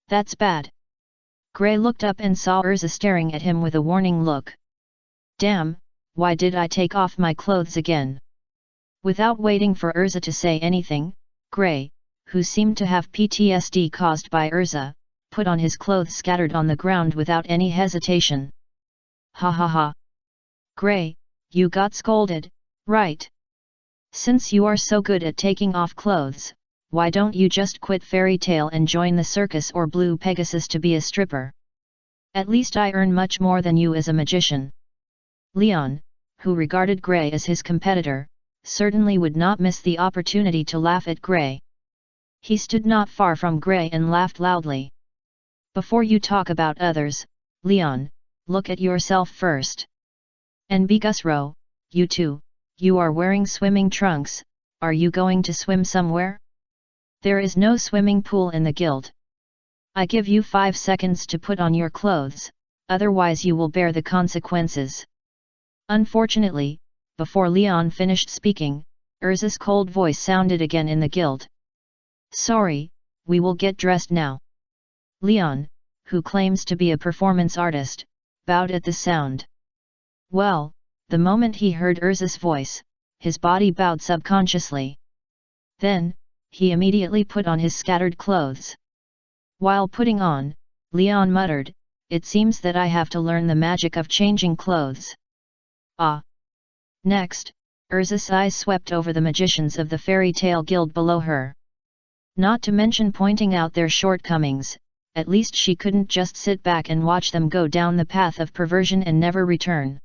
That's bad. Gray looked up and saw Urza staring at him with a warning look. Damn, why did I take off my clothes again? Without waiting for Urza to say anything, Gray, who seemed to have PTSD caused by Urza, put on his clothes scattered on the ground without any hesitation. Ha ha ha. Gray, you got scolded, right? Since you are so good at taking off clothes, why don't you just quit Fairy Tale and join the circus or Blue Pegasus to be a stripper? At least I earn much more than you as a magician. Leon, who regarded Gray as his competitor, certainly would not miss the opportunity to laugh at Gray. He stood not far from Gray and laughed loudly. Before you talk about others, Leon, look at yourself first. And Bigusro, you too, you are wearing swimming trunks, are you going to swim somewhere? There is no swimming pool in the guild. I give you 5 seconds to put on your clothes, otherwise you will bear the consequences. Unfortunately, before Leon finished speaking, Urza's cold voice sounded again in the guild. Sorry, we will get dressed now. Leon, who claims to be a performance artist, bowed at the sound. Well, the moment he heard Urza's voice, his body bowed subconsciously. Then, he immediately put on his scattered clothes. While putting on, Leon muttered, "It seems that I have to learn the magic of changing clothes." Ah! Next, Urza's eyes swept over the magicians of the Fairy Tale Guild below her. Not to mention pointing out their shortcomings, at least she couldn't just sit back and watch them go down the path of perversion and never return.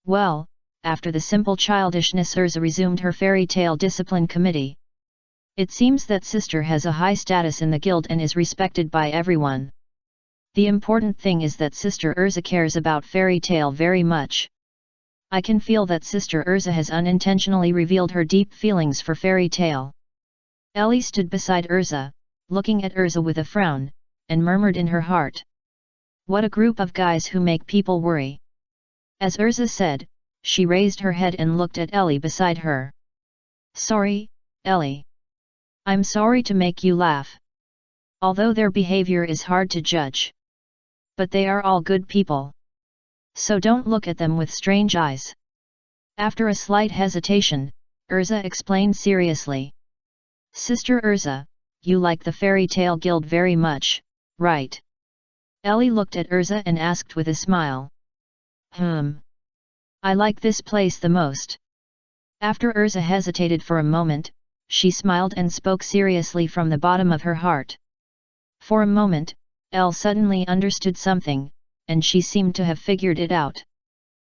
Well, after the simple childishness, Urza resumed her Fairy Tale Discipline Committee. It seems that sister has a high status in the guild and is respected by everyone. The important thing is that Sister Urza cares about Fairy Tale very much. I can feel that Sister Urza has unintentionally revealed her deep feelings for Fairy Tale. Ellie stood beside Urza, looking at Urza with a frown, and murmured in her heart. What a group of guys who make people worry. As Urza said, she raised her head and looked at Ellie beside her. Sorry, Ellie. I'm sorry to make you laugh. Although their behavior is hard to judge. But they are all good people. So don't look at them with strange eyes. After a slight hesitation, Urza explained seriously. Sister Urza, you like the Fairy Tale Guild very much, right? Ellie looked at Urza and asked with a smile. I like this place the most. After Urza hesitated for a moment, she smiled and spoke seriously from the bottom of her heart. For a moment, Elle suddenly understood something, and she seemed to have figured it out.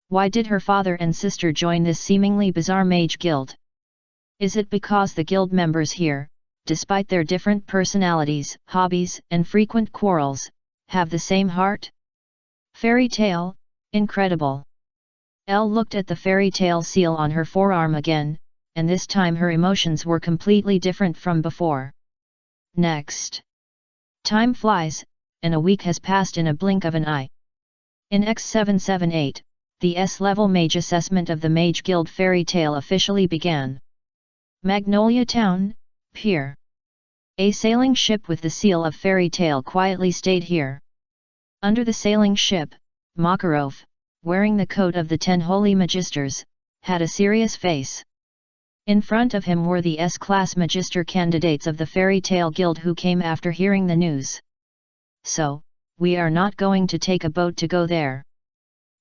Why did her father and sister join this seemingly bizarre mage guild? Is it because the guild members here, despite their different personalities, hobbies, and frequent quarrels, have the same heart? Fairy Tale, incredible. Elle looked at the Fairy Tale seal on her forearm again, and this time her emotions were completely different from before. Next. Time flies, and a week has passed in a blink of an eye. In X778, the S-level mage assessment of the Mage Guild Fairy Tale officially began. Magnolia Town, Pier. A sailing ship with the seal of Fairy Tale quietly stayed here. Under the sailing ship, Makarov, wearing the coat of the 10 Holy Magisters, had a serious face. In front of him were the S-class Magister candidates of the Fairy Tale Guild who came after hearing the news. So, we are not going to take a boat to go there.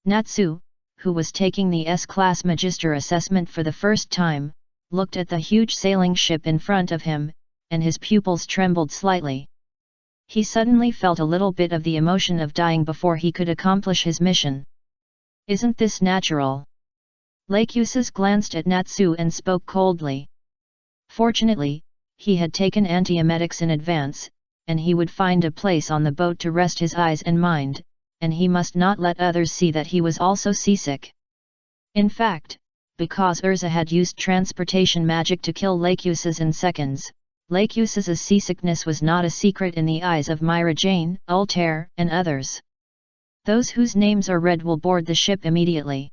Natsu, who was taking the S-class Magister assessment for the first time, looked at the huge sailing ship in front of him, and his pupils trembled slightly. He suddenly felt a little bit of the emotion of dying before he could accomplish his mission. Isn't this natural? Lakusis glanced at Natsu and spoke coldly. Fortunately, he had taken antiemetics in advance, and he would find a place on the boat to rest his eyes and mind, and he must not let others see that he was also seasick. In fact, because Urza had used transportation magic to kill Lakusis in seconds, Lakusis's seasickness was not a secret in the eyes of Myra Jane, Altair, and others. Those whose names are read will board the ship immediately.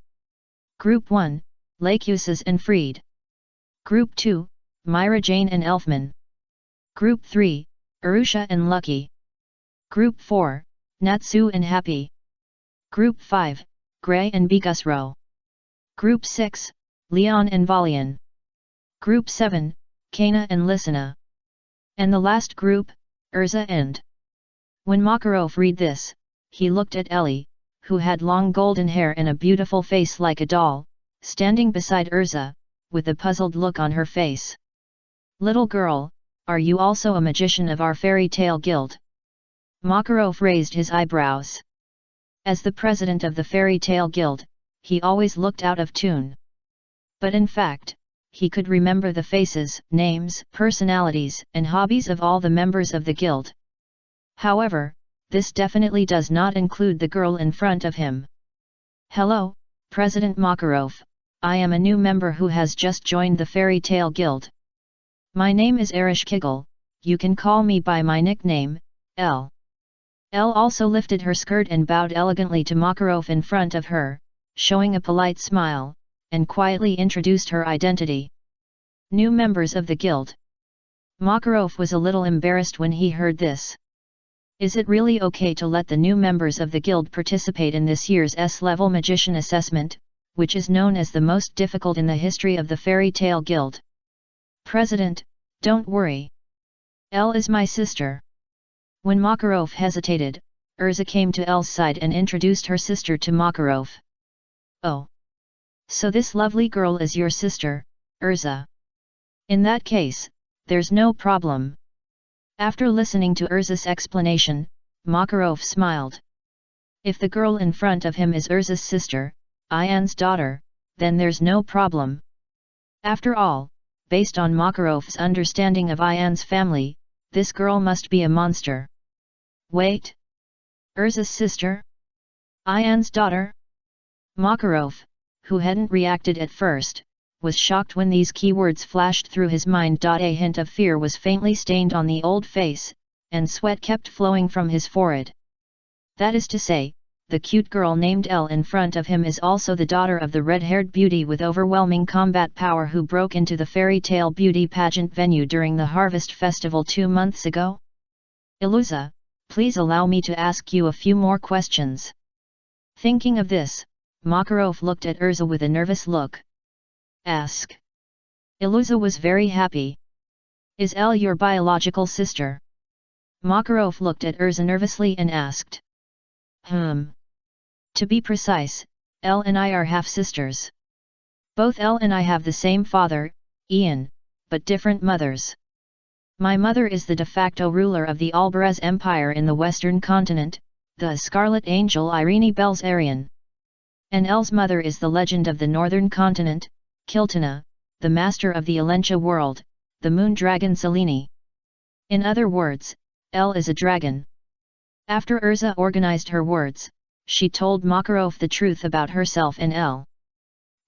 Group 1, Lakusis and Freed. Group 2, Myra Jane and Elfman. Group 3, Arusha and Lucky. Group 4, Natsu and Happy. Group 5, Gray and Bigusro. Group 6, Leon and Valian. Group 7, Kana and Lissana. And the last group, Urza and When Makarov read this, he looked at Ellie, who had long golden hair and a beautiful face like a doll, standing beside Urza, with a puzzled look on her face. "Little girl, are you also a magician of our fairy tale guild?" Makarov raised his eyebrows. As the president of the fairy tale guild, he always looked out of tune. But in fact, he could remember the faces, names, personalities, and hobbies of all the members of the guild. However, this definitely does not include the girl in front of him. "Hello, President Makarov, I am a new member who has just joined the fairy tale guild. My name is Ereshkigal, you can call me by my nickname, Elle." Elle also lifted her skirt and bowed elegantly to Makarov in front of her, showing a polite smile, and quietly introduced her identity. New members of the guild. Makarov was a little embarrassed when he heard this. Is it really okay to let the new members of the guild participate in this year's S-level magician assessment, which is known as the most difficult in the history of the fairy tale guild? "President, don't worry. Elle is my sister." When Makarov hesitated, Urza came to Elle's side and introduced her sister to Makarov. "Oh. So this lovely girl is your sister, Urza. In that case, there's no problem." After listening to Urza's explanation, Makarov smiled. If the girl in front of him is Urza's sister, Ayan's daughter, then there's no problem. After all, based on Makarov's understanding of Ayan's family, this girl must be a monster. Wait! Urza's sister? Ayan's daughter? Makarov, who hadn't reacted at first, was shocked when these keywords flashed through his mind. A hint of fear was faintly stained on the old face, and sweat kept flowing from his forehead. That is to say, the cute girl named Elle in front of him is also the daughter of the red-haired beauty with overwhelming combat power who broke into the fairy tale beauty pageant venue during the Harvest Festival 2 months ago? Iluza, please allow me to ask you a few more questions. Thinking of this, Makarov looked at Urza with a nervous look. Ask. Iluza was very happy. Is Elle your biological sister? Makarov looked at Urza nervously and asked. To be precise, Elle and I are half-sisters. Both Elle and I have the same father, Ian, but different mothers. My mother is the de facto ruler of the Albaraz Empire in the Western continent, the Scarlet Angel Irene Belzarian. And Elle's mother is the legend of the Northern continent, Kiltana, the master of the Alentia world, the moon dragon Selene. In other words, Elle is a dragon. After Urza organized her words, she told Makarov the truth about herself and Elle.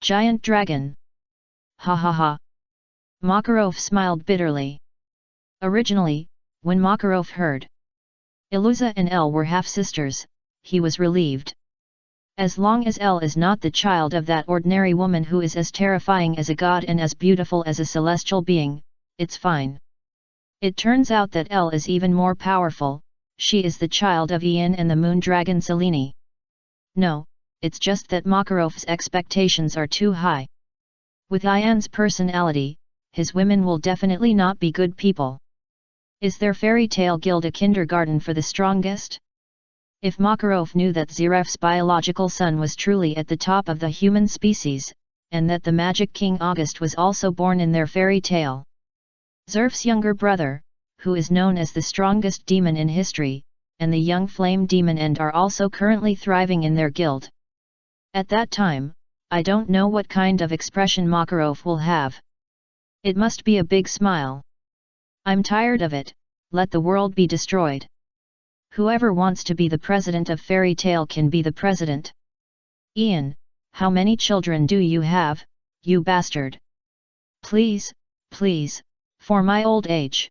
Giant dragon. Ha ha ha. Makarov smiled bitterly. Originally, when Makarov heard Iluza and Elle were half-sisters, he was relieved. As long as Elle is not the child of that ordinary woman who is as terrifying as a god and as beautiful as a celestial being, it's fine. It turns out that Elle is even more powerful, she is the child of Ian and the moon dragon Selene. No, it's just that Makarov's expectations are too high. With Ian's personality, his women will definitely not be good people. Is their fairy tale guild a kindergarten for the strongest? If Makarov knew that Ziref's biological son was truly at the top of the human species, and that the Magic King August was also born in their fairy tale. Zerf's younger brother, who is known as the strongest demon in history, and the young flame demon End are also currently thriving in their guild. At that time, I don't know what kind of expression Makarov will have. It must be a big smile. I'm tired of it, let the world be destroyed. Whoever wants to be the president of fairy tale can be the president. Ian, how many children do you have, you bastard? Please, please, for my old age.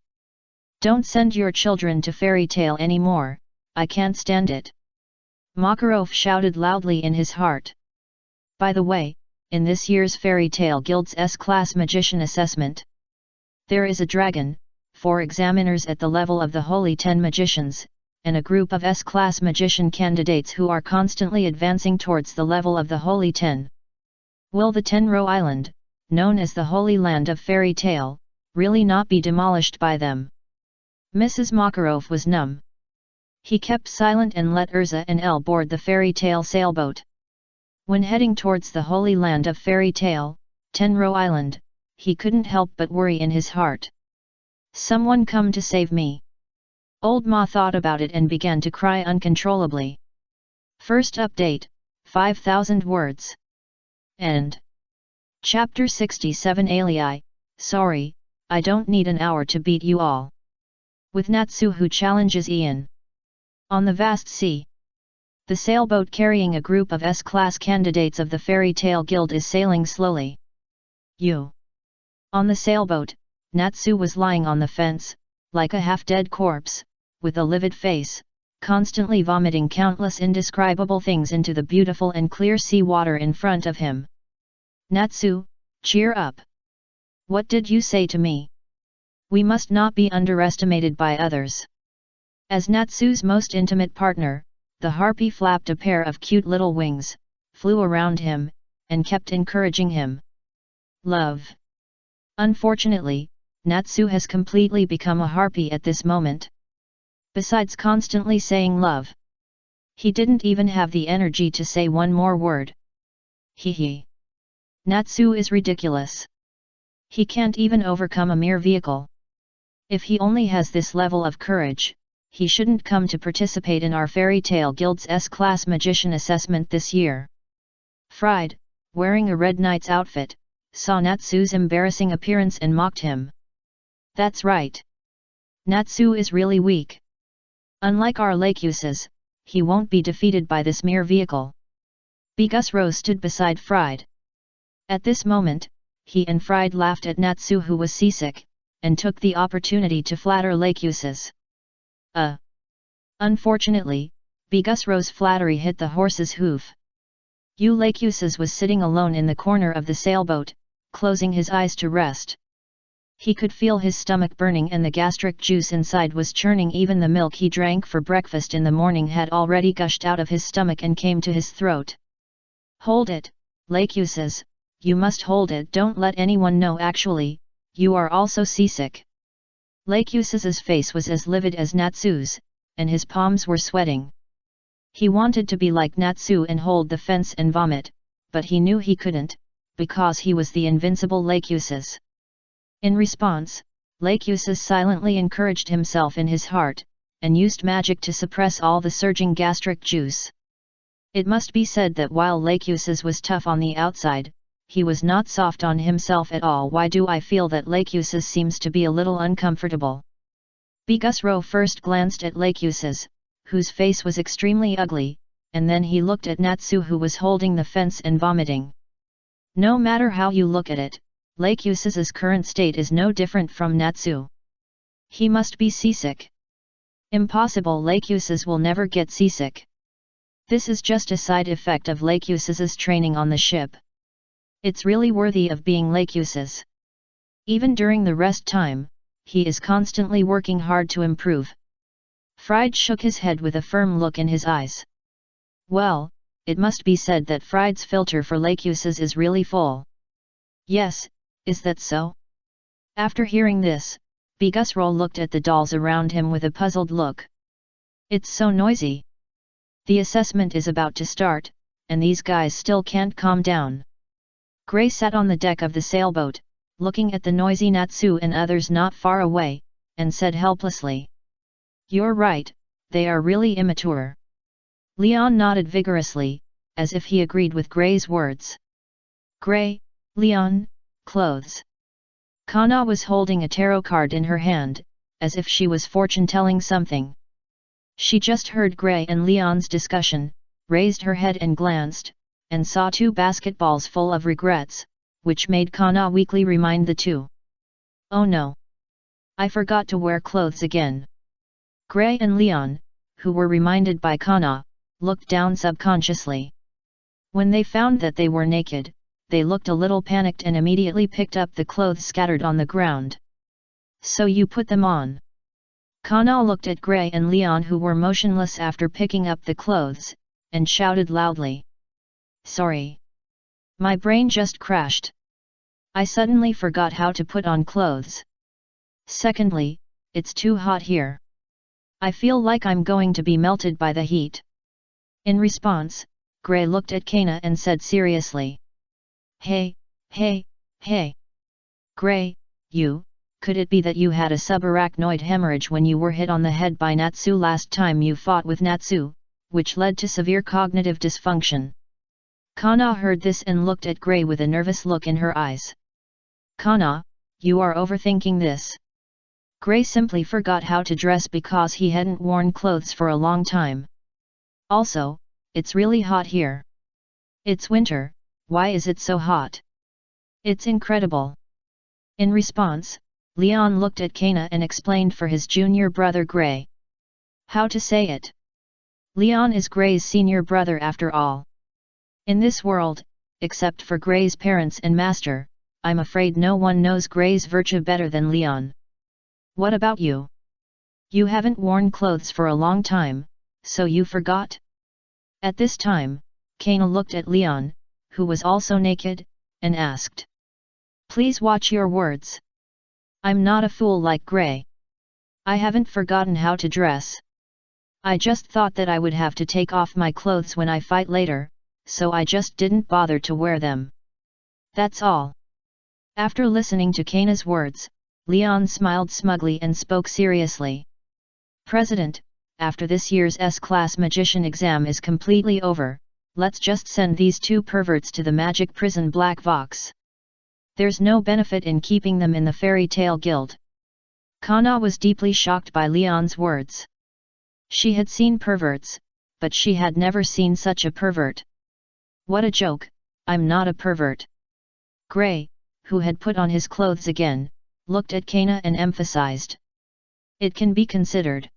Don't send your children to fairy tale anymore, I can't stand it. Makarov shouted loudly in his heart. By the way, in this year's fairy tale guild's S-class magician assessment, there is a dragon, 4 examiners at the level of the Holy 10 magicians, and a group of S-class magician candidates who are constantly advancing towards the level of the Holy 10. Will the Tenro Island, known as the Holy Land of Fairy Tale, really not be demolished by them? Mrs. Makarov was numb. He kept silent and let Urza and Elle board the fairy tale sailboat. When heading towards the holy land of fairy tale, Tenro Island, he couldn't help but worry in his heart. Someone come to save me. Old Ma thought about it and began to cry uncontrollably. First update, 5,000 words. End. Chapter 67 Alii, sorry, I don't need an hour to beat you all. With Natsu who challenges Ian. On the vast sea. The sailboat carrying a group of S-class candidates of the Fairy Tale Guild is sailing slowly. On the sailboat, Natsu was lying on the fence, like a half-dead corpse, with a livid face, constantly vomiting countless indescribable things into the beautiful and clear sea water in front of him. Natsu, cheer up. What did you say to me? We must not be underestimated by others. As Natsu's most intimate partner, the harpy flapped a pair of cute little wings, flew around him, and kept encouraging him. Love. Unfortunately, Natsu has completely become a harpy at this moment. Besides constantly saying love, he didn't even have the energy to say one more word. Hee. Natsu is ridiculous. He can't even overcome a mere vehicle. If he only has this level of courage, he shouldn't come to participate in our Fairy Tale Guild's S-Class Magician assessment this year. Fried, wearing a red knight's outfit, saw Natsu's embarrassing appearance and mocked him. That's right. Natsu is really weak. Unlike our Lakuses, he won't be defeated by this mere vehicle. Bigusro stood beside Fried. At this moment, he and Fried laughed at Natsu who was seasick, and took the opportunity to flatter Lakuses. Unfortunately, Bigusro's flattery hit the horse's hoof. Lakuses was sitting alone in the corner of the sailboat, closing his eyes to rest. He could feel his stomach burning and the gastric juice inside was churning. Even the milk he drank for breakfast in the morning had already gushed out of his stomach and came to his throat. Hold it, Lakuses, you must hold it. Don't let anyone know. Actually, you are also seasick. Lakuses' face was as livid as Natsu's, and his palms were sweating. He wanted to be like Natsu and hold the fence and vomit, but he knew he couldn't, because he was the invincible Lakuses. In response, Lakuses silently encouraged himself in his heart, and used magic to suppress all the surging gastric juice. It must be said that while Lakuses was tough on the outside, he was not soft on himself at all. Why do I feel that Lakuses seems to be a little uncomfortable? Bigusro first glanced at Lakuses, whose face was extremely ugly, and then he looked at Natsu who was holding the fence and vomiting. No matter how you look at it, Lakuses' current state is no different from Natsu. He must be seasick. Impossible. Lakuses will never get seasick. This is just a side effect of Lakuses' training on the ship. It's really worthy of being Lakuses. Even during the rest time, he is constantly working hard to improve. Fried shook his head with a firm look in his eyes. Well, it must be said that Fried's filter for Lakuses is really full. Yes, is that so? After hearing this, Bigusro looked at the dolls around him with a puzzled look. It's so noisy. The assessment is about to start, and these guys still can't calm down. Gray sat on the deck of the sailboat, looking at the noisy Natsu and others not far away, and said helplessly. You're right, they are really immature. Leon nodded vigorously, as if he agreed with Gray's words. Gray, Leon, clothes. Kana was holding a tarot card in her hand, as if she was fortune-telling something. She just heard Gray and Leon's discussion, raised her head and glanced, and saw two basketballs full of regrets, which made Kana weakly remind the two. Oh no! I forgot to wear clothes again. Gray and Leon, who were reminded by Kana, looked down subconsciously. When they found that they were naked, they looked a little panicked and immediately picked up the clothes scattered on the ground. So you put them on? Kana looked at Gray and Leon who were motionless after picking up the clothes, and shouted loudly. Sorry. My brain just crashed. I suddenly forgot how to put on clothes. Secondly, it's too hot here. I feel like I'm going to be melted by the heat. In response, Gray looked at Kana and said seriously. Hey, hey, hey. Gray, could it be that you had a subarachnoid hemorrhage when you were hit on the head by Natsu last time you fought with Natsu, which led to severe cognitive dysfunction? Kana heard this and looked at Gray with a nervous look in her eyes. Kana, you are overthinking this. Gray simply forgot how to dress because he hadn't worn clothes for a long time. Also, it's really hot here. It's winter, why is it so hot? It's incredible. In response, Leon looked at Kana and explained for his junior brother Gray. How to say it? Leon is Gray's senior brother after all. In this world, except for Gray's parents and master, I'm afraid no one knows Gray's virtue better than Leon. What about you? You haven't worn clothes for a long time, so you forgot? At this time, Kana looked at Leon, who was also naked, and asked. Please watch your words. I'm not a fool like Gray. I haven't forgotten how to dress. I just thought that I would have to take off my clothes when I fight later, so I just didn't bother to wear them. That's all. After listening to Kana's words, Leon smiled smugly and spoke seriously. President, after this year's S-Class Magician exam is completely over, let's just send these two perverts to the magic prison Black Vox. There's no benefit in keeping them in the Fairy Tale Guild. Kana was deeply shocked by Leon's words. She had seen perverts, but she had never seen such a pervert. What a joke, I'm not a pervert. Gray, who had put on his clothes again, looked at Kana and emphasized. It can be considered.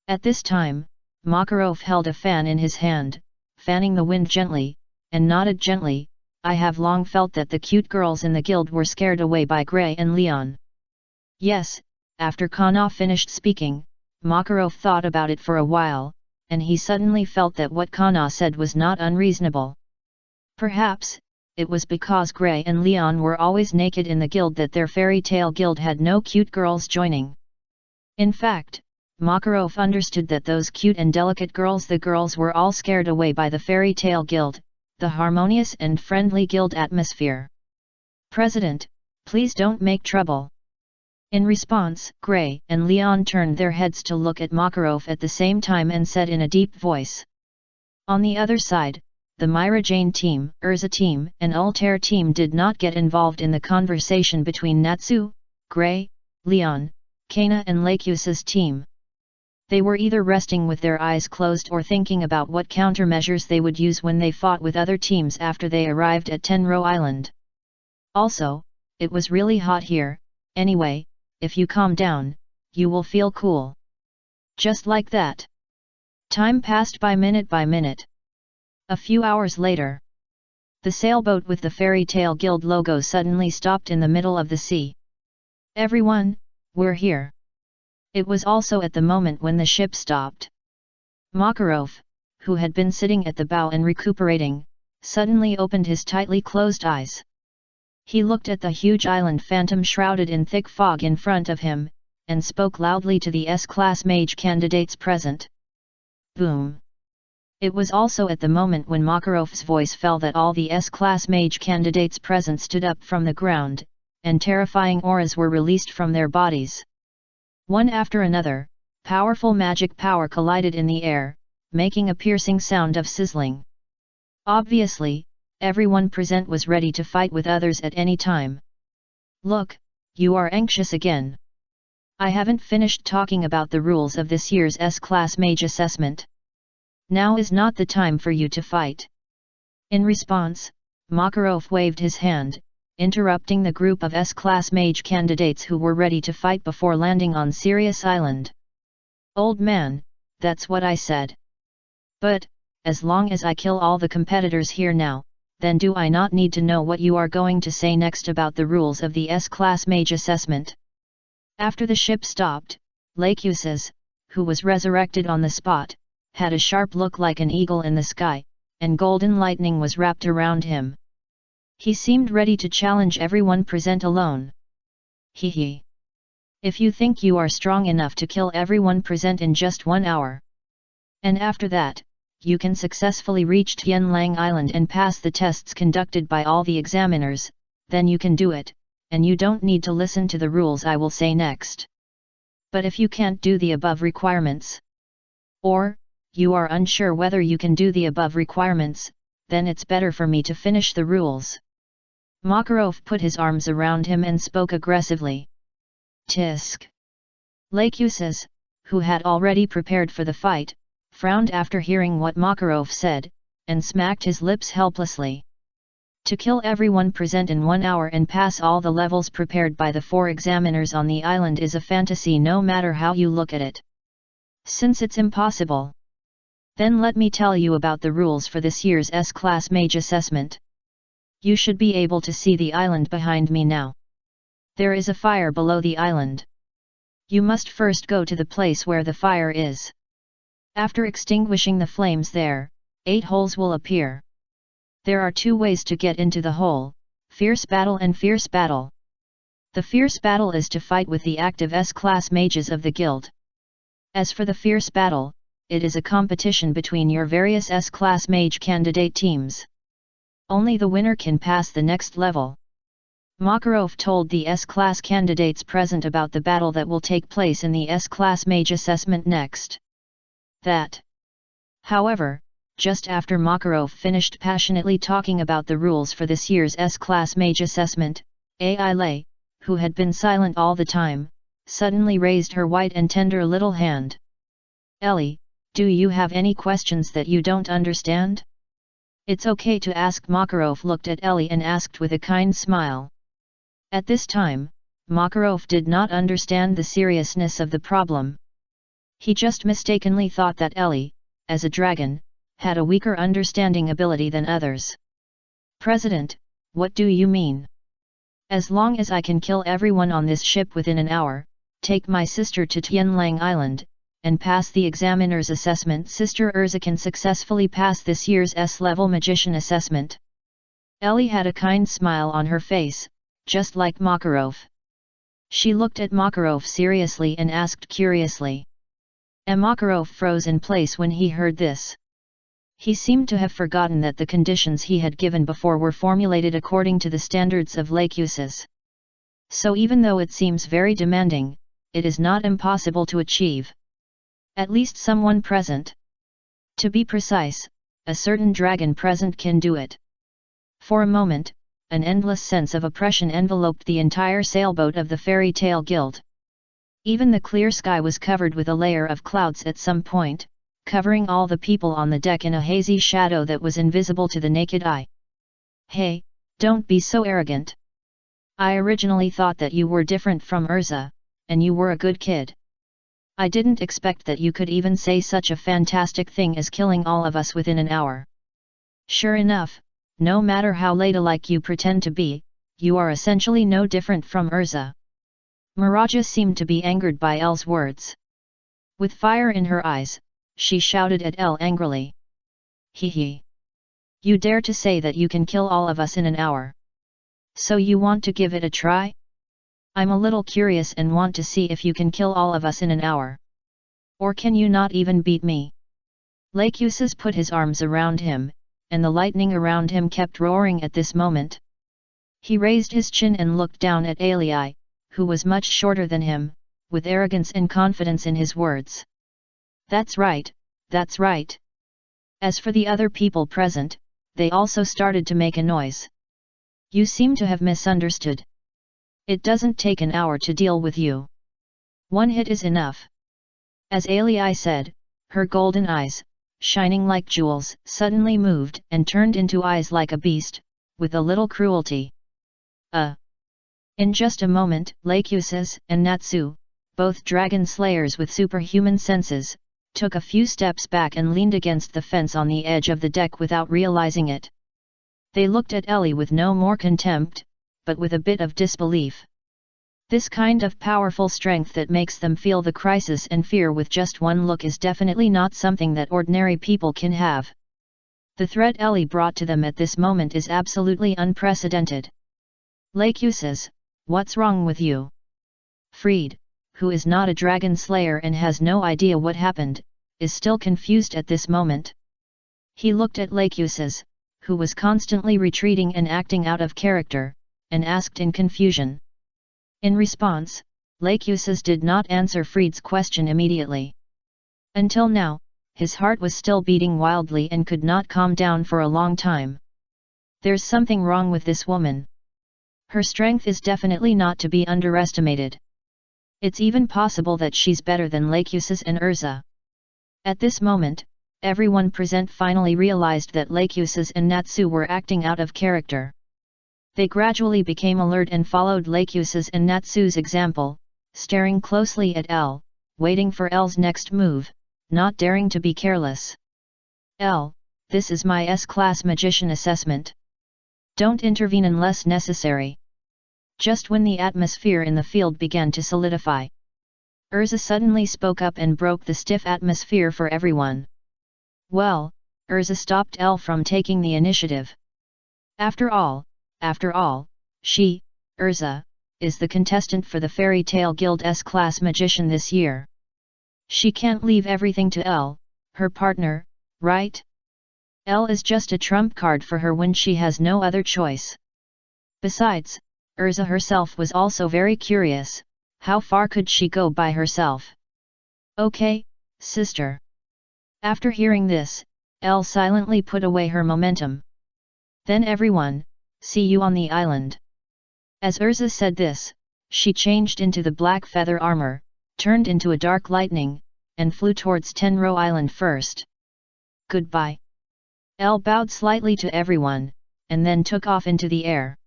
At this time, Makarov held a fan in his hand, fanning the wind gently, and nodded gently. I have long felt that the cute girls in the guild were scared away by Gray and Leon. Yes, after Kana finished speaking, Makarov thought about it for a while, and he suddenly felt that what Kana said was not unreasonable. Perhaps, it was because Gray and Leon were always naked in the guild that their fairy tale guild had no cute girls joining. In fact, Makarov understood that those cute and delicate girls, the girls were all scared away by the fairy tale guild, the harmonious and friendly guild atmosphere. President, please don't make trouble. In response, Gray and Leon turned their heads to look at Makarov at the same time and said in a deep voice. On the other side, the Myra Jane team, Urza team and Altair team did not get involved in the conversation between Natsu, Gray, Leon, Kana and Lakusa's team. They were either resting with their eyes closed or thinking about what countermeasures they would use when they fought with other teams after they arrived at Tenro Island. Also, it was really hot here, anyway, if you calm down, you will feel cool. Just like that. Time passed by minute by minute. A few hours later, the sailboat with the Fairy Tale Guild logo suddenly stopped in the middle of the sea. Everyone, we're here. It was also at the moment when the ship stopped. Makarov, who had been sitting at the bow and recuperating, suddenly opened his tightly closed eyes. He looked at the huge island phantom shrouded in thick fog in front of him, and spoke loudly to the S-Class mage candidates present. Boom! It was also at the moment when Makarov's voice fell that all the S-Class mage candidates present stood up from the ground, and terrifying auras were released from their bodies. One after another, powerful magic power collided in the air, making a piercing sound of sizzling. Obviously, everyone present was ready to fight with others at any time. Look, you are anxious again. I haven't finished talking about the rules of this year's S-Class Mage Assessment. Now is not the time for you to fight. In response, Makarov waved his hand, interrupting the group of S-Class Mage candidates who were ready to fight before landing on Sirius Island. Old man, that's what I said. But, as long as I kill all the competitors here now, then do I not need to know what you are going to say next about the rules of the S-Class Mage Assessment? After the ship stopped, Lakuses, who was resurrected on the spot, had a sharp look like an eagle in the sky, and golden lightning was wrapped around him. He seemed ready to challenge everyone present alone. Hee hee. If you think you are strong enough to kill everyone present in just 1 hour, and after that, you can successfully reach Tianlang Island and pass the tests conducted by all the examiners, then you can do it, and you don't need to listen to the rules I will say next. But if you can't do the above requirements, or, you are unsure whether you can do the above requirements, then it's better for me to finish the rules. Makarov put his arms around him and spoke aggressively. Tisk. Lakusis, who had already prepared for the fight, frowned after hearing what Makarov said, and smacked his lips helplessly. To kill everyone present in 1 hour and pass all the levels prepared by the 4 examiners on the island is a fantasy no matter how you look at it. Since it's impossible, then let me tell you about the rules for this year's S-Class Mage Assessment. You should be able to see the island behind me now. There is a fire below the island. You must first go to the place where the fire is. After extinguishing the flames there, 8 holes will appear. There are 2 ways to get into the hole, Fierce Battle and Fierce Battle. The Fierce Battle is to fight with the active S-Class mages of the guild. As for the Fierce Battle, it is a competition between your various S-Class mage candidate teams. Only the winner can pass the next level. Makarov told the S-Class candidates present about the battle that will take place in the S-Class Mage Assessment next. However, just after Makarov finished passionately talking about the rules for this year's S-Class Mage Assessment, Ai Lei, who had been silent all the time, suddenly raised her white and tender little hand. Ellie, do you have any questions that you don't understand? It's okay to ask. Makarov looked at Ellie and asked with a kind smile. At this time, Makarov did not understand the seriousness of the problem. He just mistakenly thought that Ellie, as a dragon, had a weaker understanding ability than others. President, what do you mean? As long as I can kill everyone on this ship within an hour, take my sister to Tianlang Island, and pass the examiner's assessment, Sister Urza can successfully pass this year's S-level magician assessment. Ellie had a kind smile on her face, just like Makarov. She looked at Makarov seriously and asked curiously. Makarov froze in place when he heard this. He seemed to have forgotten that the conditions he had given before were formulated according to the standards of Lakusis. So even though it seems very demanding, it is not impossible to achieve. At least someone present. To be precise, a certain dragon present can do it. For a moment, an endless sense of oppression enveloped the entire sailboat of the Fairy Tale Guild. Even the clear sky was covered with a layer of clouds at some point, covering all the people on the deck in a hazy shadow that was invisible to the naked eye. Hey, don't be so arrogant. I originally thought that you were different from Urza, and you were a good kid. I didn't expect that you could even say such a fantastic thing as killing all of us within an hour. Sure enough, no matter how ladylike you pretend to be, you are essentially no different from Urza. Miraja seemed to be angered by Elle's words. With fire in her eyes, she shouted at Elle angrily. Hee. You dare to say that you can kill all of us in an hour? So you want to give it a try? I'm a little curious and want to see if you can kill all of us in an hour. Or can you not even beat me? Lakusis put his arms around him, and the lightning around him kept roaring at this moment. He raised his chin and looked down at Alii, who was much shorter than him, with arrogance and confidence in his words. That's right, that's right. As for the other people present, they also started to make a noise. You seem to have misunderstood. It doesn't take an hour to deal with you. 1 hit is enough. As Alii said, her golden eyes, shining like jewels, suddenly moved and turned into eyes like a beast, with a little cruelty. In just a moment, Lakusis and Natsu, both dragon slayers with superhuman senses, took a few steps back and leaned against the fence on the edge of the deck without realizing it. They looked at Ellie with no more contempt, but with a bit of disbelief. This kind of powerful strength that makes them feel the crisis and fear with just one look is definitely not something that ordinary people can have. The threat Ellie brought to them at this moment is absolutely unprecedented. Lakusis, what's wrong with you? Freed, who is not a dragon slayer and has no idea what happened, is still confused at this moment. He looked at Lachusis, who was constantly retreating and acting out of character, and asked in confusion. In response, Lachusis did not answer Fried's question immediately. Until now, his heart was still beating wildly and could not calm down for a long time. There's something wrong with this woman. Her strength is definitely not to be underestimated. It's even possible that she's better than Lachusis and Urza. At this moment, everyone present finally realized that Lachusis and Natsu were acting out of character. They gradually became alert and followed Lachusis and Natsu's example, staring closely at L, waiting for L's next move, not daring to be careless. L, this is my S-class magician assessment. Don't intervene unless necessary. Just when the atmosphere in the field began to solidify, Urza suddenly spoke up and broke the stiff atmosphere for everyone. Well, Urza stopped L from taking the initiative. After all, she, Urza, is the contestant for the Fairy Tale Guild S-class magician this year. She can't leave everything to L, her partner, right? L is just a trump card for her when she has no other choice. Besides, Urza herself was also very curious, how far could she go by herself? Okay, sister. After hearing this, L silently put away her momentum. Then everyone, see you on the island. As Urza said this, she changed into the black feather armor, turned into a dark lightning, and flew towards Tenro Island first. Goodbye. L bowed slightly to everyone, and then took off into the air.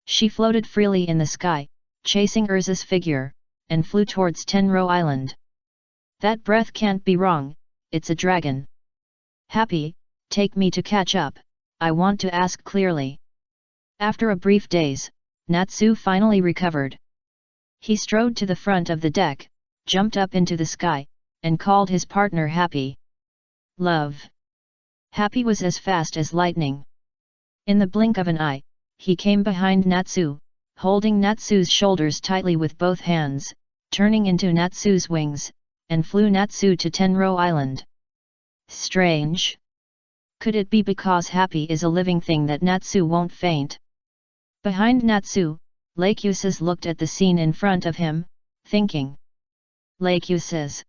She floated freely in the sky, chasing Urza's figure, and flew towards Tenro Island. That breath can't be wrong, it's a dragon. Happy, take me to catch up, I want to ask clearly. After a brief daze, Natsu finally recovered. He strode to the front of the deck, jumped up into the sky, and called his partner Happy. Love. Happy was as fast as lightning. In the blink of an eye, he came behind Natsu, holding Natsu's shoulders tightly with both hands, turning into Natsu's wings, and flew Natsu to Tenro Island. Strange. Could it be because Happy is a living thing that Natsu won't faint? Behind Natsu, Lachusis looked at the scene in front of him, thinking. Lachusis.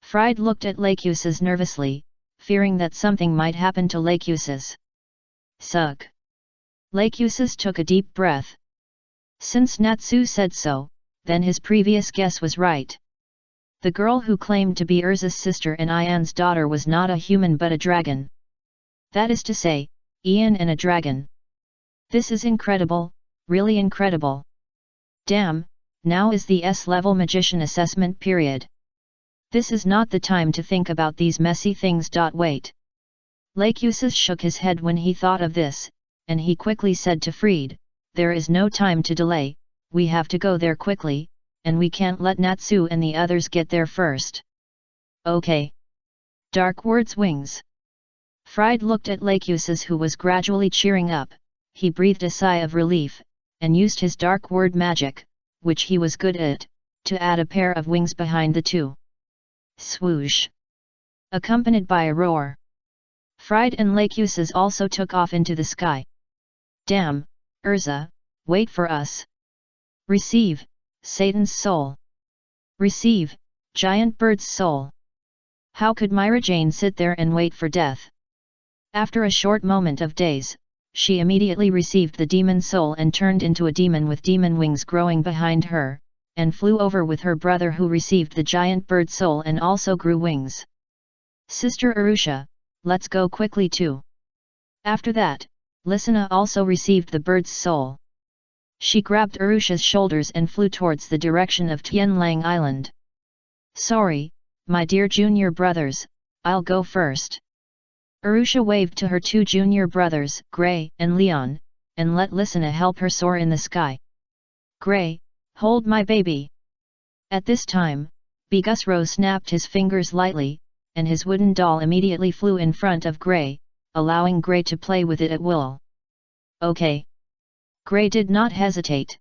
Fried looked at Lachusis nervously, fearing that something might happen to Lachusis. Suck. Lachusis took a deep breath. Since Natsu said so, then his previous guess was right. The girl who claimed to be Urza's sister and Ian's daughter was not a human but a dragon. That is to say, Ian and a dragon. This is incredible, really incredible. Damn, now is the S-level magician assessment period. This is not the time to think about these messy things. Wait. Lachusis shook his head when he thought of this, and he quickly said to Fried, there is no time to delay, we have to go there quickly, and we can't let Natsu and the others get there first. Okay. Dark Word's wings. Fried looked at Lachusis who was gradually cheering up, he breathed a sigh of relief, and used his Dark Word magic, which he was good at, to add a pair of wings behind the two. Swoosh! Accompanied by a roar. Fried and Lachusis also took off into the sky. Damn, Urza, wait for us. Receive, Satan's soul. Receive, giant bird's soul. How could Myra Jane sit there and wait for death? After a short moment of daze, she immediately received the demon soul and turned into a demon with demon wings growing behind her, and flew over with her brother who received the giant bird soul and also grew wings. Sister Arusha, let's go quickly too. After that, Lisana also received the bird's soul. She grabbed Arusha's shoulders and flew towards the direction of Tianlang Island. Sorry, my dear junior brothers, I'll go first. Arusha waved to her two junior brothers, Gray and Leon, and let Lisana help her soar in the sky. Gray, hold my baby. At this time, Bigusro snapped his fingers lightly, and his wooden doll immediately flew in front of Gray, allowing Gray to play with it at will. Okay. Gray did not hesitate.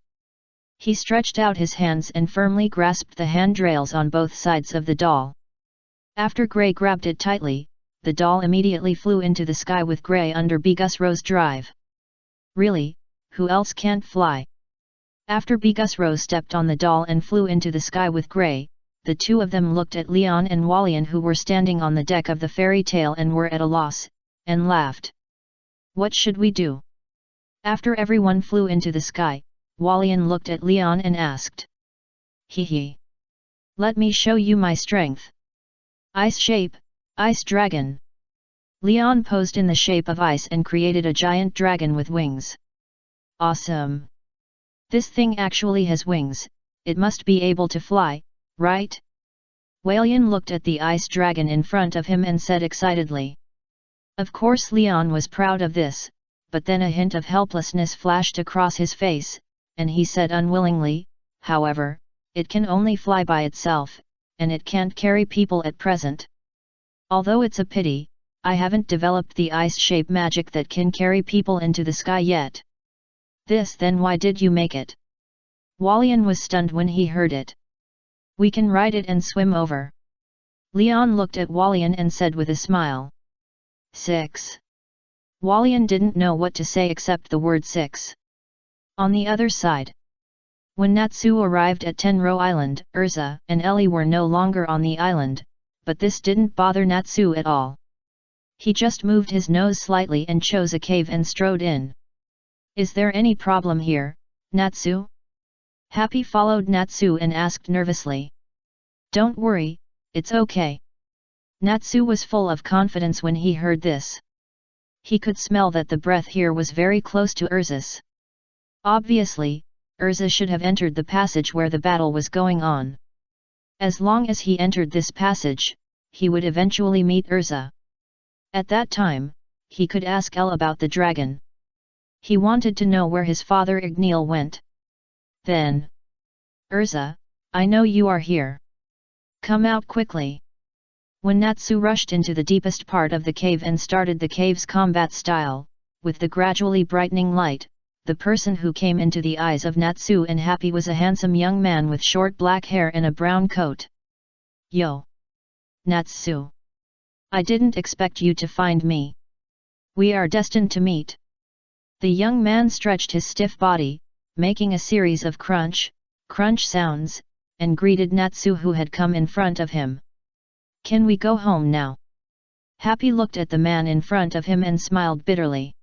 He stretched out his hands and firmly grasped the handrails on both sides of the doll. After Gray grabbed it tightly, the doll immediately flew into the sky with Gray under Bigus Rose drive. Really, who else can't fly? After Bigus Rose stepped on the doll and flew into the sky with Gray, the two of them looked at Leon and Walian who were standing on the deck of the fairy tale and were at a loss, and laughed. What should we do? After everyone flew into the sky, Walian looked at Leon and asked. Hee. Let me show you my strength. Ice shape, ice dragon. Leon posed in the shape of ice and created a giant dragon with wings. Awesome! This thing actually has wings, it must be able to fly, right? Walian looked at the ice dragon in front of him and said excitedly. Of course Leon was proud of this, but then a hint of helplessness flashed across his face, and he said unwillingly, however, it can only fly by itself, and it can't carry people at present. Although it's a pity, I haven't developed the ice shape magic that can carry people into the sky yet. Then why did you make it? Walian was stunned when he heard it. We can ride it and swim over. Leon looked at Walian and said with a smile. 6. Walian didn't know what to say except the word 6. On the other side. When Natsu arrived at Tenro Island, Urza and Ellie were no longer on the island, but this didn't bother Natsu at all. He just moved his nose slightly and chose a cave and strode in. Is there any problem here, Natsu? Happy followed Natsu and asked nervously. Don't worry, it's okay. Natsu was full of confidence when he heard this. He could smell that the breath here was very close to Urza's. Obviously, Urza should have entered the passage where the battle was going on. As long as he entered this passage, he would eventually meet Urza. At that time, he could ask Elle about the dragon. He wanted to know where his father Igneel went. Then, Urza, I know you are here. Come out quickly. When Natsu rushed into the deepest part of the cave and started the cave's combat style, with the gradually brightening light, the person who came into the eyes of Natsu and Happy was a handsome young man with short black hair and a brown coat. Yo! Natsu! I didn't expect you to find me. We are destined to meet. The young man stretched his stiff body, making a series of crunch sounds, and greeted Natsu who had come in front of him. Can we go home now? Happy looked at the man in front of him and smiled bitterly.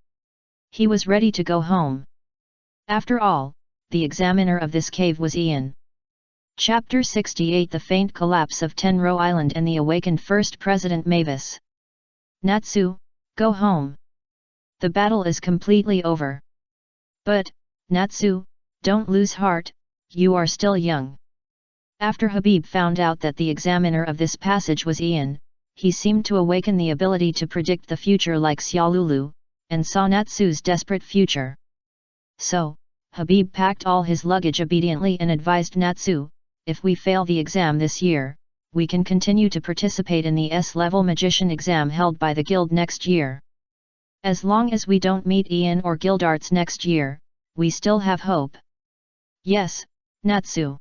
He was ready to go home. After all, the examiner of this cave was Ian. Chapter 68 The Faint Collapse of Tenro Island and the Awakened First President Mavis. Natsu, go home. The battle is completely over. But, Natsu, don't lose heart, you are still young. After Habib found out that the examiner of this passage was Ian, he seemed to awaken the ability to predict the future like Xiaolulu, and saw Natsu's desperate future. So, Habib packed all his luggage obediently and advised Natsu, if we fail the exam this year, we can continue to participate in the S-level magician exam held by the guild next year. As long as we don't meet Ian or Gildarts next year, we still have hope. Yes, Natsu.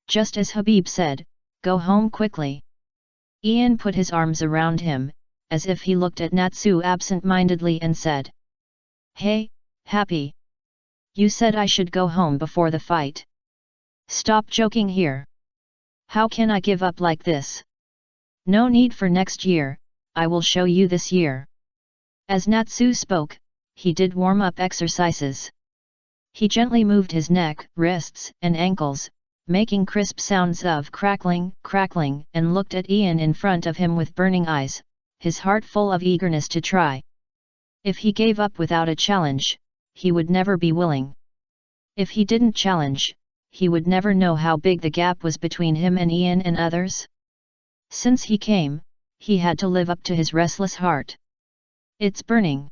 Just as Habib said, go home quickly. Ian put his arms around him, as if he looked at Natsu absent-mindedly and said. Hey, Happy. You said I should go home before the fight. Stop joking here. How can I give up like this? No need for next year, I will show you this year. As Natsu spoke, he did warm-up exercises. He gently moved his neck, wrists, and ankles, making crisp sounds of crackling, and looked at Ian in front of him with burning eyes, his heart full of eagerness to try. If he gave up without a challenge, he would never be willing. If he didn't challenge, he would never know how big the gap was between him and Ian and others. Since he came, he had to live up to his restless heart. It's burning.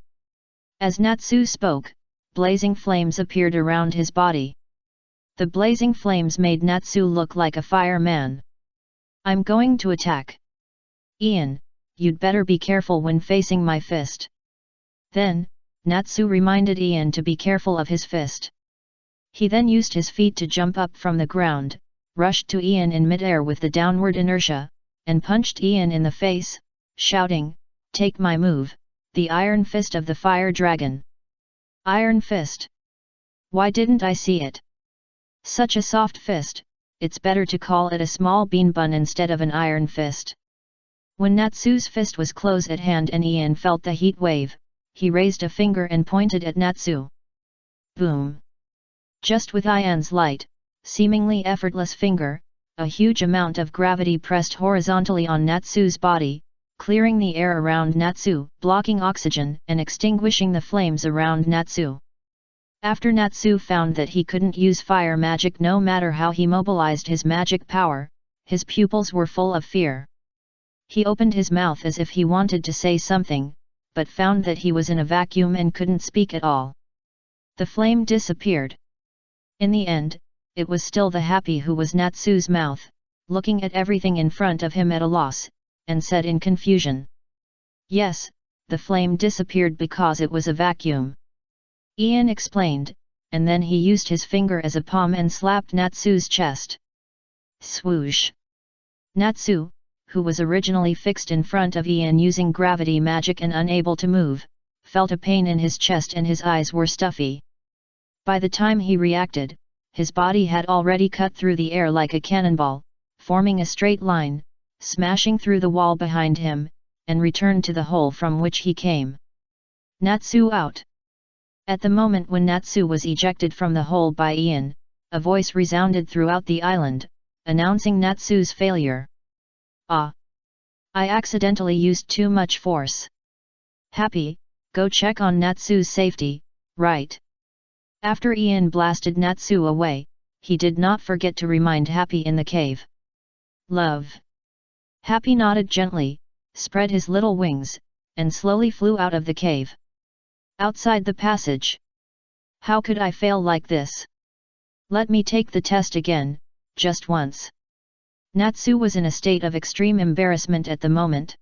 As Natsu spoke, blazing flames appeared around his body. The blazing flames made Natsu look like a fireman. I'm going to attack. Ian, you'd better be careful when facing my fist. Then, Natsu reminded Ian to be careful of his fist. He then used his feet to jump up from the ground, rushed to Ian in midair with the downward inertia, and punched Ian in the face, shouting, "Take my move, the Iron Fist of the Fire Dragon." Iron Fist? Why didn't I see it? Such a soft fist, it's better to call it a small bean bun instead of an iron fist. When Natsu's fist was close at hand and Ian felt the heat wave, he raised a finger and pointed at Natsu. Boom! Just with Ian's light, seemingly effortless finger, a huge amount of gravity pressed horizontally on Natsu's body, clearing the air around Natsu, blocking oxygen and extinguishing the flames around Natsu. After Natsu found that he couldn't use fire magic no matter how he mobilized his magic power, his pupils were full of fear. He opened his mouth as if he wanted to say something, but found that he was in a vacuum and couldn't speak at all. The flame disappeared. In the end, it was still the Happy who was Natsu's mouth, looking at everything in front of him at a loss, and said in confusion. Yes, the flame disappeared because it was a vacuum. Ian explained, and then he used his finger as a palm and slapped Natsu's chest. Swoosh! Natsu, who was originally fixed in front of Ian using gravity magic and unable to move, felt a pain in his chest and his eyes were stuffy. By the time he reacted, his body had already cut through the air like a cannonball, forming a straight line, smashing through the wall behind him, and returned to the hole from which he came. Natsu out! At the moment when Natsu was ejected from the hole by Ian, a voice resounded throughout the island, announcing Natsu's failure. Ah! I accidentally used too much force. Happy, go check on Natsu's safety, right? After Ian blasted Natsu away, he did not forget to remind Happy in the cave. Love. Happy nodded gently, spread his little wings, and slowly flew out of the cave. Outside the passage. How could I fail like this? Let me take the test again, just once. Natsu was in a state of extreme embarrassment at the moment.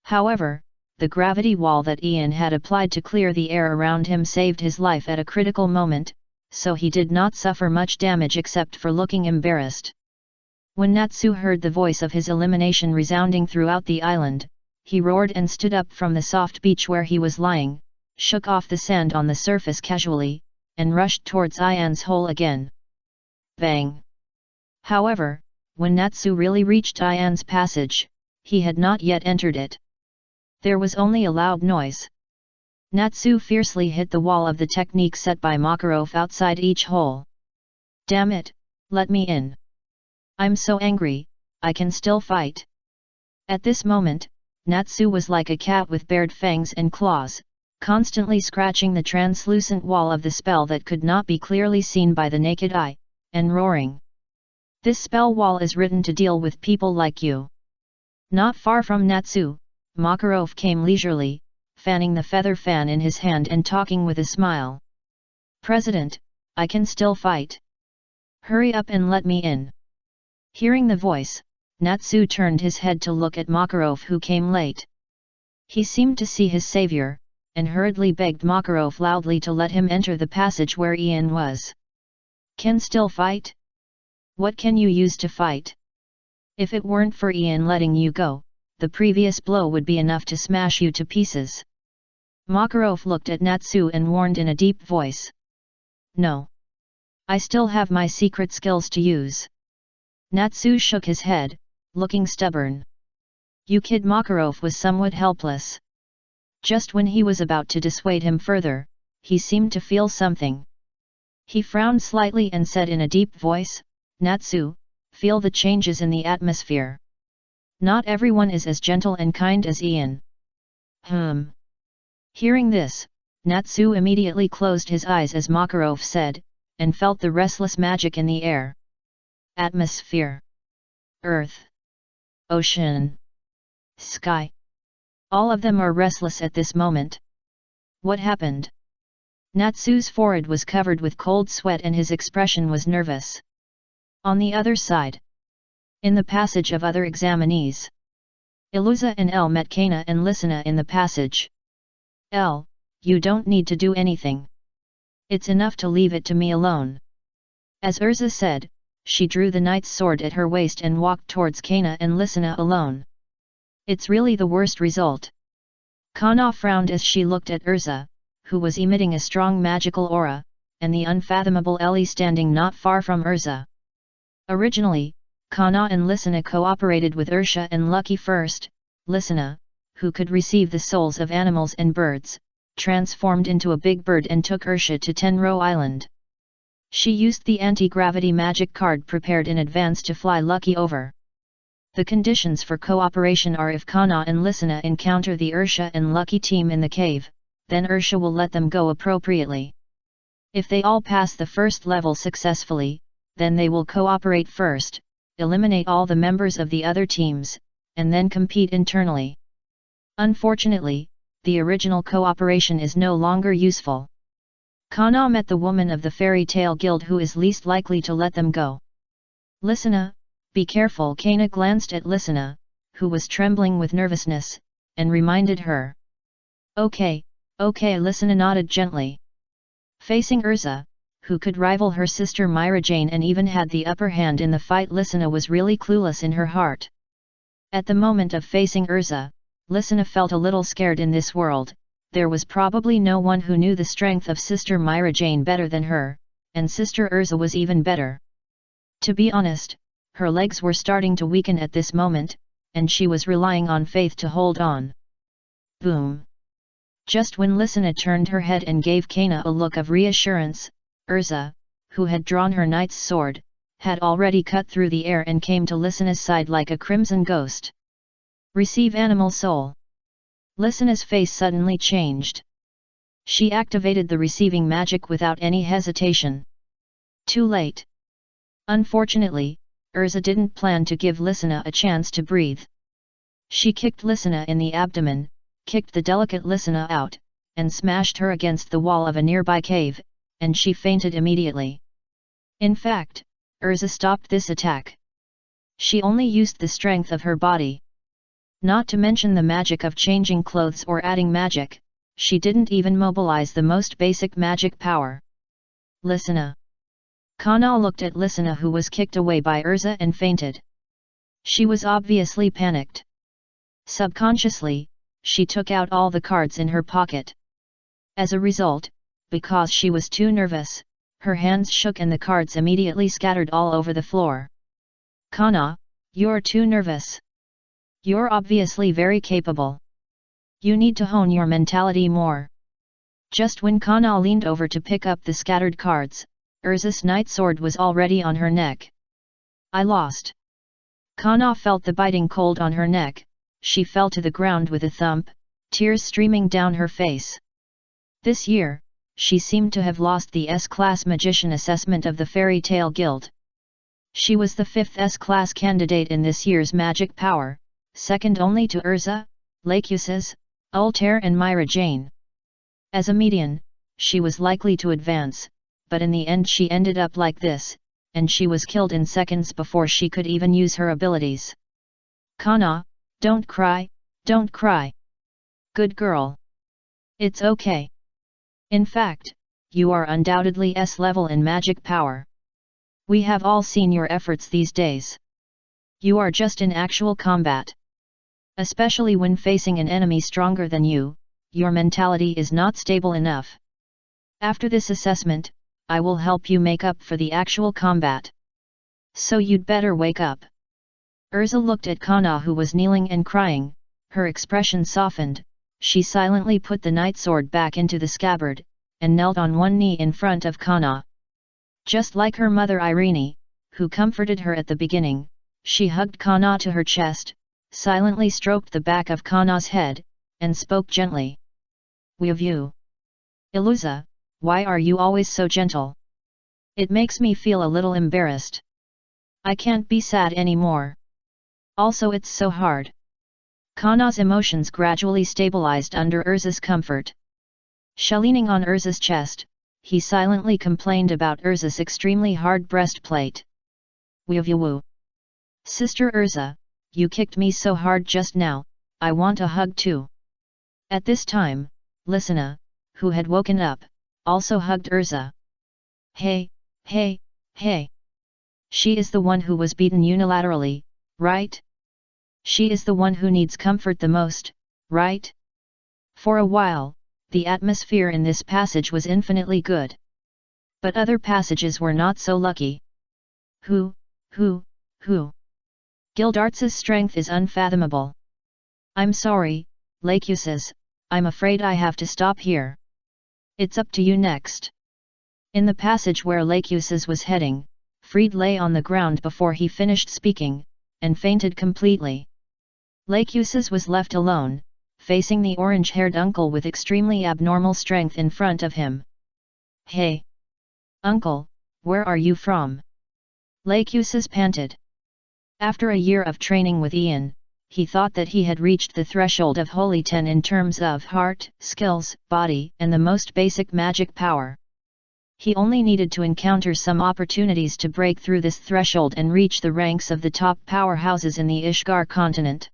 However, the gravity wall that Ian had applied to clear the air around him saved his life at a critical moment, so he did not suffer much damage except for looking embarrassed. When Natsu heard the voice of his elimination resounding throughout the island, he roared and stood up from the soft beach where he was lying, shook off the sand on the surface casually, and rushed towards Ian's hole again. Bang! However, when Natsu really reached Ian's passage, he had not yet entered it. There was only a loud noise. Natsu fiercely hit the wall of the technique set by Makarov outside each hole. Damn it, let me in. I'm so angry, I can still fight. At this moment, Natsu was like a cat with bared fangs and claws, constantly scratching the translucent wall of the spell that could not be clearly seen by the naked eye, and roaring. This spell wall is written to deal with people like you. Not far from Natsu, Makarov came leisurely, fanning the feather fan in his hand and talking with a smile. President, I can still fight. Hurry up and let me in. Hearing the voice, Natsu turned his head to look at Makarov who came late. He seemed to see his savior, and hurriedly begged Makarov loudly to let him enter the passage where Ian was. Can still fight? What can you use to fight? If it weren't for Ian letting you go, the previous blow would be enough to smash you to pieces. Makarov looked at Natsu and warned in a deep voice. No. I still have my secret skills to use. Natsu shook his head, looking stubborn. You kid. Makarov was somewhat helpless. Just when he was about to dissuade him further, he seemed to feel something. He frowned slightly and said in a deep voice, Natsu, feel the changes in the atmosphere. Not everyone is as gentle and kind as Ian. Hearing this, Natsu immediately closed his eyes as Makarov said, and felt the restless magic in the air. Atmosphere. Earth. Ocean. Sky. All of them are restless at this moment. What happened? Natsu's forehead was covered with cold sweat and his expression was nervous. On the other side. In the passage of other examinees. Iluza and El met Kana and Lisana in the passage. El, you don't need to do anything. It's enough to leave it to me alone. As Urza said, she drew the knight's sword at her waist and walked towards Kana and Lisana alone. It's really the worst result. Kana frowned as she looked at Urza, who was emitting a strong magical aura, and the unfathomable Ellie standing not far from Urza. Originally, Kana and Lisana cooperated with Ursha and Lucky first. Lisana, who could receive the souls of animals and birds, transformed into a big bird and took Ursha to Tenro Island. She used the anti-gravity magic card prepared in advance to fly Lucky over. The conditions for cooperation are if Kana and Lisana encounter the Ursha and Lucky team in the cave, then Ursha will let them go appropriately. If they all pass the first level successfully, then they will cooperate first, eliminate all the members of the other teams, and then compete internally. Unfortunately, the original cooperation is no longer useful. Kana met the woman of the fairy tale guild who is least likely to let them go. Lisana, be careful. Kana glanced at Lisana, who was trembling with nervousness, and reminded her. Okay, Lisana nodded gently. Facing Urza, who could rival her sister Myra Jane and even had the upper hand in the fight, Lisana was really clueless in her heart. At the moment of facing Urza, Lisana felt a little scared. In this world, there was probably no one who knew the strength of Sister Myra Jane better than her, and Sister Urza was even better. To be honest, her legs were starting to weaken at this moment, and she was relying on faith to hold on. Boom! Just when Lisana turned her head and gave Kana a look of reassurance, Urza, who had drawn her knight's sword, had already cut through the air and came to Lisana's side like a crimson ghost. Receive animal soul. Lisana's face suddenly changed. She activated the receiving magic without any hesitation. Too late. Unfortunately, Urza didn't plan to give Lisana a chance to breathe. She kicked Lisana in the abdomen, kicked the delicate Lisana out, and smashed her against the wall of a nearby cave, and she fainted immediately. In fact, Urza stopped this attack. She only used the strength of her body. Not to mention the magic of changing clothes or adding magic, she didn't even mobilize the most basic magic power. Lisana. Kana looked at Lisana, who was kicked away by Urza and fainted. She was obviously panicked. Subconsciously, she took out all the cards in her pocket. As a result, because she was too nervous, her hands shook and the cards immediately scattered all over the floor. Kana, you're too nervous. You're obviously very capable. You need to hone your mentality more. Just when Kana leaned over to pick up the scattered cards, Urza's night sword was already on her neck. I lost. Kana felt the biting cold on her neck. She fell to the ground with a thump, tears streaming down her face. This year, she seemed to have lost the S-Class Magician assessment of the Fairy Tale Guild. She was the 5th S-Class candidate in this year's magic power, second only to Urza, Lacuses, Altair and Myra Jane. As a median, she was likely to advance, but in the end she ended up like this, and she was killed in seconds before she could even use her abilities. Kana, don't cry, don't cry. Good girl. It's okay. In fact, you are undoubtedly S-level in magic power. We have all seen your efforts these days. You are just in actual combat. Especially when facing an enemy stronger than you, your mentality is not stable enough. After this assessment, I will help you make up for the actual combat. So you'd better wake up. Urza looked at Kana, who was kneeling and crying. Her expression softened. She silently put the night sword back into the scabbard, and knelt on one knee in front of Kana. Just like her mother Irene, who comforted her at the beginning, she hugged Kana to her chest, silently stroked the back of Kana's head, and spoke gently. With you. Iluza, why are you always so gentle? It makes me feel a little embarrassed. I can't be sad anymore. Also, it's so hard. Kana's emotions gradually stabilized under Urza's comfort. Leaning on Urza's chest, he silently complained about Urza's extremely hard breastplate. Woo. Sister Urza, you kicked me so hard just now, I want a hug too. At this time, Lisana, who had woken up, also hugged Urza. Hey, Hey! She is the one who was beaten unilaterally, right? She is the one who needs comfort the most, right? For a while, the atmosphere in this passage was infinitely good. But other passages were not so lucky. Who? Gildarts' strength is unfathomable. I'm sorry, Lachuses, I'm afraid I have to stop here. It's up to you next. In the passage where Lachuses was heading, Fried lay on the ground before he finished speaking, and fainted completely. Lachuses was left alone, facing the orange-haired uncle with extremely abnormal strength in front of him. Hey! Uncle, where are you from? Lachuses panted. After a year of training with Ian, he thought that he had reached the threshold of Holy 10 in terms of heart, skills, body, and the most basic magic power. He only needed to encounter some opportunities to break through this threshold and reach the ranks of the top powerhouses in the Ishgar continent.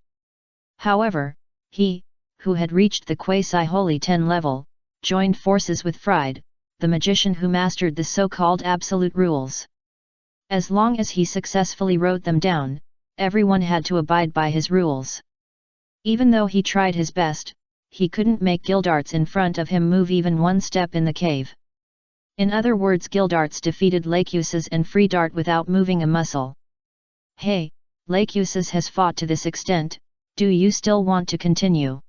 However, he, who had reached the quasi-Holy 10 level, joined forces with Fried, the magician who mastered the so-called absolute rules. As long as he successfully wrote them down, everyone had to abide by his rules. Even though he tried his best, he couldn't make Gildarts in front of him move even one step in the cave. In other words, Gildarts defeated Lachuses and Friedart without moving a muscle. Hey, Lachuses has fought to this extent, do you still want to continue?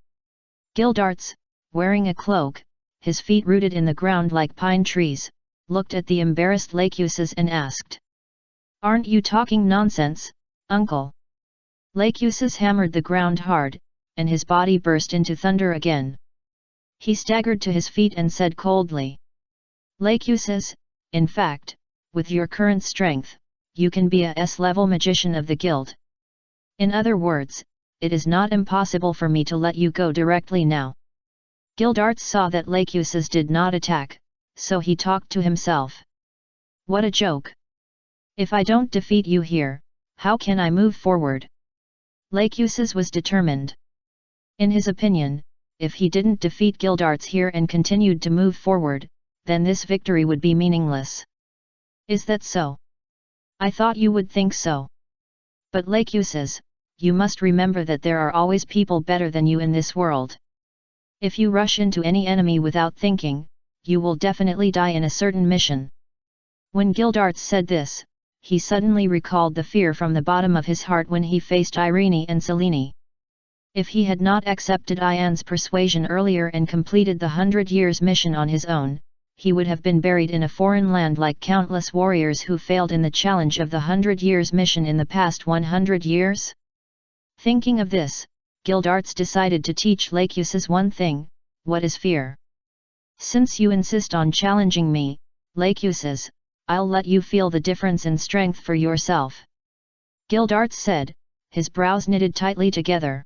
Gildarts, wearing a cloak, his feet rooted in the ground like pine trees, looked at the embarrassed Lachuses and asked. Aren't you talking nonsense, uncle? Lachuses hammered the ground hard, and his body burst into thunder again. He staggered to his feet and said coldly. Lachuses, in fact, with your current strength, you can be a S-level magician of the guild. In other words, it is not impossible for me to let you go directly now. Gildarts saw that Lachuses did not attack, so he talked to himself. What a joke! If I don't defeat you here, how can I move forward? Lachuses was determined. In his opinion, if he didn't defeat Gildarts here and continued to move forward, then this victory would be meaningless. Is that so? I thought you would think so. But Lachuses, you must remember that there are always people better than you in this world. If you rush into any enemy without thinking, you will definitely die in a certain mission. When Gildarts said this, he suddenly recalled the fear from the bottom of his heart when he faced Irene and Selene. If he had not accepted Ian's persuasion earlier and completed the 100 Years mission on his own, he would have been buried in a foreign land like countless warriors who failed in the challenge of the 100 Years mission in the past 100 years. Thinking of this, Gildarts decided to teach Lachuses one thing: what is fear? Since you insist on challenging me, Lachuses, I'll let you feel the difference in strength for yourself. Gildarts said, his brows knitted tightly together.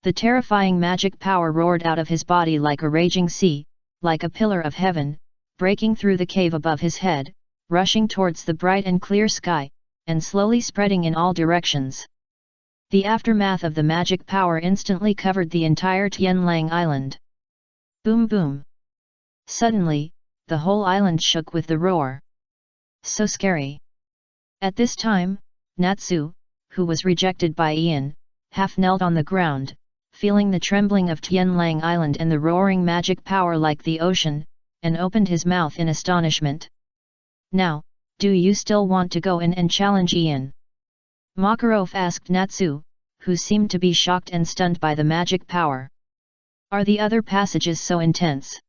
The terrifying magic power roared out of his body like a raging sea, like a pillar of heaven, breaking through the cave above his head, rushing towards the bright and clear sky, and slowly spreading in all directions. The aftermath of the magic power instantly covered the entire Tianlang Island. Boom boom! Suddenly, the whole island shook with the roar. So scary! At this time, Natsu, who was rejected by Ian, half knelt on the ground, feeling the trembling of Tianlang Island and the roaring magic power like the ocean, and opened his mouth in astonishment. Now, do you still want to go in and challenge Ian? Makarov asked Natsu, who seemed to be shocked and stunned by the magic power. Are the other passages so intense?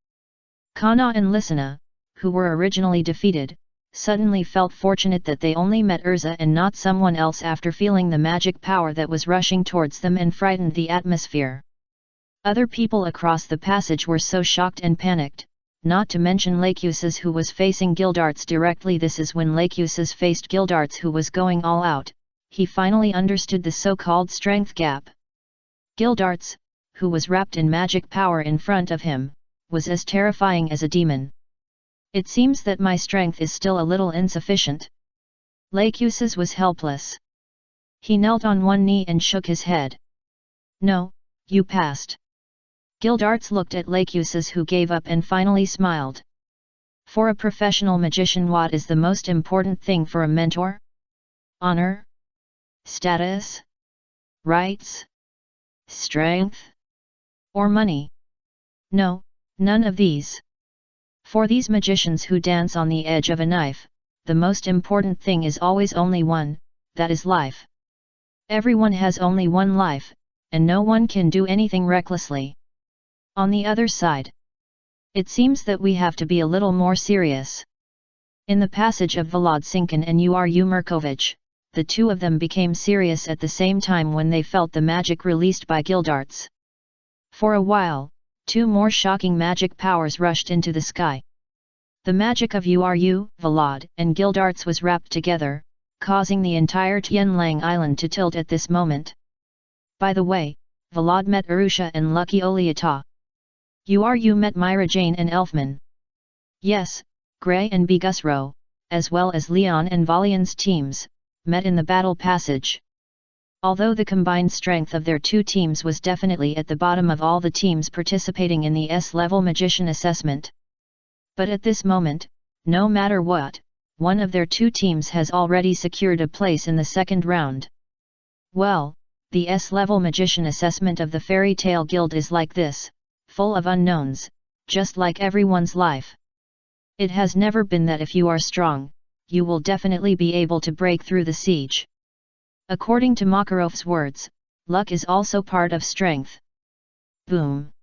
Kana and Lisana, who were originally defeated, suddenly felt fortunate that they only met Urza and not someone else after feeling the magic power that was rushing towards them and frightened the atmosphere. Other people across the passage were so shocked and panicked, not to mention Lachuses who was facing Gildarts directly. This is when Lachuses faced Gildarts who was going all out. He finally understood the so-called strength gap. Gildarts, who was wrapped in magic power in front of him, was as terrifying as a demon. It seems that my strength is still a little insufficient. Lachuses was helpless. He knelt on one knee and shook his head. No, you passed. Gildarts looked at Lachuses who gave up and finally smiled. For a professional magician, what is the most important thing for a mentor? Honor? Status? Rights? Strength? Or money? No, none of these. For these magicians who dance on the edge of a knife, the most important thing is always only one, that is life. Everyone has only one life, and no one can do anything recklessly. On the other side, it seems that we have to be a little more serious. In the passage of Vlad Sinkin and Uru Merkovich, the two of them became serious at the same time when they felt the magic released by Gildarts. For a while, two more shocking magic powers rushed into the sky. The magic of Uru, Vlad, and Gildarts was wrapped together, causing the entire Tianlang Island to tilt at this moment. By the way, Vlad met Arusha and Lucky Oliata. Uru met Myra Jane and Elfman. Yes, Gray and Bigusro, as well as Leon and Valian's teams, met in the battle passage. Although the combined strength of their two teams was definitely at the bottom of all the teams participating in the S-level magician assessment. But at this moment, no matter what, one of their two teams has already secured a place in the second round. Well, the S-level magician assessment of the Fairy Tale Guild is like this, full of unknowns, just like everyone's life. It has never been that if you are strong, you will definitely be able to break through the siege. According to Makarov's words, luck is also part of strength. Boom!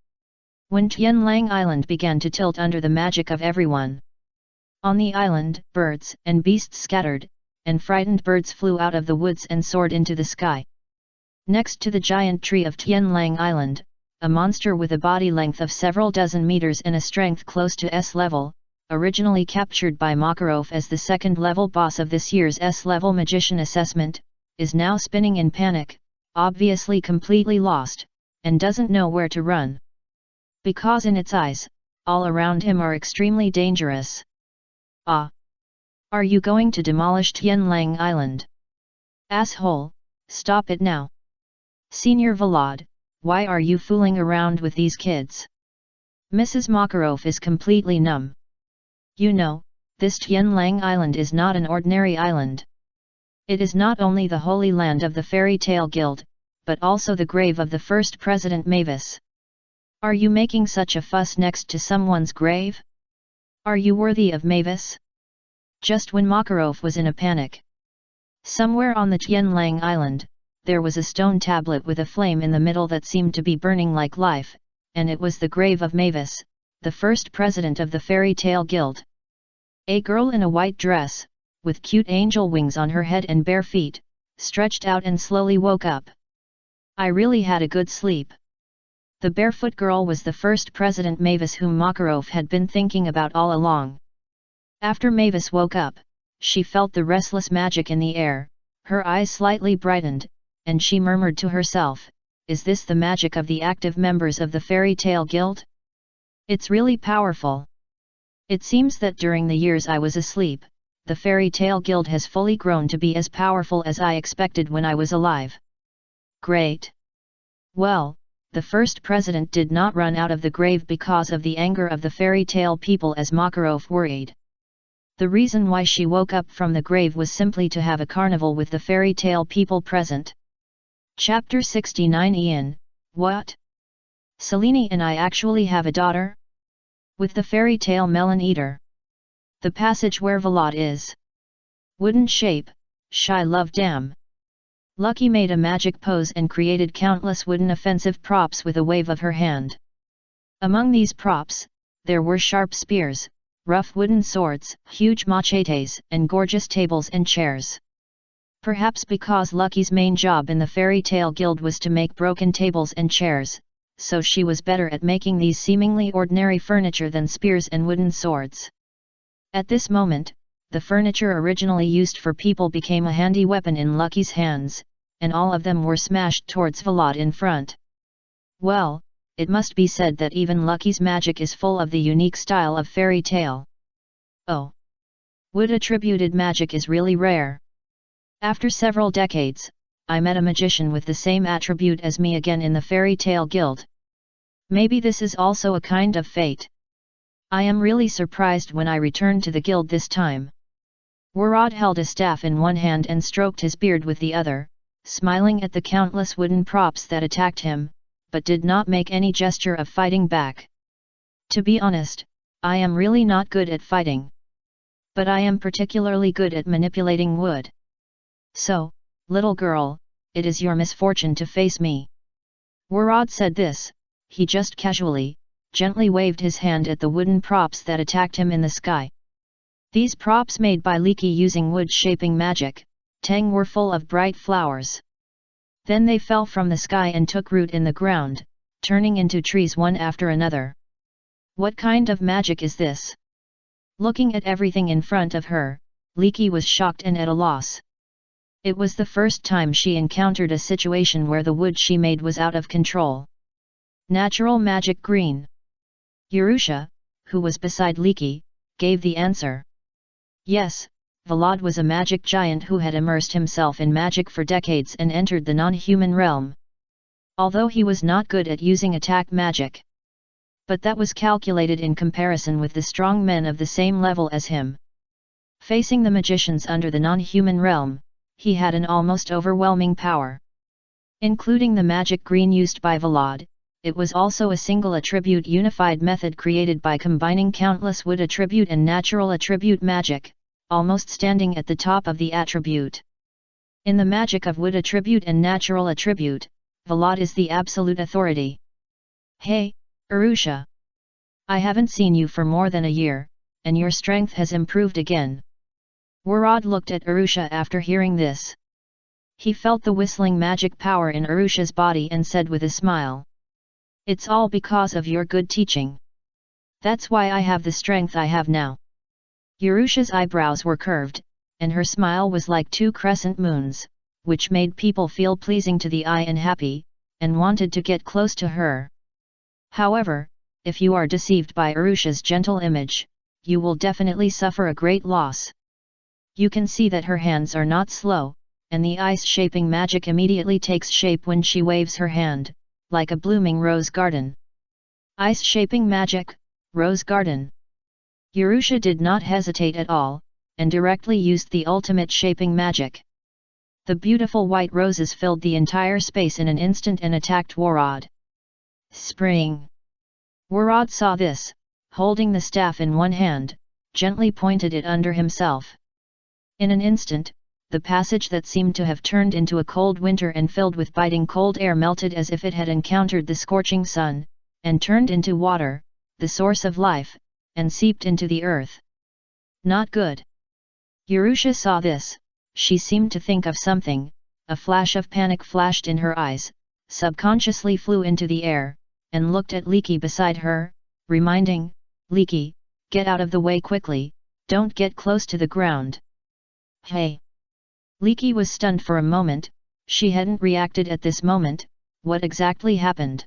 When Tianlang Island began to tilt under the magic of everyone. On the island, birds and beasts scattered, and frightened birds flew out of the woods and soared into the sky. Next to the giant tree of Tianlang Island, a monster with a body length of several dozen meters and a strength close to S-level, originally captured by Makarov as the second-level boss of this year's S-level magician assessment, is now spinning in panic, obviously completely lost, and doesn't know where to run. Because in its eyes, all around him are extremely dangerous. Ah! Are you going to demolish Tianlang Island? Asshole, stop it now. Senior Vlad, why are you fooling around with these kids? Mrs. Makarov is completely numb. You know, this Tianlang Island is not an ordinary island. It is not only the holy land of the Fairy Tale Guild, but also the grave of the first President Mavis. Are you making such a fuss next to someone's grave? Are you worthy of Mavis? Just when Makarov was in a panic. Somewhere on the Tianlang Island, there was a stone tablet with a flame in the middle that seemed to be burning like life, and it was the grave of Mavis, the first president of the Fairy Tale Guild. A girl in a white dress, with cute angel wings on her head and bare feet, stretched out and slowly woke up. I really had a good sleep. The barefoot girl was the first President Mavis whom Makarov had been thinking about all along. After Mavis woke up, she felt the restless magic in the air, her eyes slightly brightened, and she murmured to herself, "Is this the magic of the active members of the Fairy Tale Guild? It's really powerful. It seems that during the years I was asleep, the Fairy Tale Guild has fully grown to be as powerful as I expected when I was alive. Great! Well, the first president did not run out of the grave because of the anger of the fairy tale people as Makarov worried. The reason why she woke up from the grave was simply to have a carnival with the fairy tale people present. Chapter 69 Ian, what? Selene and I actually have a daughter? With the fairy tale melon eater. The passage where Vlad is. Wooden shape, shy love dam. Lucky made a magic pose and created countless wooden offensive props with a wave of her hand. Among these props, there were sharp spears, rough wooden swords, huge machetes, and gorgeous tables and chairs. Perhaps because Lucky's main job in the Fairy Tale Guild was to make broken tables and chairs, so she was better at making these seemingly ordinary furniture than spears and wooden swords. At this moment, the furniture originally used for people became a handy weapon in Lucky's hands, and all of them were smashed towards Vlad in front. Well, it must be said that even Lucky's magic is full of the unique style of fairy tale. Oh! Wood-attributed magic is really rare. After several decades, I met a magician with the same attribute as me again in the Fairy Tale Guild. Maybe this is also a kind of fate. I am really surprised when I returned to the guild this time. Warad held a staff in one hand and stroked his beard with the other, smiling at the countless wooden props that attacked him, but did not make any gesture of fighting back. To be honest, I am really not good at fighting. But I am particularly good at manipulating wood. So, little girl, it is your misfortune to face me. Warad said this, he just casually, gently waved his hand at the wooden props that attacked him in the sky. These props made by Leaky using wood-shaping magic, Tang were full of bright flowers. Then they fell from the sky and took root in the ground, turning into trees one after another. What kind of magic is this? Looking at everything in front of her, Leaky was shocked and at a loss. It was the first time she encountered a situation where the wood she made was out of control. Natural magic green. Urusha, who was beside Leaky, gave the answer. Yes, Vlad was a magic giant who had immersed himself in magic for decades and entered the non-human realm. Although he was not good at using attack magic. But that was calculated in comparison with the strong men of the same level as him. Facing the magicians under the non-human realm, he had an almost overwhelming power. Including the magic green used by Vlad, it was also a single attribute unified method created by combining countless wood attribute and natural attribute magic, almost standing at the top of the attribute. In the magic of wood attribute and natural attribute, Vlad is the absolute authority. Hey, Urusha! I haven't seen you for more than a year, and your strength has improved again. Warad looked at Urusha after hearing this. He felt the whistling magic power in Urusha's body and said with a smile. It's all because of your good teaching. That's why I have the strength I have now. Urusha's eyebrows were curved, and her smile was like two crescent moons, which made people feel pleasing to the eye and happy, and wanted to get close to her. However, if you are deceived by Urusha's gentle image, you will definitely suffer a great loss. You can see that her hands are not slow, and the ice-shaping magic immediately takes shape when she waves her hand, like a blooming rose garden. Ice-shaping magic, rose garden. Urusha did not hesitate at all, and directly used the ultimate shaping magic. The beautiful white roses filled the entire space in an instant and attacked Warad. Spring! Warad saw this, holding the staff in one hand, gently pointed it under himself. In an instant, the passage that seemed to have turned into a cold winter and filled with biting cold air melted as if it had encountered the scorching sun, and turned into water, the source of life, and seeped into the earth. Not good. Urusha saw this, she seemed to think of something, a flash of panic flashed in her eyes, subconsciously flew into the air, and looked at Leaky beside her, reminding, Leaky, get out of the way quickly, don't get close to the ground. Hey! Leaky was stunned for a moment, she hadn't reacted at this moment, what exactly happened?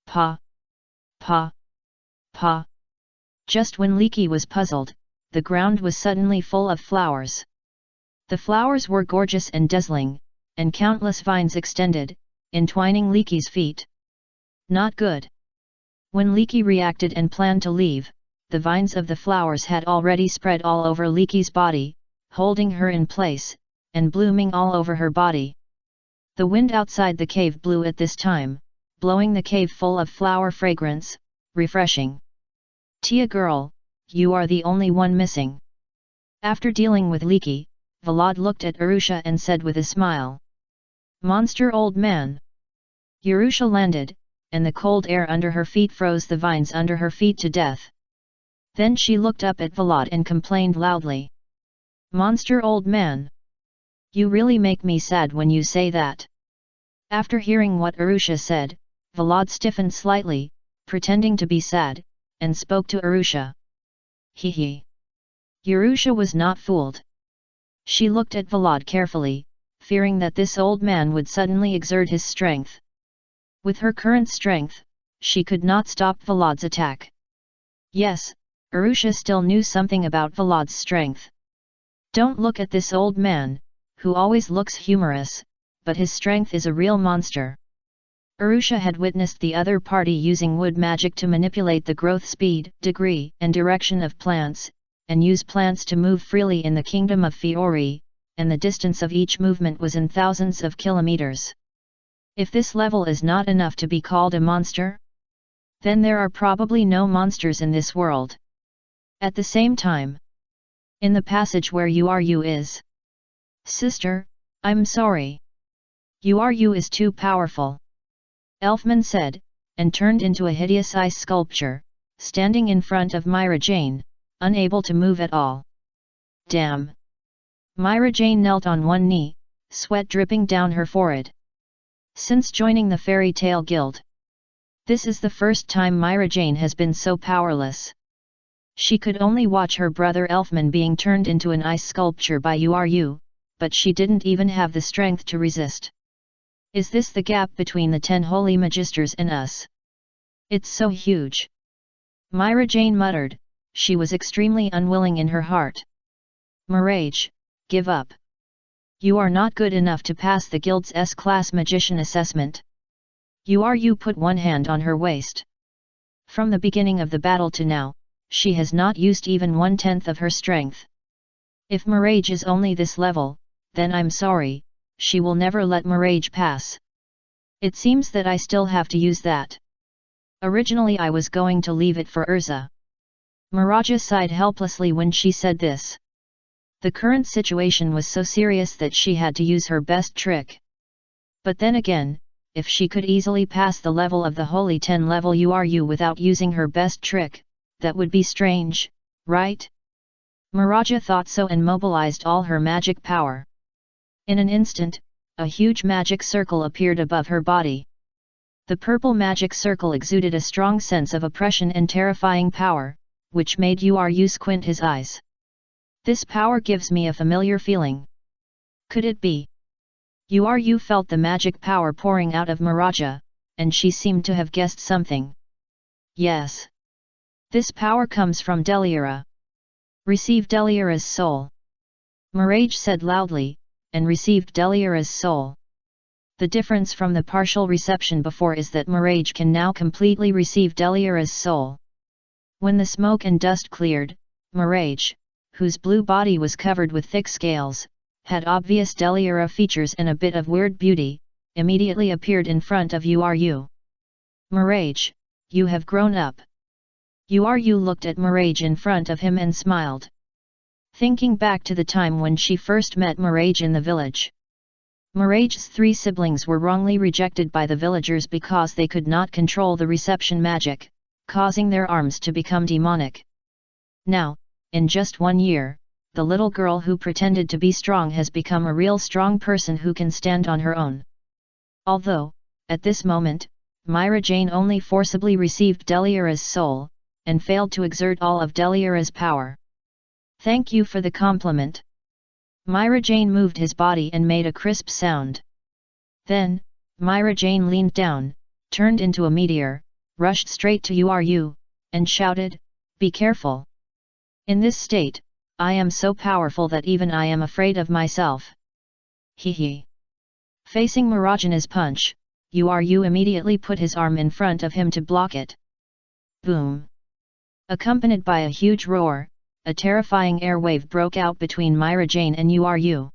Pa! Pa! Pa! Just when Leaky was puzzled, the ground was suddenly full of flowers. The flowers were gorgeous and dazzling, and countless vines extended, entwining Leaky's feet. Not good. When Leaky reacted and planned to leave, the vines of the flowers had already spread all over Leaky's body, holding her in place, and blooming all over her body. The wind outside the cave blew at this time, blowing the cave full of flower fragrance, refreshing. Tia girl, you are the only one missing. After dealing with Leaky, Vlad looked at Urusha and said with a smile. Monster old man. Urusha landed, and the cold air under her feet froze the vines under her feet to death. Then she looked up at Vlad and complained loudly. Monster old man. You really make me sad when you say that. After hearing what Urusha said, Vlad stiffened slightly, pretending to be sad, and spoke to Urusha. Hee hee. Urusha was not fooled. She looked at Vlad carefully, fearing that this old man would suddenly exert his strength. With her current strength, she could not stop Vlad's attack. Yes, Urusha still knew something about Vlad's strength. Don't look at this old man, who always looks humorous, but his strength is a real monster. Arusha had witnessed the other party using wood magic to manipulate the growth speed, degree, and direction of plants, and use plants to move freely in the kingdom of Fiori, and the distance of each movement was in thousands of kilometers. If this level is not enough to be called a monster, then there are probably no monsters in this world. At the same time, in the passage where you is. Sister, I'm sorry. You is too powerful. Elfman said, and turned into a hideous ice sculpture, standing in front of Myra Jane, unable to move at all. Damn! Myra Jane knelt on one knee, sweat dripping down her forehead. Since joining the Fairy Tale Guild, this is the first time Myra Jane has been so powerless. She could only watch her brother Elfman being turned into an ice sculpture by Uru, but she didn't even have the strength to resist. Is this the gap between the 10 holy magisters and us? It's so huge. Myra Jane muttered, she was extremely unwilling in her heart. Mirage, give up. You are not good enough to pass the guild's S-class magician assessment. Uru put one hand on her waist. From the beginning of the battle to now, she has not used even 1/10 of her strength. If Mirage is only this level, then I'm sorry, she will never let Mirage pass. It seems that I still have to use that. Originally I was going to leave it for Urza. Miraja sighed helplessly when she said this. The current situation was so serious that she had to use her best trick. But then again, if she could easily pass the level of the Holy 10 level Uru without using her best trick, that would be strange, right? Miraja thought so and mobilized all her magic power. In an instant, a huge magic circle appeared above her body. The purple magic circle exuded a strong sense of oppression and terrifying power, which made Uru squint his eyes. This power gives me a familiar feeling. Could it be? Uru felt the magic power pouring out of Miraja, and she seemed to have guessed something. Yes. This power comes from Deliura. Receive Deliura's soul. Mirage said loudly, and received Deliura's soul. The difference from the partial reception before is that Mirage can now completely receive Deliura's soul. When the smoke and dust cleared, Mirage, whose blue body was covered with thick scales, had obvious Deliura features and a bit of weird beauty, immediately appeared in front of Uru. Mirage, you have grown up. Uru looked at Mirage in front of him and smiled. Thinking back to the time when she first met Mirage in the village. Mirage's 3 siblings were wrongly rejected by the villagers because they could not control the reception magic, causing their arms to become demonic. Now, in just 1 year, the little girl who pretended to be strong has become a real strong person who can stand on her own. Although, at this moment, Myra Jane only forcibly received Deliura's soul, and failed to exert all of Deliura's power. Thank you for the compliment. Myra Jane moved his body and made a crisp sound. Then, Myra Jane leaned down, turned into a meteor, rushed straight to Uru, and shouted, "Be careful! In this state, I am so powerful that even I am afraid of myself." Hee hee. Facing Mirajana's punch, Uru immediately put his arm in front of him to block it. Boom! Accompanied by a huge roar, a terrifying airwave broke out between Myra Jane and Uru.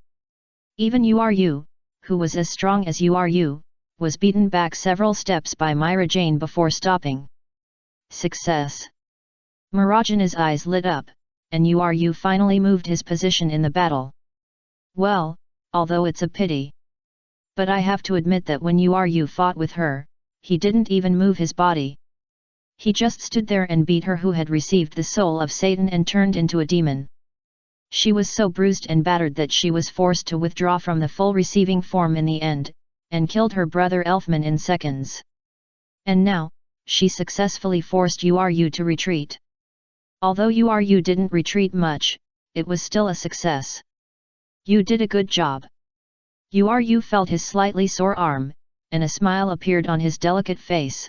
Even Uru, who was as strong as Uru, was beaten back several steps by Myra Jane before stopping. Success! Mirajana's eyes lit up, and Uru finally moved his position in the battle. Well, although it's a pity. But I have to admit that when Uru fought with her, he didn't even move his body. He just stood there and beat her who had received the soul of Satan and turned into a demon. She was so bruised and battered that she was forced to withdraw from the full receiving form in the end, and killed her brother Elfman in seconds. And now, she successfully forced Uru to retreat. Although Uru didn't retreat much, it was still a success. You did a good job. Uru felt his slightly sore arm, and a smile appeared on his delicate face.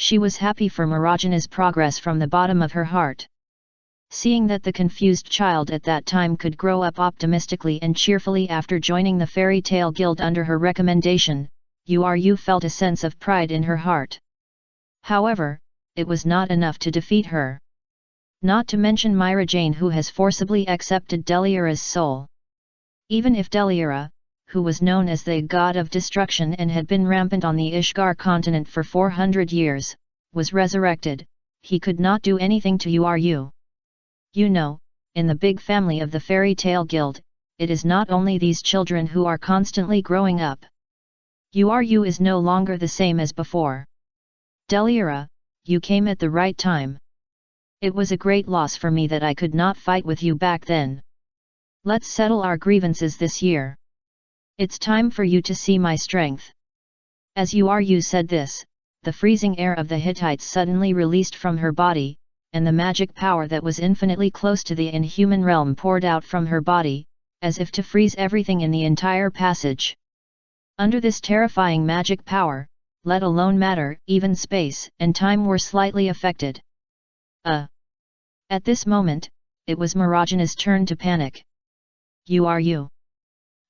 She was happy for Mirajana's progress from the bottom of her heart. Seeing that the confused child at that time could grow up optimistically and cheerfully after joining the Fairy Tale Guild under her recommendation, Yu felt a sense of pride in her heart. However, it was not enough to defeat her. Not to mention Myra Jane, who has forcibly accepted Delira's soul. Even if Delira, who was known as the god of destruction and had been rampant on the Ishgar continent for 400 years, was resurrected, he could not do anything to Yu. You know, in the big family of the Fairy Tale Guild, it is not only these children who are constantly growing up. Yu is no longer the same as before. Delira, you came at the right time. It was a great loss for me that I could not fight with you back then. Let's settle our grievances this year. It's time for you to see my strength. As Yu said this, the freezing air of the Hittites suddenly released from her body, and the magic power that was infinitely close to the inhuman realm poured out from her body, as if to freeze everything in the entire passage. Under this terrifying magic power, let alone matter, even space and time were slightly affected. At this moment, it was Marajana's turn to panic. Yu.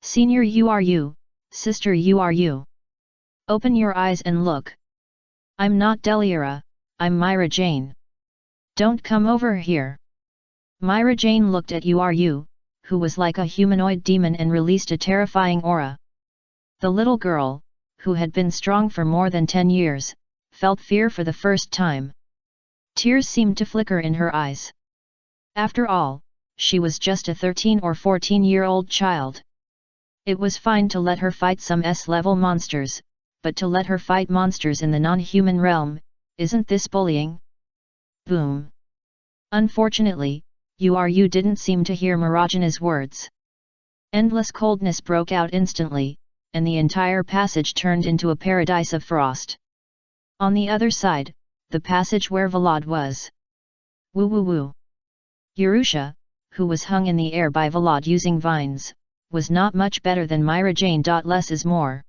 Senior Yu, Sister Yu. Open your eyes and look. I'm not Delira, I'm Myra Jane. Don't come over here. Myra Jane looked at Yu, who was like a humanoid demon and released a terrifying aura. The little girl, who had been strong for more than 10 years, felt fear for the first time. Tears seemed to flicker in her eyes. After all, she was just a 13 or 14-year-old child. It was fine to let her fight some S-level monsters, but to let her fight monsters in the non-human realm, isn't this bullying? Boom. Unfortunately, Yu didn't seem to hear Marajana's words. Endless coldness broke out instantly, and the entire passage turned into a paradise of frost. On the other side, the passage where Vlad was. Woo. Urusha, who was hung in the air by Vlad using vines, was not much better than Myra Jane. Less is more.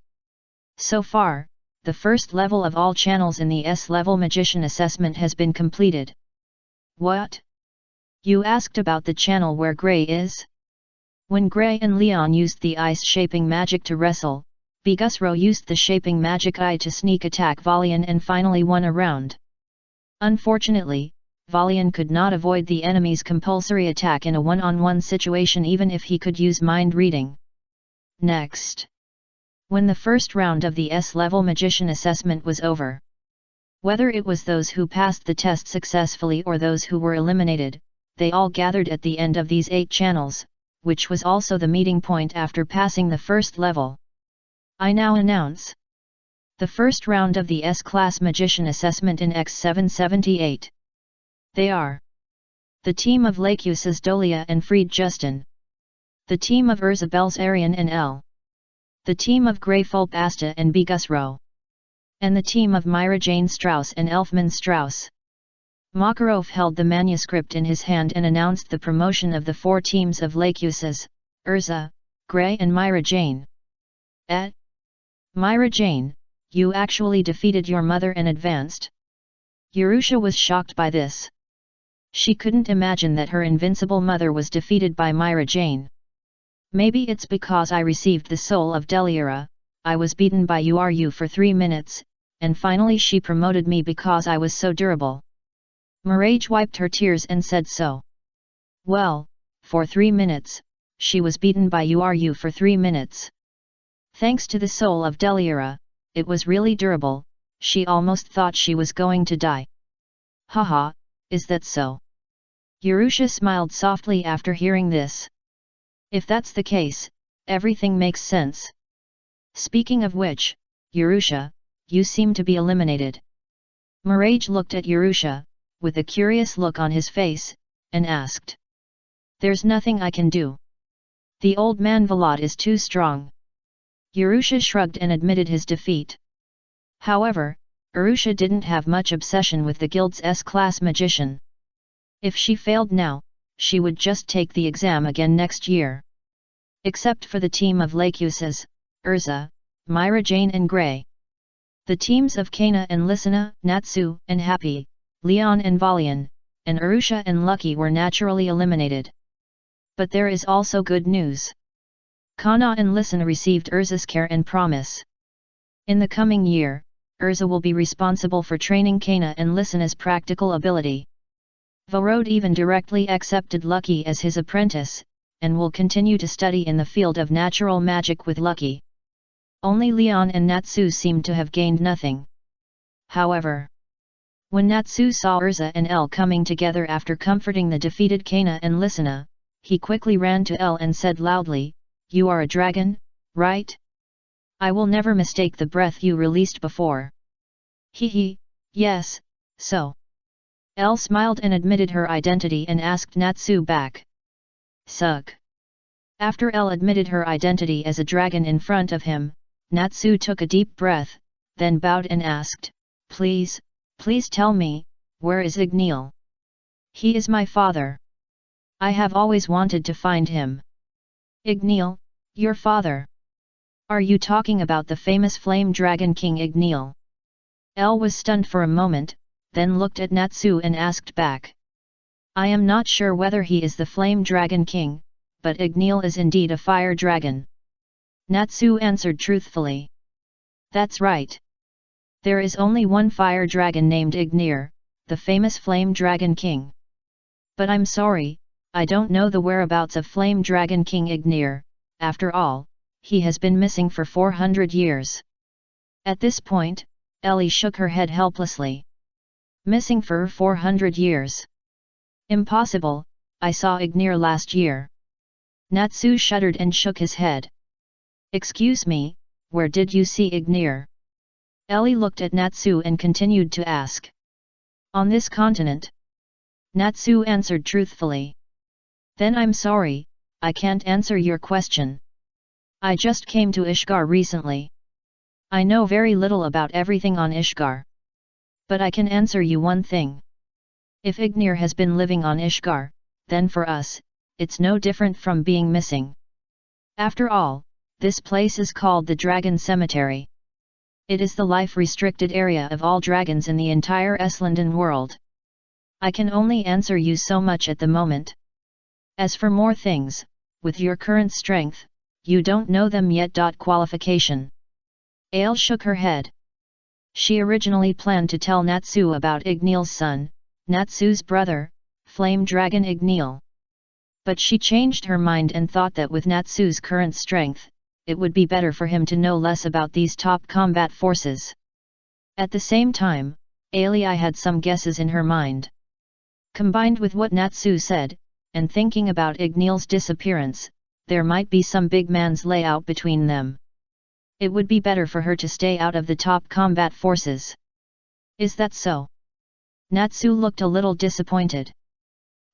So far, the first level of all channels in the S-level magician assessment has been completed. What? You asked about the channel where Gray is? When Gray and Leon used the ice-shaping magic to wrestle, Bigusro used the shaping magic eye to sneak attack Valian and finally won a round. Unfortunately, Valian could not avoid the enemy's compulsory attack in a one-on-one situation even if he could use mind reading. Next. When the first round of the S-level magician assessment was over. Whether it was those who passed the test successfully or those who were eliminated, they all gathered at the end of these 8 channels, which was also the meeting point after passing the first level. I now announce the first round of the S-Class Magician Assessment in X778. They are the team of Lakeus's Dolia and Fried Justin, the team of Urzabel's Arian and L, the team of Greyfulp Asta and Bigusro, and the team of Myra Jane Strauss and Elfman Strauss. Makarov held the manuscript in his hand and announced the promotion of the 4 teams of Lakeus's, Urza, Gray and Myra Jane. Myra Jane, you actually defeated your mother and advanced? Urusha was shocked by this. She couldn't imagine that her invincible mother was defeated by Myra Jane. Maybe it's because I received the soul of Delira, I was beaten by Uru for 3 minutes, and finally she promoted me because I was so durable. Mirage wiped her tears and said so. Well, for 3 minutes, she was beaten by Uru for 3 minutes. Thanks to the soul of Delira, it was really durable, she almost thought she was going to die. Haha, is that so? Urusha smiled softly after hearing this. If that's the case, everything makes sense. Speaking of which, Urusha, you seem to be eliminated. Mirage looked at Urusha, with a curious look on his face, and asked. There's nothing I can do. The old man Vlad is too strong. Urusha shrugged and admitted his defeat. However, Urusha didn't have much obsession with the guild's S-class magician. If she failed now, she would just take the exam again next year. Except for the team of Lakeus's, Urza, Myra Jane and Gray. The teams of Kana and Lysina, Natsu and Happy, Leon and Valian, and Urusha and Lucky were naturally eliminated. But there is also good news. Kana and Lysina received Urza's care and promise. In the coming year, Urza will be responsible for training Kana and Listena's practical ability. Vorode even directly accepted Lucky as his apprentice, and will continue to study in the field of natural magic with Lucky. Only Leon and Natsu seemed to have gained nothing. However, when Natsu saw Urza and Elle coming together after comforting the defeated Kana and Lisena, he quickly ran to Elle and said loudly, "You are a dragon, right? I will never mistake the breath you released before." "Hee, yes, so." Elle smiled and admitted her identity and asked Natsu back. "Sugh." After Elle admitted her identity as a dragon in front of him, Natsu took a deep breath, then bowed and asked, Please tell me, where is Igneel?" "He is my father. I have always wanted to find him." "Igneel, your father? Are you talking about the famous flame dragon king Igneel?" Elle was stunned for a moment, then looked at Natsu and asked back. "I am not sure whether he is the flame dragon king, but Igneel is indeed a fire dragon." Natsu answered truthfully. "That's right. There is only one fire dragon named Igneel, the famous flame dragon king. But I'm sorry, I don't know the whereabouts of flame dragon king Igneel. After all, he has been missing for 400 years. At this point, Ellie shook her head helplessly. "Missing for 400 years? Impossible, I saw Igneel last year." Natsu shuddered and shook his head. "Excuse me, where did you see Igneel?" Ellie looked at Natsu and continued to ask. "On this continent." Natsu answered truthfully. "Then I'm sorry, I can't answer your question. I just came to Ishgar recently. I know very little about everything on Ishgar. But I can answer you one thing. If Igneel has been living on Ishgar, then for us, it's no different from being missing. After all, this place is called the Dragon Cemetery. It is the life-restricted area of all dragons in the entire Eslandan world. I can only answer you so much at the moment. As for more things, with your current strength, you don't know them yet. Qualification." Ale shook her head. She originally planned to tell Natsu about Igneel's son, Natsu's brother, Flame Dragon Igneel. But she changed her mind and thought that with Natsu's current strength, it would be better for him to know less about these top combat forces. At the same time, Ailey had some guesses in her mind. Combined with what Natsu said, and thinking about Igneel's disappearance, there might be some big man's layout between them. It would be better for her to stay out of the top combat forces. "Is that so?" Natsu looked a little disappointed.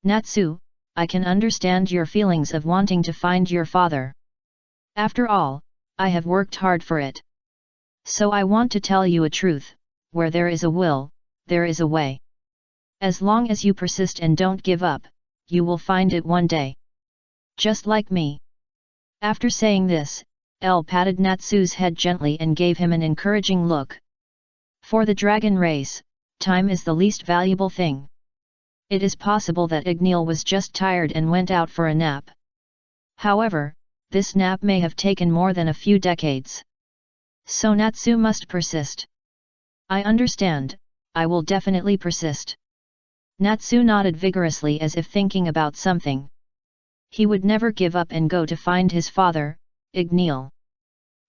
"Natsu, I can understand your feelings of wanting to find your father. After all, I have worked hard for it. So I want to tell you a truth, where there is a will, there is a way. As long as you persist and don't give up, you will find it one day. Just like me." After saying this, Elle patted Natsu's head gently and gave him an encouraging look. For the dragon race, time is the least valuable thing. It is possible that Igneel was just tired and went out for a nap. However, this nap may have taken more than a few decades. So Natsu must persist. "I understand, I will definitely persist." Natsu nodded vigorously as if thinking about something. He would never give up and go to find his father, Igneel.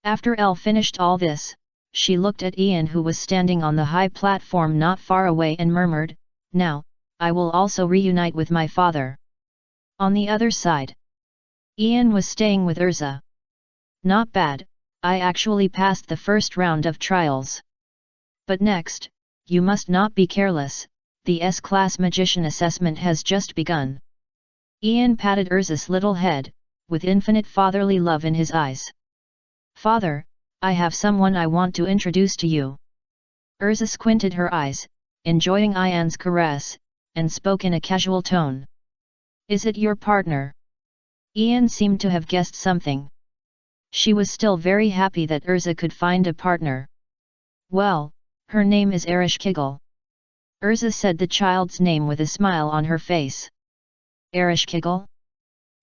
After Elle finished all this, she looked at Ian, who was standing on the high platform not far away, and murmured, "Now, I will also reunite with my father." On the other side, Ian was staying with Urza. "Not bad, I actually passed the first round of trials. But next, you must not be careless, the S-Class Magician assessment has just begun." Ian patted Urza's little head, with infinite fatherly love in his eyes. "Father, I have someone I want to introduce to you." Urza squinted her eyes, enjoying Ian's caress, and spoke in a casual tone. "Is it your partner?" Ian seemed to have guessed something. She was still very happy that Urza could find a partner. "Well, her name is Ereshkigal." Urza said the child's name with a smile on her face. "Ereshkigal?"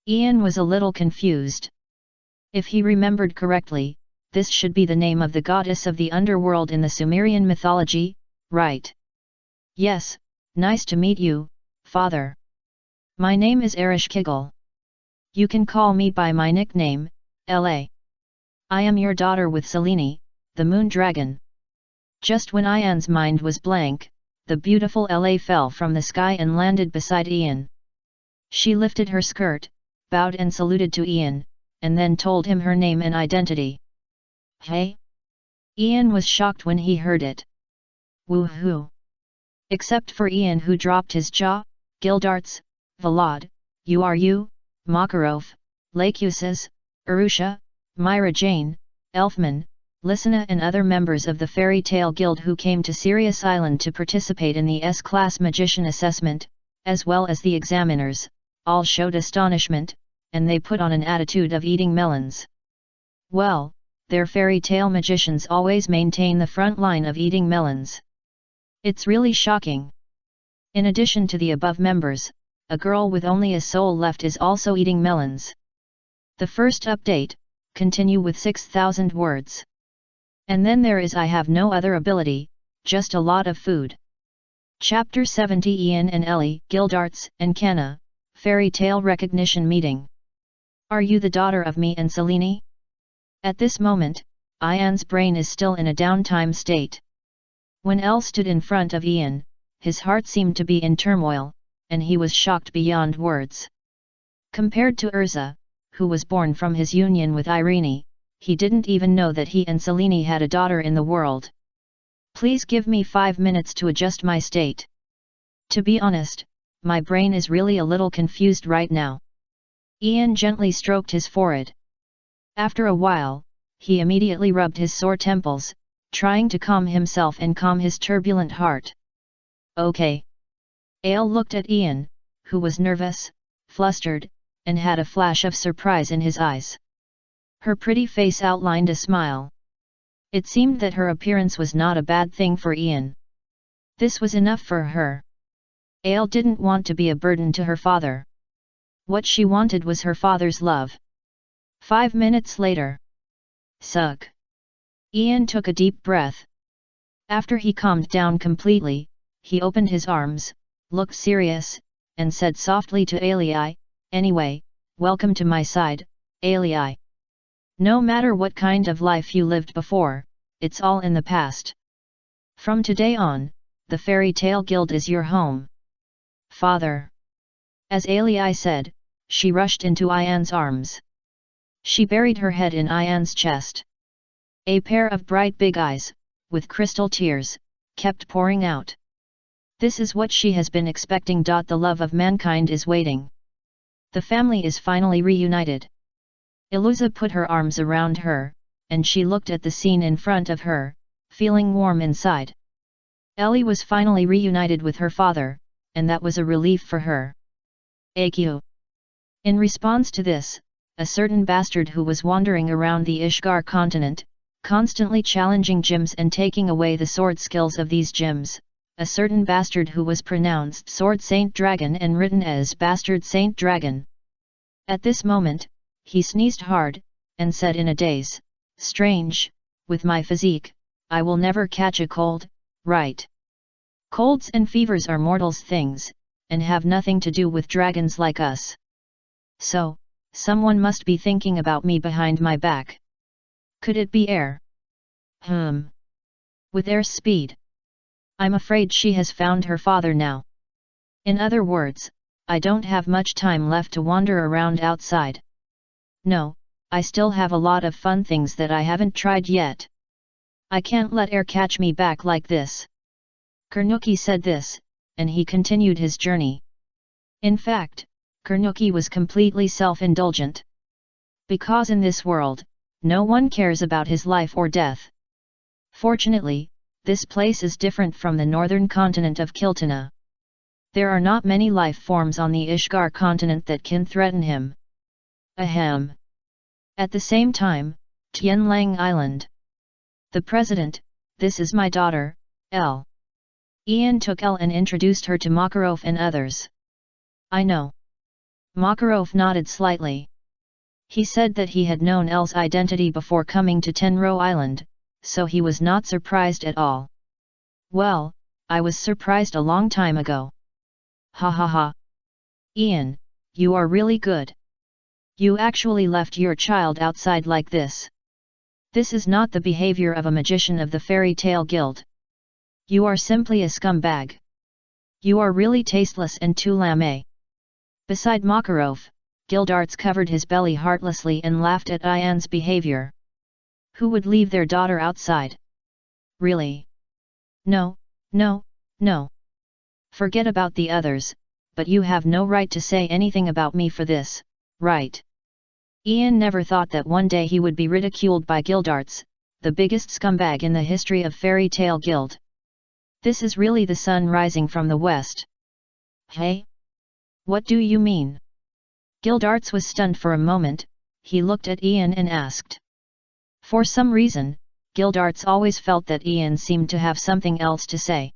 Ian was a little confused. If he remembered correctly, this should be the name of the goddess of the underworld in the Sumerian mythology, right? Yes, nice to meet you, father. My name is Ereshkigal. You can call me by my nickname, La. I am your daughter with Selene, the moon dragon. Just when Ian's mind was blank, the beautiful La fell from the sky and landed beside Ian. She lifted her skirt, bowed and saluted to Ian, and then told him her name and identity. Hey? Ian was shocked when he heard it. Woohoo! Except for Ian, who dropped his jaw. Gildarts, Vlad, you are you, Makarov, Lakuses, Arusha, Myra Jane, Elfman, Lysina and other members of the Fairy Tale Guild who came to Sirius Island to participate in the S-Class Magician Assessment, as well as the examiners, all showed astonishment, and they put on an attitude of eating melons. Well, their fairy tale magicians always maintain the front line of eating melons. It's really shocking. In addition to the above members, a girl with only a soul left is also eating melons. The first update, continue with 6,000 words. And then there is I have no other ability, just a lot of food. Chapter 70 Ian and Ellie, Gildarts, and Kana, Fairy Tale Recognition Meeting. Are you the daughter of me and Selene? At this moment, Ian's brain is still in a downtime state. When Elle stood in front of Ian, his heart seemed to be in turmoil, and he was shocked beyond words. Compared to Urza, who was born from his union with Irene, he didn't even know that he and Selene had a daughter in the world. Please give me 5 minutes to adjust my state. To be honest, my brain is really a little confused right now. Ian gently stroked his forehead. After a while, he immediately rubbed his sore temples, trying to calm himself and calm his turbulent heart. Okay. Ale looked at Ian, who was nervous, flustered, and had a flash of surprise in his eyes. Her pretty face outlined a smile. It seemed that her appearance was not a bad thing for Ian. This was enough for her. Ale didn't want to be a burden to her father. What she wanted was her father's love. 5 minutes later. Suck. Ian took a deep breath. After he calmed down completely, he opened his arms, looked serious, and said softly to Alii, anyway, welcome to my side, Alii. No matter what kind of life you lived before, it's all in the past. From today on, the Fairy Tale Guild is your home. Father. As Alii said, she rushed into Ian's arms. She buried her head in Ian's chest. A pair of bright big eyes, with crystal tears, kept pouring out. This is what she has been expecting. The love of mankind is waiting. The family is finally reunited. Iluza put her arms around her, and she looked at the scene in front of her, feeling warm inside. Ellie was finally reunited with her father, and that was a relief for her. AQ. In response to this, a certain bastard who was wandering around the Ishgar continent, constantly challenging gyms and taking away the sword skills of these gyms, a certain bastard who was pronounced Sword Saint Dragon and written as Bastard Saint Dragon. At this moment, he sneezed hard, and said in a daze, strange, with my physique, I will never catch a cold, right? Colds and fevers are mortals' things, and have nothing to do with dragons like us. So, someone must be thinking about me behind my back. Could it be air? With air's speed. I'm afraid she has found her father now. In other words, I don't have much time left to wander around outside. No, I still have a lot of fun things that I haven't tried yet. I can't let air catch me back like this. Karnuki said this, and he continued his journey. In fact, Karnuki was completely self-indulgent. Because in this world, no one cares about his life or death. Fortunately, this place is different from the northern continent of Kiltana. There are not many life forms on the Ishgar continent that can threaten him. Ahem. At the same time, Tianlang Island. The president, this is my daughter, Elle. Ian took Elle and introduced her to Makarov and others. I know. Makarov nodded slightly. He said that he had known L's identity before coming to Tenro Island, so he was not surprised at all. Well, I was surprised a long time ago. Ha ha ha. Ian, you are really good. You actually left your child outside like this. This is not the behavior of a magician of the Fairy Tale Guild. You are simply a scumbag. You are really tasteless and too lame. Beside Makarov, Gildarts covered his belly heartlessly and laughed at Ian's behavior. Who would leave their daughter outside? Really? No, no, no. Forget about the others, but you have no right to say anything about me for this, right? Ian never thought that one day he would be ridiculed by Gildarts, the biggest scumbag in the history of Fairy Tale Guild. This is really the sun rising from the west. Hey? What do you mean? Gildarts was stunned for a moment. He looked at Ian and asked. For some reason, Gildarts always felt that Ian seemed to have something else to say.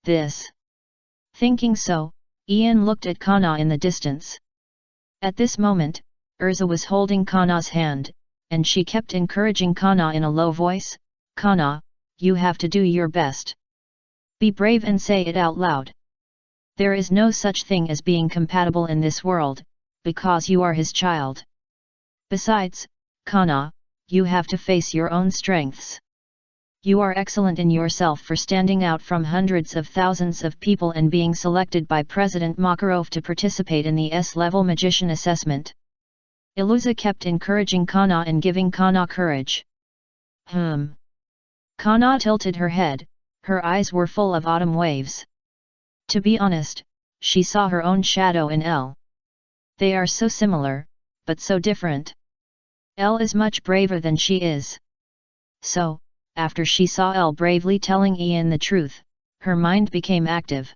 This. Thinking so, Ian looked at Kana in the distance. At this moment, Urza was holding Kana's hand, and she kept encouraging Kana in a low voice, Kana, you have to do your best. Be brave and say it out loud. There is no such thing as being compatible in this world, because you are his child. Besides, Kana, you have to face your own strengths. You are excellent in yourself for standing out from hundreds of thousands of people and being selected by President Makarov to participate in the S-level magician assessment. Iluza kept encouraging Kana and giving Kana courage. Kana tilted her head, her eyes were full of autumn waves. To be honest, she saw her own shadow in L. They are so similar, but so different. L is much braver than she is. So, after she saw L bravely telling Ian the truth, her mind became active.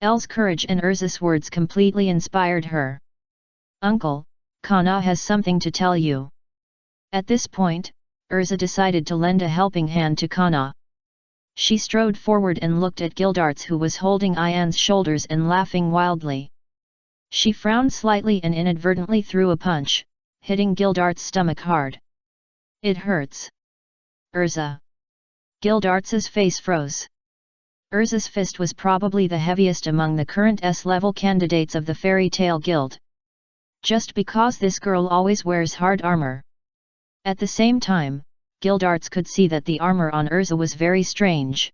L's courage and Urza's words completely inspired her. Uncle, Kana has something to tell you. At this point, Urza decided to lend a helping hand to Kana. She strode forward and looked at Gildarts, who was holding Ian's shoulders and laughing wildly. She frowned slightly and inadvertently threw a punch, hitting Gildarts' stomach hard. It hurts. Urza. Gildarts' face froze. Urza's fist was probably the heaviest among the current S-level candidates of the Fairy Tale Guild. Just because this girl always wears hard armor. At the same time, Gildarts could see that the armor on Urza was very strange.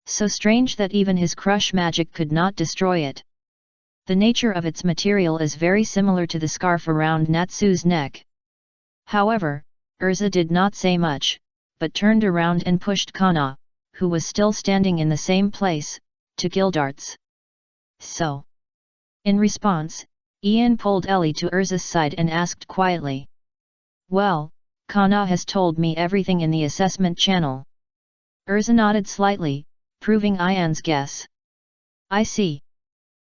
So strange that even his crush magic could not destroy it. The nature of its material is very similar to the scarf around Natsu's neck. However, Urza did not say much, but turned around and pushed Kana, who was still standing in the same place, to Gildarts. So. In response, Ian pulled Ellie to Urza's side and asked quietly. Well, Kana has told me everything in the assessment channel. Urza nodded slightly, proving Ian's guess. I see.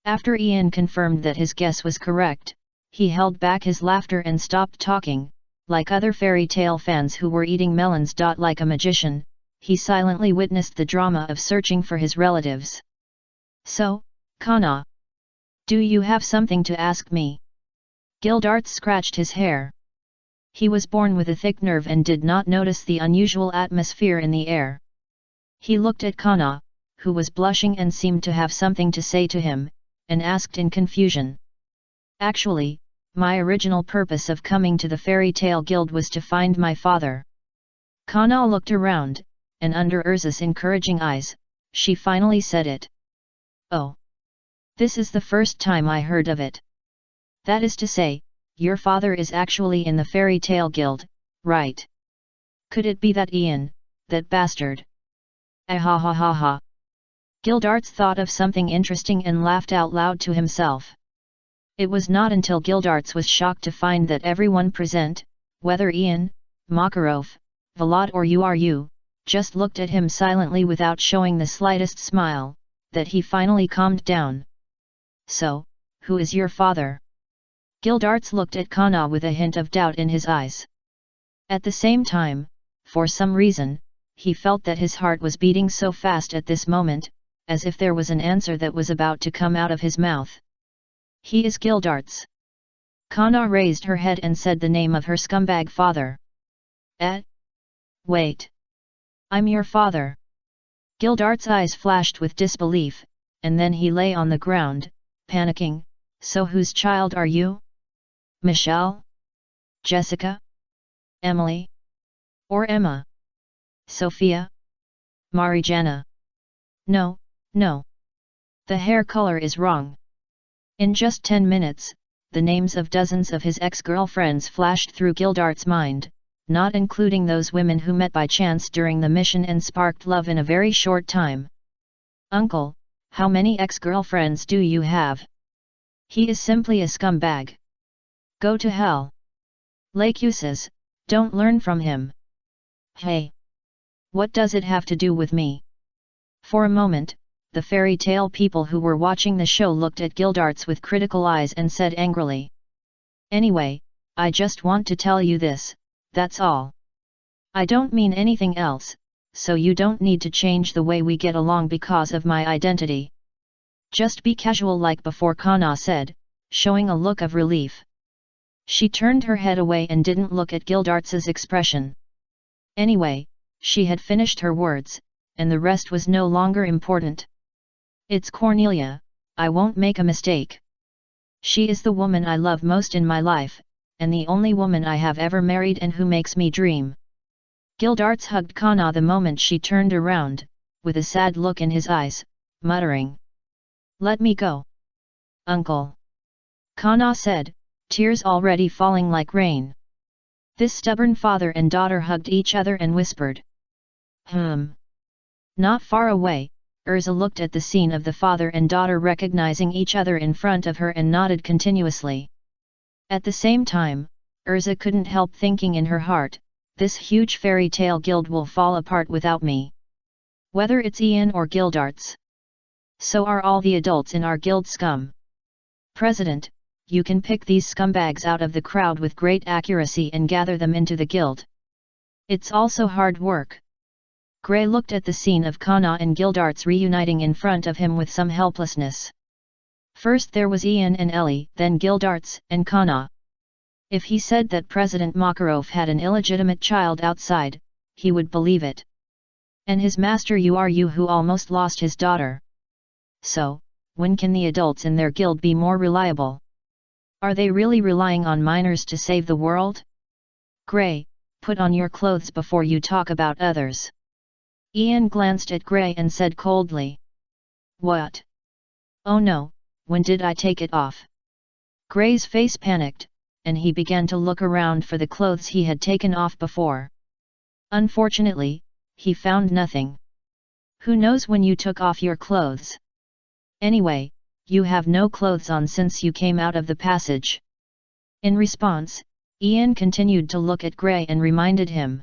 After Ian confirmed that his guess was correct, he held back his laughter and stopped talking. Like other fairy tale fans who were eating melons. Like a magician, he silently witnessed the drama of searching for his relatives. So, Kana. Do you have something to ask me? Gildarts scratched his hair. He was born with a thick nerve and did not notice the unusual atmosphere in the air. He looked at Kana, who was blushing and seemed to have something to say to him, and asked in confusion. Actually, my original purpose of coming to the Fairy Tale Guild was to find my father. Kana looked around, and under Urza's encouraging eyes, she finally said it. Oh. This is the first time I heard of it. That is to say, your father is actually in the Fairy Tale Guild, right? Could it be that Ian, that bastard? Ah ha ha ha ha. Gildarts thought of something interesting and laughed out loud to himself. It was not until Gildarts was shocked to find that everyone present, whether Ian, Makarov, Vlad or you, just looked at him silently without showing the slightest smile, that he finally calmed down. So, who is your father? Gildarts looked at Kana with a hint of doubt in his eyes. At the same time, for some reason, he felt that his heart was beating so fast at this moment, as if there was an answer that was about to come out of his mouth. He is Gildarts. Kana raised her head and said the name of her scumbag father. Wait. I'm your father. Gildarts' eyes flashed with disbelief, and then he lay on the ground, panicking. So whose child are you? Michelle? Jessica? Emily? Or Emma? Sophia? Marijana? No, no. The hair color is wrong. In just 10 minutes, the names of dozens of his ex-girlfriends flashed through Gildarts' mind, not including those women who met by chance during the mission and sparked love in a very short time. Uncle, how many ex-girlfriends do you have? He is simply a scumbag. Go to hell. Lakyu says, don't learn from him. Hey! What does it have to do with me? For a moment, the fairy tale people who were watching the show looked at Gildarts with critical eyes and said angrily. Anyway, I just want to tell you this, that's all. I don't mean anything else, so you don't need to change the way we get along because of my identity. Just be casual like before, Kana said, showing a look of relief. She turned her head away and didn't look at Gildarts' expression. Anyway, she had finished her words, and the rest was no longer important. It's Cornelia, I won't make a mistake. She is the woman I love most in my life, and the only woman I have ever married and who makes me dream. Gildarts hugged Kana the moment she turned around, with a sad look in his eyes, muttering. Let me go. Uncle. Kana said, tears already falling like rain. This stubborn father and daughter hugged each other and whispered. Not far away, Urza looked at the scene of the father and daughter recognizing each other in front of her and nodded continuously. At the same time, Urza couldn't help thinking in her heart, this huge fairy tale guild will fall apart without me. Whether it's Ian or Gildarts. So are all the adults in our guild scum. President, you can pick these scumbags out of the crowd with great accuracy and gather them into the guild. It's also hard work. Gray looked at the scene of Kana and Gildarts reuniting in front of him with some helplessness. First there was Ian and Ellie, then Gildarts and Kana. If he said that President Makarov had an illegitimate child outside, he would believe it. And his master you who almost lost his daughter. So, when can the adults in their guild be more reliable? Are they really relying on minors to save the world? Gray, put on your clothes before you talk about others. Ian glanced at Gray and said coldly. What? Oh no, when did I take it off? Gray's face panicked, and he began to look around for the clothes he had taken off before. Unfortunately, he found nothing. Who knows when you took off your clothes? Anyway, you have no clothes on since you came out of the passage. In response, Ian continued to look at Gray and reminded him.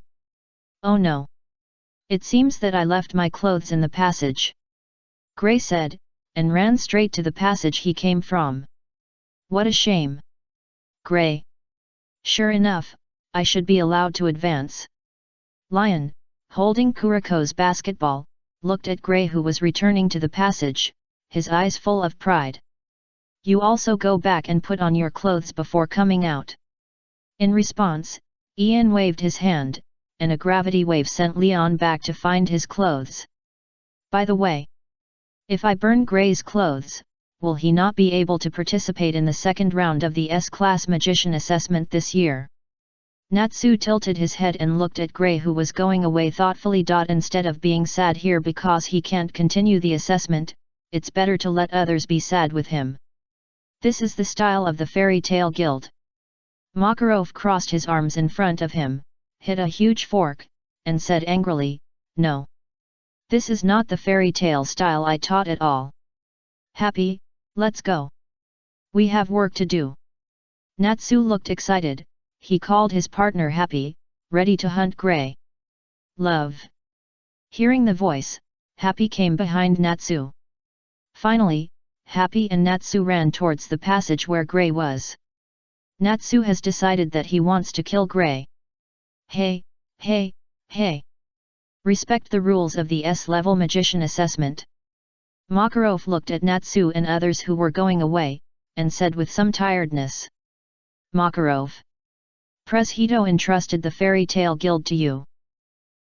Oh no. It seems that I left my clothes in the passage. Gray said, and ran straight to the passage he came from. What a shame. Gray. Sure enough, I should be allowed to advance. Lion, holding Kuriko's basketball, looked at Gray who was returning to the passage, his eyes full of pride. You also go back and put on your clothes before coming out. In response, Ian waved his hand, and a gravity wave sent Leon back to find his clothes. By the way, if I burn Gray's clothes, will he not be able to participate in the second round of the S-Class Magician assessment this year? Natsu tilted his head and looked at Gray who was going away thoughtfully. Instead of being sad here because he can't continue the assessment, it's better to let others be sad with him. This is the style of the Fairy Tale Guild. Makarov crossed his arms in front of him, hit a huge fork, and said angrily, No. This is not the fairy tale style I taught at all. Happy, let's go. We have work to do. Natsu looked excited, he called his partner Happy, ready to hunt Gray. Love. Hearing the voice, Happy came behind Natsu. Finally, Happy and Natsu ran towards the passage where Gray was. Natsu has decided that he wants to kill Gray. Hey, hey, hey. Respect the rules of the S-level magician assessment. Makarov looked at Natsu and others who were going away, and said with some tiredness. Makarov. Preshedo entrusted the Fairy Tale Guild to you.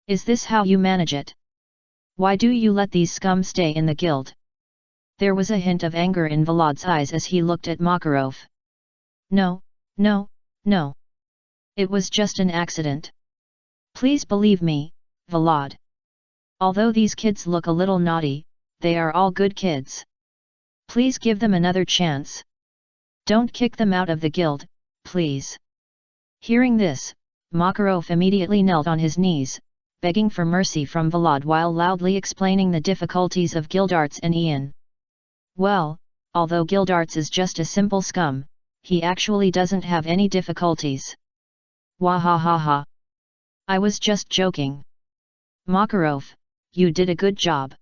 Is this how you manage it? Why do you let these scum stay in the guild? There was a hint of anger in Volad's eyes as he looked at Makarov. No, no, no. It was just an accident. Please believe me, Volod. Although these kids look a little naughty, they are all good kids. Please give them another chance. Don't kick them out of the guild, please. Hearing this, Makarov immediately knelt on his knees, begging for mercy from Volod while loudly explaining the difficulties of Gildarts and Ian. Well, although Gildarts is just a simple scum, he actually doesn't have any difficulties. Wahahaha. I was just joking. Makarov, you did a good job.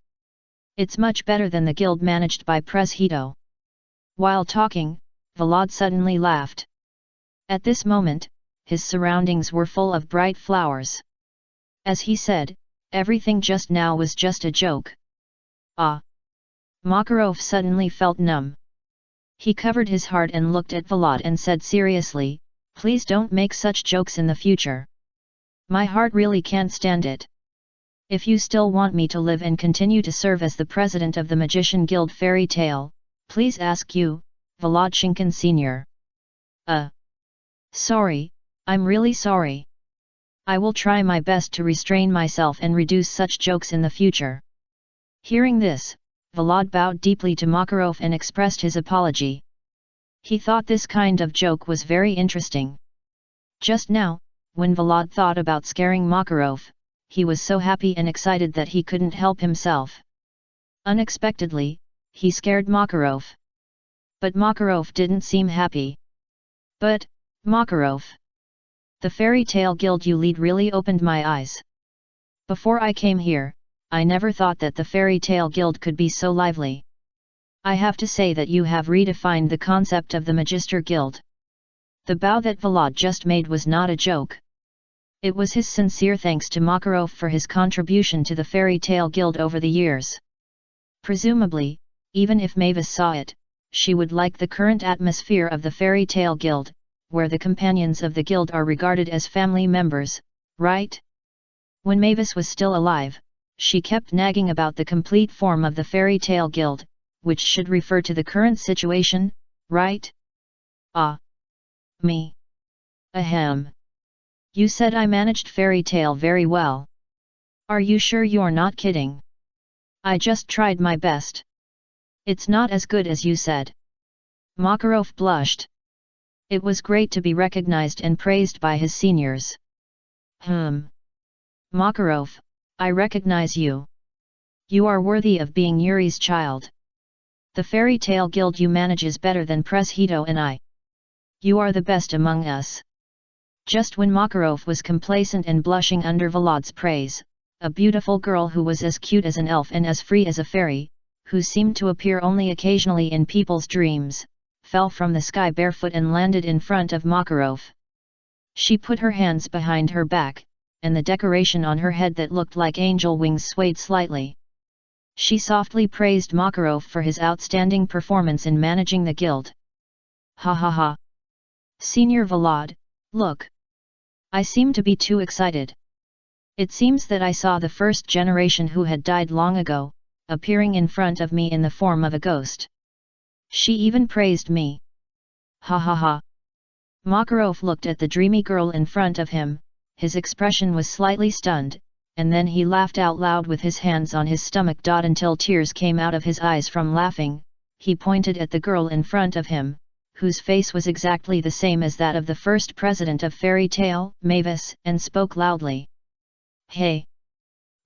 It's much better than the guild managed by Preshedo. While talking, Volod suddenly laughed. At this moment, his surroundings were full of bright flowers. As he said, everything just now was just a joke. Ah! Makarov suddenly felt numb. He covered his heart and looked at Volod and said seriously, please don't make such jokes in the future. My heart really can't stand it. If you still want me to live and continue to serve as the president of the Magician Guild Fairy Tale, please ask you, Volod Shinkin Sr. Sorry, I'm really sorry. I will try my best to restrain myself and reduce such jokes in the future. Hearing this, Volod bowed deeply to Makarov and expressed his apology. He thought this kind of joke was very interesting. Just now, when Volod thought about scaring Makarov, he was so happy and excited that he couldn't help himself. Unexpectedly, he scared Makarov. But Makarov didn't seem happy. But, Makarov, the Fairy Tale Guild you lead really opened my eyes. Before I came here, I never thought that the Fairy Tale Guild could be so lively. I have to say that you have redefined the concept of the Magister Guild. The bow that Volod just made was not a joke. It was his sincere thanks to Makarov for his contribution to the Fairy Tale Guild over the years. Presumably, even if Mavis saw it, she would like the current atmosphere of the Fairy Tale Guild, where the companions of the guild are regarded as family members, right? When Mavis was still alive, she kept nagging about the complete form of the Fairy Tale Guild, which should refer to the current situation, right? Ah. Me. Ahem. You said I managed Fairy Tale very well. Are you sure you're not kidding? I just tried my best. It's not as good as you said. Makarov blushed. It was great to be recognized and praised by his seniors. Makarov, I recognize you. You are worthy of being Yuri's child. The Fairy Tale Guild you manage is better than Preshedo and I. You are the best among us. Just when Makarov was complacent and blushing under Volod's praise, a beautiful girl who was as cute as an elf and as free as a fairy, who seemed to appear only occasionally in people's dreams, fell from the sky barefoot and landed in front of Makarov. She put her hands behind her back, and the decoration on her head that looked like angel wings swayed slightly. She softly praised Makarov for his outstanding performance in managing the guild. Ha ha ha. Senior Volod, look. I seem to be too excited. It seems that I saw the first generation who had died long ago, appearing in front of me in the form of a ghost. She even praised me. Ha ha ha. Makarov looked at the dreamy girl in front of him, his expression was slightly stunned, and then he laughed out loud with his hands on his stomach. Until tears came out of his eyes from laughing, he pointed at the girl in front of him, whose face was exactly the same as that of the first president of Fairy Tale, Mavis, and spoke loudly. Hey!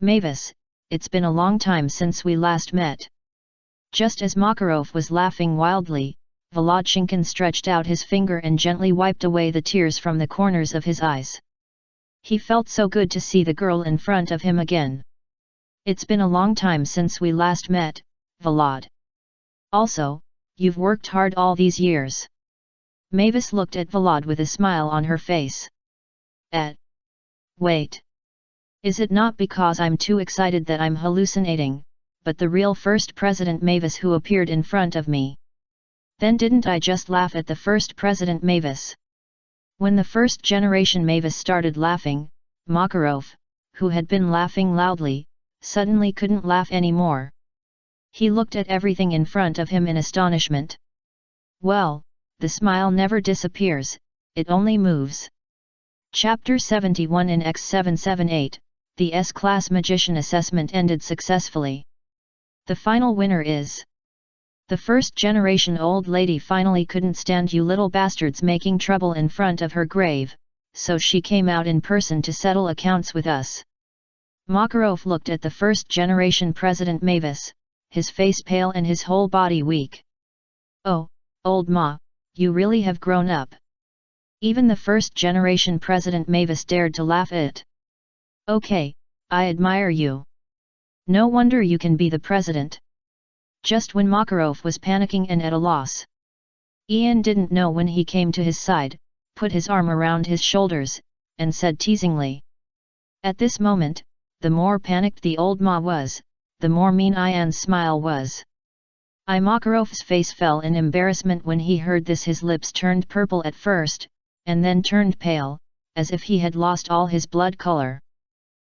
Mavis, it's been a long time since we last met. Just as Makarov was laughing wildly, Volodchinkin stretched out his finger and gently wiped away the tears from the corners of his eyes. He felt so good to see the girl in front of him again. It's been a long time since we last met, Volod. Also, you've worked hard all these years. Mavis looked at Volod with a smile on her face. Wait. Is it not because I'm too excited that I'm hallucinating, but the real first President Mavis who appeared in front of me? Then didn't I just laugh at the first President Mavis? When the first generation Mavis started laughing, Makarov, who had been laughing loudly, suddenly couldn't laugh anymore. He looked at everything in front of him in astonishment. Well, the smile never disappears, it only moves. Chapter 71 in X778, the S-Class Magician Assessment ended successfully. The final winner is... The first generation old lady finally couldn't stand you little bastards making trouble in front of her grave, so she came out in person to settle accounts with us. Makarov looked at the first generation President Mavis, his face pale and his whole body weak. Oh, old Ma, you really have grown up. Even the first generation President Mavis dared to laugh at it. Okay, I admire you. No wonder you can be the president. Just when Makarov was panicking and at a loss. Ian didn't know when he came to his side, put his arm around his shoulders, and said teasingly. At this moment, the more panicked the old Ma was, the more mean Ian's smile was. Makarov's face fell in embarrassment when he heard this. His lips turned purple at first, and then turned pale, as if he had lost all his blood color.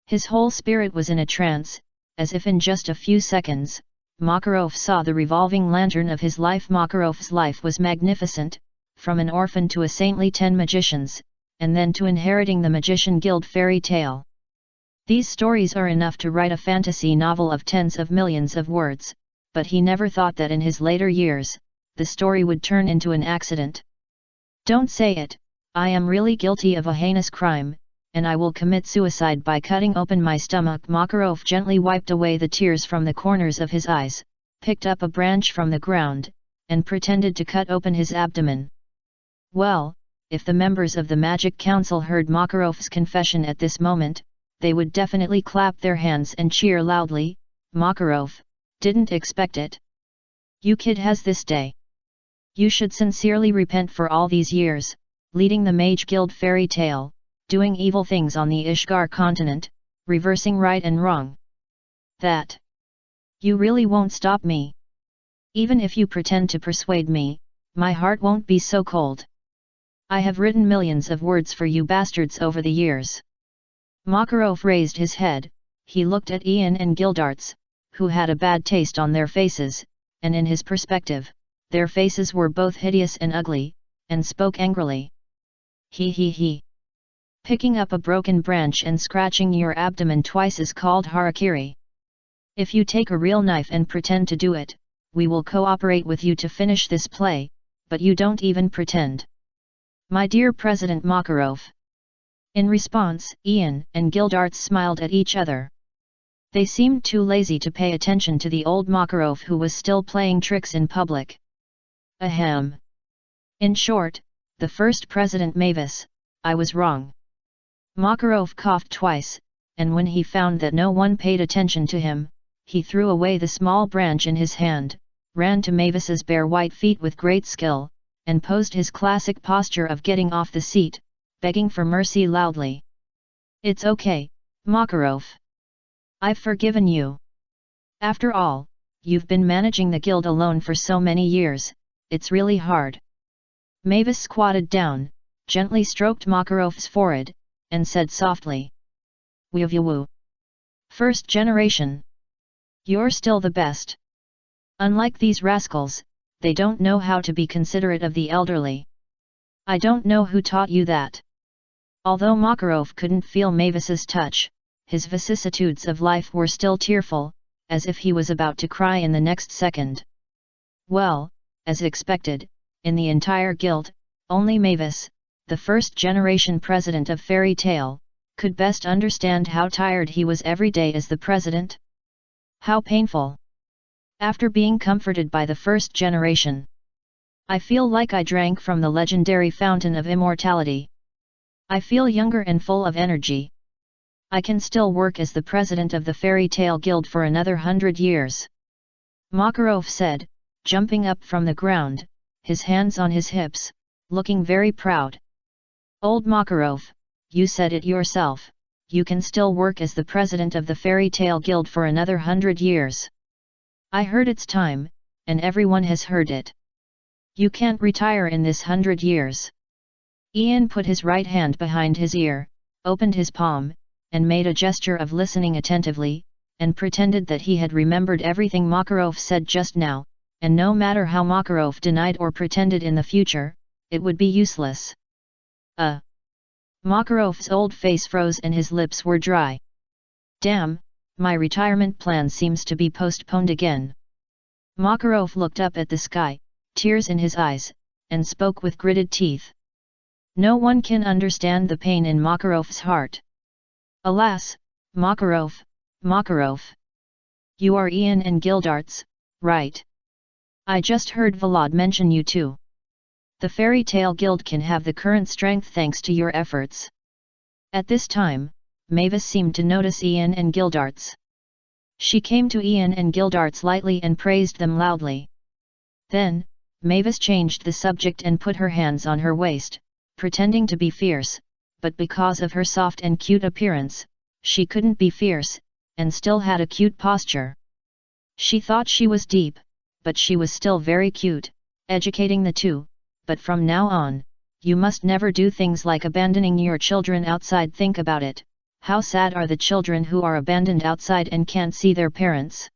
His whole spirit was in a trance, as if in just a few seconds, Makarov saw the revolving lantern of his life. Makarov's life was magnificent, from an orphan to a saintly 10 magicians, and then to inheriting the Magician Guild fairy tale. These stories are enough to write a fantasy novel of tens of millions of words, but he never thought that in his later years, the story would turn into an accident. Don't say it, I am really guilty of a heinous crime, and I will commit suicide by cutting open my stomach. Makarov gently wiped away the tears from the corners of his eyes, picked up a branch from the ground, and pretended to cut open his abdomen. Well, if the members of the Magic Council heard Makarov's confession at this moment, they would definitely clap their hands and cheer loudly. Makarov didn't expect it. You kid has this day. You should sincerely repent for all these years, leading the Mage Guild fairy tale, doing evil things on the Ishgar continent, reversing right and wrong. That. You really won't stop me. Even if you pretend to persuade me, my heart won't be so cold. I have written millions of words for you bastards over the years. Makarov raised his head, he looked at Ian and Gildarts, who had a bad taste on their faces, and in his perspective, their faces were both hideous and ugly, and spoke angrily. He. Picking up a broken branch and scratching your abdomen twice is called harakiri. If you take a real knife and pretend to do it, we will cooperate with you to finish this play, but you don't even pretend. My dear President Makarov. In response, Ian and Gildarts smiled at each other. They seemed too lazy to pay attention to the old Makarov who was still playing tricks in public. Ahem. In short, the first President Mavis, I was wrong. Makarov coughed twice, and when he found that no one paid attention to him, he threw away the small branch in his hand, ran to Mavis's bare white feet with great skill, and posed his classic posture of getting off the seat, begging for mercy loudly. It's okay, Makarov. I've forgiven you. After all, you've been managing the guild alone for so many years, it's really hard. Mavis squatted down, gently stroked Makarov's forehead, and said softly. Woo. First generation. You're still the best. Unlike these rascals, they don't know how to be considerate of the elderly. I don't know who taught you that. Although Makarov couldn't feel Mavis's touch, his vicissitudes of life were still tearful, as if he was about to cry in the next second. Well, as expected, in the entire guild, only Mavis, the first-generation president of Fairy Tale, could best understand how tired he was every day as the president. How painful. After being comforted by the first generation, I feel like I drank from the legendary fountain of immortality. I feel younger and full of energy. I can still work as the president of the Fairy Tale Guild for another 100 years. Makarov said, jumping up from the ground, his hands on his hips, looking very proud. Old Makarov, you said it yourself, you can still work as the president of the Fairy Tale Guild for another 100 years. I heard it's time, and everyone has heard it. You can't retire in this 100 years. Ian put his right hand behind his ear, opened his palm, and made a gesture of listening attentively, and pretended that he had remembered everything Makarov said just now, and no matter how Makarov denied or pretended in the future, it would be useless. Makarov's old face froze and his lips were dry. Damn, my retirement plan seems to be postponed again. Makarov looked up at the sky, tears in his eyes, and spoke with gritted teeth. No one can understand the pain in Makarov's heart. Alas, Makarov, Makarov. You are Ian and Gildarts, right? I just heard Vlad mention you too. The Fairy Tale Guild can have the current strength thanks to your efforts. At this time, Mavis seemed to notice Ian and Gildarts. She came to Ian and Gildarts lightly and praised them loudly. Then, Mavis changed the subject and put her hands on her waist, pretending to be fierce, but because of her soft and cute appearance, she couldn't be fierce, and still had a cute posture. She thought she was deep, but she was still very cute, educating the two, but from now on, you must never do things like abandoning your children outside. Think about it, how sad are the children who are abandoned outside and can't see their parents?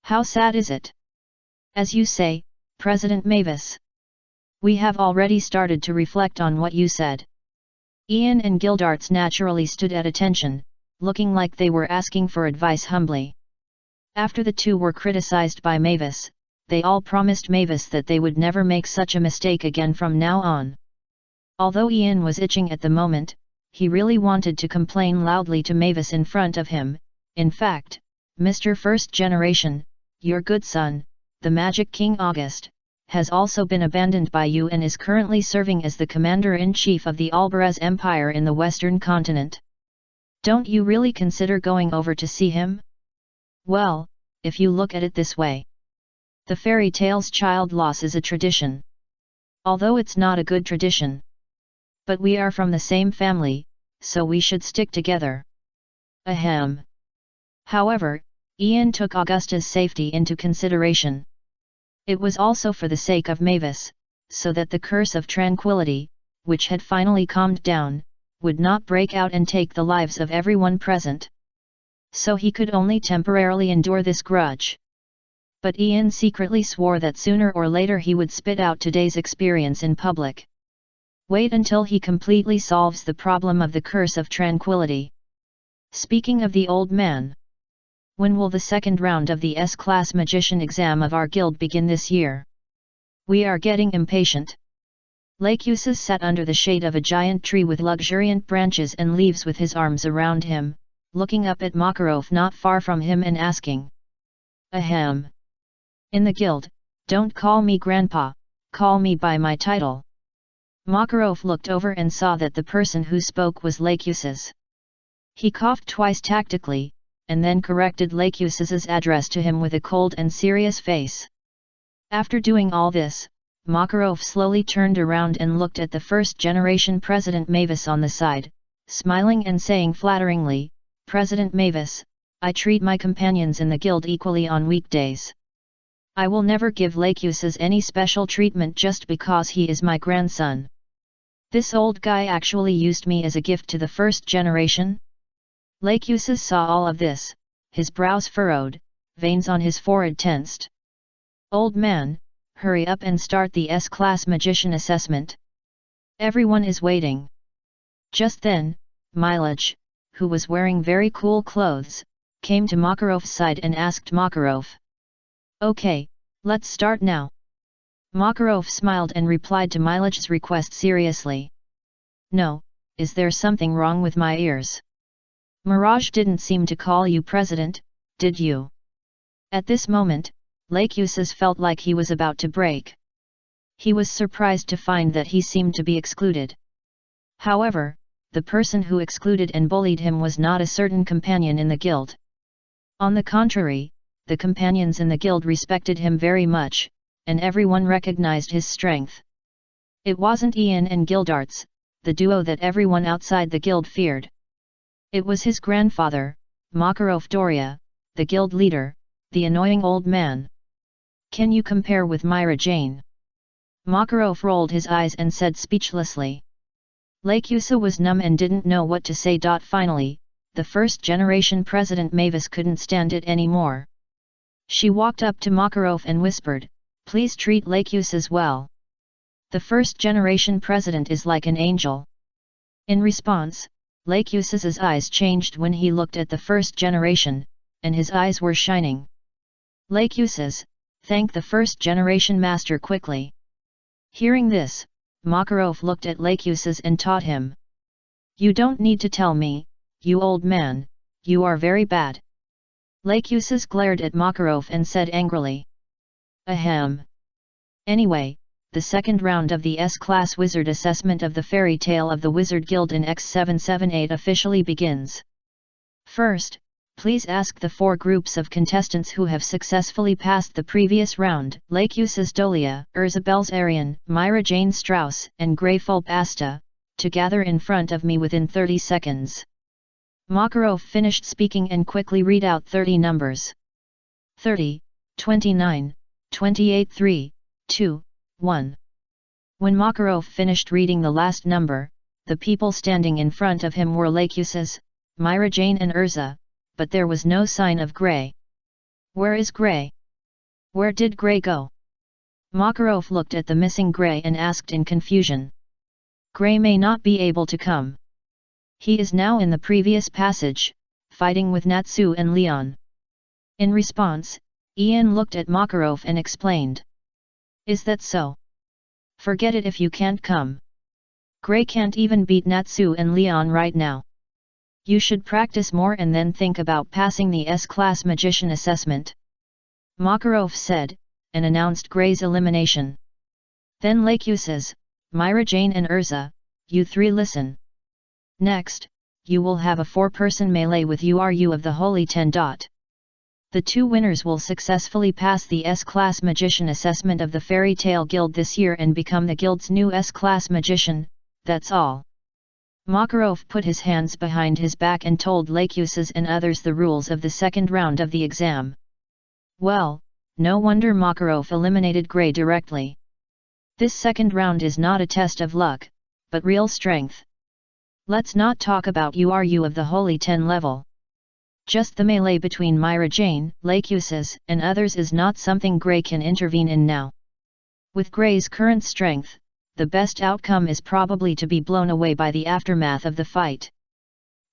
How sad is it? As you say, President Mavis. We have already started to reflect on what you said. Ian and Gildarts naturally stood at attention, looking like they were asking for advice humbly. After the two were criticized by Mavis, they all promised Mavis that they would never make such a mistake again from now on. Although Ian was itching at the moment, he really wanted to complain loudly to Mavis in front of him. In fact, Mr. First Generation, your good son, the Magic King August, has also been abandoned by you and is currently serving as the Commander-in-Chief of the Alvarez Empire in the Western Continent. Don't you really consider going over to see him? Well, if you look at it this way. The fairy tale's child loss is a tradition. Although it's not a good tradition. But we are from the same family, so we should stick together. Ahem. However, Ian took Augusta's safety into consideration. It was also for the sake of Mavis, so that the curse of tranquility, which had finally calmed down, would not break out and take the lives of everyone present. So he could only temporarily endure this grudge. But Ian secretly swore that sooner or later he would spit out today's experience in public. Wait until he completely solves the problem of the curse of tranquility. Speaking of the old man. When will the second round of the S-Class Magician exam of our guild begin this year? We are getting impatient. Lachusis sat under the shade of a giant tree with luxuriant branches and leaves with his arms around him, looking up at Makarov not far from him and asking. Ahem. In the guild, don't call me grandpa, call me by my title. Makarov looked over and saw that the person who spoke was Lachusis. He coughed twice tactically, and then corrected Lachusis's address to him with a cold and serious face. After doing all this, Makarov slowly turned around and looked at the first-generation President Mavis on the side, smiling and saying flatteringly, President Mavis, I treat my companions in the guild equally on weekdays. I will never give Lachusis any special treatment just because he is my grandson. This old guy actually used me as a gift to the first generation? Lachusis saw all of this, his brows furrowed, veins on his forehead tensed. Old man, hurry up and start the S-Class Magician assessment. Everyone is waiting. Just then, Milage, who was wearing very cool clothes, came to Makarov's side and asked Makarov. Okay, let's start now. Makarov smiled and replied to Milage's request seriously. No, is there something wrong with my ears? Mirage didn't seem to call you president, did you? At this moment, Lachusis felt like he was about to break. He was surprised to find that he seemed to be excluded. However, the person who excluded and bullied him was not a certain companion in the guild. On the contrary, the companions in the guild respected him very much, and everyone recognized his strength. It wasn't Ian and Gildarts, the duo that everyone outside the guild feared. It was his grandfather, Makarov Doria, the guild leader, the annoying old man. Can you compare with Myra Jane? Makarov rolled his eyes and said speechlessly. Lakusa was numb and didn't know what to say. Finally, the first-generation president Mavis couldn't stand it anymore. She walked up to Makarov and whispered, "Please treat Lakusa well. The first-generation president is like an angel." In response, Lakusa's eyes changed when he looked at the first generation, and his eyes were shining. Lakusa, thank the first-generation master quickly. Hearing this, Makarov looked at Lakusa and taught him. "You don't need to tell me, you old man, you are very bad." Lakusa glared at Makarov and said angrily. "Ahem. Anyway, the second round of the S-Class Wizard assessment of the Fairy Tale of the Wizard Guild in X778 officially begins. First, please ask the 4 groups of contestants who have successfully passed the previous round, Lakusa's Dolia, Urzabel's Arian, Myra Jane Strauss, and Greyfulp Asta, to gather in front of me within 30 seconds. Makarov finished speaking and quickly read out 30 numbers. 30, 29, 28, 3, 2, 1. When Makarov finished reading the last number, the people standing in front of him were Lakusa's, Myra Jane and Urza, but there was no sign of Grey. "Where is Grey? Where did Grey go?" Makarov looked at the missing Grey and asked in confusion. "Grey may not be able to come. He is now in the previous passage, fighting with Natsu and Leon." In response, Ian looked at Makarov and explained. "Is that so? Forget it if you can't come. Grey can't even beat Natsu and Leon right now. You should practice more and then think about passing the S-Class Magician assessment," Makarov said, and announced Grey's elimination. Then Lakusa's, Myra Jane and Urza, "You 3 listen. Next, you will have a 4-person melee with Uru of the Holy 10. The 2 winners will successfully pass the S-Class Magician assessment of the Fairy Tale Guild this year and become the Guild's new S-Class Magician, that's all." Makarov put his hands behind his back and told Lakusa and others the rules of the second round of the exam. Well, no wonder Makarov eliminated Grey directly. This second round is not a test of luck, but real strength. Let's not talk about Uru of the Holy 10 level. Just the melee between Myra Jane, Lakusa, and others is not something Grey can intervene in now. With Grey's current strength, the best outcome is probably to be blown away by the aftermath of the fight.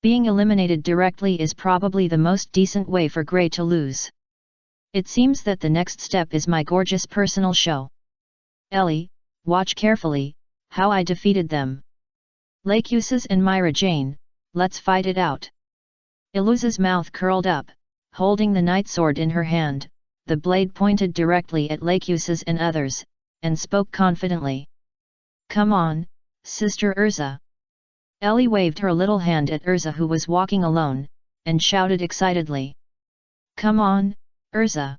Being eliminated directly is probably the most decent way for Grey to lose. It seems that the next step is my gorgeous personal show. Ellie, watch carefully, how I defeated them. Lakusa and Myra Jane, let's fight it out. Iluza's mouth curled up, holding the night sword in her hand, the blade pointed directly at Lakusa and others, and spoke confidently. "Come on, Sister Urza." Ellie waved her little hand at Urza who was walking alone, and shouted excitedly. "Come on, Urza.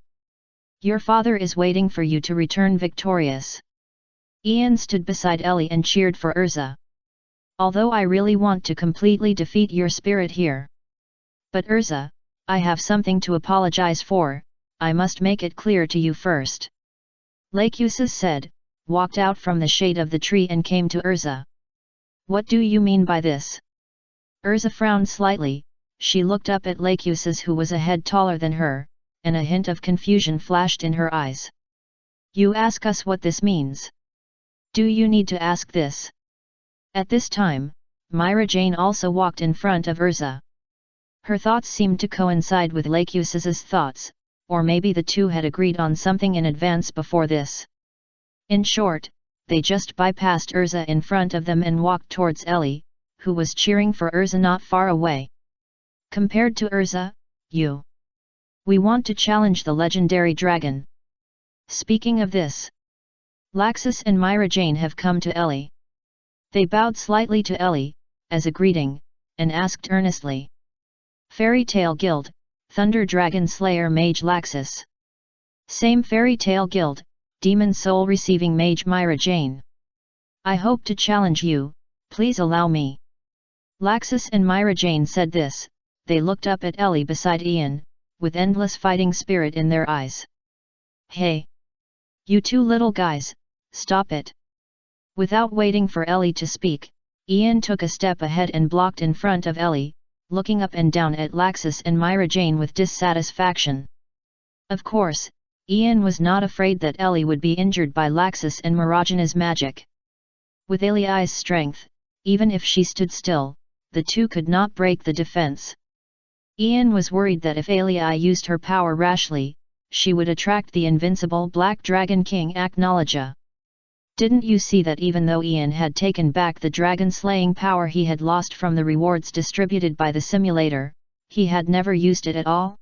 Your father is waiting for you to return victorious." Ian stood beside Ellie and cheered for Urza. "Although I really want to completely defeat your spirit here. But Urza, I have something to apologize for, I must make it clear to you first." Lakusa said, walked out from the shade of the tree and came to Urza. "What do you mean by this?" Urza frowned slightly, she looked up at Lakusa who was a head taller than her, and a hint of confusion flashed in her eyes. "You ask us what this means? Do you need to ask this?" At this time, Myra Jane also walked in front of Urza. Her thoughts seemed to coincide with Lakusa's thoughts, or maybe the two had agreed on something in advance before this. In short, they just bypassed Urza in front of them and walked towards Ellie, who was cheering for Urza not far away. "Compared to Urza, we want to challenge the legendary dragon." Speaking of this, Laxus and Myra Jane have come to Ellie. They bowed slightly to Ellie, as a greeting, and asked earnestly. "Fairy Tale Guild, Thunder Dragon Slayer Mage Laxus." "Same Fairy Tale Guild, Demon Soul Receiving Mage Myra Jane." "I hope to challenge you, please allow me." Laxus and Myra Jane said this, they looked up at Ellie beside Ian, with endless fighting spirit in their eyes. "Hey! You two little guys, stop it!" Without waiting for Ellie to speak, Ian took a step ahead and blocked in front of Ellie, looking up and down at Laxus and Myra Jane with dissatisfaction. Of course, Ian was not afraid that Ellie would be injured by Laxus and Marajana's magic. With Ellie's strength, even if she stood still, the two could not break the defense. Ian was worried that if Ellie used her power rashly, she would attract the invincible Black Dragon King Aknologia. Didn't you see that even though Ian had taken back the dragon-slaying power he had lost from the rewards distributed by the simulator, he had never used it at all?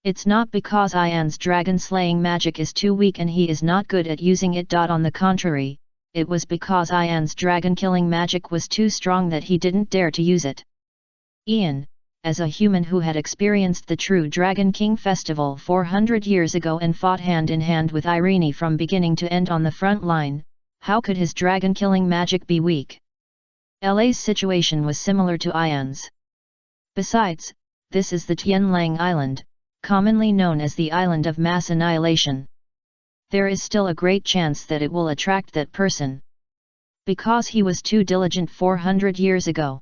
It's not because Ian's dragon-slaying magic is too weak and he is not good at using it. On the contrary, it was because Ian's dragon-killing magic was too strong that he didn't dare to use it. Ian, as a human who had experienced the true Dragon King festival 400 years ago and fought hand in hand with Irene from beginning to end on the front line, how could his dragon-killing magic be weak? Ellie's situation was similar to Ian's. Besides, this is the Tianlang Island, commonly known as the Island of Mass Annihilation. There is still a great chance that it will attract that person. Because he was too diligent 400 years ago.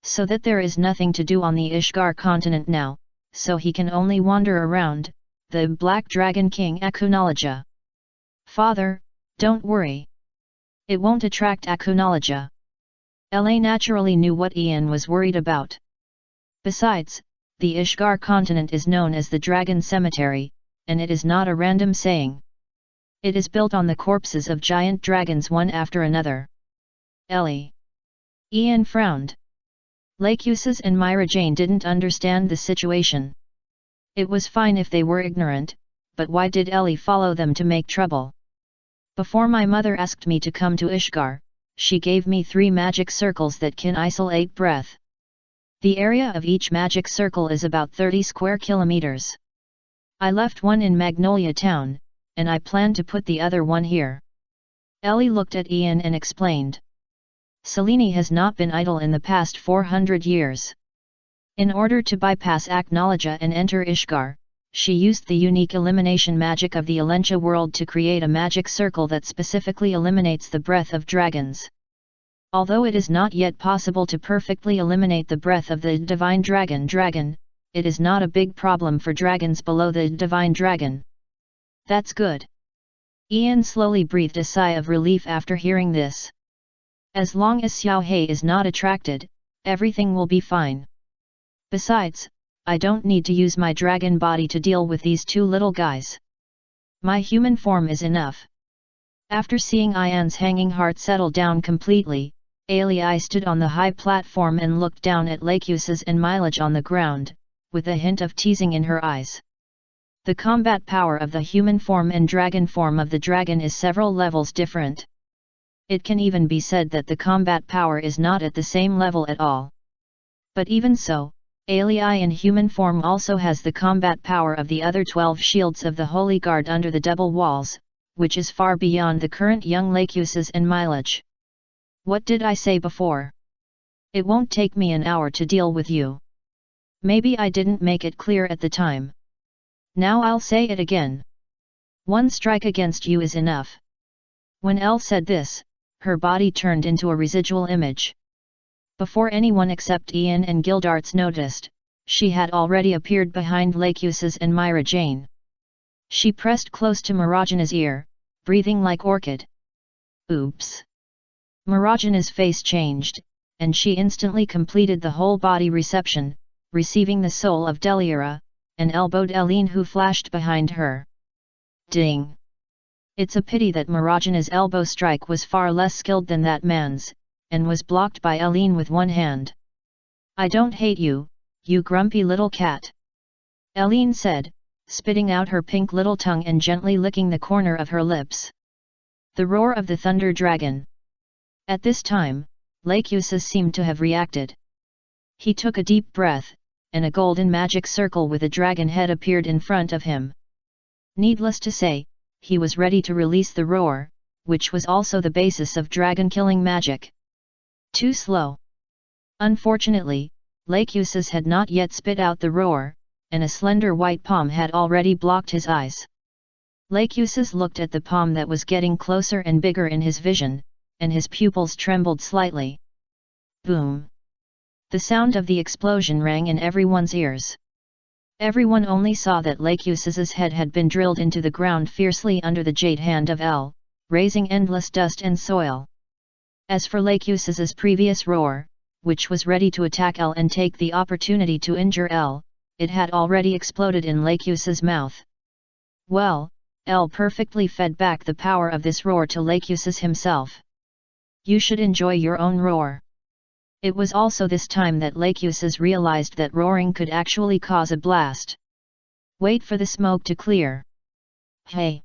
So that there is nothing to do on the Ishgar continent now, so he can only wander around, the Black Dragon King Aknologia. Father, don't worry. It won't attract Aknologia. Ellie naturally knew what Ian was worried about. Besides, the Ishgar continent is known as the Dragon Cemetery, and it is not a random saying. It is built on the corpses of giant dragons one after another. Ellie. Ian frowned. Lacuses and Myra Jane didn't understand the situation. It was fine if they were ignorant, but why did Ellie follow them to make trouble? Before my mother asked me to come to Ishgar, she gave me 3 magic circles that can isolate breath. The area of each magic circle is about 30 square kilometers. I left one in Magnolia Town, and I plan to put the other one here. Ellie looked at Ian and explained. Selene has not been idle in the past 400 years. In order to bypass Aknologia and enter Ishgar, she used the unique elimination magic of the Alentia world to create a magic circle that specifically eliminates the breath of dragons. Although it is not yet possible to perfectly eliminate the breath of the divine dragon, it is not a big problem for dragons below the divine dragon. That's good. Ian slowly breathed a sigh of relief after hearing this. As long as Xiao He is not attracted, everything will be fine. Besides, I don't need to use my dragon body to deal with these 2 little guys. My human form is enough. After seeing Ian's hanging heart settle down completely, Ellie stood on the high platform and looked down at Lacuses and Mileage on the ground, with a hint of teasing in her eyes. The combat power of the human form and dragon form of the dragon is several levels different. It can even be said that the combat power is not at the same level at all. But even so, Ellie in human form also has the combat power of the other 12 shields of the Holy Guard under the double walls, which is far beyond the current young Lacuses and Mileage. What did I say before? It won't take me an hour to deal with you. Maybe I didn't make it clear at the time. Now I'll say it again. 1 strike against you is enough. When Elle said this, her body turned into a residual image. Before anyone except Ian and Gildarts noticed, she had already appeared behind Lacuses and Myra Jane. She pressed close to Marajana's ear, breathing like orchid. Oops! Marajana's face changed, and she instantly completed the whole body reception, receiving the soul of Deliara, and elbowed Eileen who flashed behind her. Ding! It's a pity that Marajana's elbow strike was far less skilled than that man's, and was blocked by Eileen with one hand. I don't hate you, you grumpy little cat. Eileen said, spitting out her pink little tongue and gently licking the corner of her lips. The roar of the thunder dragon. At this time, Lacuses seemed to have reacted. He took a deep breath, and a golden magic circle with a dragon head appeared in front of him. Needless to say, he was ready to release the roar, which was also the basis of dragon-killing magic. Too slow. Unfortunately, Lacuses had not yet spit out the roar, and a slender white palm had already blocked his eyes. Lacuses looked at the palm that was getting closer and bigger in his vision, and his pupils trembled slightly. Boom! The sound of the explosion rang in everyone's ears. Everyone only saw that Lacheus's head had been drilled into the ground fiercely under the jade hand of L, raising endless dust and soil. As for Lacheus's previous roar, which was ready to attack L and take the opportunity to injure L, it had already exploded in Lacheus's mouth. Well, L perfectly fed back the power of this roar to Lacheus himself. You should enjoy your own roar. It was also this time that Lacheus realized that roaring could actually cause a blast. Wait for the smoke to clear. Hey!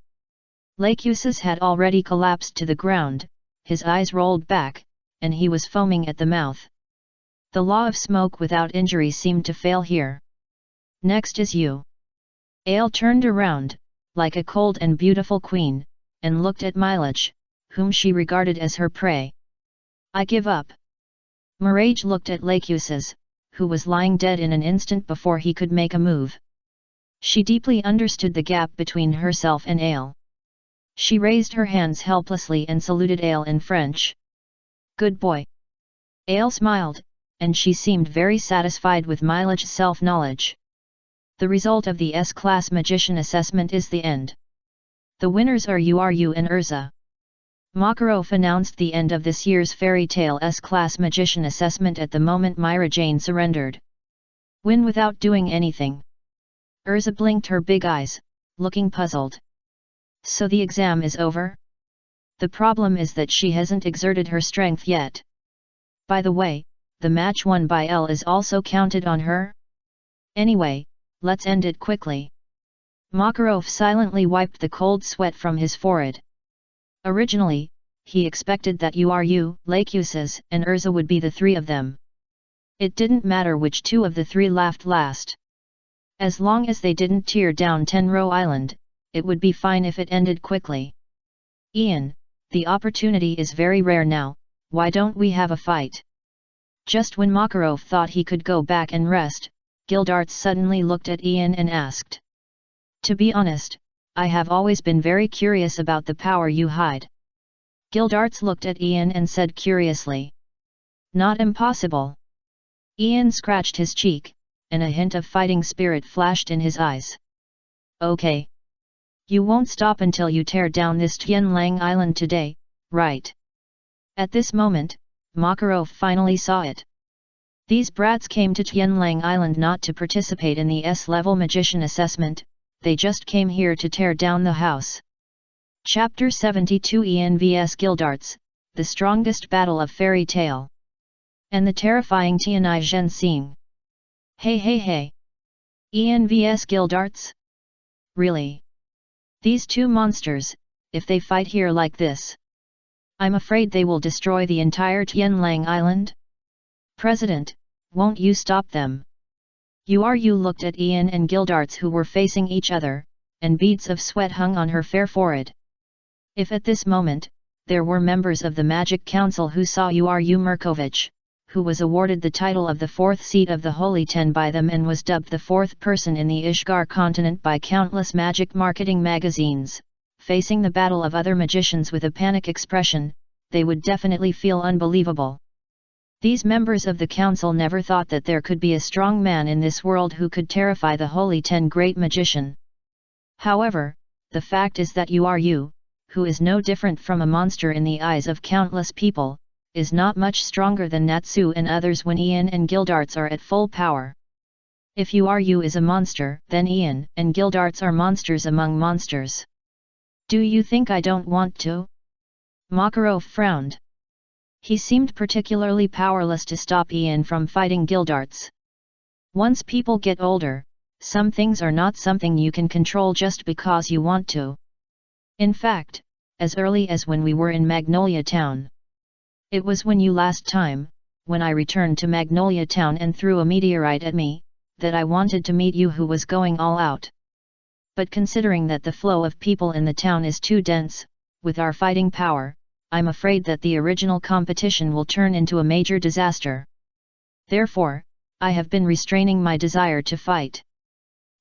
Lacheus had already collapsed to the ground, his eyes rolled back, and he was foaming at the mouth. The law of smoke without injury seemed to fail here. Next is you. Ale turned around, like a cold and beautiful queen, and looked at Milage, whom she regarded as her prey. I give up. Mirage looked at Lacheus, who was lying dead in an instant before he could make a move. She deeply understood the gap between herself and Ale. She raised her hands helplessly and saluted Ale in French. Good boy. Ale smiled, and she seemed very satisfied with Milage's self-knowledge. The result of the S-Class Magician Assessment is the end. The winners are Uru and Urza. Makarov announced the end of this year's Fairy Tale S-Class Magician Assessment at the moment Myra Jane surrendered. Win without doing anything. Urza blinked her big eyes, looking puzzled. So the exam is over? The problem is that she hasn't exerted her strength yet. By the way, the match won by L is also counted on her? Anyway, let's end it quickly. Makarov silently wiped the cold sweat from his forehead. Originally, he expected that Uru, Lacheus, and Urza would be the three of them. It didn't matter which two of the three laughed last. As long as they didn't tear down Tenro Island, it would be fine if it ended quickly. Ian, the opportunity is very rare now, why don't we have a fight? Just when Makarov thought he could go back and rest, Gildarts suddenly looked at Ian and asked. To be honest, I have always been very curious about the power you hide. Gildarts looked at Ian and said curiously. Not impossible. Ian scratched his cheek, and a hint of fighting spirit flashed in his eyes. Okay. You won't stop until you tear down this Tianlang Island today, right? At this moment, Makarov finally saw it. These brats came to Tianlang Island not to participate in the S-level magician assessment, they just came here to tear down the house. Chapter 72 Ian vs Gildarts, the strongest battle of Fairy Tale. And the terrifying Tianai Zhen Xing. Hey! Ian vs Gildarts? Really? These two monsters, if they fight here like this, I'm afraid they will destroy the entire Tianlang Island? President, won't you stop them? Uru looked at Ian and Gildarts who were facing each other, and beads of sweat hung on her fair forehead. If at this moment, there were members of the Magic Council who saw Uru Merkovich, who was awarded the title of the fourth seat of the Holy Ten by them and was dubbed the fourth person in the Ishgar continent by countless magic marketing magazines, facing the battle of other magicians with a panic expression, they would definitely feel unbelievable. These members of the council never thought that there could be a strong man in this world who could terrify the Holy Ten Great Magician. However, the fact is that Uru, who is no different from a monster in the eyes of countless people, is not much stronger than Natsu and others when Ian and Gildarts are at full power. If Uru is a monster, then Ian and Gildarts are monsters among monsters. Do you think I don't want to? Makarov frowned. He seemed particularly powerless to stop Ian from fighting Gildarts. Once people get older, some things are not something you can control just because you want to. In fact, as early as when we were in Magnolia Town. It was when last time, when I returned to Magnolia Town and threw a meteorite at me, that I wanted to meet you who was going all out. But considering that the flow of people in the town is too dense, with our fighting power, I'm afraid that the original competition will turn into a major disaster. Therefore, I have been restraining my desire to fight.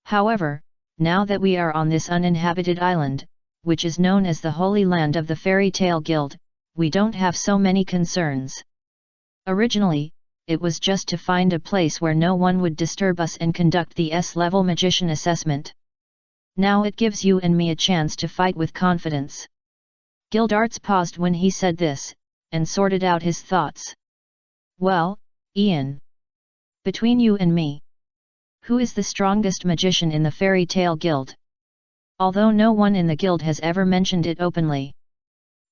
However, now that we are on this uninhabited island, which is known as the Holy Land of the Fairy Tale Guild, we don't have so many concerns. Originally, it was just to find a place where no one would disturb us and conduct the S-level magician assessment. Now it gives you and me a chance to fight with confidence. Gildarts paused when he said this, and sorted out his thoughts. Well, Ian. Between you and me, who is the strongest magician in the Fairy Tale Guild? Although no one in the guild has ever mentioned it openly.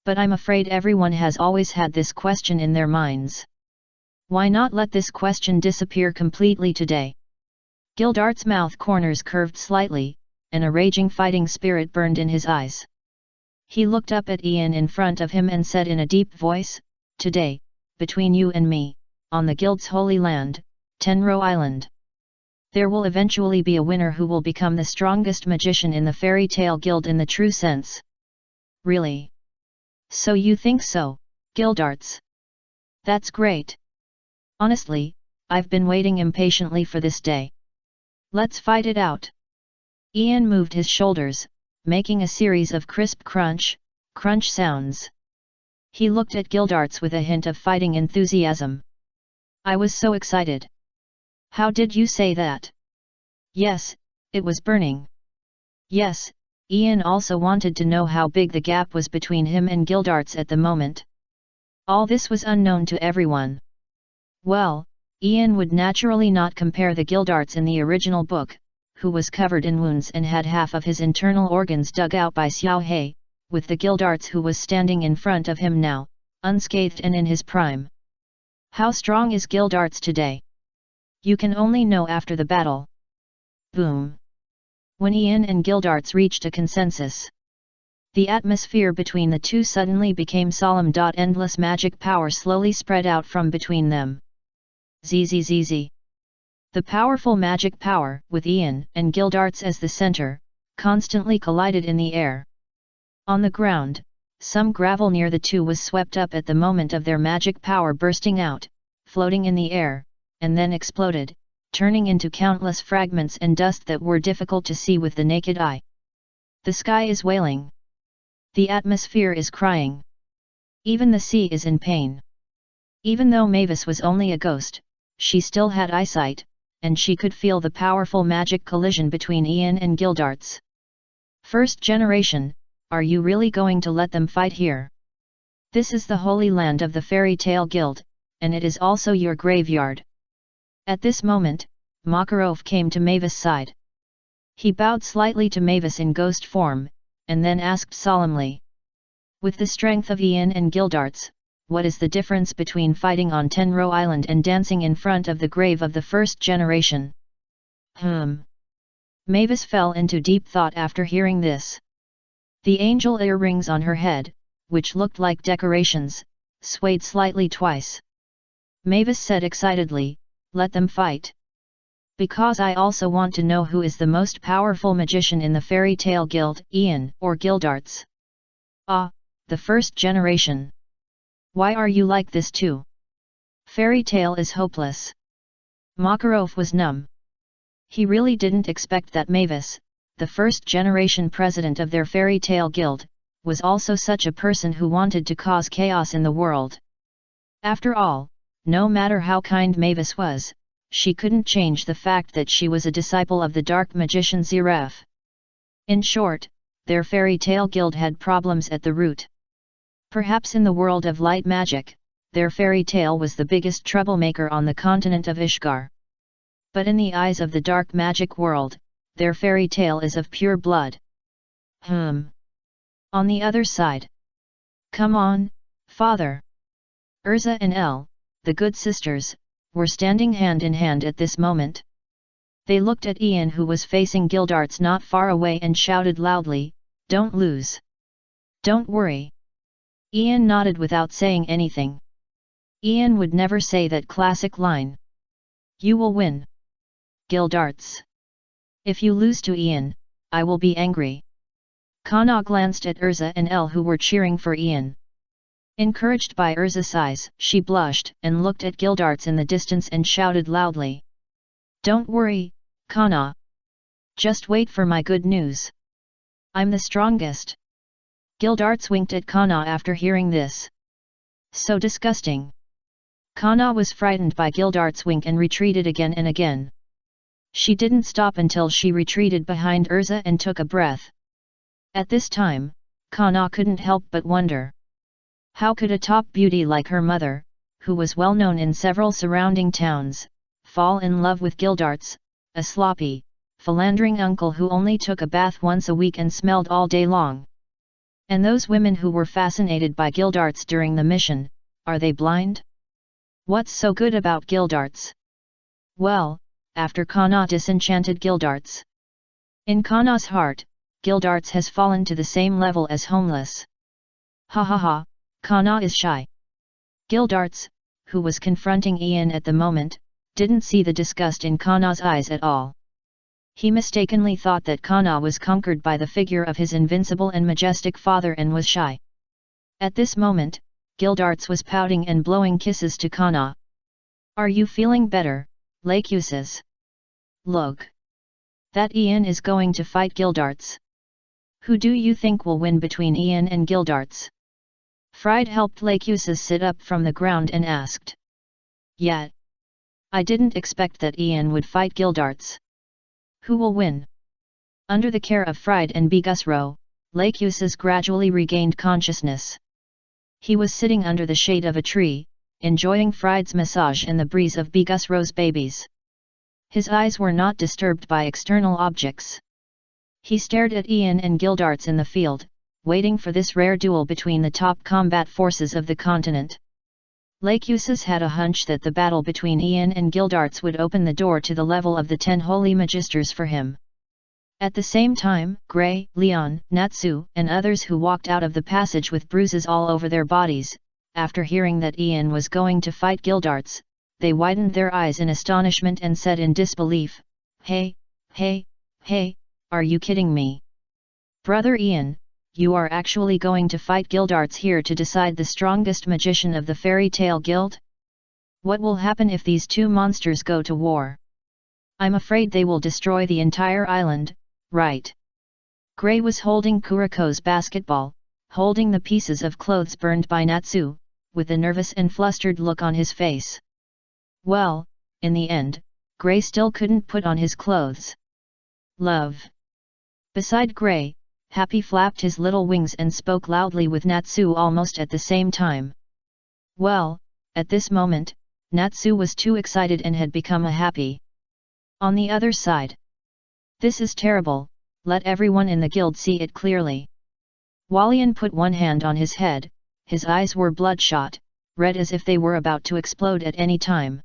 But I'm afraid everyone has always had this question in their minds. Why not let this question disappear completely today? Gildarts' mouth corners curved slightly, and a raging fighting spirit burned in his eyes. He looked up at Ian in front of him and said in a deep voice, "Today, between you and me, on the guild's holy land, Tenro Island. There will eventually be a winner who will become the strongest magician in the Fairy Tale Guild in the true sense." Really? So you think so, Gildarts? That's great. Honestly, I've been waiting impatiently for this day. Let's fight it out. Ian moved his shoulders, making a series of crisp crunch sounds. He looked at Gildarts with a hint of fighting enthusiasm. I was so excited. How did you say that? Yes, it was burning. Yes, Ian also wanted to know how big the gap was between him and Gildarts at the moment. All this was unknown to everyone. Well, Ian would naturally not compare the Gildarts in the original book, who was covered in wounds and had half of his internal organs dug out by Xiao He, with the Gildarts who was standing in front of him now, unscathed and in his prime. How strong is Gildarts today? You can only know after the battle. Boom. When Ian and Gildarts reached a consensus, the atmosphere between the two suddenly became solemn. Endless magic power slowly spread out from between them. Zzz. The powerful magic power, with Ian and Gildarts as the center, constantly collided in the air. On the ground, some gravel near the two was swept up at the moment of their magic power bursting out, floating in the air, and then exploded, turning into countless fragments and dust that were difficult to see with the naked eye. The sky is wailing. The atmosphere is crying. Even the sea is in pain. Even though Mavis was only a ghost, she still had eyesight, and she could feel the powerful magic collision between Ian and Gildarts. First generation, are you really going to let them fight here? This is the holy land of the Fairy Tale Guild, and it is also your graveyard. At this moment, Makarov came to Mavis' side. He bowed slightly to Mavis in ghost form, and then asked solemnly. With the strength of Ian and Gildarts, what is the difference between fighting on Tenro Island and dancing in front of the grave of the first generation? Mavis fell into deep thought after hearing this. The angel earrings on her head, which looked like decorations, swayed slightly twice. Mavis said excitedly, "Let them fight. Because I also want to know who is the most powerful magician in the Fairy Tale Guild, Ian or Gildarts." "Ah, the first generation. Why are you like this too? Fairy Tale is hopeless." Makarov was numb. He really didn't expect that Mavis, the first generation president of their Fairy Tale Guild, was also such a person who wanted to cause chaos in the world. After all, no matter how kind Mavis was, she couldn't change the fact that she was a disciple of the dark magician Zeref. In short, their Fairy Tale Guild had problems at the root. Perhaps in the world of light magic, their fairy tale was the biggest troublemaker on the continent of Ishgar. But in the eyes of the dark magic world, their fairy tale is of pure blood. On the other side. Come on, father. Urza and Elle, the good sisters, were standing hand in hand at this moment. They looked at Ian, who was facing Gildarts not far away, and shouted loudly, "Don't lose. Don't worry." Ian nodded without saying anything. Ian would never say that classic line. "You will win, Gildarts. If you lose to Ian, I will be angry." Kana glanced at Urza and Elle, who were cheering for Ian. Encouraged by Urza's eyes, she blushed and looked at Gildarts in the distance and shouted loudly, "Don't worry, Kana. Just wait for my good news. I'm the strongest." Gildarts winked at Kana after hearing this. "So disgusting. Kana was frightened by Gildarts' wink and retreated again and again. She didn't stop until she retreated behind Urza and took a breath. At this time, Kana couldn't help but wonder. How could a top beauty like her mother, who was well known in several surrounding towns, fall in love with Gildarts, a sloppy, philandering uncle who only took a bath once a week and smelled all day long? And those women who were fascinated by Gildarts during the mission, are they blind? What's so good about Gildarts? Well, after Kana disenchanted Gildarts. In Kana's heart, Gildarts has fallen to the same level as homeless. Ha ha ha, Kana is shy. Gildarts, who was confronting Ian at the moment, didn't see the disgust in Kana's eyes at all. He mistakenly thought that Kana was conquered by the figure of his invincible and majestic father and was shy. At this moment, Gildarts was pouting and blowing kisses to Kana. Are you feeling better, Lacuses? Look. That Ian is going to fight Gildarts. Who do you think will win between Ian and Gildarts? Fried helped Lacuses sit up from the ground and asked. Yet. I didn't expect that Ian would fight Gildarts. Who will win? Under the care of Fried and Bigusro, Lacuses gradually regained consciousness. He was sitting under the shade of a tree, enjoying Fried's massage and the breeze of Bigusro's babies. His eyes were not disturbed by external objects. He stared at Ian and Gildarts in the field, waiting for this rare duel between the top combat forces of the continent. Lacuses had a hunch that the battle between Ian and Gildarts would open the door to the level of the 10 holy magisters for him. At the same time, Gray, Leon, Natsu, and others who walked out of the passage with bruises all over their bodies, after hearing that Ian was going to fight Gildarts, they widened their eyes in astonishment and said in disbelief, Hey, are you kidding me? Brother Ian, you are actually going to fight Gildarts here to decide the strongest magician of the Fairy Tale Guild? What will happen if these two monsters go to war? I'm afraid they will destroy the entire island, right? Gray was holding Kuriko's basketball, holding the pieces of clothes burned by Natsu, with a nervous and flustered look on his face. Well, in the end, Gray still couldn't put on his clothes. Love. Beside Gray, Happy flapped his little wings and spoke loudly with Natsu almost at the same time. Well, at this moment, Natsu was too excited and had become a Happy. On the other side. This is terrible, let everyone in the guild see it clearly. Walian put one hand on his head, his eyes were bloodshot, red as if they were about to explode at any time.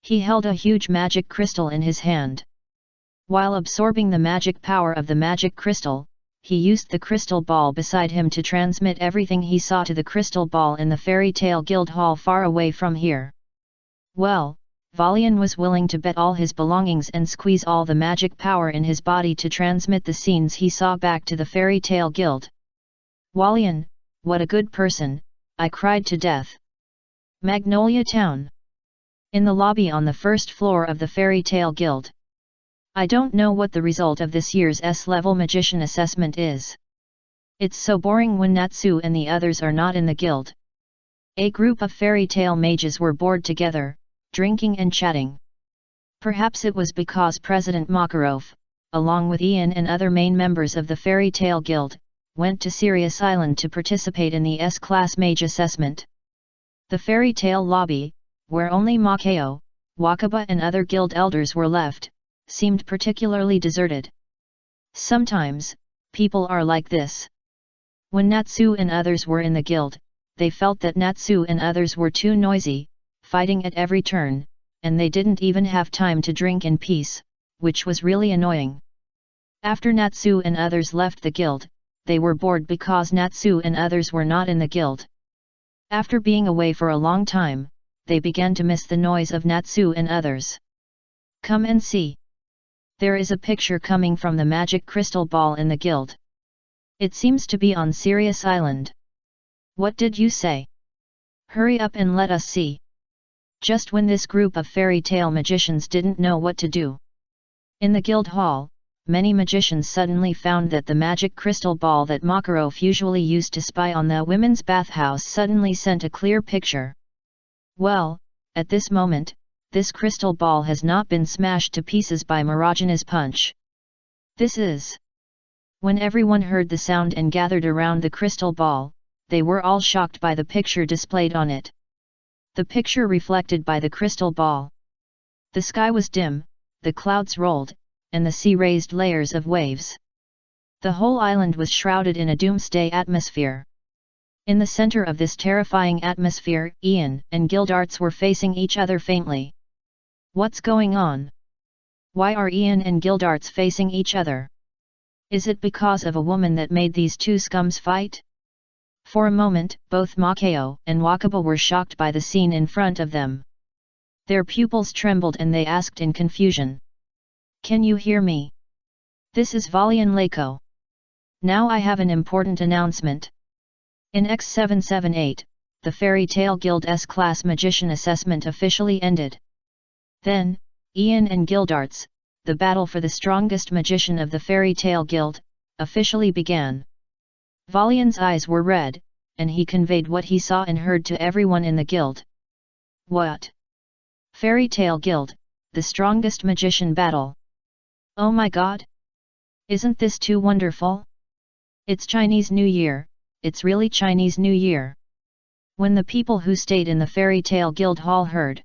He held a huge magic crystal in his hand. While absorbing the magic power of the magic crystal, he used the crystal ball beside him to transmit everything he saw to the crystal ball in the Fairy Tale Guild Hall far away from here. Well, Valian was willing to bet all his belongings and squeeze all the magic power in his body to transmit the scenes he saw back to the Fairy Tale Guild. Walian, what a good person, I cried to death. Magnolia Town. In the lobby on the first floor of the Fairy Tale Guild. I don't know what the result of this year's S-level magician assessment is. It's so boring when Natsu and the others are not in the guild. A group of fairy tale mages were bored together, drinking and chatting. Perhaps it was because President Makarov, along with Ian and other main members of the Fairy Tale Guild, went to Sirius Island to participate in the S-Class Mage Assessment. The Fairy Tale lobby, where only Makao, Wakaba and other guild elders were left, seemed particularly deserted. Sometimes, people are like this. When Natsu and others were in the guild, they felt that Natsu and others were too noisy, fighting at every turn, and they didn't even have time to drink in peace, which was really annoying. After Natsu and others left the guild, they were bored because Natsu and others were not in the guild. After being away for a long time, they began to miss the noise of Natsu and others. Come and see. There is a picture coming from the magic crystal ball in the guild. It seems to be on Sirius Island. What did you say? Hurry up and let us see. Just when this group of fairy tale magicians didn't know what to do. In the guild hall, many magicians suddenly found that the magic crystal ball that Makarov usually used to spy on the women's bathhouse suddenly sent a clear picture. Well, at this moment, this crystal ball has not been smashed to pieces by Marajana's punch. This is... When everyone heard the sound and gathered around the crystal ball, they were all shocked by the picture displayed on it. The picture reflected by the crystal ball. The sky was dim, the clouds rolled, and the sea raised layers of waves. The whole island was shrouded in a doomsday atmosphere. In the center of this terrifying atmosphere, Ian and Gildarts were facing each other faintly. What's going on? Why are Ian and Gildarts facing each other? Is it because of a woman that made these two scums fight? For a moment, both Makao and Wakaba were shocked by the scene in front of them. Their pupils trembled and they asked in confusion. Can you hear me? This is Valian Lako. Now I have an important announcement. In X778, the Fairy Tale Guild S-Class Magician Assessment officially ended. Then, Ian and Gildarts, the battle for the strongest magician of the Fairy Tale Guild, officially began. Valian's eyes were red, and he conveyed what he saw and heard to everyone in the guild. What? Fairy Tale Guild, the strongest magician battle. Oh my god! Isn't this too wonderful? It's Chinese New Year, it's really Chinese New Year. When the people who stayed in the Fairy Tale Guild hall heard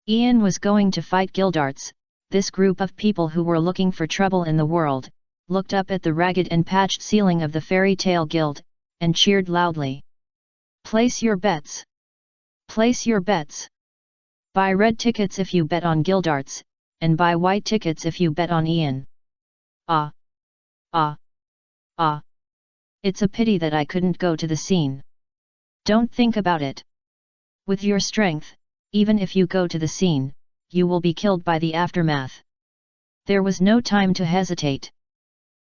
Ian was going to fight Gildarts, this group of people who were looking for trouble in the world, looked up at the ragged and patched ceiling of the Fairy Tale Guild, and cheered loudly. Place your bets! Place your bets! Buy red tickets if you bet on Gildarts, and buy white tickets if you bet on Ian. Ah! Ah! Ah! It's a pity that I couldn't go to the scene. Don't think about it. With your strength, even if you go to the scene, you will be killed by the aftermath. There was no time to hesitate.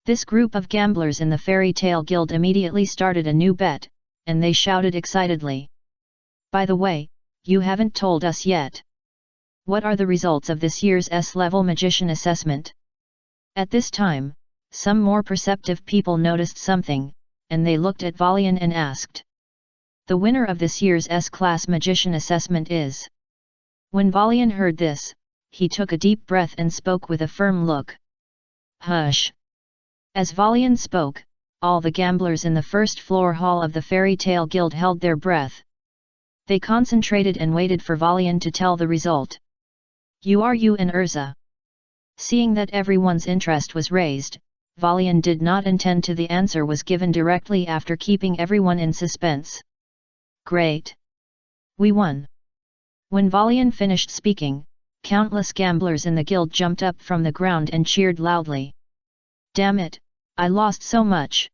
This group of gamblers in the Fairy Tale Guild immediately started a new bet, and they shouted excitedly. By the way, you haven't told us yet. What are the results of this year's S-level magician assessment? At this time, some more perceptive people noticed something, and they looked at Valian and asked. The winner of this year's S-class magician assessment is... When Valian heard this, he took a deep breath and spoke with a firm look. Hush! As Valian spoke, all the gamblers in the first floor hall of the Fairy Tale Guild held their breath. They concentrated and waited for Valian to tell the result. You and Urza. Seeing that everyone's interest was raised, Valian did not intend to the answer was given directly after keeping everyone in suspense. Great! We won! When Valian finished speaking, countless gamblers in the guild jumped up from the ground and cheered loudly. Damn it, I lost so much!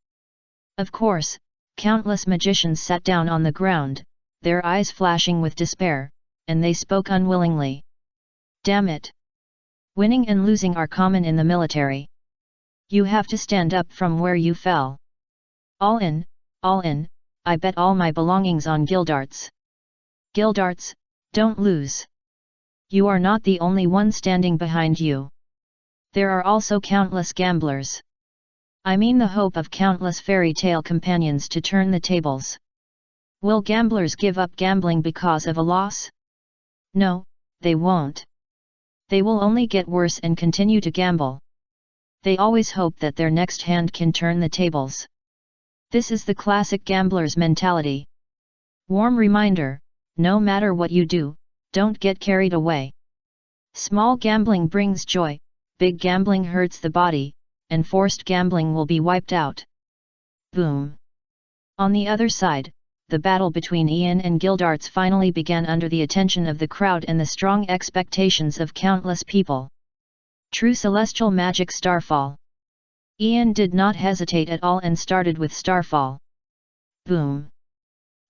Of course, countless magicians sat down on the ground, their eyes flashing with despair, and they spoke unwillingly. Damn it! Winning and losing are common in the military. You have to stand up from where you fell. All in, I bet all my belongings on Gildarts. Gildarts, don't lose. You are not the only one standing behind you. There are also countless gamblers. I mean the hope of countless fairy tale companions to turn the tables. Will gamblers give up gambling because of a loss? No, they won't. They will only get worse and continue to gamble. They always hope that their next hand can turn the tables. This is the classic gambler's mentality. Warm reminder, no matter what you do, don't get carried away. Small gambling brings joy, big gambling hurts the body, and forced gambling will be wiped out. Boom! On the other side, the battle between Ian and Gildarts finally began under the attention of the crowd and the strong expectations of countless people. True celestial magic starfall. Ian did not hesitate at all and started with starfall. Boom!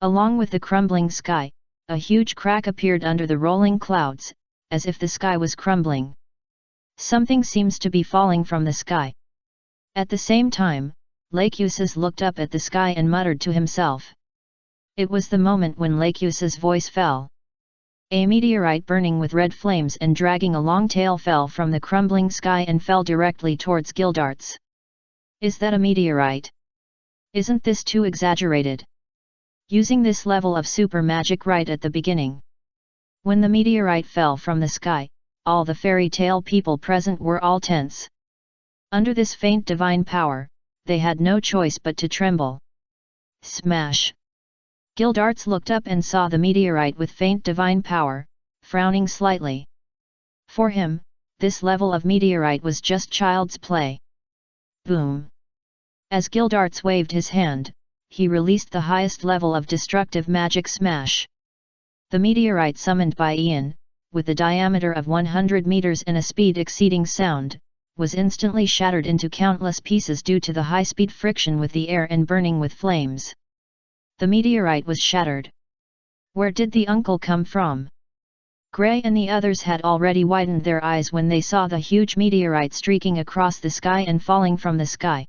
Along with the crumbling sky, a huge crack appeared under the rolling clouds, as if the sky was crumbling. Something seems to be falling from the sky. At the same time, Lacuses looked up at the sky and muttered to himself. It was the moment when Lacuses' voice fell. A meteorite burning with red flames and dragging a long tail fell from the crumbling sky and fell directly towards Gildarts. Is that a meteorite? Isn't this too exaggerated? Using this level of super magic right at the beginning. When the meteorite fell from the sky, all the fairy tale people present were all tense. Under this faint divine power, they had no choice but to tremble. Smash! Gildarts looked up and saw the meteorite with faint divine power, frowning slightly. For him, this level of meteorite was just child's play. Boom! As Gildarts waved his hand, he released the highest level of destructive magic smash. The meteorite summoned by Ian, with a diameter of 100 meters and a speed exceeding sound, was instantly shattered into countless pieces due to the high-speed friction with the air and burning with flames. The meteorite was shattered. Where did the uncle come from? Gray and the others had already widened their eyes when they saw the huge meteorite streaking across the sky and falling from the sky.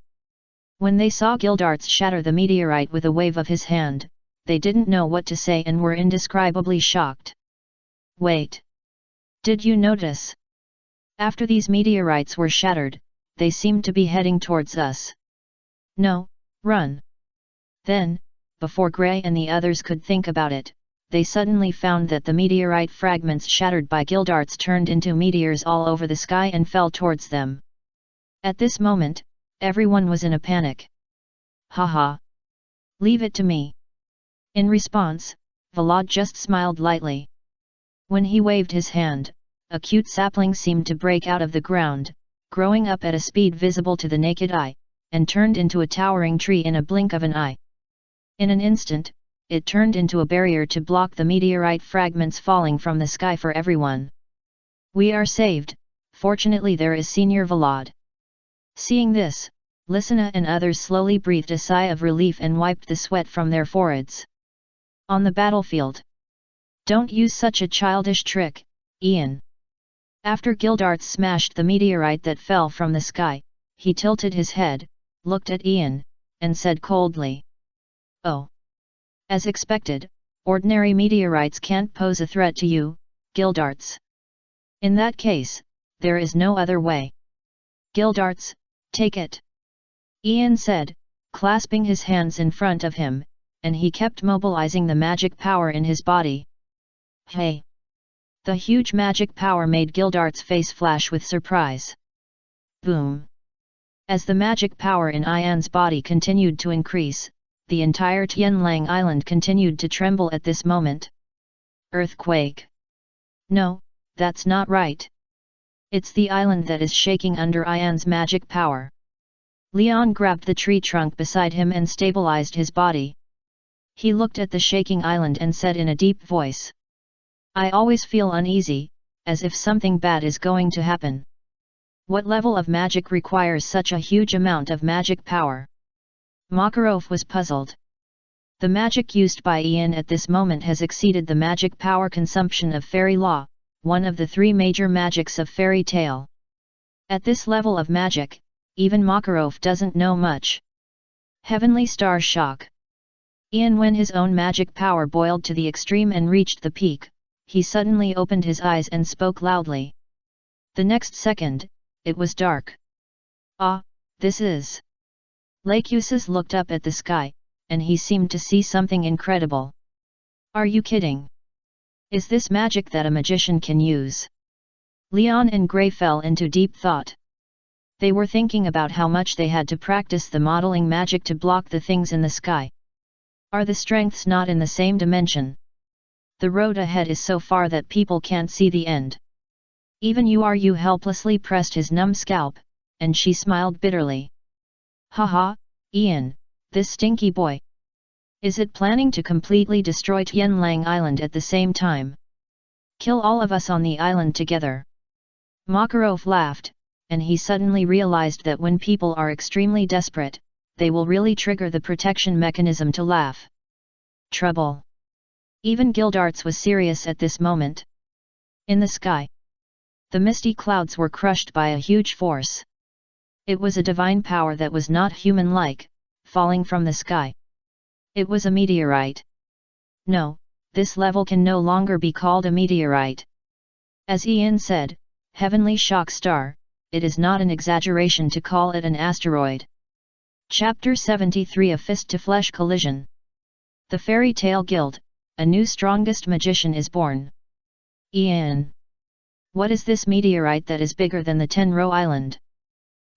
When they saw Gildarts shatter the meteorite with a wave of his hand, they didn't know what to say and were indescribably shocked. Wait! Did you notice? After these meteorites were shattered, they seemed to be heading towards us. No, run! Then, before Gray and the others could think about it, they suddenly found that the meteorite fragments shattered by Gildarts turned into meteors all over the sky and fell towards them. At this moment, everyone was in a panic. Haha! Leave it to me! In response, Vlad just smiled lightly. When he waved his hand, a cute sapling seemed to break out of the ground, growing up at a speed visible to the naked eye, and turned into a towering tree in a blink of an eye. In an instant, it turned into a barrier to block the meteorite fragments falling from the sky for everyone. We are saved, fortunately there is Senior Vlad. Seeing this, Lysina and others slowly breathed a sigh of relief and wiped the sweat from their foreheads. On the battlefield. Don't use such a childish trick, Ian. After Gildarts smashed the meteorite that fell from the sky, he tilted his head, looked at Ian, and said coldly. Oh! As expected, ordinary meteorites can't pose a threat to you, Gildarts. In that case, there is no other way. Gildarts, take it! Ian said, clasping his hands in front of him, and he kept mobilizing the magic power in his body. Hey! The huge magic power made Gildarts' face flash with surprise. Boom! As the magic power in Ian's body continued to increase, the entire Tianlang Island continued to tremble at this moment. Earthquake! No, that's not right. It's the island that is shaking under Ian's magic power. Leon grabbed the tree trunk beside him and stabilized his body. He looked at the shaking island and said in a deep voice. I always feel uneasy, as if something bad is going to happen. What level of magic requires such a huge amount of magic power? Makarov was puzzled. The magic used by Ian at this moment has exceeded the magic power consumption of fairy law, one of the three major magics of fairy tale. At this level of magic, even Makarov doesn't know much. Heavenly Star Shock. Ian, when his own magic power boiled to the extreme and reached the peak, he suddenly opened his eyes and spoke loudly. The next second, it was dark. Ah, this is... Lacusis looked up at the sky, and he seemed to see something incredible. Are you kidding? Is this magic that a magician can use? Leon and Gray fell into deep thought. They were thinking about how much they had to practice the modeling magic to block the things in the sky. Are the strengths not in the same dimension? The road ahead is so far that people can't see the end. Even you helplessly pressed his numb scalp, and she smiled bitterly. Haha, Ian, this stinky boy. Is it planning to completely destroy Tianlang Island at the same time? Kill all of us on the island together. Makarov laughed, and he suddenly realized that when people are extremely desperate, they will really trigger the protection mechanism to laugh. Trouble. Even Gildarts was serious at this moment. In the sky, the misty clouds were crushed by a huge force. It was a divine power that was not human-like, falling from the sky. It was a meteorite. No, this level can no longer be called a meteorite. As Ian said, Heavenly Shock Star, it is not an exaggeration to call it an asteroid. Chapter 73: A Fist-to-Flesh Collision. The Fairy Tale Guild, a new strongest magician is born. Ian! What is this meteorite that is bigger than the Tenro Island?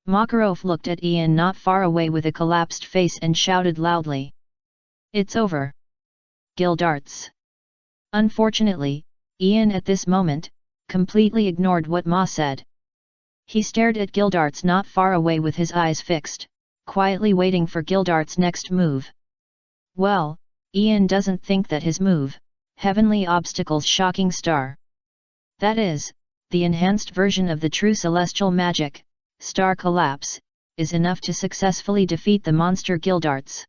Makarov looked at Ian not far away with a collapsed face and shouted loudly. It's over. Gildarts. Unfortunately, Ian at this moment, completely ignored what Ma said. He stared at Gildarts not far away with his eyes fixed, quietly waiting for Gildarts' next move. Well, Ian doesn't think that his move, Heavenly Obstacles Shocking Star. That is, the enhanced version of the true celestial magic, Star Collapse, is enough to successfully defeat the monster Gildarts.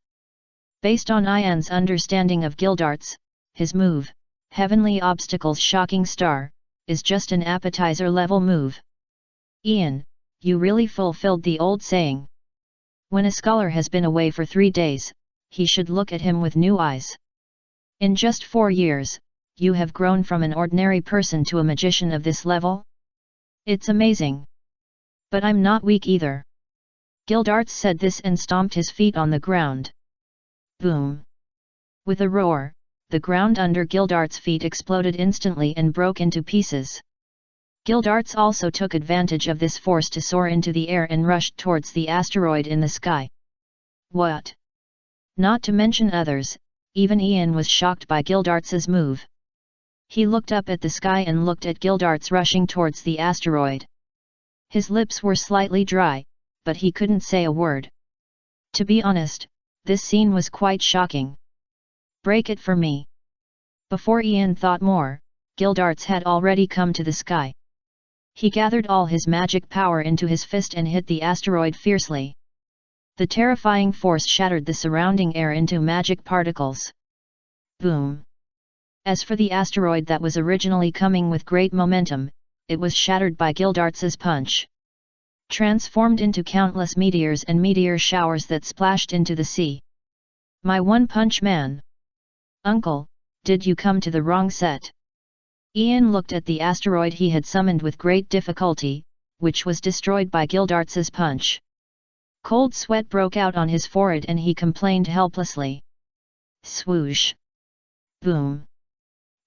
Based on Ian's understanding of Gildarts, his move, Heavenly Obstacles Shocking Star, is just an appetizer-level move. Ian, you really fulfilled the old saying. When a scholar has been away for 3 days, he should look at him with new eyes. In just 4 years, you have grown from an ordinary person to a magician of this level? It's amazing. But I'm not weak either. Gildarts said this and stomped his feet on the ground. Boom! With a roar, the ground under Gildarts' feet exploded instantly and broke into pieces. Gildarts also took advantage of this force to soar into the air and rushed towards the asteroid in the sky. What? Not to mention others, even Ian was shocked by Gildarts' move. He looked up at the sky and looked at Gildarts rushing towards the asteroid. His lips were slightly dry, but he couldn't say a word. To be honest, this scene was quite shocking. Break it for me. Before Ian thought more, Gildarts had already come to the sky. He gathered all his magic power into his fist and hit the asteroid fiercely. The terrifying force shattered the surrounding air into magic particles. Boom! As for the asteroid that was originally coming with great momentum, it was shattered by Gildarts' punch. Transformed into countless meteors and meteor showers that splashed into the sea. My one-punch man! Uncle, did you come to the wrong set? Ian looked at the asteroid he had summoned with great difficulty, which was destroyed by Gildarts' punch. Cold sweat broke out on his forehead and he complained helplessly. Swoosh! Boom!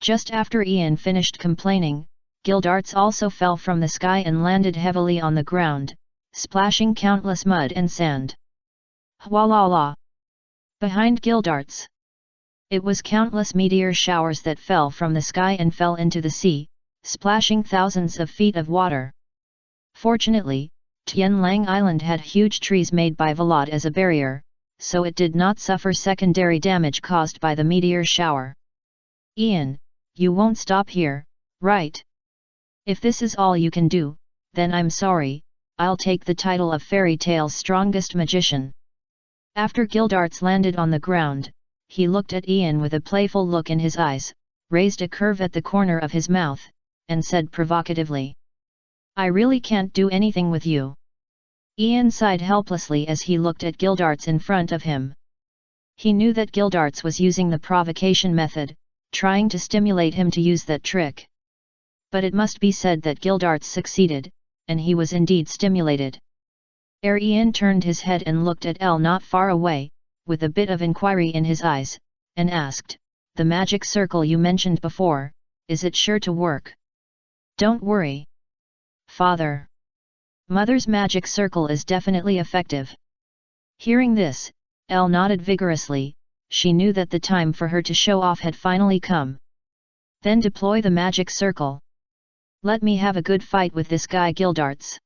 Just after Ian finished complaining, Gildarts also fell from the sky and landed heavily on the ground, splashing countless mud and sand. Hwalala! Behind Gildarts, it was countless meteor showers that fell from the sky and fell into the sea, splashing thousands of feet of water. Fortunately, Tianlang Island had huge trees made by Vlad as a barrier, so it did not suffer secondary damage caused by the meteor shower. Ian, you won't stop here, right? If this is all you can do, then I'm sorry, I'll take the title of Fairy Tale's strongest magician. After Gildarts landed on the ground, he looked at Ian with a playful look in his eyes, raised a curve at the corner of his mouth, and said provocatively. I really can't do anything with you. Ian sighed helplessly as he looked at Gildarts in front of him. He knew that Gildarts was using the provocation method, trying to stimulate him to use that trick. But it must be said that Gildarts succeeded, and he was indeed stimulated. Ian turned his head and looked at Elle not far away, with a bit of inquiry in his eyes, and asked, the magic circle you mentioned before, is it sure to work? Don't worry. Father. Mother's magic circle is definitely effective. Hearing this, Elle nodded vigorously. She knew that the time for her to show off had finally come. Then deploy the magic circle. Let me have a good fight with this guy Gildarts.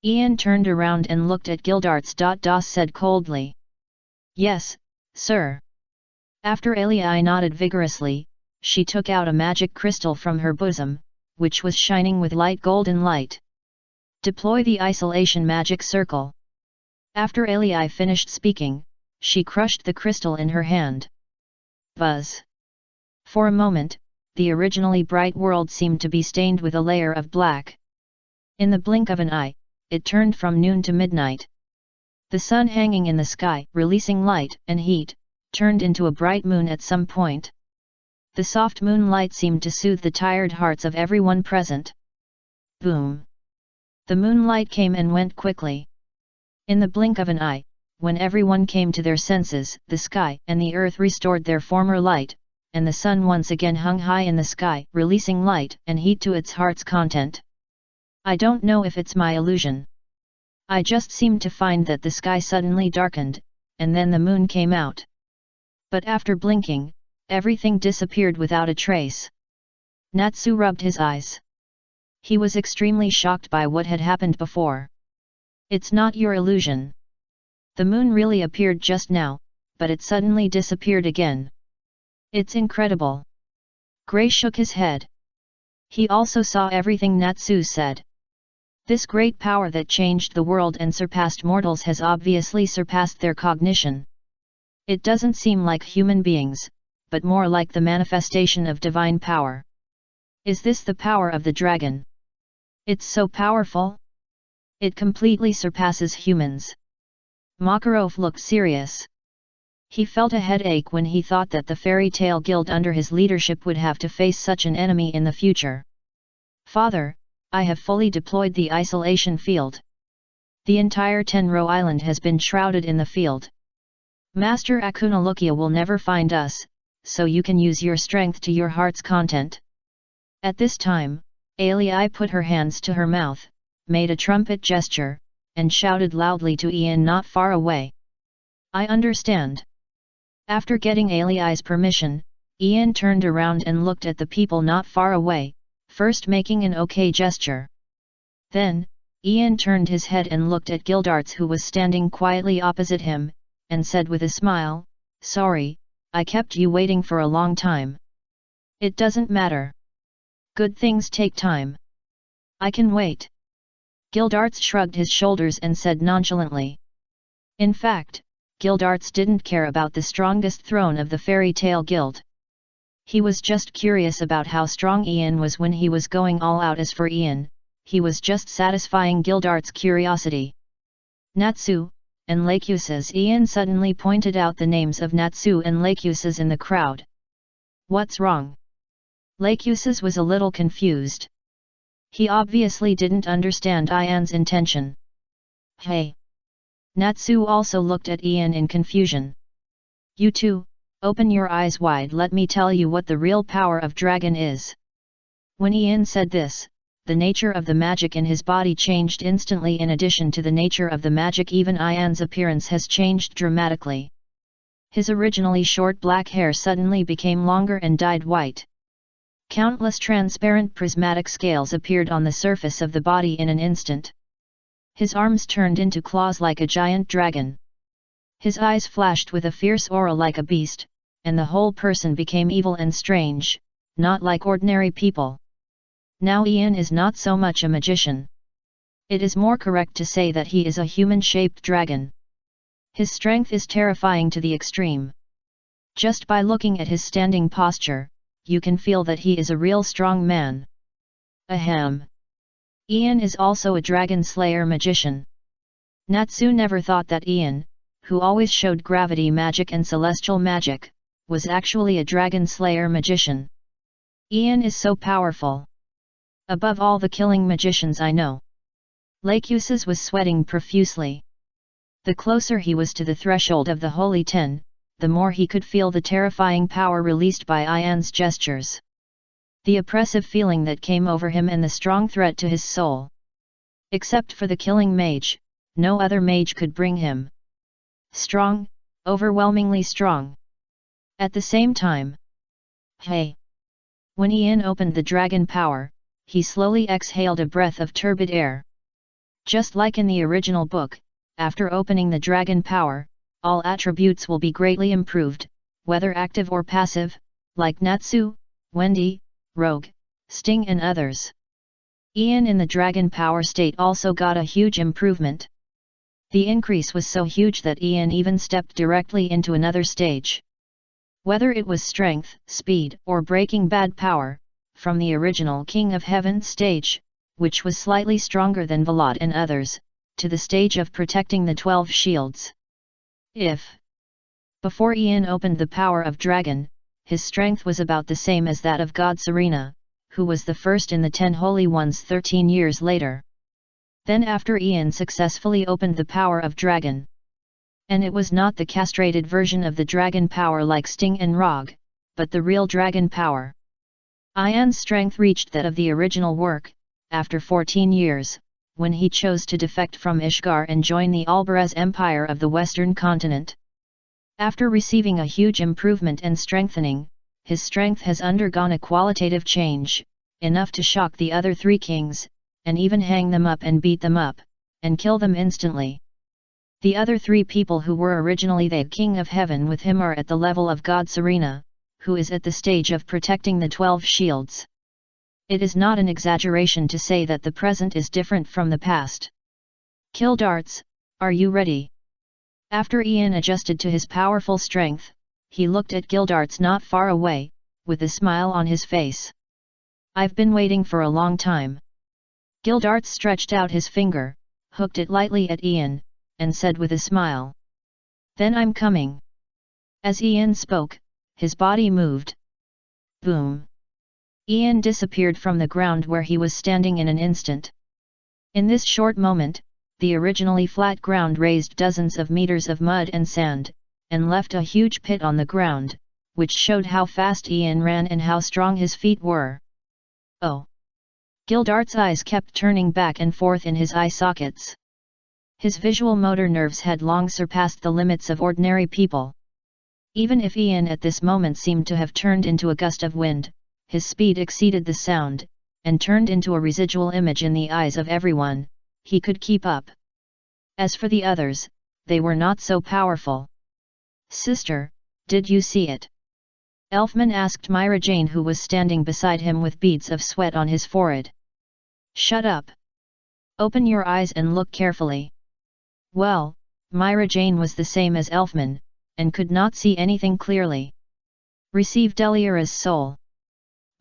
Ian turned around and looked at Gildarts. Said coldly. Yes, sir. After Eli nodded vigorously, she took out a magic crystal from her bosom, which was shining with light golden light. Deploy the isolation magic circle. After Eli finished speaking, she crushed the crystal in her hand. Buzz! For a moment, the originally bright world seemed to be stained with a layer of black. In the blink of an eye, it turned from noon to midnight. The sun hanging in the sky, releasing light and heat, turned into a bright moon at some point. The soft moonlight seemed to soothe the tired hearts of everyone present. Boom! The moonlight came and went quickly. In the blink of an eye, when everyone came to their senses, the sky and the earth restored their former light, and the sun once again hung high in the sky, releasing light and heat to its heart's content. I don't know if it's my illusion. I just seemed to find that the sky suddenly darkened, and then the moon came out. But after blinking, everything disappeared without a trace. Natsu rubbed his eyes. He was extremely shocked by what had happened before. It's not your illusion. The moon really appeared just now, but it suddenly disappeared again. It's incredible. Gray shook his head. He also saw everything Natsu said. This great power that changed the world and surpassed mortals has obviously surpassed their cognition. It doesn't seem like human beings, but more like the manifestation of divine power. Is this the power of the dragon? It's so powerful. It completely surpasses humans. Makarov looked serious. He felt a headache when he thought that the fairy tale guild under his leadership would have to face such an enemy in the future. Father, I have fully deployed the isolation field. The entire Tenro Island has been shrouded in the field. Master Akunalukia will never find us, so you can use your strength to your heart's content. At this time, Alii put her hands to her mouth, made a trumpet gesture, and shouted loudly to Ian not far away. I understand. After getting Alii's permission, Ian turned around and looked at the people not far away, first making an okay gesture. Then, Ian turned his head and looked at Gildarts, who was standing quietly opposite him, and said with a smile, "Sorry, I kept you waiting for a long time." "It doesn't matter. Good things take time. I can wait." Gildarts shrugged his shoulders and said nonchalantly. In fact, Gildarts didn't care about the strongest throne of the fairy tale guild. He was just curious about how strong Ian was when he was going all out. As for Ian, he was just satisfying Gildarts' curiosity. Natsu and Lakuses. Ian suddenly pointed out the names of Natsu and Lakuses in the crowd. What's wrong? Lakuses was a little confused. He obviously didn't understand Ian's intention. Hey! Natsu also looked at Ian in confusion. You two, open your eyes wide. Let me tell you what the real power of dragon is. When Ian said this, the nature of the magic in his body changed instantly. In addition to the nature of the magic, even Ian's appearance has changed dramatically. His originally short black hair suddenly became longer and dyed white. Countless transparent prismatic scales appeared on the surface of the body in an instant. His arms turned into claws like a giant dragon. His eyes flashed with a fierce aura like a beast, and the whole person became evil and strange, not like ordinary people. Now Ian is not so much a magician. It is more correct to say that he is a human-shaped dragon. His strength is terrifying to the extreme. Just by looking at his standing posture, you can feel that he is a real strong man. Ahem. Ian is also a dragon slayer magician. Natsu never thought that Ian, who always showed gravity magic and celestial magic, was actually a dragon slayer magician. Ian is so powerful. Above all the killing magicians I know. Lakuses was sweating profusely. The closer he was to the threshold of the Holy Ten, the more he could feel the terrifying power released by Ian's gestures. The oppressive feeling that came over him and the strong threat to his soul. Except for the killing mage, no other mage could bring him. Strong, overwhelmingly strong. At the same time. Hey! When Ian opened the dragon power, he slowly exhaled a breath of turbid air. Just like in the original book, after opening the dragon power, all attributes will be greatly improved, whether active or passive, like Natsu, Wendy, Rogue, Sting and others. Ian in the dragon power state also got a huge improvement. The increase was so huge that Ian even stepped directly into another stage. Whether it was strength, speed, or breaking bad power, from the original King of Heaven stage, which was slightly stronger than Vlad and others, to the stage of protecting the 12 shields. Before Ian opened the power of dragon, his strength was about the same as that of God Serena, who was the first in the 10 Holy Ones 13 years later. Then after Ian successfully opened the power of dragon. And it was not the castrated version of the dragon power like Sting and Rog, but the real dragon power. Ian's strength reached that of the original work, after 14 years, when he chose to defect from Ishgar and join the Albaraz Empire of the Western Continent. After receiving a huge improvement and strengthening, his strength has undergone a qualitative change, enough to shock the other 3 kings, and even hang them up and beat them up, and kill them instantly. The other 3 people who were originally the King of Heaven with him are at the level of God Serena, who is at the stage of protecting the 12 shields. It is not an exaggeration to say that the present is different from the past. Gildarts, are you ready? After Ian adjusted to his powerful strength, he looked at Gildarts not far away, with a smile on his face. I've been waiting for a long time. Gildarts stretched out his finger, hooked it lightly at Ian, and said with a smile. Then I'm coming. As Ian spoke, his body moved. Boom! Ian disappeared from the ground where he was standing in an instant. In this short moment, the originally flat ground raised dozens of meters of mud and sand, and left a huge pit on the ground, which showed how fast Ian ran and how strong his feet were. Oh! Gildarts' eyes kept turning back and forth in his eye sockets. His visual motor nerves had long surpassed the limits of ordinary people. Even if Ian at this moment seemed to have turned into a gust of wind, his speed exceeded the sound, and turned into a residual image in the eyes of everyone. He could keep up. As for the others, they were not so powerful. Sister, did you see it? Elfman asked Myra Jane, who was standing beside him with beads of sweat on his forehead. Shut up. Open your eyes and look carefully. Well, Myra Jane was the same as Elfman, and could not see anything clearly. Receive Delira's soul.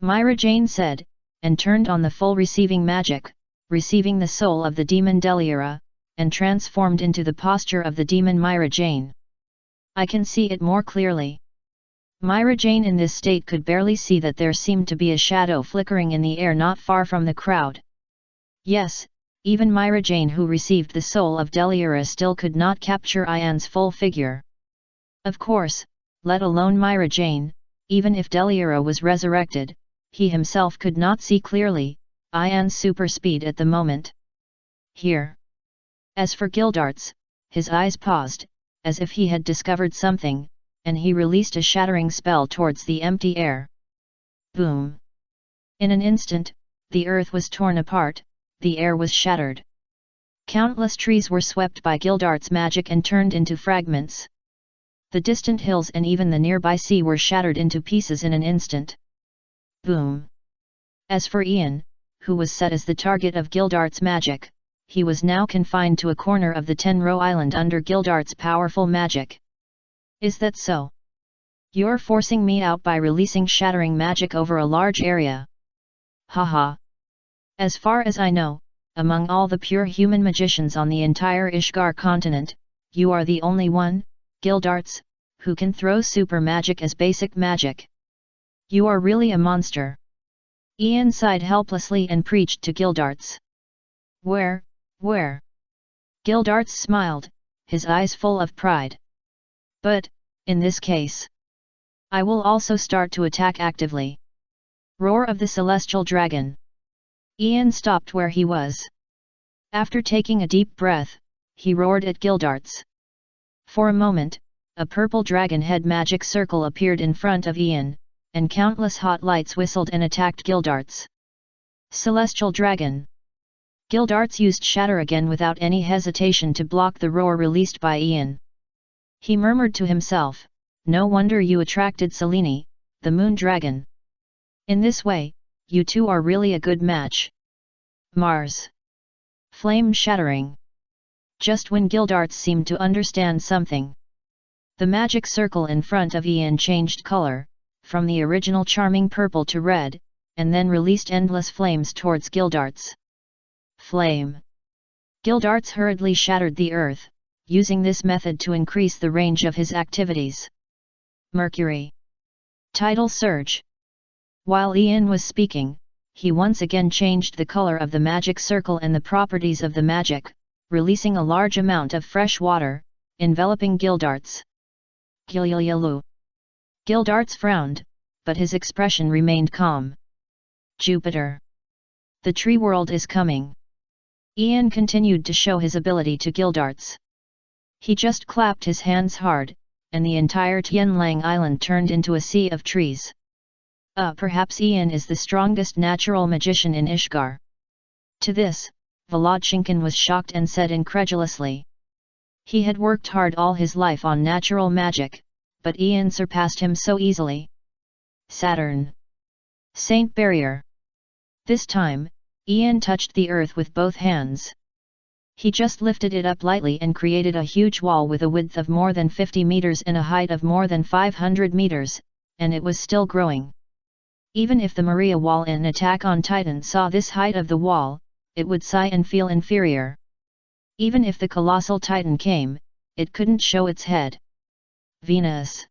Myra Jane said, and turned on the full receiving magic, receiving the soul of the demon Delira, and transformed into the posture of the demon Myra Jane. I can see it more clearly. Myra Jane in this state could barely see that there seemed to be a shadow flickering in the air not far from the crowd. Yes, even Myra Jane, who received the soul of Delira, still could not capture Ian's full figure. Of course, let alone Myra Jane, even if Delira was resurrected, he himself could not see clearly, Ian's super speed at the moment. Here. As for Gildarts, his eyes paused, as if he had discovered something, and he released a shattering spell towards the empty air. Boom! In an instant, the earth was torn apart, the air was shattered. Countless trees were swept by Gildarts' magic and turned into fragments. The distant hills and even the nearby sea were shattered into pieces in an instant. Boom! As for Ian, who was set as the target of Gildarts' magic, he was now confined to a corner of the Tenro Island under Gildarts' powerful magic. Is that so? You're forcing me out by releasing shattering magic over a large area. Haha. As far as I know, among all the pure human magicians on the entire Ishgar continent, you are the only one, Gildarts, who can throw super magic as basic magic. You are really a monster. Ian sighed helplessly and preached to Gildarts. Where? Gildarts smiled, his eyes full of pride. But, in this case, I will also start to attack actively. Roar of the Celestial Dragon. Ian stopped where he was. After taking a deep breath, he roared at Gildarts. For a moment, a purple dragon head magic circle appeared in front of Ian, and countless hot lights whistled and attacked Gildarts. Celestial Dragon. Gildarts used Shatter again without any hesitation to block the roar released by Ian. He murmured to himself, no wonder you attracted Selene, the moon dragon. In this way, you two are really a good match. Mars. Flame shattering. Just when Gildarts seemed to understand something, the magic circle in front of Ian changed color, from the original charming purple to red, and then released endless flames towards Gildarts. Flame. Gildarts hurriedly shattered the earth, using this method to increase the range of his activities. Mercury. Tidal surge. While Ian was speaking, he once again changed the color of the magic circle and the properties of the magic, releasing a large amount of fresh water, enveloping Gildarts. Gildarts frowned, but his expression remained calm. Jupiter. The tree world is coming. Ian continued to show his ability to Gildarts. He just clapped his hands hard, and the entire Tianlang Island turned into a sea of trees. Perhaps Ian is the strongest natural magician in Ishgar. To this, Volodchenkin was shocked and said incredulously. He had worked hard all his life on natural magic, but Ian surpassed him so easily. Saturn. Saint Barrier. This time, Ian touched the earth with both hands. He just lifted it up lightly and created a huge wall with a width of more than 50 meters and a height of more than 500 meters, and it was still growing. Even if the Maria wall in Attack on Titan saw this height of the wall, it would sigh and feel inferior. Even if the colossal Titan came, it couldn't show its head. Venus.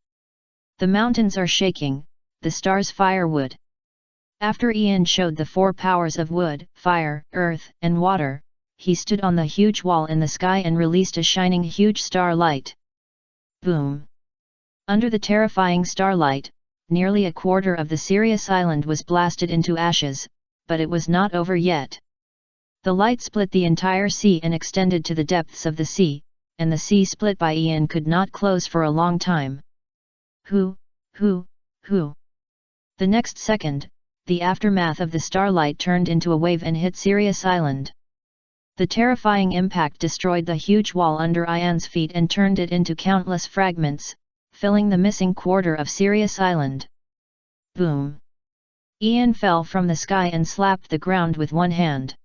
The mountains are shaking, the stars firewood. After Ian showed the 4 powers of wood, fire, earth, and water, he stood on the huge wall in the sky and released a shining huge starlight. Boom! Under the terrifying starlight, nearly a quarter of the Sirius Island was blasted into ashes, but it was not over yet. The light split the entire sea and extended to the depths of the sea, and the sea split by Ian could not close for a long time. Who? The next second, the aftermath of the starlight turned into a wave and hit Sirius Island. The terrifying impact destroyed the huge wall under Ian's feet and turned it into countless fragments, filling the missing quarter of Sirius Island. Boom! Ian fell from the sky and slapped the ground with one hand.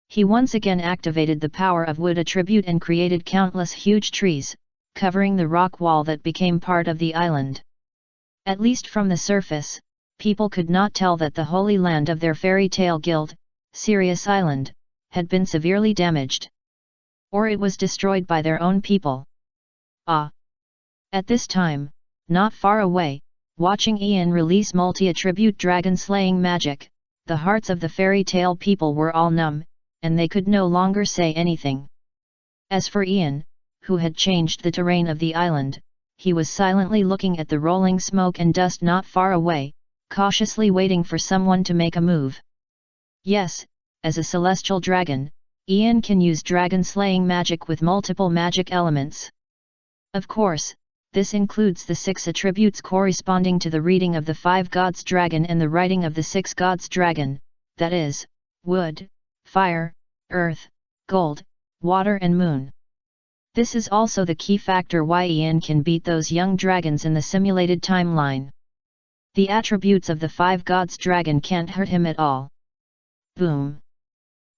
He once again activated the power of wood attribute and created countless huge trees, covering the rock wall that became part of the island. At least from the surface, people could not tell that the holy land of their fairy tale guild, Sirius Island, had been severely damaged. Or it was destroyed by their own people. At this time, not far away, watching Ian release multi-attribute dragon-slaying magic, the hearts of the fairy tale people were all numb, and they could no longer say anything. As for Ian, who had changed the terrain of the island, he was silently looking at the rolling smoke and dust not far away, cautiously waiting for someone to make a move. Yes, as a celestial dragon, Ian can use dragon-slaying magic with multiple magic elements. Of course, this includes the 6 attributes corresponding to the reading of the 5 gods dragon and the writing of the 6 gods dragon, that is, wood, fire, earth, gold, water and moon. This is also the key factor why Ian can beat those young dragons in the simulated timeline. The attributes of the 5 gods dragon can't hurt him at all. Boom!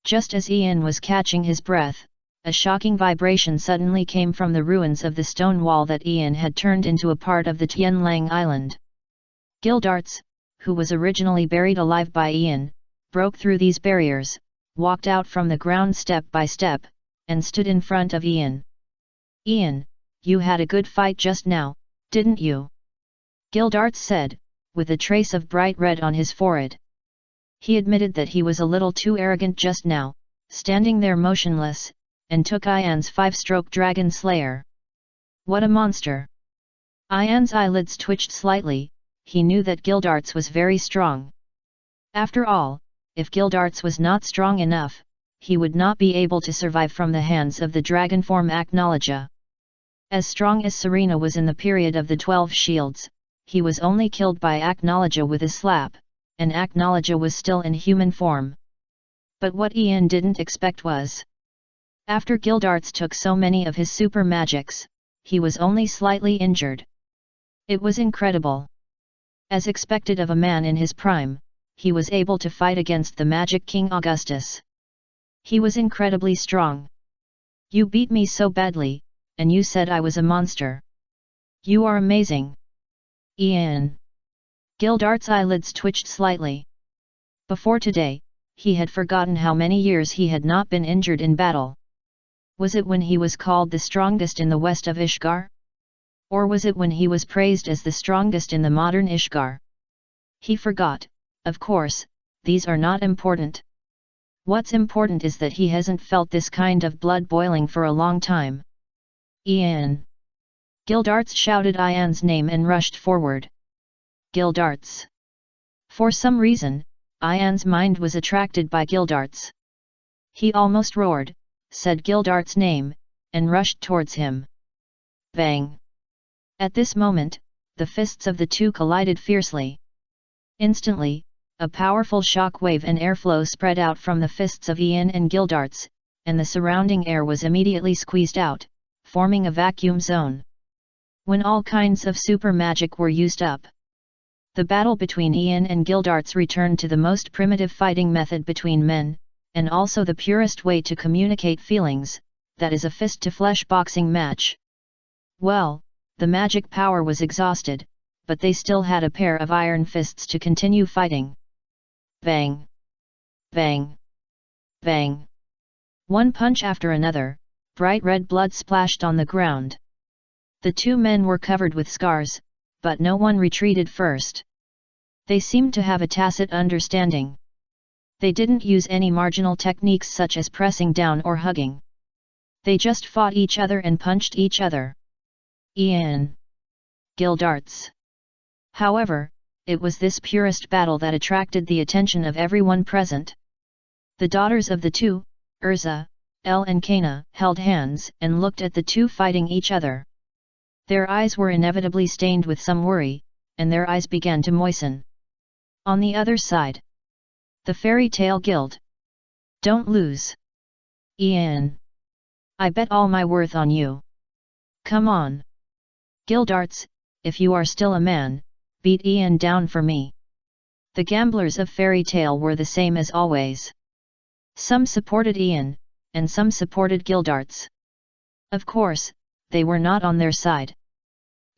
Just as Ian was catching his breath, a shocking vibration suddenly came from the ruins of the stone wall that Ian had turned into a part of the Tianlang Island. Gildarts, who was originally buried alive by Ian, broke through these barriers, walked out from the ground step by step, and stood in front of Ian. Ian, you had a good fight just now, didn't you? Gildarts said, with a trace of bright red on his forehead. He admitted that he was a little too arrogant just now, standing there motionless, and took Ian's 5-stroke dragon slayer. What a monster! Ian's eyelids twitched slightly, he knew that Gildarts was very strong. After all, if Gildarts was not strong enough, he would not be able to survive from the hands of the dragon form Acnologia. As strong as Serena was in the period of the 12 shields, he was only killed by Acnologia with a slap, and Acnologia was still in human form. But what Ian didn't expect was, after Gildarts took so many of his super magics, he was only slightly injured. It was incredible. As expected of a man in his prime, he was able to fight against the Magic King Augustus. He was incredibly strong. You beat me so badly, and you said I was a monster. You are amazing. Ian. Gildarts' eyelids twitched slightly. Before today, he had forgotten how many years he had not been injured in battle. Was it when he was called the strongest in the west of Ishgar? Or was it when he was praised as the strongest in the modern Ishgar? He forgot. Of course, these are not important. What's important is that he hasn't felt this kind of blood boiling for a long time. Ian! Gildarts shouted Ian's name and rushed forward. Gildarts. For some reason, Ian's mind was attracted by Gildarts. He almost roared, said Gildarts' name, and rushed towards him. Bang! At this moment, the fists of the two collided fiercely. Instantly, a powerful shock wave and airflow spread out from the fists of Ian and Gildarts, and the surrounding air was immediately squeezed out, forming a vacuum zone. When all kinds of super magic were used up, the battle between Ian and Gildarts returned to the most primitive fighting method between men, and also the purest way to communicate feelings, that is a fist-to-flesh boxing match. Well, the magic power was exhausted, but they still had a pair of iron fists to continue fighting. Bang! Bang! Bang! One punch after another, bright red blood splashed on the ground. The two men were covered with scars, but no one retreated first. They seemed to have a tacit understanding. They didn't use any marginal techniques such as pressing down or hugging. They just fought each other and punched each other. Ian. Gildarts. However, it was this purest battle that attracted the attention of everyone present. The daughters of the two, Urza, El and Kana, held hands and looked at the two fighting each other. Their eyes were inevitably stained with some worry, and their eyes began to moisten. On the other side, the Fairy Tale Guild. Don't lose. Ian. I bet all my worth on you. Come on. Gildarts, if you are still a man, beat Ian down for me. The gamblers of Fairy Tale were the same as always. Some supported Ian, and some supported Gildarts. Of course, they were not on their side.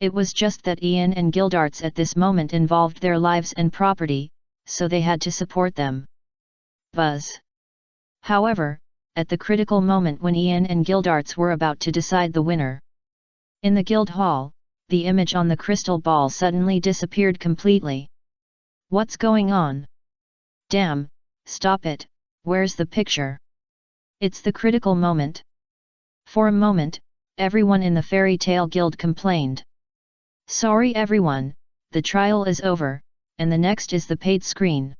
It was just that Ian and Gildarts at this moment involved their lives and property, so they had to support them. Buzz. However, at the critical moment when Ian and Gildarts were about to decide the winner, in the guild hall, the image on the crystal ball suddenly disappeared completely. What's going on? Damn, stop it, where's the picture? It's the critical moment. For a moment, everyone in the Fairy Tale Guild complained. Sorry everyone, the trial is over, and the next is the paid screen.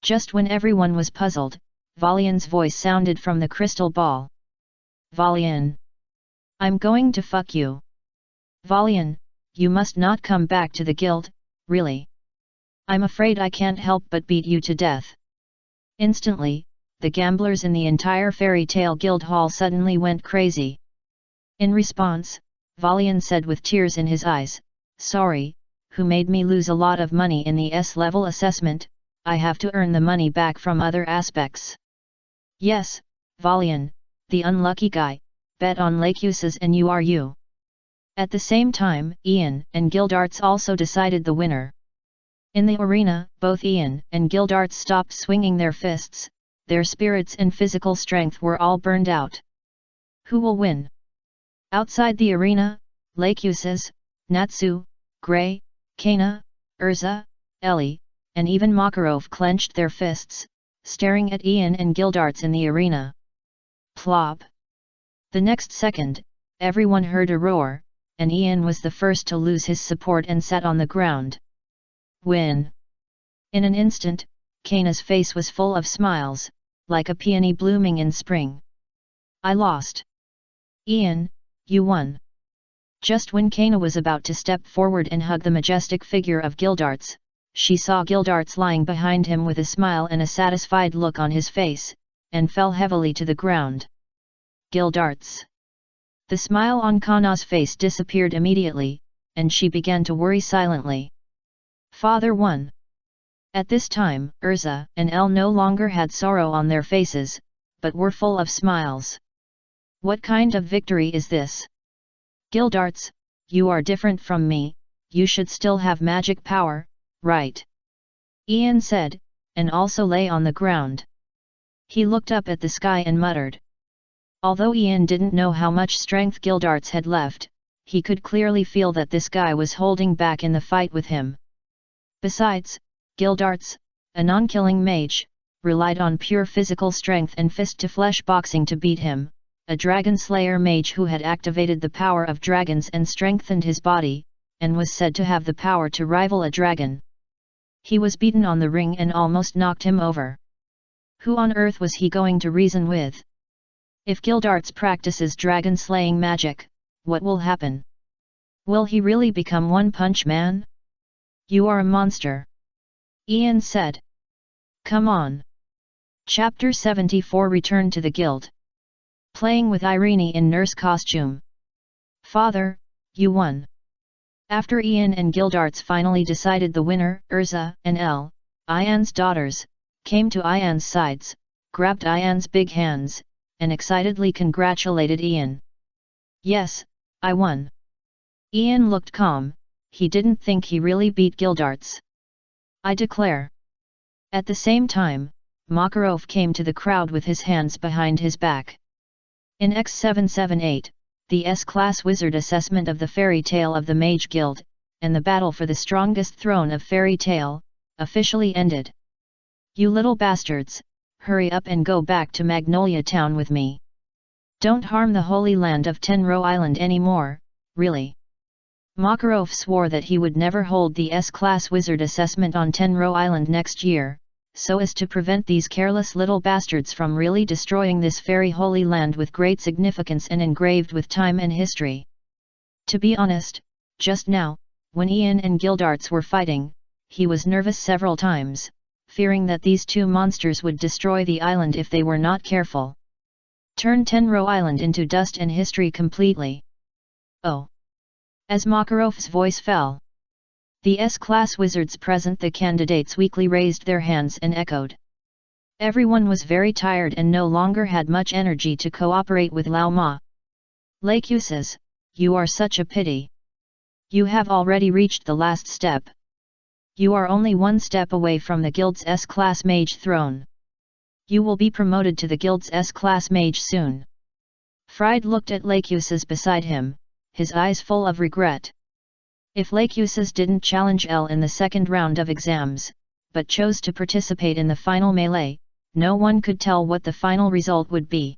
Just when everyone was puzzled, Valian's voice sounded from the crystal ball. Valian. I'm going to fuck you. Valian, you must not come back to the guild, really. I'm afraid I can't help but beat you to death. Instantly, the gamblers in the entire Fairy Tale Guild hall suddenly went crazy. In response, Valian said with tears in his eyes, sorry, who made me lose a lot of money in the S-level assessment, I have to earn the money back from other aspects. Yes, Valian, the unlucky guy, bet on Lacuses and you are you. At the same time, Ian and Gildarts also decided the winner. In the arena, both Ian and Gildarts stopped swinging their fists, their spirits and physical strength were all burned out. Who will win? Outside the arena, Lacuses, Natsu, Grey, Kana, Urza, Ellie, and even Makarov clenched their fists, staring at Ian and Gildarts in the arena. Plop! The next second, everyone heard a roar, and Ian was the first to lose his support and sat on the ground. Win! In an instant, Kana's face was full of smiles, like a peony blooming in spring. I lost. Ian, you won. Just when Kana was about to step forward and hug the majestic figure of Gildarts, she saw Gildarts lying behind him with a smile and a satisfied look on his face, and fell heavily to the ground. Gildarts. The smile on Kana's face disappeared immediately, and she began to worry silently. Father won. At this time, Urza and El no longer had sorrow on their faces, but were full of smiles. What kind of victory is this? Gildarts, you are different from me, you should still have magic power, right? Ian said, and also lay on the ground. He looked up at the sky and muttered. Although Ian didn't know how much strength Gildarts had left, he could clearly feel that this guy was holding back in the fight with him. Besides, Gildarts, a non-killing mage, relied on pure physical strength and fist-to-flesh boxing to beat him, a dragon slayer mage who had activated the power of dragons and strengthened his body, and was said to have the power to rival a dragon. He was beaten on the ring and almost knocked him over. Who on earth was he going to reason with? If Gildarts practices dragon-slaying magic, what will happen? Will he really become One-Punch Man? You are a monster, Ian said. Come on. Chapter 74 Return to the Guild. Playing with Irene in nurse costume. Father, you won. After Ian and Gildarts finally decided the winner, Urza and Ian's daughters, came to Ian's sides, grabbed Ian's big hands, and excitedly congratulated Ian. Yes, I won. Ian looked calm, he didn't think he really beat Gildarts. I declare. At the same time, Makarov came to the crowd with his hands behind his back. In X778, the S-Class Wizard assessment of the Fairy Tale of the Mage Guild, and the battle for the strongest throne of Fairy Tale, officially ended. You little bastards, hurry up and go back to Magnolia Town with me. Don't harm the Holy Land of Tenro Island anymore, really. Makarov swore that he would never hold the S-Class Wizard assessment on Tenro Island next year, so as to prevent these careless little bastards from really destroying this fairy holy land with great significance and engraved with time and history. To be honest, just now, when Ian and Gildarts were fighting, he was nervous several times, fearing that these two monsters would destroy the island if they were not careful. Turn Tenro Island into dust and history completely. Oh! As Makarov's voice fell, the S-Class Wizards present, the candidates, weakly raised their hands and echoed. Everyone was very tired and no longer had much energy to cooperate with Lao Ma. Lacuses, you are such a pity. You have already reached the last step. You are only one step away from the Guild's S-Class Mage throne. You will be promoted to the Guild's S-Class Mage soon. Fried looked at Lacuses beside him, his eyes full of regret. If Lacuses didn't challenge L in the second round of exams, but chose to participate in the final melee, no one could tell what the final result would be.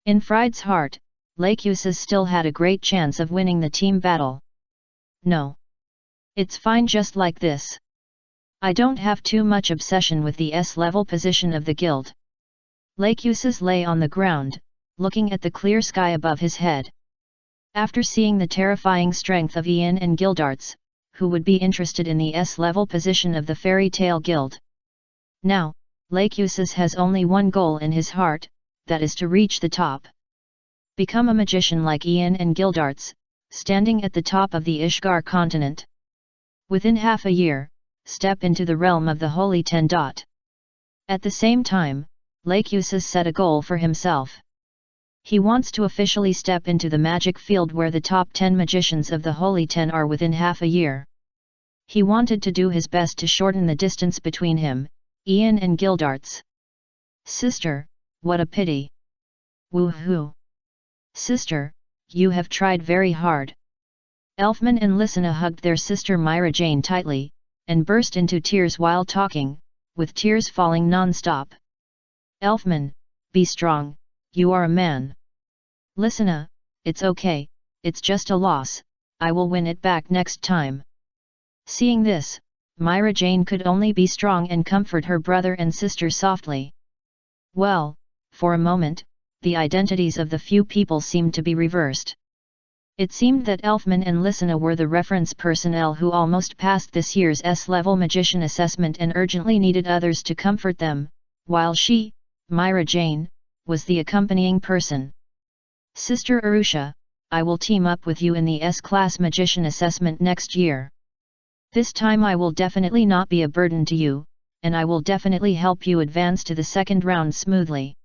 In Fried's heart, Lacuses still had a great chance of winning the team battle. No. It's fine just like this. I don't have too much obsession with the S-level position of the guild. Lacuses lay on the ground, looking at the clear sky above his head. After seeing the terrifying strength of Ian and Gildarts, who would be interested in the S-level position of the Fairy Tale Guild? Now, Lacuses has only one goal in his heart, that is to reach the top. Become a magician like Ian and Gildarts, standing at the top of the Ishgar continent. Within half a year, step into the realm of the Holy Ten. At the same time, Lacuses set a goal for himself. He wants to officially step into the magic field where the top 10 magicians of the Holy Ten are within half a year. He wanted to do his best to shorten the distance between him, Ian and Gildarts. Sister, what a pity. Woohoo! Sister, you have tried very hard. Elfman and Lysina hugged their sister Myra Jane tightly, and burst into tears while talking, with tears falling non-stop. Elfman, be strong. You are a man. Lysina, it's okay, it's just a loss, I will win it back next time. Seeing this, Myra Jane could only be strong and comfort her brother and sister softly. Well, for a moment, the identities of the few people seemed to be reversed. It seemed that Elfman and Lysina were the reference personnel who almost passed this year's S-level magician assessment and urgently needed others to comfort them, while she, Myra Jane, was the accompanying person. Sister Arusha, I will team up with you in the S-Class Magician Assessment next year. This time I will definitely not be a burden to you, and I will definitely help you advance to the second round smoothly.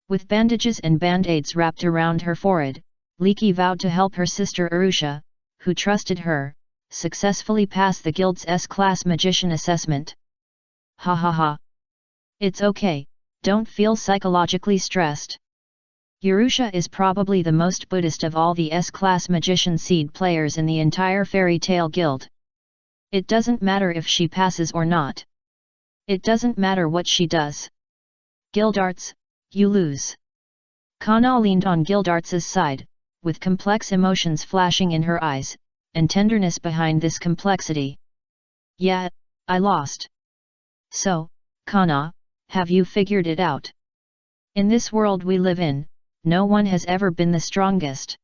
With bandages and band-aids wrapped around her forehead, Leaky vowed to help her sister Arusha, who trusted her, successfully pass the Guild's S-Class Magician Assessment. Ha ha ha. It's okay. Don't feel psychologically stressed. Arusha is probably the most Buddhist of all the S-Class Magician seed players in the entire Fairy Tale Guild. It doesn't matter if she passes or not. It doesn't matter what she does. Gildarts, you lose. Kana leaned on Gildarts' side, with complex emotions flashing in her eyes, and tenderness behind this complexity. Yet, I lost. So, Kana, have you figured it out? In this world we live in, no one has ever been the strongest.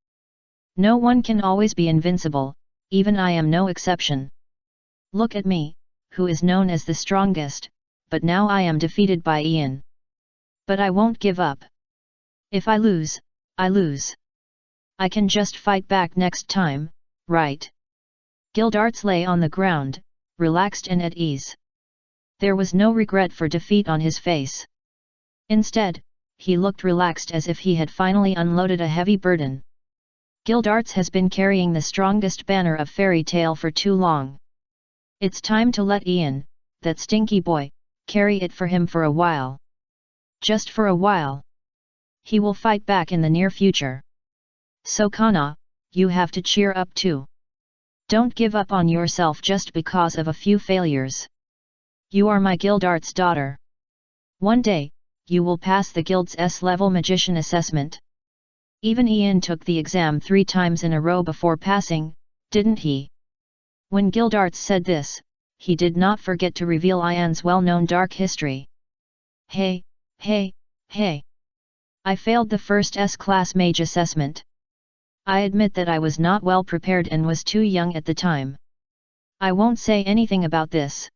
No one can always be invincible, even I am no exception. Look at me, who is known as the strongest, but now I am defeated by Ian. But I won't give up. If I lose, I lose. I can just fight back next time, right? Gildarts lay on the ground, relaxed and at ease. There was no regret for defeat on his face. Instead, he looked relaxed as if he had finally unloaded a heavy burden. Gildarts has been carrying the strongest banner of fairy tale for too long. It's time to let Ian, that stinky boy, carry it for him for a while. Just for a while. He will fight back in the near future. So Kana, you have to cheer up too. Don't give up on yourself just because of a few failures. You are my Gildarts' daughter. One day, you will pass the guild's S-level magician assessment. Even Ian took the exam 3 times in a row before passing, didn't he? When Gildarts said this, he did not forget to reveal Ian's well-known dark history. Hey. I failed the first S-class mage assessment. I admit that I was not well prepared and was too young at the time. I won't say anything about this.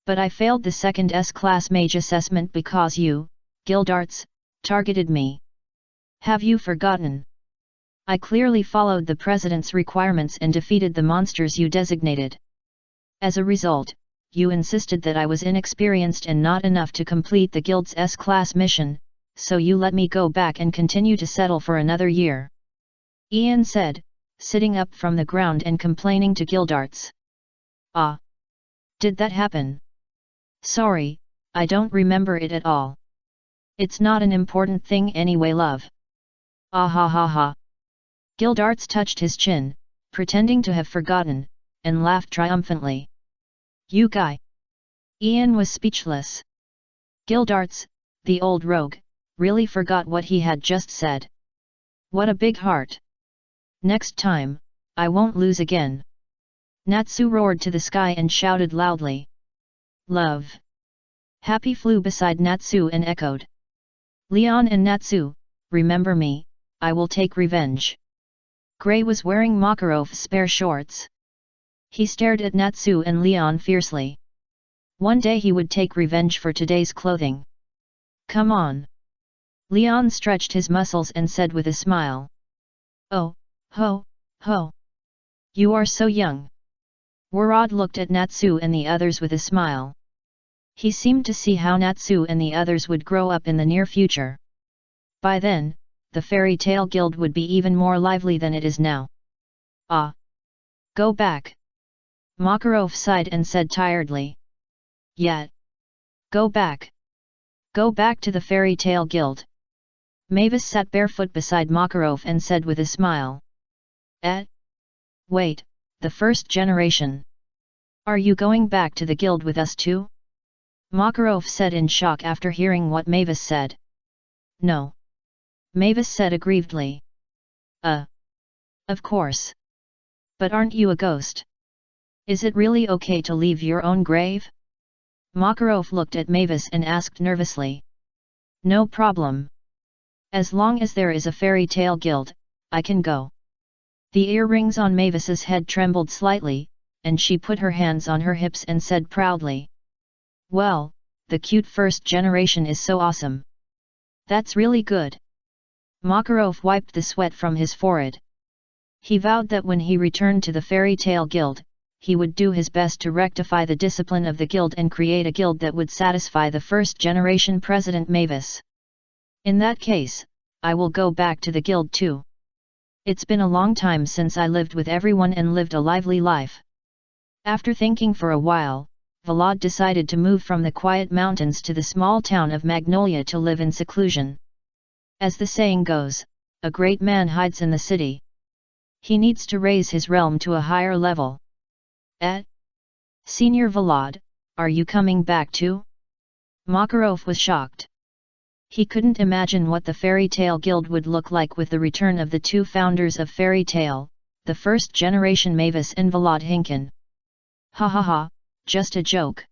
But I failed the second S-class mage assessment because you, Gildarts, targeted me. Have you forgotten? I clearly followed the president's requirements and defeated the monsters you designated. As a result, you insisted that I was inexperienced and not enough to complete the guild's S-class mission, so you let me go back and continue to settle for another year. Ian said, sitting up from the ground and complaining to Gildarts. Ah! Did that happen? Sorry, I don't remember it at all. It's not an important thing anyway, love. Ah ha ha ha. Gildarts touched his chin, pretending to have forgotten, and laughed triumphantly. You guy! Ian was speechless. Gildarts, the old rogue, really forgot what he had just said. What a big heart! Next time, I won't lose again. Natsu roared to the sky and shouted loudly. Love! Happy flew beside Natsu and echoed. Leon and Natsu, remember me, I will take revenge. Grey was wearing Makarov's spare shorts. He stared at Natsu and Leon fiercely. One day he would take revenge for today's clothing. Come on! Leon stretched his muscles and said with a smile. Oh, ho, ho! You are so young! Warad looked at Natsu and the others with a smile. He seemed to see how Natsu and the others would grow up in the near future. By then, the Fairy Tale Guild would be even more lively than it is now. Ah! Go back! Makarov sighed and said tiredly. Yet! Go back! Go back to the Fairy Tale Guild! Mavis sat barefoot beside Makarov and said with a smile. Wait, the first generation. Are you going back to the guild with us too? Makarov said in shock after hearing what Mavis said. No. Mavis said aggrievedly. Of course. But aren't you a ghost? Is it really okay to leave your own grave? Makarov looked at Mavis and asked nervously. No problem. As long as there is a fairy tale guild, I can go. The earrings on Mavis's head trembled slightly, and she put her hands on her hips and said proudly. Well, the cute first generation is so awesome. That's really good. Makarov wiped the sweat from his forehead. He vowed that when he returned to the Fairy Tale Guild, he would do his best to rectify the discipline of the guild and create a guild that would satisfy the first generation president Mavis. In that case, I will go back to the guild too. It's been a long time since I lived with everyone and lived a lively life. After thinking for a while, Vlad decided to move from the quiet mountains to the small town of Magnolia to live in seclusion. As the saying goes, a great man hides in the city. He needs to raise his realm to a higher level. Senior Vlad, are you coming back too? Makarov was shocked. He couldn't imagine what the Fairy Tale Guild would look like with the return of the 2 founders of Fairy Tale, the first generation Mavis and Vlad Hinken. Ha ha ha, just a joke.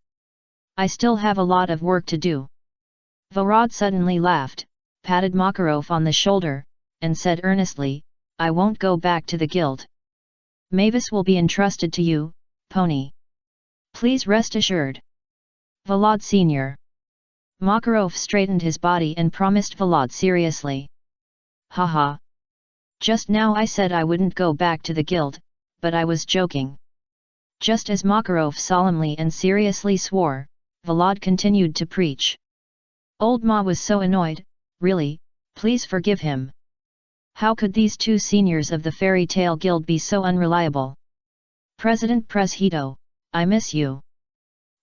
I still have a lot of work to do. Vlad suddenly laughed, patted Makarov on the shoulder, and said earnestly, I won't go back to the guild. Mavis will be entrusted to you, pony. Please rest assured. Vlad Sr. Makarov straightened his body and promised Vlad seriously. Haha. Just now I said I wouldn't go back to the guild, but I was joking. Just as Makarov solemnly and seriously swore, Vlad continued to preach. Old Ma was so annoyed, really, please forgive him. How could these two seniors of the fairy tale guild be so unreliable? President Preshedo, I miss you.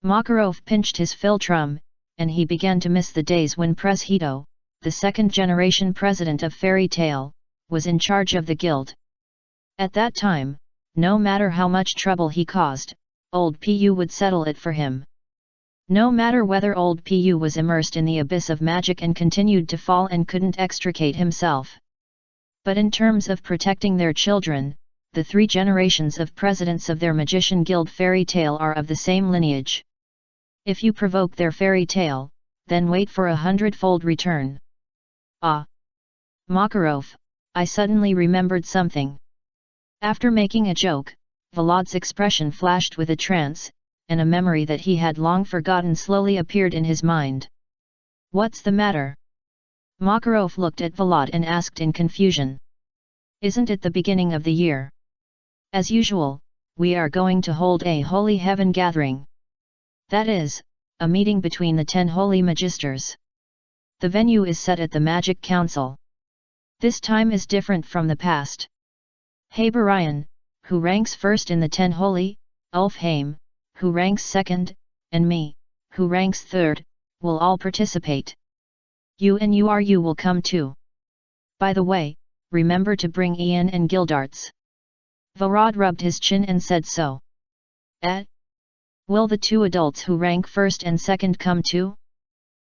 Makarov pinched his philtrum, and he began to miss the days when Preshedo, the second-generation president of Fairy Tale, was in charge of the guild. At that time, no matter how much trouble he caused, old Pu would settle it for him. No matter whether old Pu was immersed in the abyss of magic and continued to fall and couldn't extricate himself. But in terms of protecting their children, the 3 generations of presidents of their magician guild Fairy Tale are of the same lineage. If you provoke their fairy tale, then wait for 100-fold return. Ah! Makarov, I suddenly remembered something. After making a joke, Vlad's expression flashed with a trance, and a memory that he had long forgotten slowly appeared in his mind. What's the matter? Makarov looked at Vlad and asked in confusion. Isn't it the beginning of the year? As usual, we are going to hold a Holy Heaven gathering. That is, a meeting between the 10 holy magisters. The venue is set at the Magic Council. This time is different from the past. Haberian, who ranks first in the 10 holy, Ulfheim, who ranks second, and me, who ranks third, will all participate. You and you will come too. By the way, remember to bring Ian and Gildarts. Vlad rubbed his chin and said so. Will the 2 adults who rank first and second come too?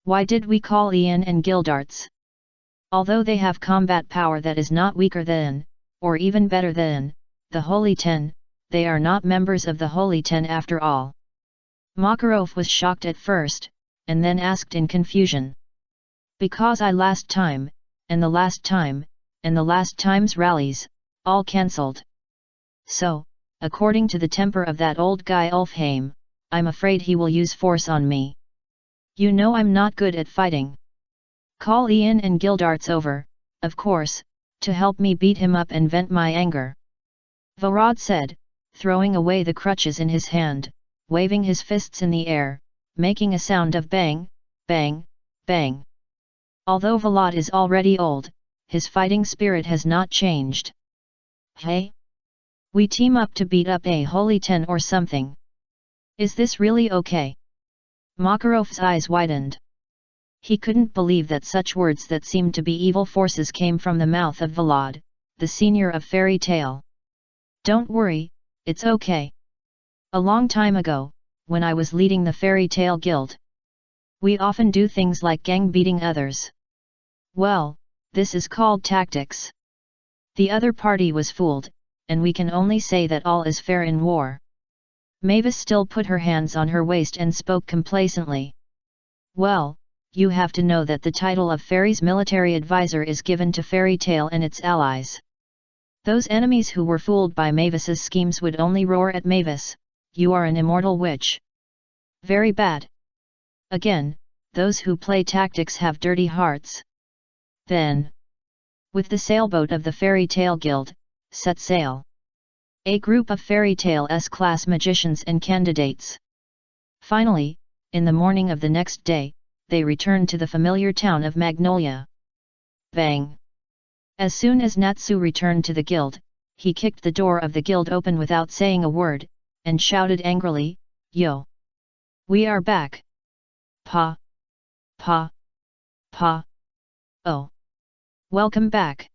Why did we call Ian and Gildarts? Although they have combat power that is not weaker than, or even better than, the Holy 10, they are not members of the Holy 10 after all. Makarov was shocked at first, and then asked in confusion. Because last time, and the last time, and the last time's rallies, all cancelled. So, according to the temper of that old guy Ulfheim, I'm afraid he will use force on me. You know I'm not good at fighting. Call Ian and Gildarts over, of course, to help me beat him up and vent my anger. Vlad said, throwing away the crutches in his hand, waving his fists in the air, making a sound of bang, bang, bang. Although Vlad is already old, his fighting spirit has not changed. Hey? We team up to beat up a Holy 10 or something. Is this really okay? Makarov's eyes widened. He couldn't believe that such words that seemed to be evil forces came from the mouth of Vlad, the senior of Fairy Tale. Don't worry, it's okay. A long time ago, when I was leading the Fairy Tale Guild, we often do things like gang beating others. Well, this is called tactics. The other party was fooled, and we can only say that all is fair in war. Mavis still put her hands on her waist and spoke complacently. Well, you have to know that the title of Fairy's military advisor is given to Fairy Tale and its allies. Those enemies who were fooled by Mavis's schemes would only roar at Mavis, you are an immortal witch. Very bad. Again, those who play tactics have dirty hearts. Then, with the sailboat of the Fairy Tale Guild, set sail. A group of Fairy Tale S-class magicians and candidates. Finally, in the morning of the next day, they returned to the familiar town of Magnolia. Bang! As soon as Natsu returned to the guild, he kicked the door of the guild open without saying a word, and shouted angrily, Yo! We are back! Pa! Pa! Pa! Oh! Welcome back!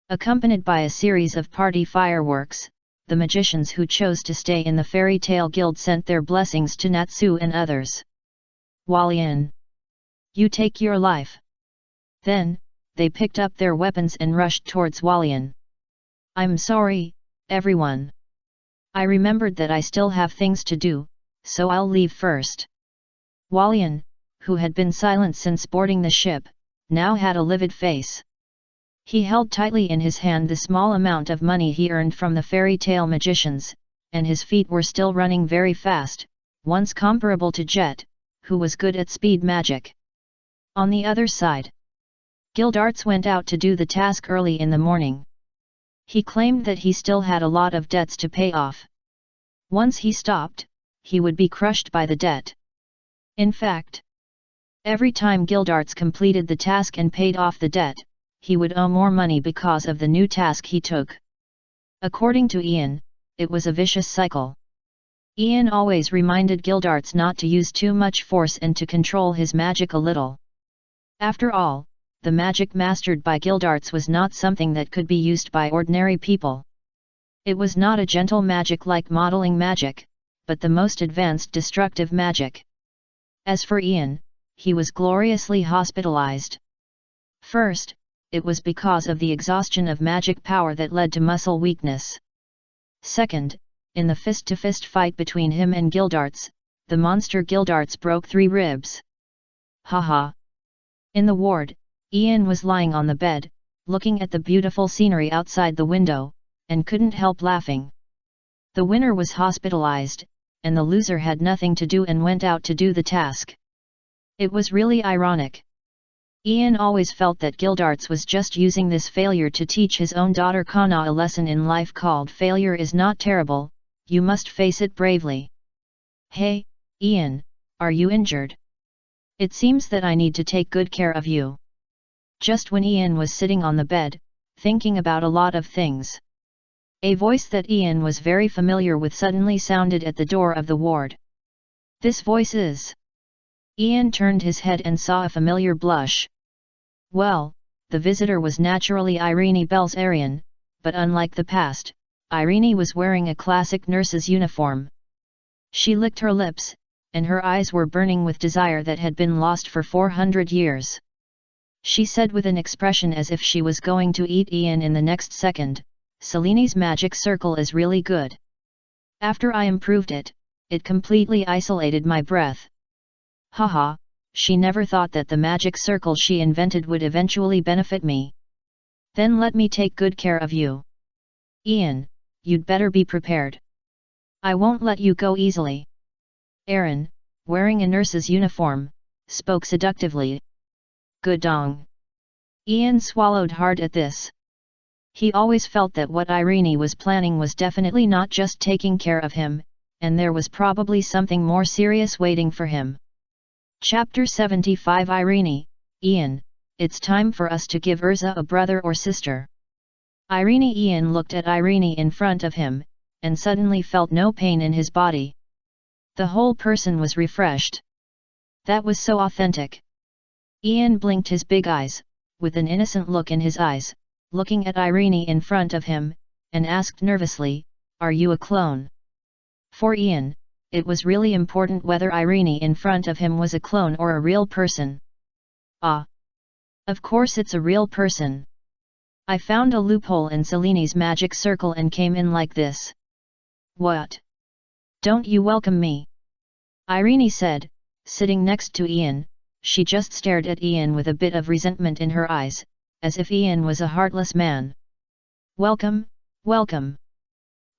Accompanied by a series of party fireworks, the magicians who chose to stay in the Fairy Tale Guild sent their blessings to Natsu and others. Walian! You take your life! Then, they picked up their weapons and rushed towards Walian. I'm sorry, everyone. I remembered that I still have things to do, so I'll leave first. Walian, who had been silent since boarding the ship, now had a livid face. He held tightly in his hand the small amount of money he earned from the fairy tale magicians, and his feet were still running very fast, once comparable to Jet, who was good at speed magic. On the other side, Gildarts went out to do the task early in the morning. He claimed that he still had a lot of debts to pay off. Once he stopped, he would be crushed by the debt. In fact, every time Gildarts completed the task and paid off the debt, he would owe more money because of the new task he took. According to Ian, it was a vicious cycle. Ian always reminded Gildarts not to use too much force and to control his magic a little. After all, the magic mastered by Gildarts was not something that could be used by ordinary people. It was not a gentle magic like modeling magic, but the most advanced destructive magic. As for Ian, he was gloriously hospitalized. First, it was because of the exhaustion of magic power that led to muscle weakness. Second, in the fist-to-fist fight between him and Gildarts, the monster Gildarts broke 3 ribs. Haha! In the ward, Ian was lying on the bed, looking at the beautiful scenery outside the window, and couldn't help laughing. The winner was hospitalized, and the loser had nothing to do and went out to do the task. It was really ironic. Ian always felt that Gildarts was just using this failure to teach his own daughter Kana a lesson in life called failure is not terrible, you must face it bravely. Hey, Ian, are you injured? It seems that I need to take good care of you. Just when Ian was sitting on the bed, thinking about a lot of things, a voice that Ian was very familiar with suddenly sounded at the door of the ward. This voice is... Ian turned his head and saw a familiar blush. Well, the visitor was naturally Irene Belzarian, but unlike the past, Irene was wearing a classic nurse's uniform. She licked her lips, and her eyes were burning with desire that had been lost for 400 years. She said with an expression as if she was going to eat Ian in the next second, Seleni's magic circle is really good. After I improved it, it completely isolated my breath. Haha, she never thought that the magic circle she invented would eventually benefit me. Then let me take good care of you. Ian, you'd better be prepared. I won't let you go easily. Irene, wearing a nurse's uniform, spoke seductively. Good dong. Ian swallowed hard at this. He always felt that what Irene was planning was definitely not just taking care of him, and there was probably something more serious waiting for him. Chapter 75 Irene, Ian, it's time for us to give Urza a brother or sister. Ian looked at Irene in front of him, and suddenly felt no pain in his body. The whole person was refreshed. That was so authentic. Ian blinked his big eyes, with an innocent look in his eyes, looking at Irene in front of him, and asked nervously, "Are you a clone?" For Ian, it was really important whether Irene in front of him was a clone or a real person. Ah! Of course it's a real person. I found a loophole in Seleni's magic circle and came in like this. What? Don't you welcome me? Irene said, sitting next to Ian. She just stared at Ian with a bit of resentment in her eyes, as if Ian was a heartless man. Welcome, welcome.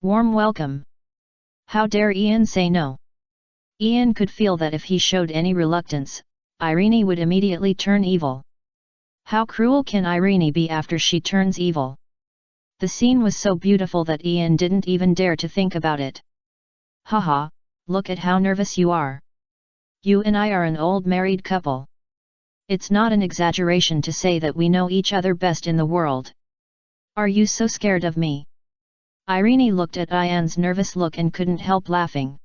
Warm welcome. How dare Ian say no? Ian could feel that if he showed any reluctance, Irene would immediately turn evil. How cruel can Irene be after she turns evil? The scene was so beautiful that Ian didn't even dare to think about it. Haha, look at how nervous you are. You and I are an old married couple. It's not an exaggeration to say that we know each other best in the world. Are you so scared of me? Irene looked at Ian's nervous look and couldn't help laughing.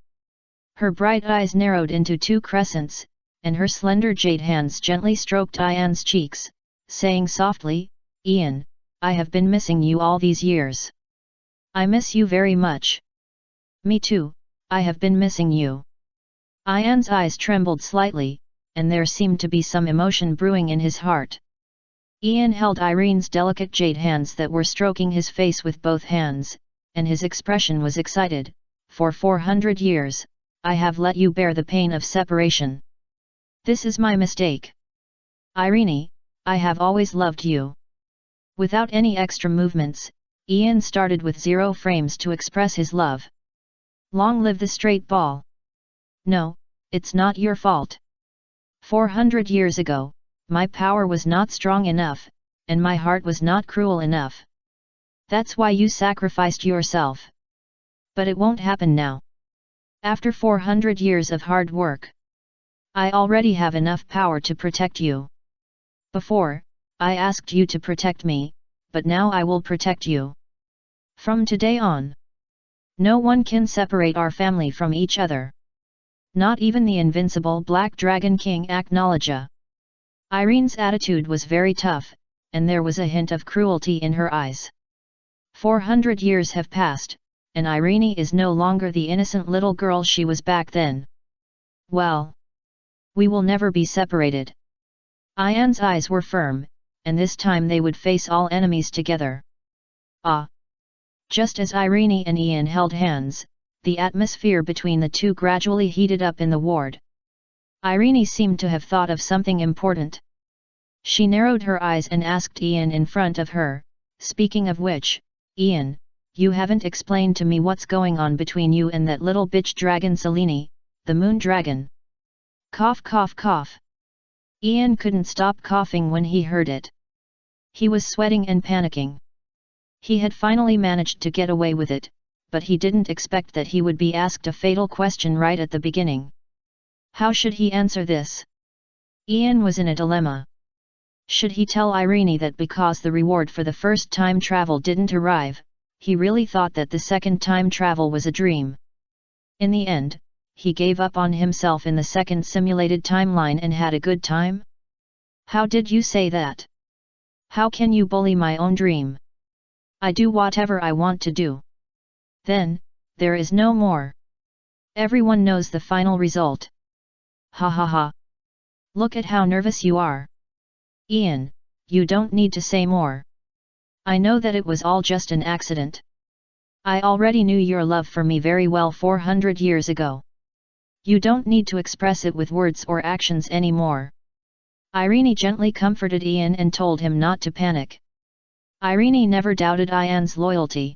Her bright eyes narrowed into 2 crescents, and her slender jade hands gently stroked Ian's cheeks, saying softly, "Ian, I have been missing you all these years. I miss you very much." "Me too, I have been missing you." Ian's eyes trembled slightly, and there seemed to be some emotion brewing in his heart. Ian held Irene's delicate jade hands that were stroking his face with both hands, and his expression was excited. For 400 years, I have let you bear the pain of separation. This is my mistake. Irene, I have always loved you. Without any extra movements, Ian started with 0 frames to express his love. Long live the straight ball. No, it's not your fault. 400 years ago, my power was not strong enough, and my heart was not cruel enough. That's why you sacrificed yourself. But it won't happen now. After 400 years of hard work, I already have enough power to protect you. Before, I asked you to protect me, but now I will protect you. From today on, no one can separate our family from each other. Not even the invincible Black Dragon King Aknowledge. Irene's attitude was very tough, and there was a hint of cruelty in her eyes. 400 years have passed, and Irene is no longer the innocent little girl she was back then. Well, we will never be separated. Ian's eyes were firm, and this time they would face all enemies together. Ah! Just as Irene and Ian held hands, the atmosphere between the two gradually heated up in the ward. Irene seemed to have thought of something important. She narrowed her eyes and asked Ian in front of her, speaking of which, Ian, you haven't explained to me what's going on between you and that little bitch dragon Selene, the moon dragon. Cough cough cough. Ian couldn't stop coughing when he heard it. He was sweating and panicking. He had finally managed to get away with it, but he didn't expect that he would be asked a fatal question right at the beginning. How should he answer this? Ian was in a dilemma. Should he tell Irene that because the reward for the first time travel didn't arrive, he really thought that the second time travel was a dream? In the end, he gave up on himself in the second simulated timeline and had a good time? How did you say that? How can you bully my own dream? I do whatever I want to do. Then, there is no more. Everyone knows the final result. Ha ha ha. Look at how nervous you are. Ian, you don't need to say more. I know that it was all just an accident. I already knew your love for me very well 400 years ago. You don't need to express it with words or actions anymore. Irene gently comforted Ian and told him not to panic. Irene never doubted Ian's loyalty.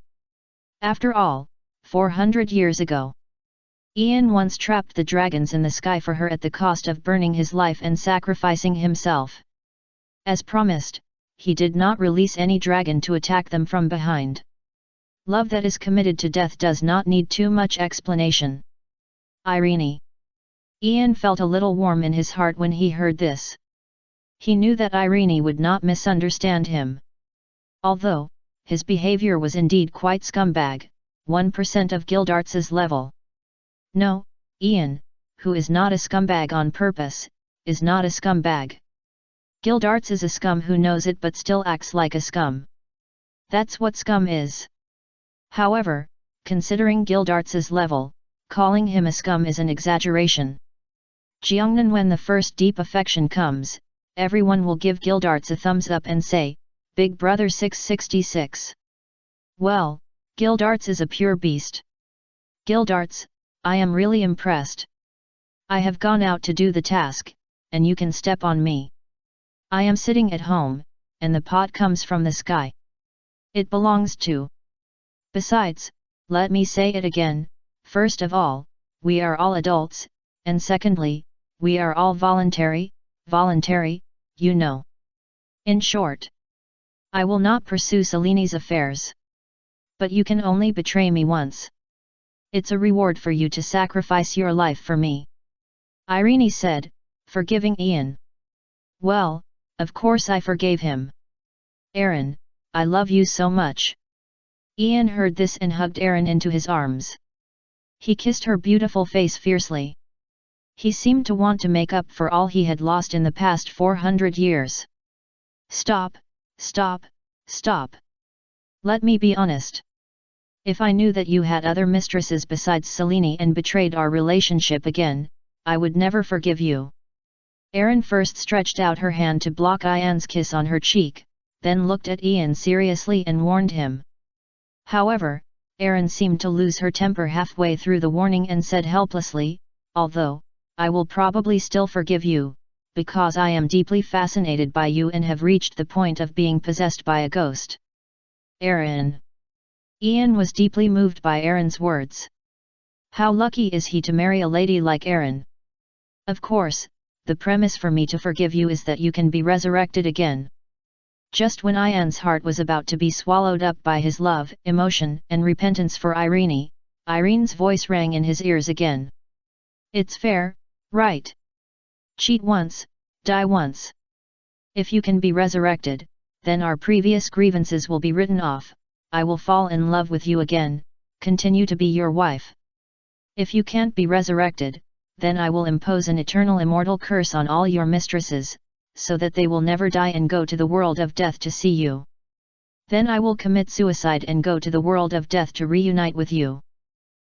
After all, 400 years ago, Ian once trapped the dragons in the sky for her at the cost of burning his life and sacrificing himself. As promised, he did not release any dragon to attack them from behind. Love that is committed to death does not need too much explanation. Irene. Ian felt a little warm in his heart when he heard this. He knew that Irene would not misunderstand him. Although, his behavior was indeed quite scumbag, 1% of Gildarts' level. No, Ian, who is not a scumbag on purpose, is not a scumbag. Gildarts is a scum who knows it but still acts like a scum. That's what scum is. However, considering Gildarts' level, calling him a scum is an exaggeration. Jiangnan, when the first deep affection comes, everyone will give Gildarts a thumbs up and say, Big Brother 666. Well, Gildarts is a pure beast. Gildarts, I am really impressed. I have gone out to do the task, and you can step on me. I am sitting at home, and the pot comes from the sky. It belongs to. Besides, let me say it again, first of all, we are all adults, and secondly, we are all voluntary, you know. In short, I will not pursue Selene's affairs. But you can only betray me once. It's a reward for you to sacrifice your life for me. Irene said, forgiving Ian. Well, of course I forgave him. Aaron, I love you so much. Ian heard this and hugged Irene into his arms. He kissed her beautiful face fiercely. He seemed to want to make up for all he had lost in the past 400 years. Stop, stop, stop. Let me be honest. If I knew that you had other mistresses besides Selene and betrayed our relationship again, I would never forgive you. Irene first stretched out her hand to block Ian's kiss on her cheek, then looked at Ian seriously and warned him. However, Irene seemed to lose her temper halfway through the warning and said helplessly, "Although, I will probably still forgive you, because I am deeply fascinated by you and have reached the point of being possessed by a ghost." Irene. Ian was deeply moved by Irene's words. How lucky is he to marry a lady like Irene? Of course, the premise for me to forgive you is that you can be resurrected again. Just when Ian's heart was about to be swallowed up by his love, emotion, and repentance for Irene, Irene's voice rang in his ears again. It's fair, right? Cheat once, die once. If you can be resurrected, then our previous grievances will be written off. I will fall in love with you again, continue to be your wife. If you can't be resurrected, then I will impose an eternal immortal curse on all your mistresses, so that they will never die and go to the world of death to see you. Then I will commit suicide and go to the world of death to reunite with you.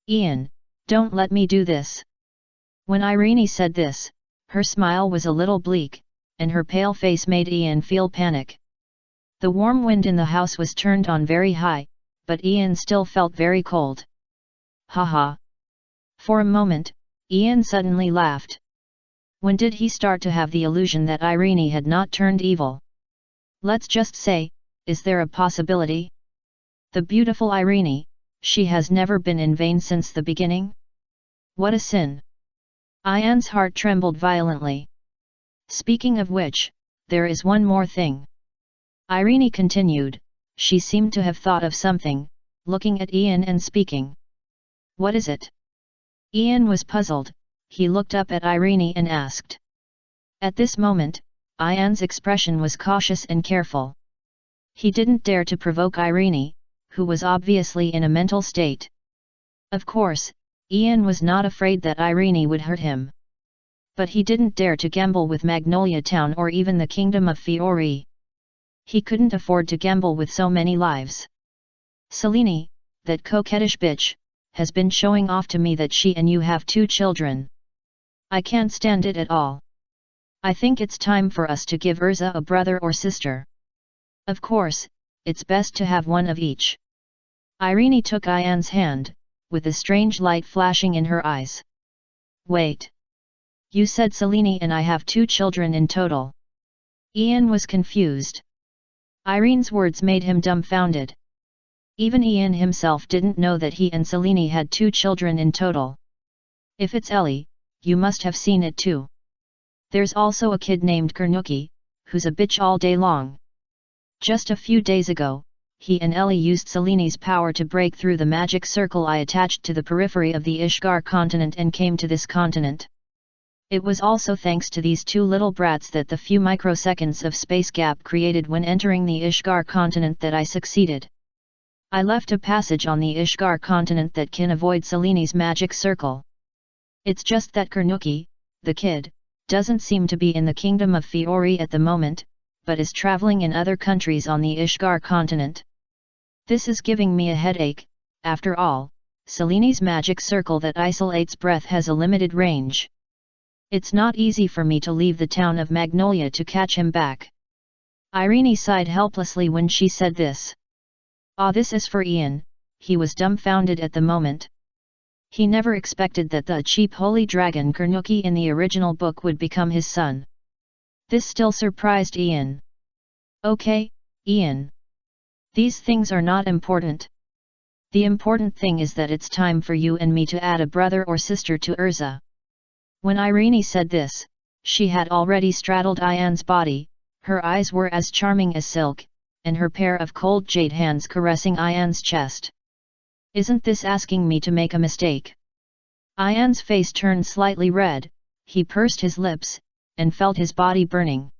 Ian, don't let me do this. When Irene said this, her smile was a little bleak, and her pale face made Ian feel panic. The warm wind in the house was turned on very high, but Ian still felt very cold. Haha. For a moment, Ian suddenly laughed. When did he start to have the illusion that Irene had not turned evil? Let's just say, is there a possibility? The beautiful Irene, she has never been in vain since the beginning? What a sin! Ian's heart trembled violently. Speaking of which, there is one more thing. Irene continued, she seemed to have thought of something, looking at Ian and speaking. What is it? Ian was puzzled. He looked up at Irene and asked. At this moment, Ian's expression was cautious and careful. He didn't dare to provoke Irene, who was obviously in a mental state. Of course, Ian was not afraid that Irene would hurt him. But he didn't dare to gamble with Magnolia Town or even the Kingdom of Fiori. He couldn't afford to gamble with so many lives. Selene, that coquettish bitch, has been showing off to me that she and you have 2 children. I can't stand it at all. I think it's time for us to give Urza a brother or sister. Of course, it's best to have one of each. Irene took Ian's hand, with a strange light flashing in her eyes. Wait. You said Selene and I have 2 children in total. Ian was confused. Irene's words made him dumbfounded. Even Ian himself didn't know that he and Selene had 2 children in total. If it's Ellie, you must have seen it too. There's also a kid named Karnuki, who's a bitch all day long. Just a few days ago, he and Ellie used Selene's power to break through the magic circle I attached to the periphery of the Ishgar continent and came to this continent. It was also thanks to these 2 little brats that the few microseconds of space gap created when entering the Ishgar continent that I succeeded. I left a passage on the Ishgar continent that can avoid Selene's magic circle. It's just that Karnuki, the kid, doesn't seem to be in the Kingdom of Fiori at the moment, but is traveling in other countries on the Ishgar continent. This is giving me a headache. After all, Selene's magic circle that isolates breath has a limited range. It's not easy for me to leave the town of Magnolia to catch him back. Irene sighed helplessly when she said this. This is for Ian. He was dumbfounded at the moment. He never expected that the cheap holy dragon Karnuki in the original book would become his son. This still surprised Ian. Okay, Ian. These things are not important. The important thing is that it's time for you and me to add a brother or sister to Urza. When Irene said this, she had already straddled Ian's body, her eyes were as charming as silk, and her pair of cold jade hands caressing Ian's chest. Isn't this asking me to make a mistake? Ian's face turned slightly red, he pursed his lips, and felt his body burning.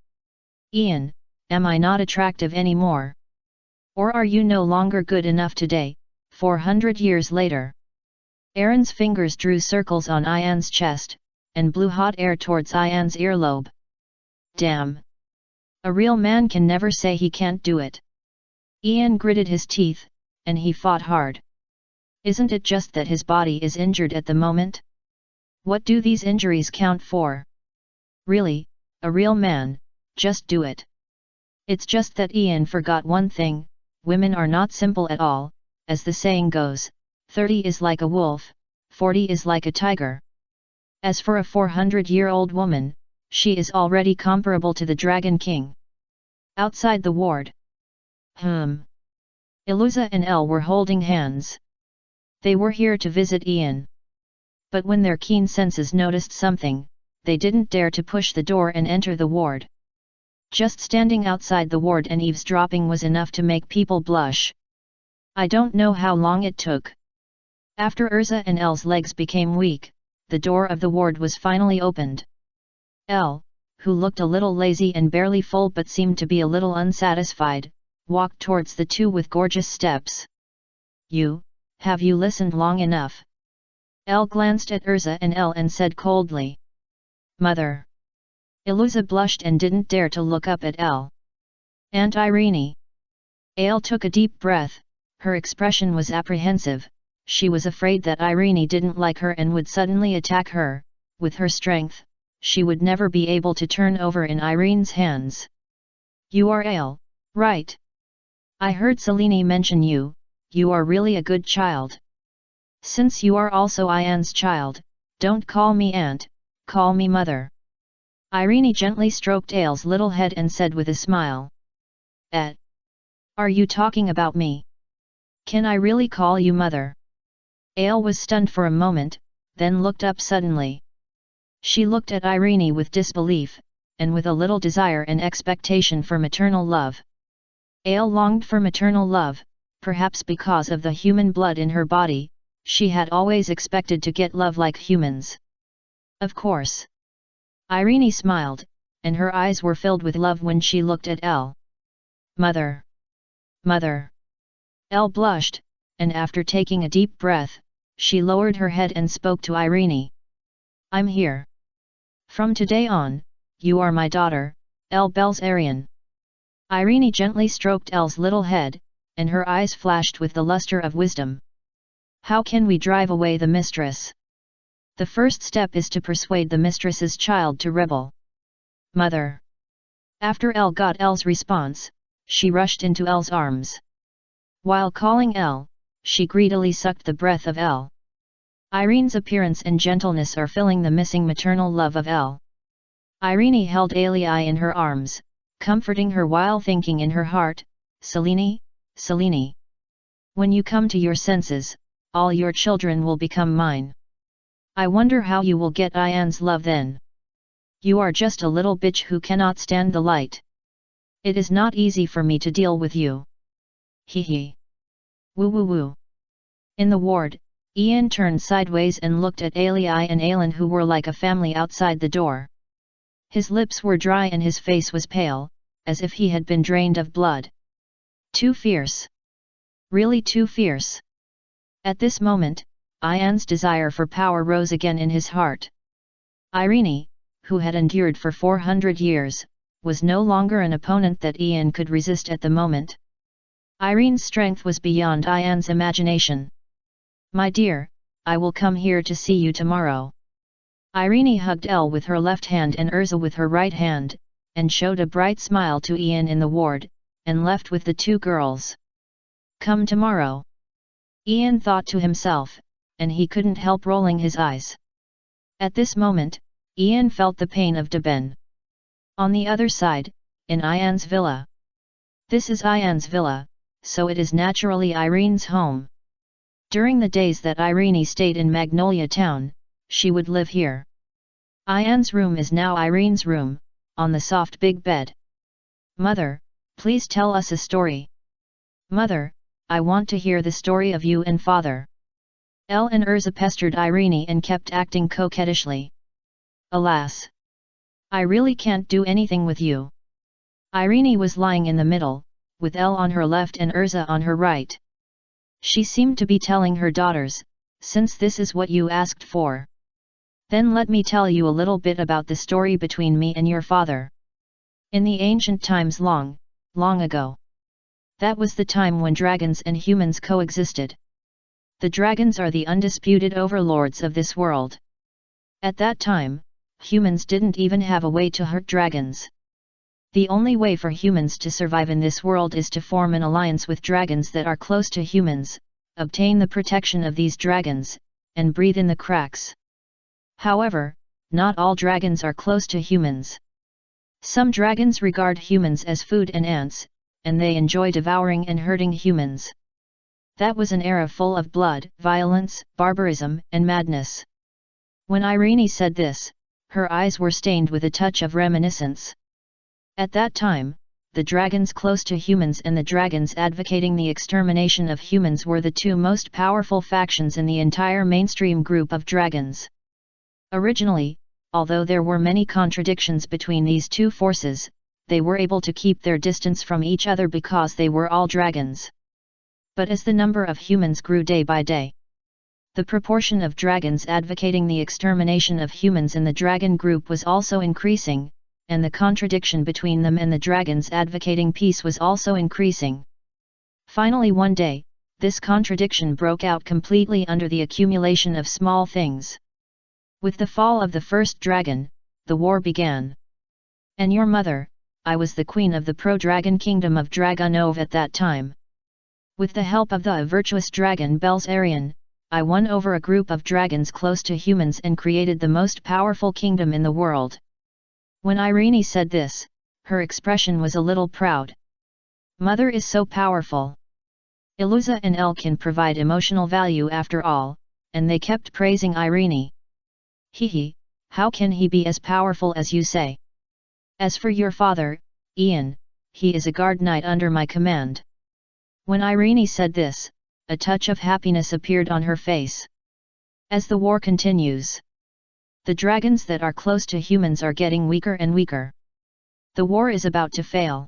Ian, am I not attractive anymore? Or are you no longer good enough today, 400 years later? Irene's fingers drew circles on Ian's chest, and blew hot air towards Ian's earlobe. Damn! A real man can never say he can't do it. Ian gritted his teeth, and he fought hard. Isn't it just that his body is injured at the moment? What do these injuries count for? Really, a real man, just do it. It's just that Ian forgot one thing, women are not simple at all, as the saying goes, 30 is like a wolf, 40 is like a tiger. As for a 400-year-old woman, she is already comparable to the Dragon King. Outside the ward. Iluza and Elle were holding hands. They were here to visit Ian. But when their keen senses noticed something, they didn't dare to push the door and enter the ward. Just standing outside the ward and eavesdropping was enough to make people blush. I don't know how long it took. After Urza and Elle's legs became weak, the door of the ward was finally opened. Elle, who looked a little lazy and barely full but seemed to be a little unsatisfied, walked towards the two with gorgeous steps. Have you listened long enough? Elle glanced at Urza and Elle and said coldly. Mother. Iluza blushed and didn't dare to look up at Elle. Aunt Irene. Elle took a deep breath, her expression was apprehensive, she was afraid that Irene didn't like her and would suddenly attack her. With her strength, she would never be able to turn over in Irene's hands. You are Elle, right? I heard Selene mention you, you are really a good child. Since you are also Ian's child, don't call me aunt, call me mother. Irene gently stroked Elle's little head and said with a smile. Are you talking about me? Can I really call you mother? Elle was stunned for a moment, then looked up suddenly. She looked at Irene with disbelief, and with a little desire and expectation for maternal love. Elle longed for maternal love, perhaps because of the human blood in her body, she had always expected to get love like humans. Of course. Irene smiled, and her eyes were filled with love when she looked at Elle. Mother. Mother. Elle blushed, and after taking a deep breath, she lowered her head and spoke to Irene. I'm here. From today on, you are my daughter, Elle Belzarian. Irene gently stroked Elle's little head, and her eyes flashed with the luster of wisdom. How can we drive away the mistress? The first step is to persuade the mistress's child to rebel. Mother. After Elle got Elle's response, she rushed into Elle's arms. While calling Elle, she greedily sucked the breath of Elle. Irene's appearance and gentleness are filling the missing maternal love of Elle. Irene held Alii in her arms, comforting her while thinking in her heart, Selene, Selene. When you come to your senses, all your children will become mine. I wonder how you will get Ian's love then. You are just a little bitch who cannot stand the light. It is not easy for me to deal with you. Hee hee. Woo woo woo. In the ward, Ian turned sideways and looked at Alii and Aylin who were like a family outside the door. His lips were dry and his face was pale, as if he had been drained of blood. Too fierce. Really too fierce. At this moment, Ian's desire for power rose again in his heart. Irene, who had endured for 400 years, was no longer an opponent that Ian could resist at the moment. Irene's strength was beyond Ian's imagination. My dear, I will come here to see you tomorrow. Irene hugged Elle with her left hand and Urza with her right hand, and showed a bright smile to Ian in the ward, and left with the two girls. Come tomorrow. Ian thought to himself, and he couldn't help rolling his eyes. At this moment, Ian felt the pain of Deben. On the other side, in Ian's villa. This is Ian's villa, so it is naturally Irene's home. During the days that Irene stayed in Magnolia Town, she would live here. Ian's room is now Irene's room, on the soft big bed. Mother, please tell us a story. Mother, I want to hear the story of you and father. Elle and Urza pestered Irene and kept acting coquettishly. Alas! I really can't do anything with you. Irene was lying in the middle, with Elle on her left and Urza on her right. She seemed to be telling her daughters, since this is what you asked for. Then let me tell you a little bit about the story between me and your father. In the ancient times long, long ago. That was the time when dragons and humans coexisted. The dragons are the undisputed overlords of this world. At that time, humans didn't even have a way to hurt dragons. The only way for humans to survive in this world is to form an alliance with dragons that are close to humans, obtain the protection of these dragons, and breathe in the cracks. However, not all dragons are close to humans. Some dragons regard humans as food and ants, and they enjoy devouring and hurting humans. That was an era full of blood, violence, barbarism, and madness. When Irene said this, her eyes were stained with a touch of reminiscence. At that time, the dragons close to humans and the dragons advocating the extermination of humans were the two most powerful factions in the entire mainstream group of dragons. Originally, although there were many contradictions between these two forces, they were able to keep their distance from each other because they were all dragons. But as the number of humans grew day by day, the proportion of dragons advocating the extermination of humans in the dragon group was also increasing, and the contradiction between them and the dragons advocating peace was also increasing. Finally one day, this contradiction broke out completely under the accumulation of small things. With the fall of the first dragon, the war began. And your mother, I was the queen of the pro-dragon kingdom of Dragonov at that time. With the help of the virtuous dragon Irene, I won over a group of dragons close to humans and created the most powerful kingdom in the world. When Irene said this, her expression was a little proud. Mother is so powerful. Iluza and El can provide emotional value after all, and they kept praising Irene. Hehe, how can he be as powerful as you say? As for your father, Ian, he is a guard knight under my command. When Irene said this, a touch of happiness appeared on her face. As the war continues, the dragons that are close to humans are getting weaker and weaker. The war is about to fail.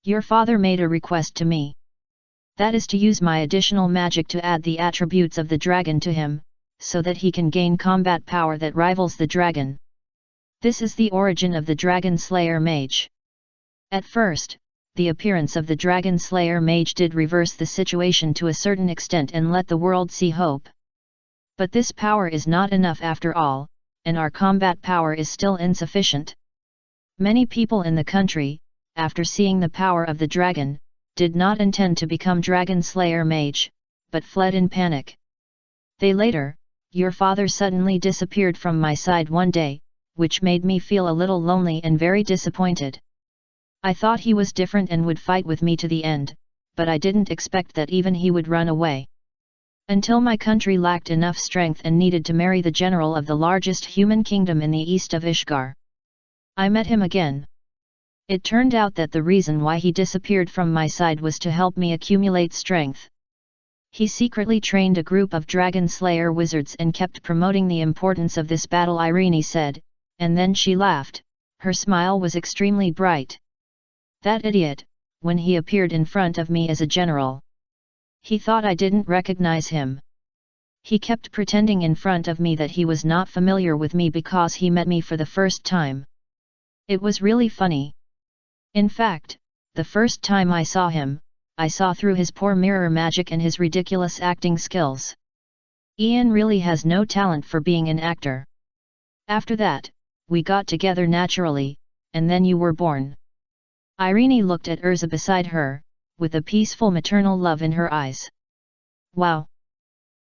Your father made a request to me. That is to use my additional magic to add the attributes of the dragon to him, so that he can gain combat power that rivals the dragon. This is the origin of the Dragon Slayer Mage. At first, the appearance of the Dragon Slayer Mage did reverse the situation to a certain extent and let the world see hope. But this power is not enough after all, and our combat power is still insufficient. Many people in the country, after seeing the power of the dragon, did not intend to become Dragon Slayer Mage, but fled in panic. Your father suddenly disappeared from my side one day, which made me feel a little lonely and very disappointed. I thought he was different and would fight with me to the end, but I didn't expect that even he would run away. Until my country lacked enough strength and needed to marry the general of the largest human kingdom in the east of Ishgar. I met him again. It turned out that the reason why he disappeared from my side was to help me accumulate strength. He secretly trained a group of Dragon Slayer wizards and kept promoting the importance of this battle, Irene said, and then she laughed. Her smile was extremely bright. That idiot, when he appeared in front of me as a general. He thought I didn't recognize him. He kept pretending in front of me that he was not familiar with me because he met me for the first time. It was really funny. In fact, the first time I saw him, I saw through his poor mirror magic and his ridiculous acting skills. Ian really has no talent for being an actor. After that, we got together naturally, and then you were born. Irene looked at Urza beside her, with a peaceful maternal love in her eyes. Wow!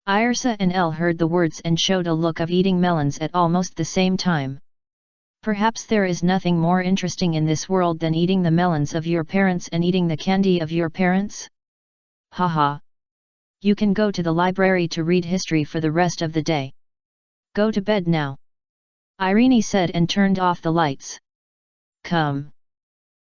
Irsa and El heard the words and showed a look of eating melons at almost the same time. Perhaps there is nothing more interesting in this world than eating the melons of your parents and eating the candy of your parents? Haha! You can go to the library to read history for the rest of the day. Go to bed now. Irene said and turned off the lights. Come.